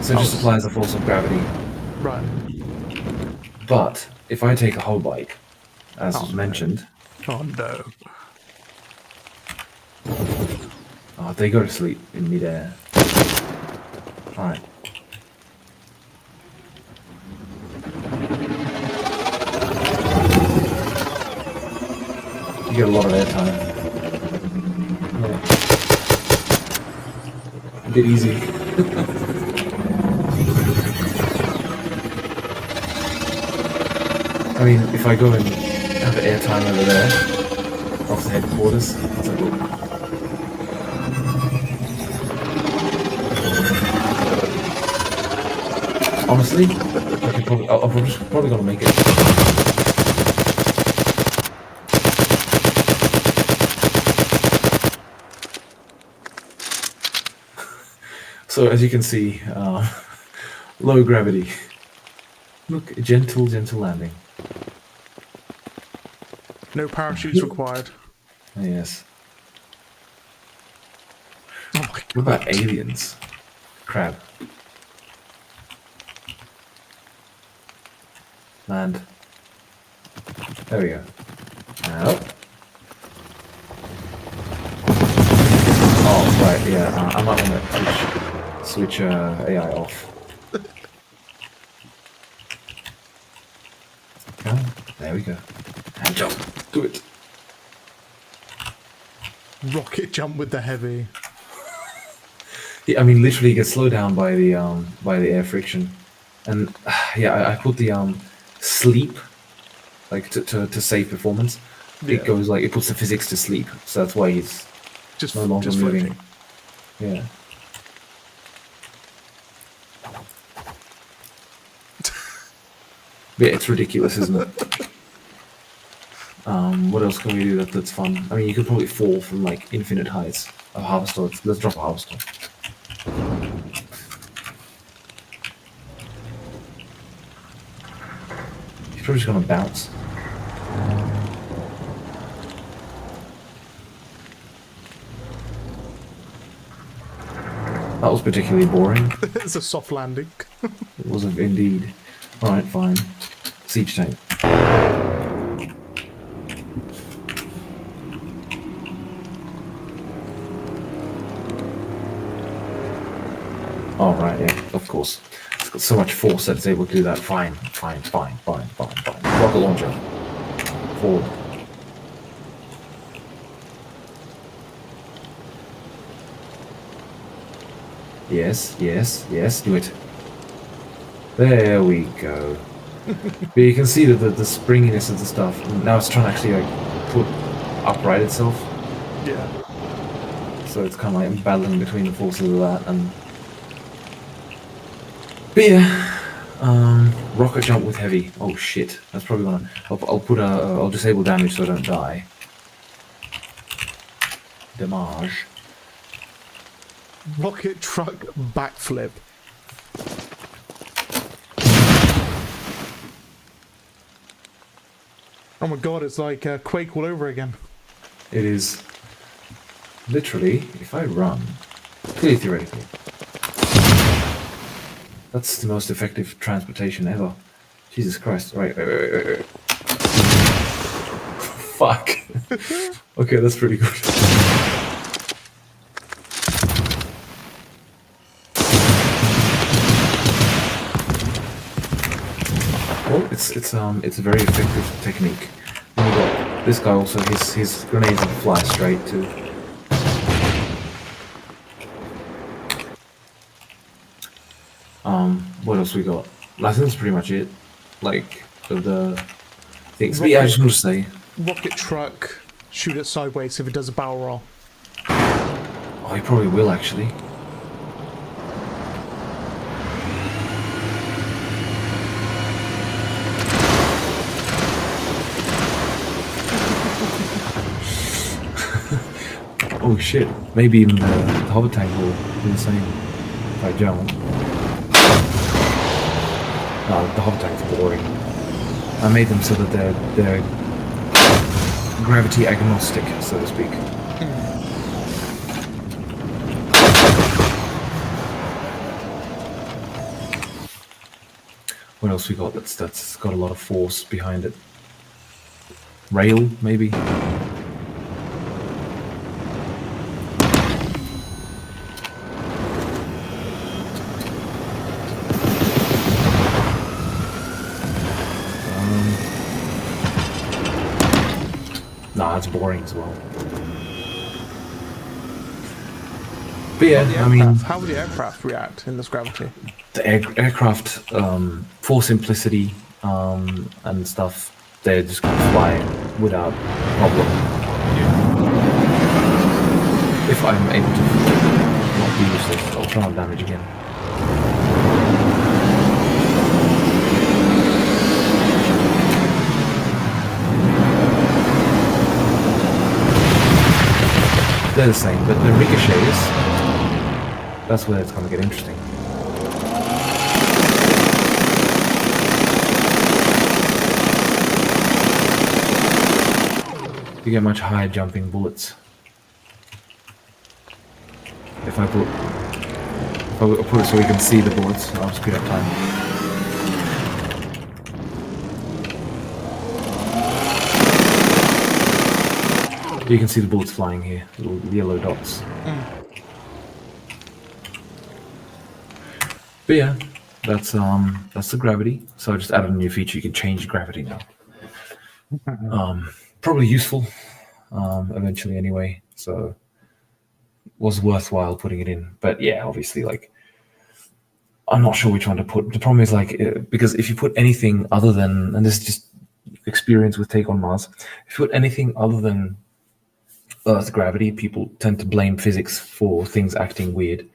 So it just applies the force of gravity. Right. But if I take a whole bike, as was mentioned, oh no, they go to sleep in midair. All right. You get a lot of airtime. Yeah. A bit easy. I mean, if I go and have airtime over there, off the headquarters, it's like, look. Honestly, I could probably, I'm probably gonna make it. So as you can see, low gravity. Look, gentle landing. No parachutes required. Yes. Oh my God. What about aliens? Crab. Land. There we go. Now. Oh, right, yeah, I might want to switch AI off. Oh, there we go. And jump. Do it. Rocket jump with the heavy. Yeah, I mean, literally, you get slowed down by the air friction, and yeah, I put the sleep, like to save performance. Yeah. It goes like it puts the physics to sleep, so that's why he's just no longer just moving. floating. Yeah. Yeah, it's ridiculous, isn't it? What else can we do that's fun? I mean, you could probably fall from like infinite heights. A harvester. Let's drop a harvester. He's probably just gonna bounce. That was particularly boring. It's a soft landing. It was indeed. Alright, fine. Siege tank. Alright, yeah, of course. It's got so much force that it's able to do that. Fine. Rocket launcher. Forward. Yes, do it. There we go. But you can see that the springiness of the stuff. Now it's trying to actually like put upright itself. Yeah. So it's kind of like battling between the forces of that and. But yeah, rocket jump with heavy. Oh shit, that's probably gonna. I'll disable damage so I don't die. Damage. Rocket truck backflip. Oh my God, it's like Quake all over again. It is. Literally, if I run, clearly theoretically, that's the most effective transportation ever. Jesus Christ! Right. Fuck. Okay, that's pretty good. Well, it's a very effective technique. And you got this guy also. His grenades can fly straight too. What else we got? I think that's pretty much it. Like, of the things. But yeah, I just want to say... Rocket truck, shoot it sideways if it does a barrel roll. Oh, he probably will, actually. Oh shit, maybe even the hover tank will do the same if I jump. The hover tank is boring. I made them so that they're gravity agnostic, so to speak. What else we got that's got a lot of force behind it? Rail, maybe? Nah, it's boring as well. But yeah, I mean... How would the aircraft react in this gravity? The aircraft, for simplicity and stuff, they're just going to fly without problem. If I'm able to not be useless, I'll try and damage again. They're the same, but the ricochets, that's where it's going to get interesting. You get much higher jumping bullets. If I put it so we can see the bullets, I'll speed up time. You can see the bullets flying here, little yellow dots. But yeah, that's the gravity. So I just added a new feature. You can change gravity now. Probably useful, eventually anyway. So was worthwhile putting it in. But yeah, obviously, like, I'm not sure which one to put. The problem is, like, because if you put anything other than, and this is just experience with Take on Mars, if you put anything other than Earth gravity, people tend to blame physics for things acting weird,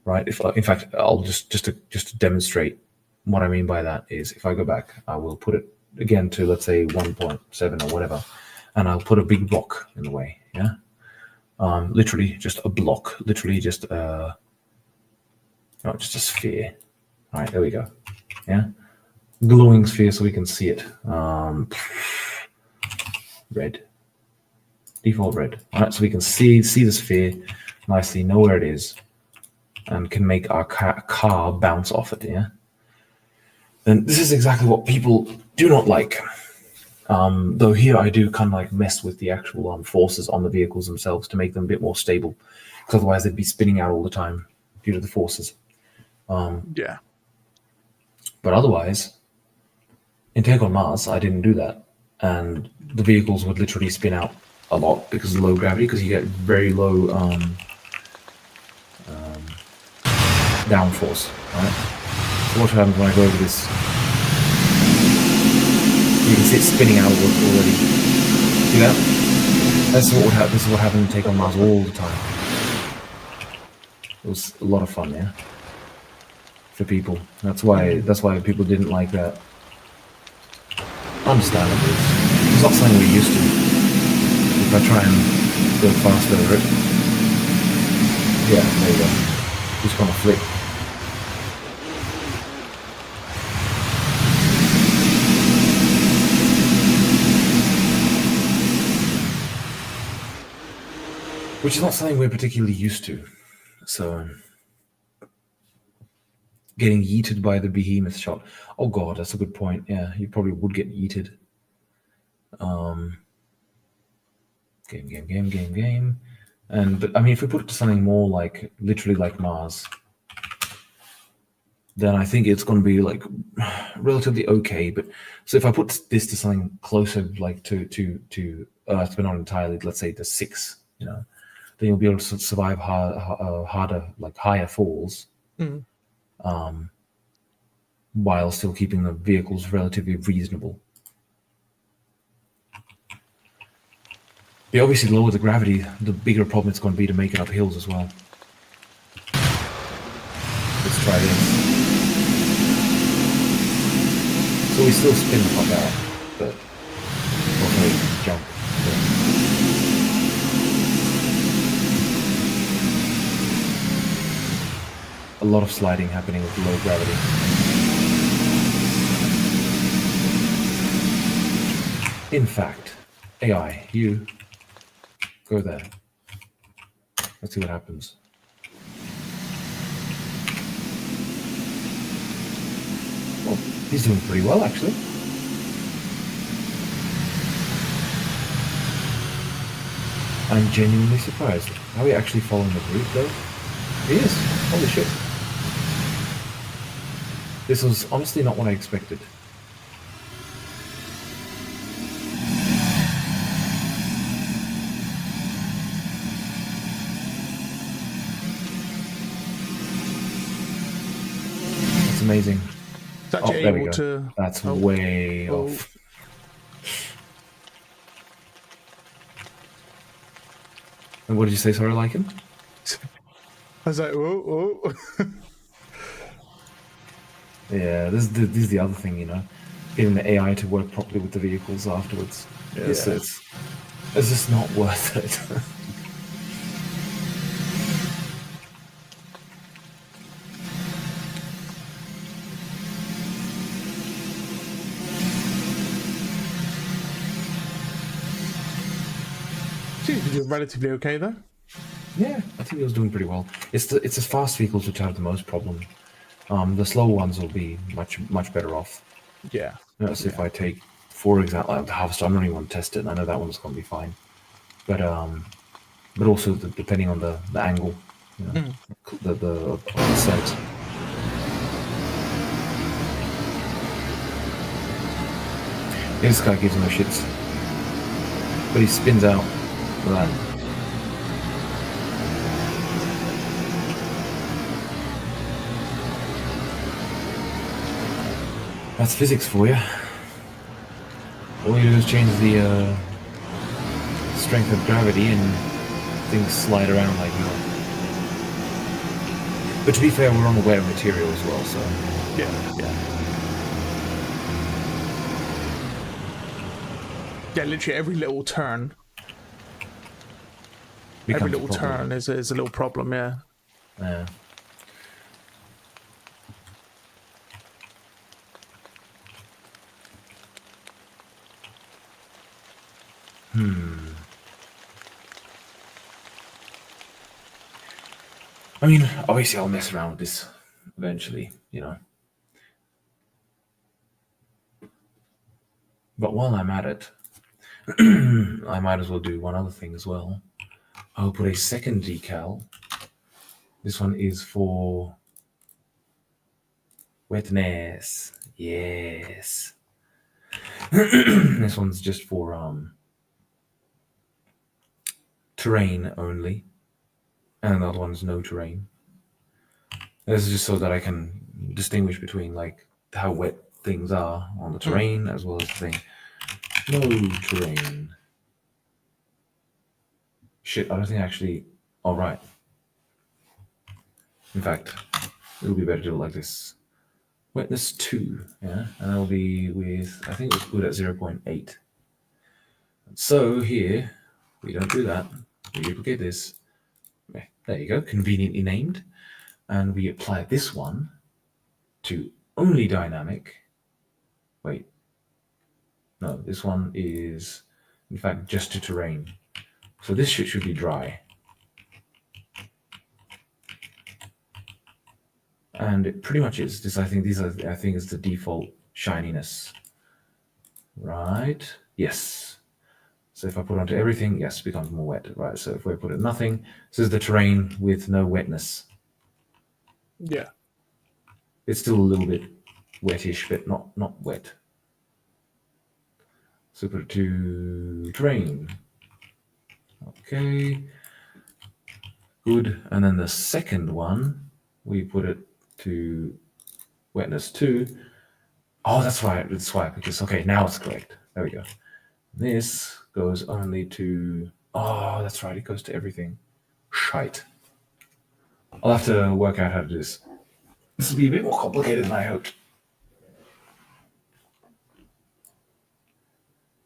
right? In fact, I'll just to demonstrate what I mean by that is, if I go back, I will put it again to, let's say, 1.7 or whatever, and I'll put a big block in the way. Yeah, literally just a block, literally just just a sphere. All right, there we go. Yeah, glowing sphere so we can see it. Red. Default red. All right, so we can see the sphere nicely, know where it is, and can make our car bounce off it. Yeah. And this is exactly what people do not like. Though here I do kind of like mess with the actual forces on the vehicles themselves to make them a bit more stable, because otherwise they'd be spinning out all the time due to the forces. Yeah. But otherwise, in Take on Mars, I didn't do that, and the vehicles would literally spin out a lot because of low gravity, because you get very low downforce, right? So what happens when I go over this? You can see it spinning out already. See that? This is what would happen. This is what happened in Take on Mars all the time. It was a lot of fun, yeah, for people. That's why people didn't like that. Understandably, it's not something we're used to. If I try and go fast over it, yeah, there you go. Just gonna flick. Which is not something we're particularly used to. So, getting yeeted by the behemoth shot. Oh god, that's a good point. Yeah, you probably would get yeeted. Game. But I mean, if we put it to something more like, literally like Mars, then I think it's going to be like relatively okay. But so if I put this to something closer, like to Earth, but not entirely, let's say to 6, you know, then you'll be able to survive harder, like higher falls, while still keeping the vehicles relatively reasonable. But obviously, the lower the gravity, the bigger problem it's going to be to make it up hills as well. Let's try this. So we still spin the fuck out, but okay, jump. A lot of sliding happening with low gravity. In fact, AI, you go there. Let's see what happens. Well, he's doing pretty well, actually. I'm genuinely surprised. Are we actually following the route, though? He is. Holy shit. This was honestly not what I expected. That's amazing. It's actually there we able go. to. That's way off. And what did you say, sorry, Lycan? I was like, oh, oh. Yeah, this is the other thing, you know, getting the AI to work properly with the vehicles afterwards. Yeah. It's just not worth it. Seems to be doing relatively okay though. Yeah, I think it was doing pretty well. It's the fast vehicles which have the most problem. The slow ones will be much better off. Yeah. You know, so if I take, for example, the Harvester, I'm not even going to test it. And I know that one's going to be fine, but also depending on the angle, you know, the set. This guy gives no shits, but he spins out with that. That's physics for you. All you do is change the strength of gravity and things slide around like you. But to be fair, we're on the wet material as well, so... Yeah. Yeah, literally every little turn. Every little turn is a little problem, yeah. Yeah. I mean, obviously I'll mess around with this eventually, you know. But while I'm at it, I might as well do one other thing as well. I'll put a second decal. This one is for wetness. Yes. This one's just for terrain only. And the other one's no terrain. This is just so that I can distinguish between like how wet things are on the terrain as well as the thing. No terrain. Shit, I don't think actually... Alright. In fact, it'll be better to do it like this. Wetness 2, yeah? And that'll be with... I think it's good at 0.8. So here, we don't do that. We duplicate this. There you go, conveniently named. And we apply this one to only dynamic. Wait. No, this one is, in fact, just to terrain. So this shit should be dry. And it pretty much is. This, I think, is the default shininess. Right? Yes. So if I put onto everything, yes, it becomes more wet. Right, so if we put it nothing, this is the terrain with no wetness. Yeah. It's still a little bit wettish, but not wet. So put it to terrain. Okay. Good. And then the second one, we put it to wetness 2. Oh, that's right. That's why. Because, okay, now it's correct. There we go. This goes only to... Oh, that's right. It goes to everything. Shite. I'll have to work out how to do this. This will be a bit more complicated than I hoped.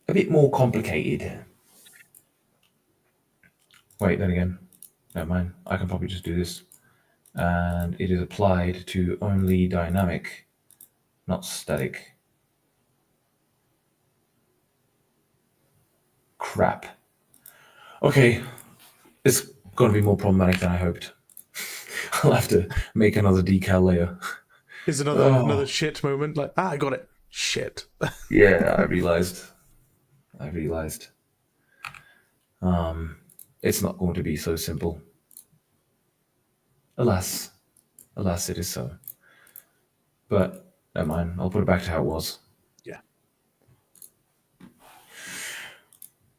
A bit more complicated. Wait, then again. Never mind. I can probably just do this. And it is applied to only dynamic, not static. Crap. Okay, it's going to be more problematic than I hoped. I'll have to make another decal layer. Is another shit moment? Like, I got it. Shit. Yeah, I realized. It's not going to be so simple. Alas, it is so. But never mind. I'll put it back to how it was. Yeah.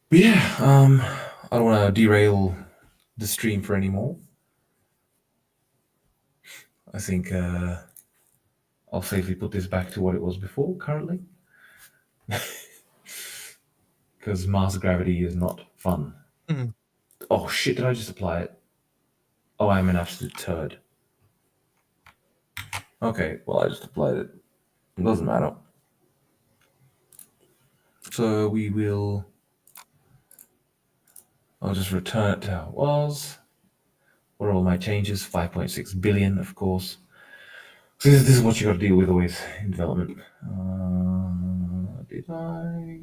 But yeah. I don't want to derail the stream for any more. I think I'll safely put this back to what it was before. Currently. Because mass gravity is not fun. Mm. Oh shit, did I just apply it? Oh, I'm an absolute turd. Okay, well I just applied it. It doesn't matter. So we will... I'll just return it to how it was. What are all my changes? 5.6 billion, of course. So this is what you got to deal with always in development. Did I...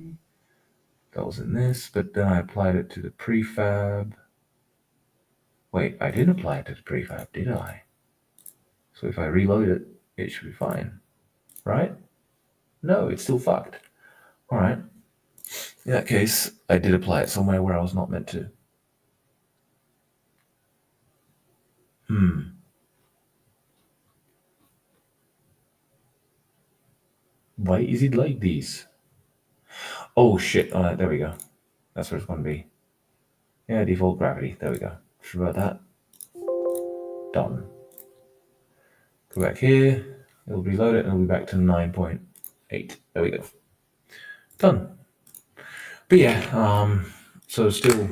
That was in this, but then I applied it to the prefab. Wait, I didn't apply it to the prefab, did I? So if I reload it, it should be fine. Right? No, it's still fucked. Alright. In that case, I did apply it somewhere where I was not meant to. Why is it like this? Oh shit, alright, there we go. That's where it's going to be. Yeah, default gravity. There we go. Just about that. Done. Go back here. It'll reload it and it'll be back to 9.8. There we go. Done. But yeah, so still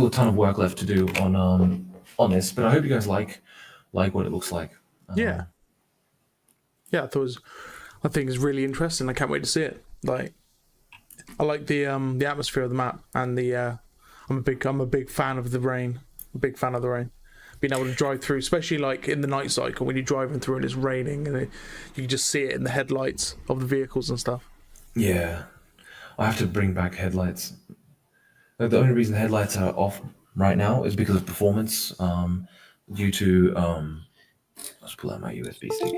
a ton of work left to do on this, but I hope you guys like what it looks like. Yeah. Yeah, I think it's really interesting. I can't wait to see it. Like, I like the atmosphere of the map, and I'm a big fan of the rain. A big fan of the rain. Being able to drive through, especially like in the night cycle when you're driving through and it's raining, and you can just see it in the headlights of the vehicles and stuff. Yeah, I have to bring back headlights. The only reason headlights are off right now is because of performance, due to let's pull out my USB stick.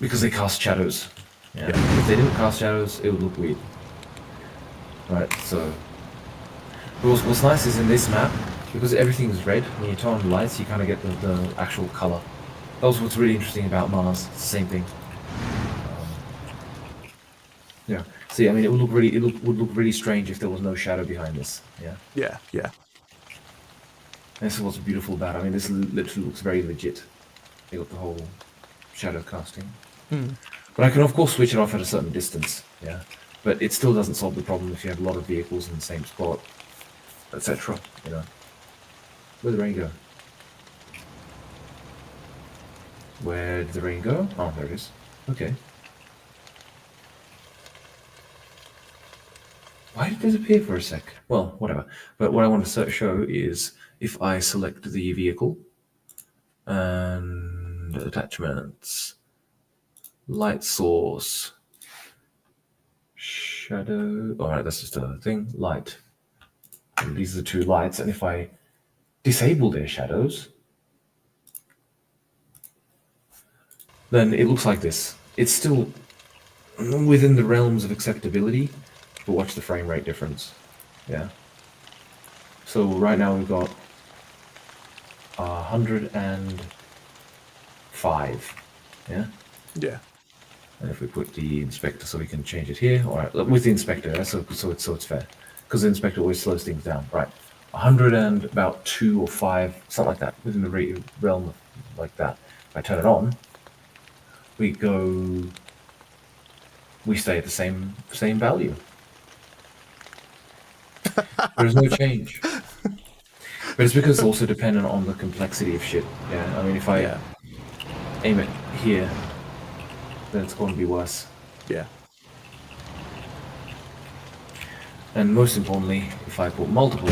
Because they cast shadows. Yeah. If they didn't cast shadows, it would look weird. Right, so... What's nice is in this map, because everything is red, when you turn on the lights, you kind of get the actual color. That was what's really interesting about Mars. It's the same thing. Yeah. See, I mean, it would look really strange if there was no shadow behind this. Yeah. Yeah, yeah. And this is what's beautiful about it. I mean, this literally looks very legit. They got the whole shadow casting. But I can, of course, switch it off at a certain distance. Yeah. But it still doesn't solve the problem if you have a lot of vehicles in the same spot, etc. You know. Where'd the rain go? Where did the rain go? Oh, there it is. Okay. Why did it disappear for a sec? Well, whatever. But what I want to show is if I select the vehicle and attachments, light source, shadow. All right, that's just a thing. Light. And these are the two lights, and if I disable their shadows, then it looks like this. It's still within the realms of acceptability, but watch the frame rate difference. Yeah. So right now we've got 105. Yeah. Yeah. And if we put the inspector, so we can change it here, all right, with the inspector, so it's fair, because the inspector always slows things down, right? 100 and about 2 or 5, something like that, within the realm of like that. If I turn it on, we stay at the same value. There's no change. But it's because it's also dependent on the complexity of shit. Yeah, I mean, if I aim it here, then it's going to be worse. Yeah. And most importantly, if I put multiple,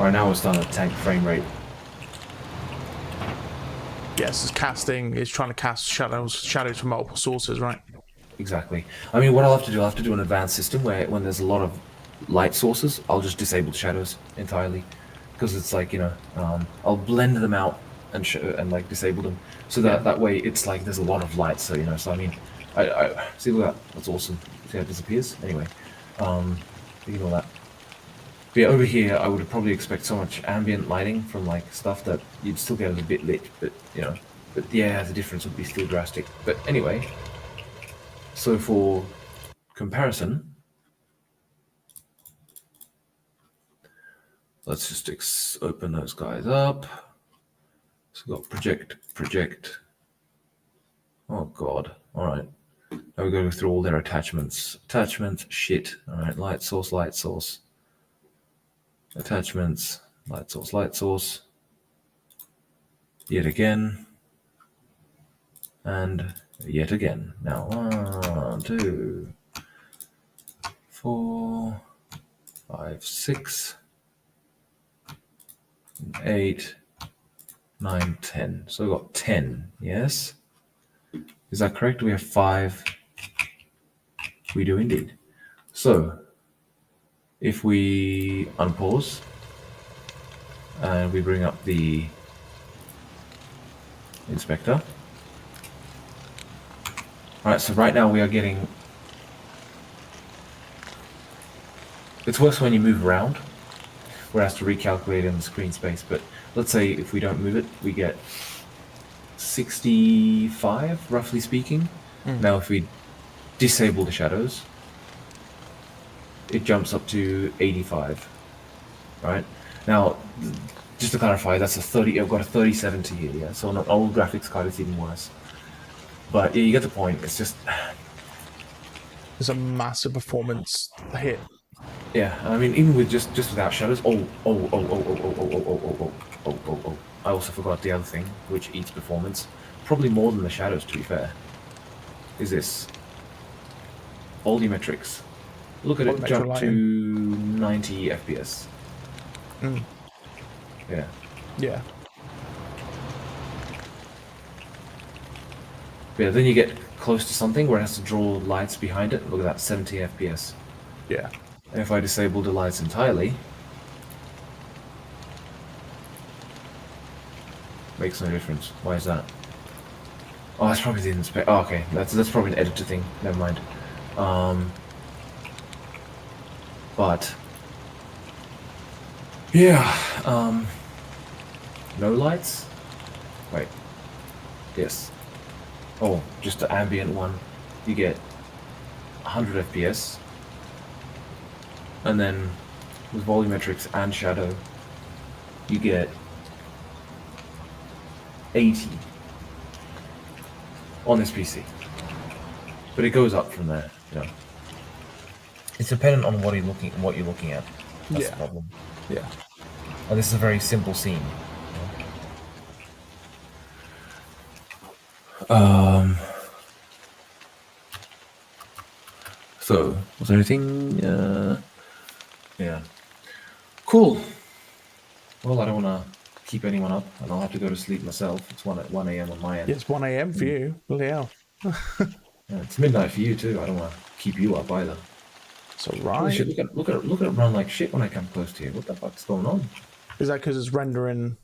Right now we're starting to tank frame rate. Yes, it's casting. It's trying to cast shadows from multiple sources, right? Exactly. I mean, what I'll have to do an advanced system where when there's a lot of light sources, I'll just disable the shadows entirely, because it's like, you know, I'll blend them out and like disable them, so that that way it's like there's a lot of light. So, you know, so I mean, I see, look at that. That's awesome. See how it disappears. Anyway, ignore that. But yeah, over here, I would probably expect so much ambient lighting from like stuff that you'd still get it a bit lit, but you know, but yeah, the difference would be still drastic. But anyway, so for comparison, let's just open those guys up. So we've got project. Oh god, all right. Now we go through all their attachments. Attachments, shit. All right, light source. Attachments, light source. Yet again. And yet again. Now 1, 2, 4, 5, 6, 8, 9, 10. So we've got 10, yes? Is that correct? We have 5. We do indeed. So if we unpause and we bring up the inspector. Alright, so right now we are getting... It's worse when you move around, where it has to recalculate in the screen space, but let's say if we don't move it, we get 65, roughly speaking. Now if we disable the shadows, it jumps up to 85, right? Now, just to clarify, that's a 30, I've got a 3070 here, yeah? So on an old graphics card, it's even worse. But yeah, you get the point, it's just... It's a massive performance hit. Yeah, I mean, even with just without shadows, I also forgot the other thing, which eats performance, probably more than the shadows, to be fair, is this. Volumetrics. Look at it jump to 90 FPS. Yeah. Yeah. Yeah, then you get close to something where it has to draw lights behind it. Look at that, 70 FPS. Yeah. And if I disable the lights entirely, makes no difference. Why is that? Oh, that's probably the inspect. Oh, okay, that's probably an editor thing. Never mind. But yeah, no lights. Wait. Yes. Oh, just the ambient one. You get 100 FPS. And then with volumetrics and shadow, you get 80 on this PC. But it goes up from there, you know. It's dependent on what you're looking at. That's the problem. Yeah. And this is a very simple scene. So, was there anything? Yeah. Cool. Well, I don't want to keep anyone up, and I'll have to go to sleep myself. It's 1 a.m. on my end. Yeah, it's 1 a.m. for you. Bloody hell. Yeah, it's midnight for you too. I don't want to keep you up either. It's alright. Holy shit, look at it run like shit when I come close to you. What the fuck's going on? Is that because it's rendering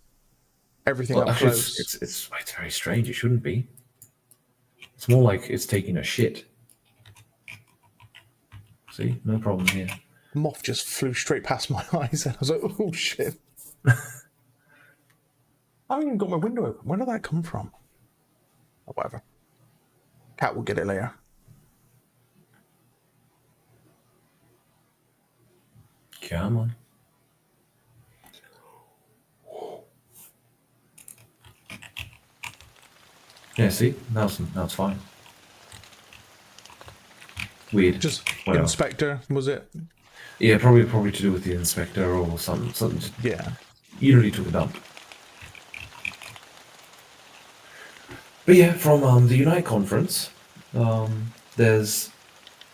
everything Well, up actually, close? it's very strange. It shouldn't be. It's more like it's taking a shit. See, no problem here. Moth just flew straight past my eyes, and I was like, "Oh shit!" I haven't even got my window open. Where did that come from? Oh, whatever. Cat will get it later. Come on. Yeah, see, now it's fine. Weird. Just Whatever. inspector, was it? Yeah, probably to do with the inspector or something. Yeah. You really took a dump. But yeah, from the Unite conference, there's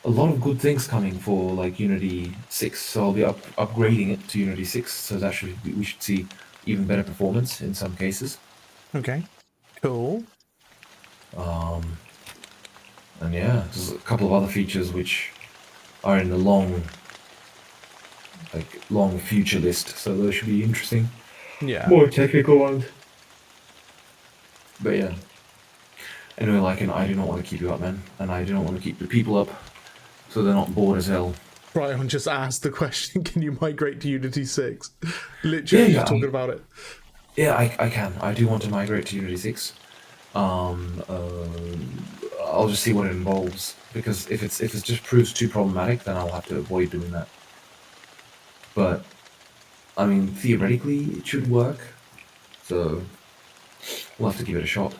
a lot of good things coming for like Unity 6. So I'll be upgrading it to Unity 6. So that we should see even better performance in some cases. Okay, cool. And yeah, there's a couple of other features which are in the long future list. So those should be interesting. Yeah. More technical ones. But yeah. Anyway, I do not want to keep you up, man, and I do not want to keep the people up, so they're not bored as hell. Brian just asked the question, can you migrate to Unity 6? Literally just talking about it. Yeah, I can. I do want to migrate to Unity 6. I'll just see what it involves, because if it just proves too problematic, then I'll have to avoid doing that. But I mean, theoretically, it should work. So we'll have to give it a shot.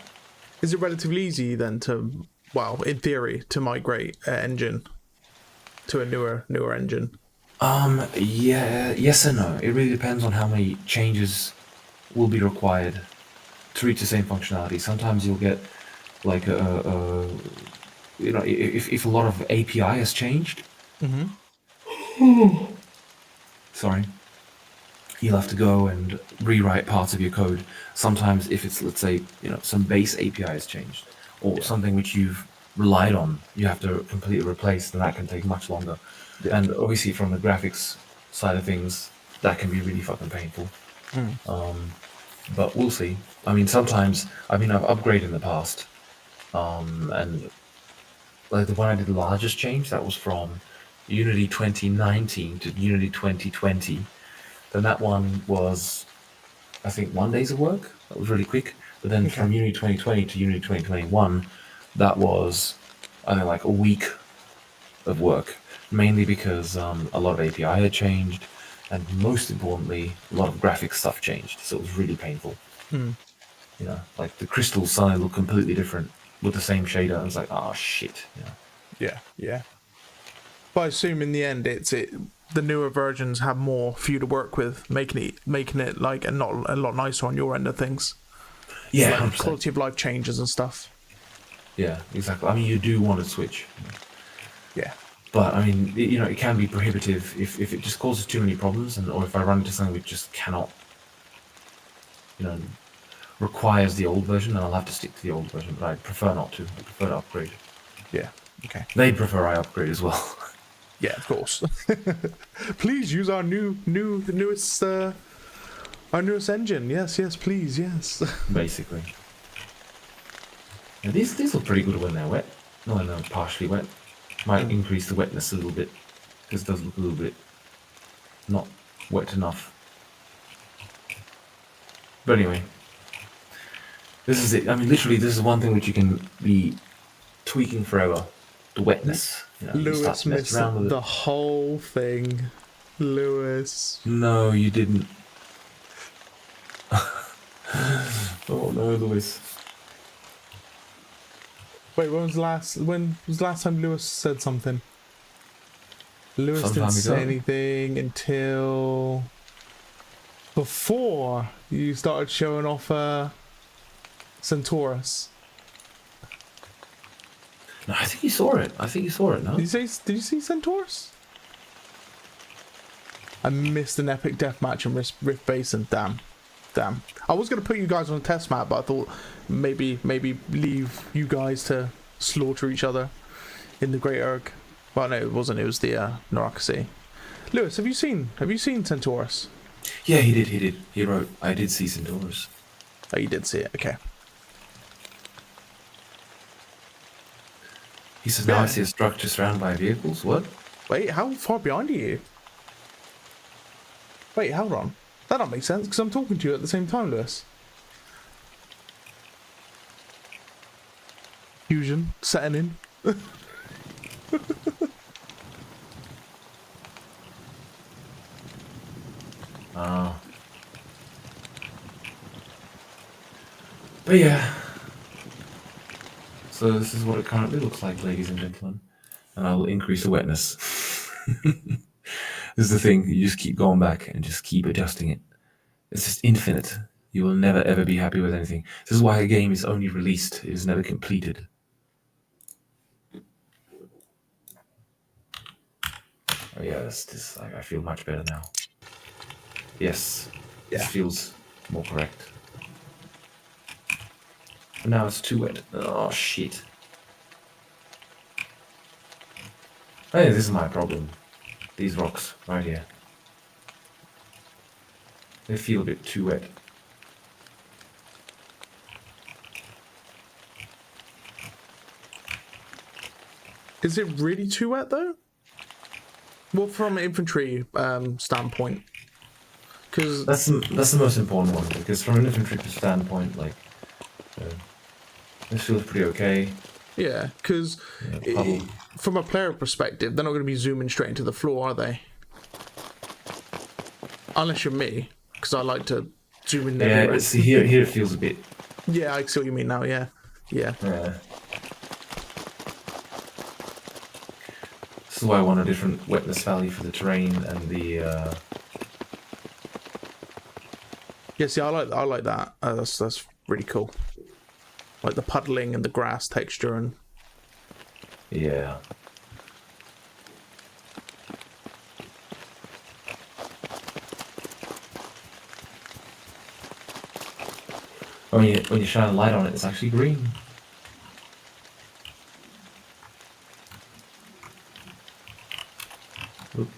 Is it relatively easy then to, well, in theory, to migrate an engine to a newer engine? Yeah, yes and no. It really depends on how many changes will be required to reach the same functionality. Sometimes you'll get like if a lot of API has changed. Sorry. You'll have to go and rewrite parts of your code. Sometimes if it's, let's say, some base API has changed, or something which you've relied on, you have to completely replace, then that can take much longer. Yeah. And obviously from the graphics side of things, that can be really fucking painful. But we'll see. I mean, sometimes, I've upgraded in the past, and like the one I did the largest change, that was from Unity 2019 to Unity 2020. Then that one was, I think, 1 day of work. That was really quick. But then from Unity 2020 to Unity 2021, that was, I think, like a week of work. Mainly because a lot of API had changed, and most importantly, a lot of graphic stuff changed. So it was really painful. Like the crystals suddenly look completely different with the same shader. I was like, oh shit. Yeah. But I assume in the end, the newer versions have more for you to work with, making it like a lot nicer on your end of things. Yeah, like quality of life changes and stuff. Yeah, exactly. I mean, you do want to switch. Yeah. But I mean, it can be prohibitive if it just causes too many problems, or if I run into something which just cannot, requires the old version, then I'll have to stick to the old version. But I prefer not to. I prefer to upgrade. Yeah. Okay. They prefer I upgrade as well. Yeah, of course. Please use our newest engine. Yes, please, yes. Basically. Now, these look pretty good when they're wet. No, when they're partially wet. Might increase the wetness a little bit, because it does look a little bit not wet enough. But anyway, this is it. I mean, literally, this is one thing which you can be tweaking forever. The wetness. Lewis missed the whole thing. Lewis. No, you didn't. Oh no, Lewis. Wait, when was the last time Lewis said something? Lewis didn't say anything until before you started showing off Centaurus. No, I think you saw it. No? Did you see Centaurus? I missed an epic deathmatch in Rift Basin. Damn. I was gonna put you guys on a test map, but I thought maybe leave you guys to slaughter each other in the Great Erg. Well, no, it wasn't. It was the Narakasi. Lewis, have you seen Centaurus? Yeah, he did. He wrote, I did see Centaurus. Oh, you did see it. Okay. He says, now I see a structure surrounded by vehicles. What? Wait, how far behind are you? Wait, hold on. That don't make sense, because I'm talking to you at the same time, Lewis. Fusion setting in. But yeah. So this is what it currently looks like, ladies and gentlemen. And I will increase the wetness. This is the thing, you just keep going back and just keep adjusting it. It's just infinite. You will never ever be happy with anything. This is why a game is only released, it is never completed. Oh, yeah, this I feel much better now. Yes, this feels more correct. But now it's too wet. Oh shit. I think this is my problem. These rocks right here. They feel a bit too wet. Is it really too wet though? Well, from an infantry standpoint, because that's the most important one. Because from an infantry standpoint, like this feels pretty okay. Yeah, because from a player perspective, they're not going to be zooming straight into the floor, are they? Unless you're me, because I like to zoom in there. Yeah, see here it feels a bit. Yeah, I see what you mean now. Yeah. This is why I want a different wetness value for the terrain and the. Yeah, see, I like that. That's really cool. Like the puddling and the grass texture and. Yeah. When you shine a light on it, it's actually green. Oop.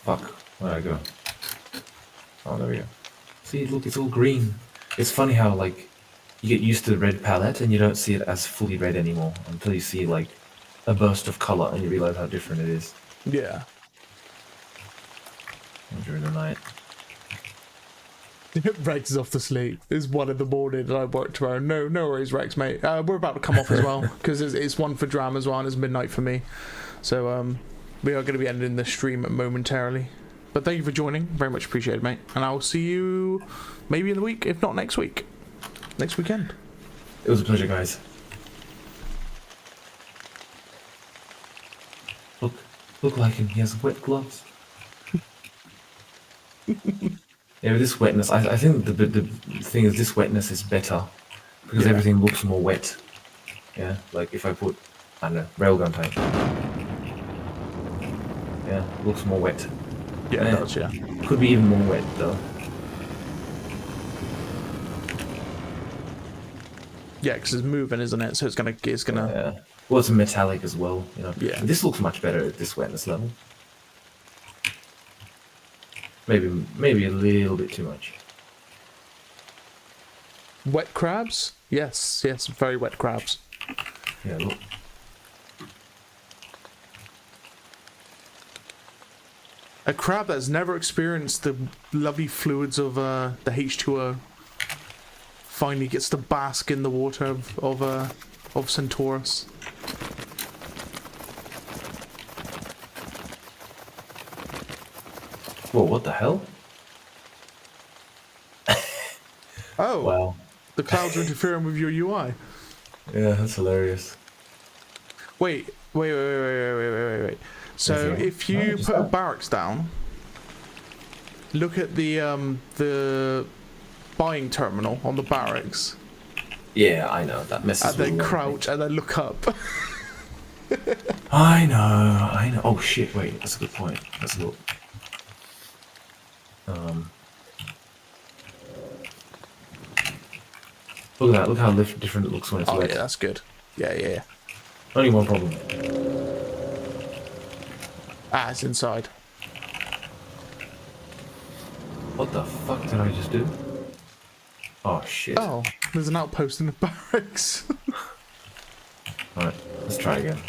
Fuck, where'd I go? Oh, there we go. See, look, it's all green. It's funny how, like, you get used to the red palette and you don't see it as fully red anymore until you see, like, a burst of color and you realize how different it is. Yeah. During the night. Rex is off to sleep. It's 1 in the morning and I work tomorrow. No worries, Rex, mate. We're about to come off as well because it's 1 for Dram as well and it's midnight for me. So we are going to be ending the stream momentarily. But thank you for joining. Very much appreciated, mate. And I'll see you maybe in the week, if not next week. Next weekend. It was a pleasure, guys. Look like him. He has wet gloves. Yeah, with this wetness, I think the thing is this wetness is better because everything looks more wet. Yeah, like if I put, I don't know, railgun paint. Yeah, looks more wet. Yeah, it does, yeah. Could be even more wet though. Yeah, because it's moving, isn't it? So it's gonna. Yeah. Well, it's metallic as well, you know. Yeah. This looks much better at this wetness level. Maybe a little bit too much. Wet crabs? Yes, very wet crabs. Yeah, look. A crab that's never experienced the lovely fluids of the H2O finally gets to bask in the water of Centaurus. Whoa, what the hell? Oh, wow. The clouds are interfering with your UI. Yeah, that's hilarious. Wait. So if you put a barracks down, look at the buying terminal on the barracks. Yeah, I know, that messes with and then crouch and then look up. I know. Oh shit, wait, that's a good point. Let's look. Look at that, look how different it looks when it's wet. Yeah, that's good. Yeah. Only one problem. It's inside. What the fuck did I just do? Oh shit. Oh, there's an outpost in the barracks. Alright, let's try again.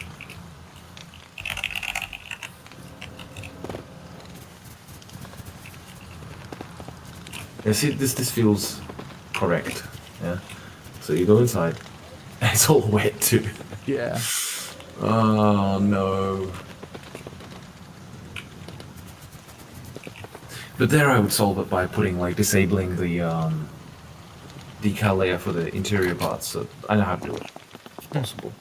Yeah, see, this feels correct. Yeah. So you go inside, and it's all wet too. Yeah. Oh no. But there I would solve it by putting, like, disabling the decal layer for the interior parts. So I know how to do it. It's possible.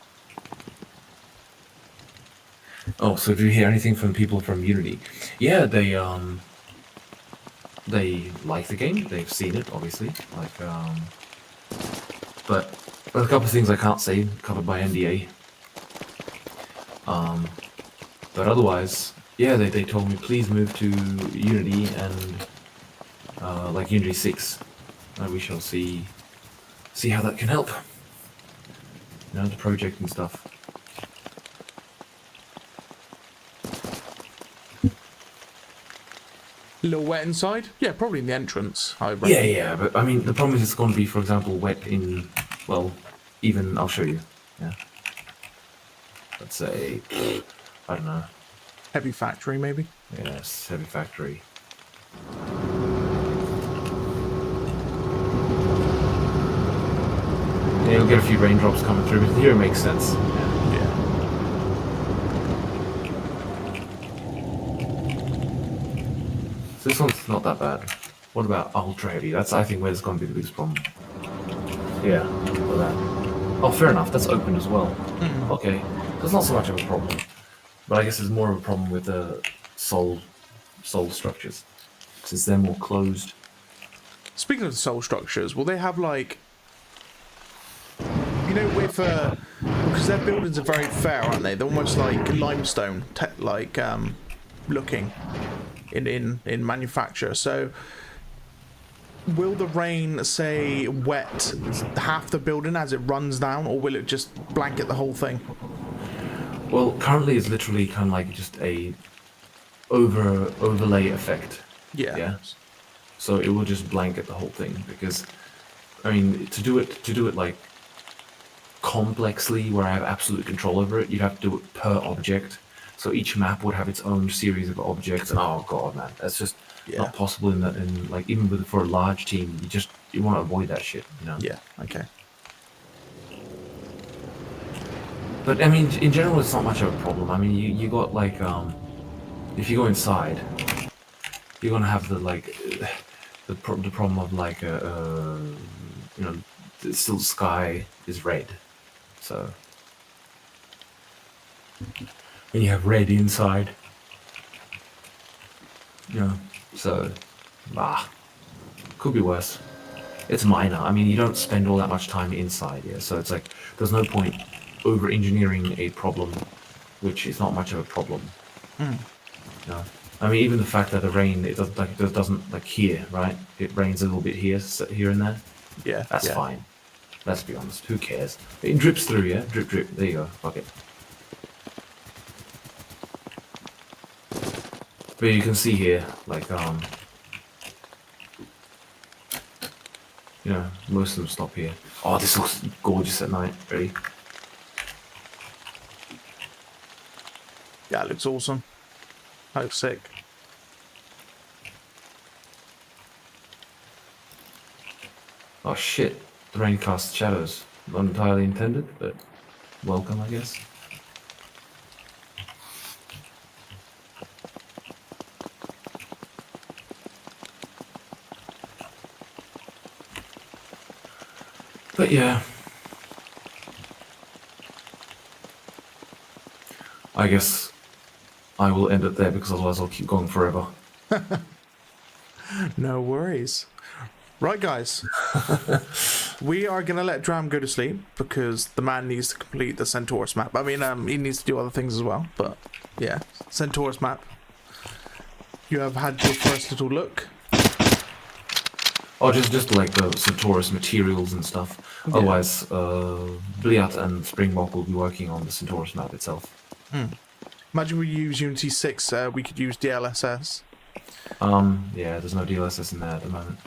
Oh, so do you hear anything from people from Unity? Yeah, they like the game. They've seen it, obviously. Like, but there's a couple of things I can't say, covered by NDA. But otherwise, Yeah, they told me please move to Unity and like Unity 6. And we shall see how that can help. You know, the project and stuff. A little wet inside? Yeah, probably in the entrance, I reckon. Yeah, but I mean, the problem is it's going to be, for example, wet in, well, even, I'll show you. Yeah. Let's say, I don't know. Heavy factory, maybe? Yes, heavy factory. Yeah, you'll get a few raindrops coming through, but here it makes sense. Yeah. So this one's not that bad. What about ultra heavy? That's, I think, where it's going to be the biggest problem. Yeah, look at that. Oh, fair enough. That's open as well. Okay, so it's not so much of a problem, but I guess it's more of a problem with the soul structures, since they're more closed. Speaking of the soul structures, will they have like, you know, with because their buildings are very fair, aren't they? They're almost like limestone, looking in manufacture. So will the rain, say, wet half the building as it runs down, or will it just blanket the whole thing? Well, currently it's literally kind of like just a overlay effect. Yeah. So it will just blanket the whole thing, because I mean, to do it like complexly, where I have absolute control over it, you'd have to do it per object. So each map would have its own series of objects, and oh god, man, that's just not possible in like even for a large team. You want to avoid that shit, you know. Yeah. Okay. But I mean, in general, it's not much of a problem. I mean, you got like if you go inside, you're gonna have the problem of like you know, still the sky is red, so when you have red inside, you know, so could be worse. It's minor. I mean, you don't spend all that much time inside, yeah. So it's like there's no point over engineering a problem, which is not much of a problem. You know? I mean, even the fact that the rain, it doesn't like here, right? It rains a little bit here and there. Yeah, that's fine. Let's be honest. Who cares? It drips through, yeah. Drip, drip. There you go. Fuck it. But you can see here, like you know, most of them stop here. Oh, this looks gorgeous at night. Ready? Yeah, it looks awesome. That looks sick. Oh shit, the rain casts shadows. Not entirely intended, but welcome, I guess. But yeah, I guess I will end it there, because otherwise I'll keep going forever. No worries. Right, guys. We are going to let Dram go to sleep, because the man needs to complete the Centaurus map. I mean, he needs to do other things as well, but yeah. Centaurus map. You have had your first little look. Oh, just like the Centaurus materials and stuff. Yeah. Otherwise, Bliat and Springbok will be working on the Centaurus map itself. Imagine we use Unity 6, we could use DLSS. Yeah, there's no DLSS in there at the moment.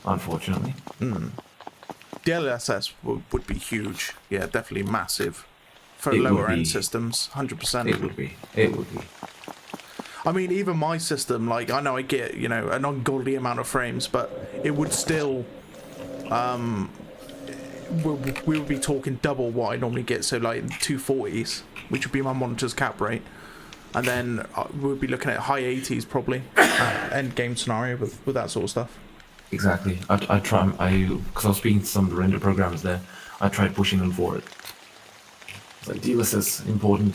Unfortunately. DLSS would be huge. Yeah, definitely massive. For lower end systems, 100%. It would be. It would be. I mean, even my system, like, I know I get, you know, an ungodly amount of frames, but it would still, we would be talking double what I normally get, so like 240s, which would be my monitor's cap rate. And then we'd be looking at high 80s probably, end game scenario with that sort of stuff. Exactly. I try, because I was speaking to some of the render programmers there, I tried pushing them for it. It's like, DLSS important.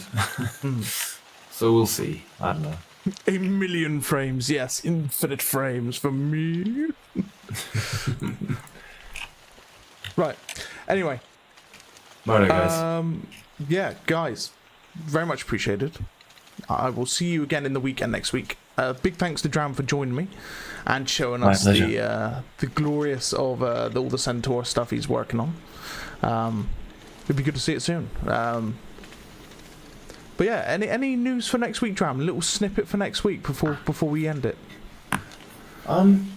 So we'll see. I don't know. 1 million frames, yes, infinite frames for me. Right. Anyway. Right, guys. Yeah, guys. very much appreciated. I will see you again in the weekend next week. Big thanks to Dram for joining me and showing us the glorious of all the Centaur stuff he's working on. It'd be good to see it soon. But yeah, any news for next week, Dram? A little snippet for next week before we end it. I'm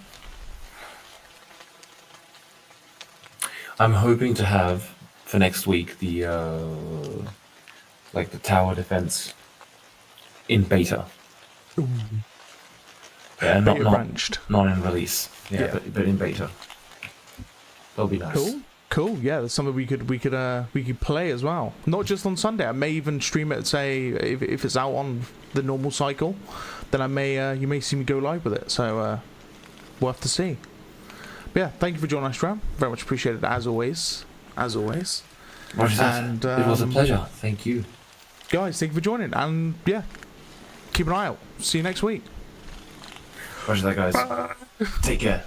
hoping to have for next week the like the tower defense in beta. Ooh. Yeah, not in release. Yeah. But in beta. That'll be nice. Cool. Yeah, that's something we could play as well. Not just on Sunday. I may even stream it. Say if it's out on the normal cycle, then I may you may see me go live with it. So we'll have to see. But yeah, thank you for joining us, Dram. Very much appreciated as always. Roger that. And it was a pleasure. Thank you, guys. Thank you for joining. And yeah, keep an eye out. See you next week. Roger that, guys. Take care.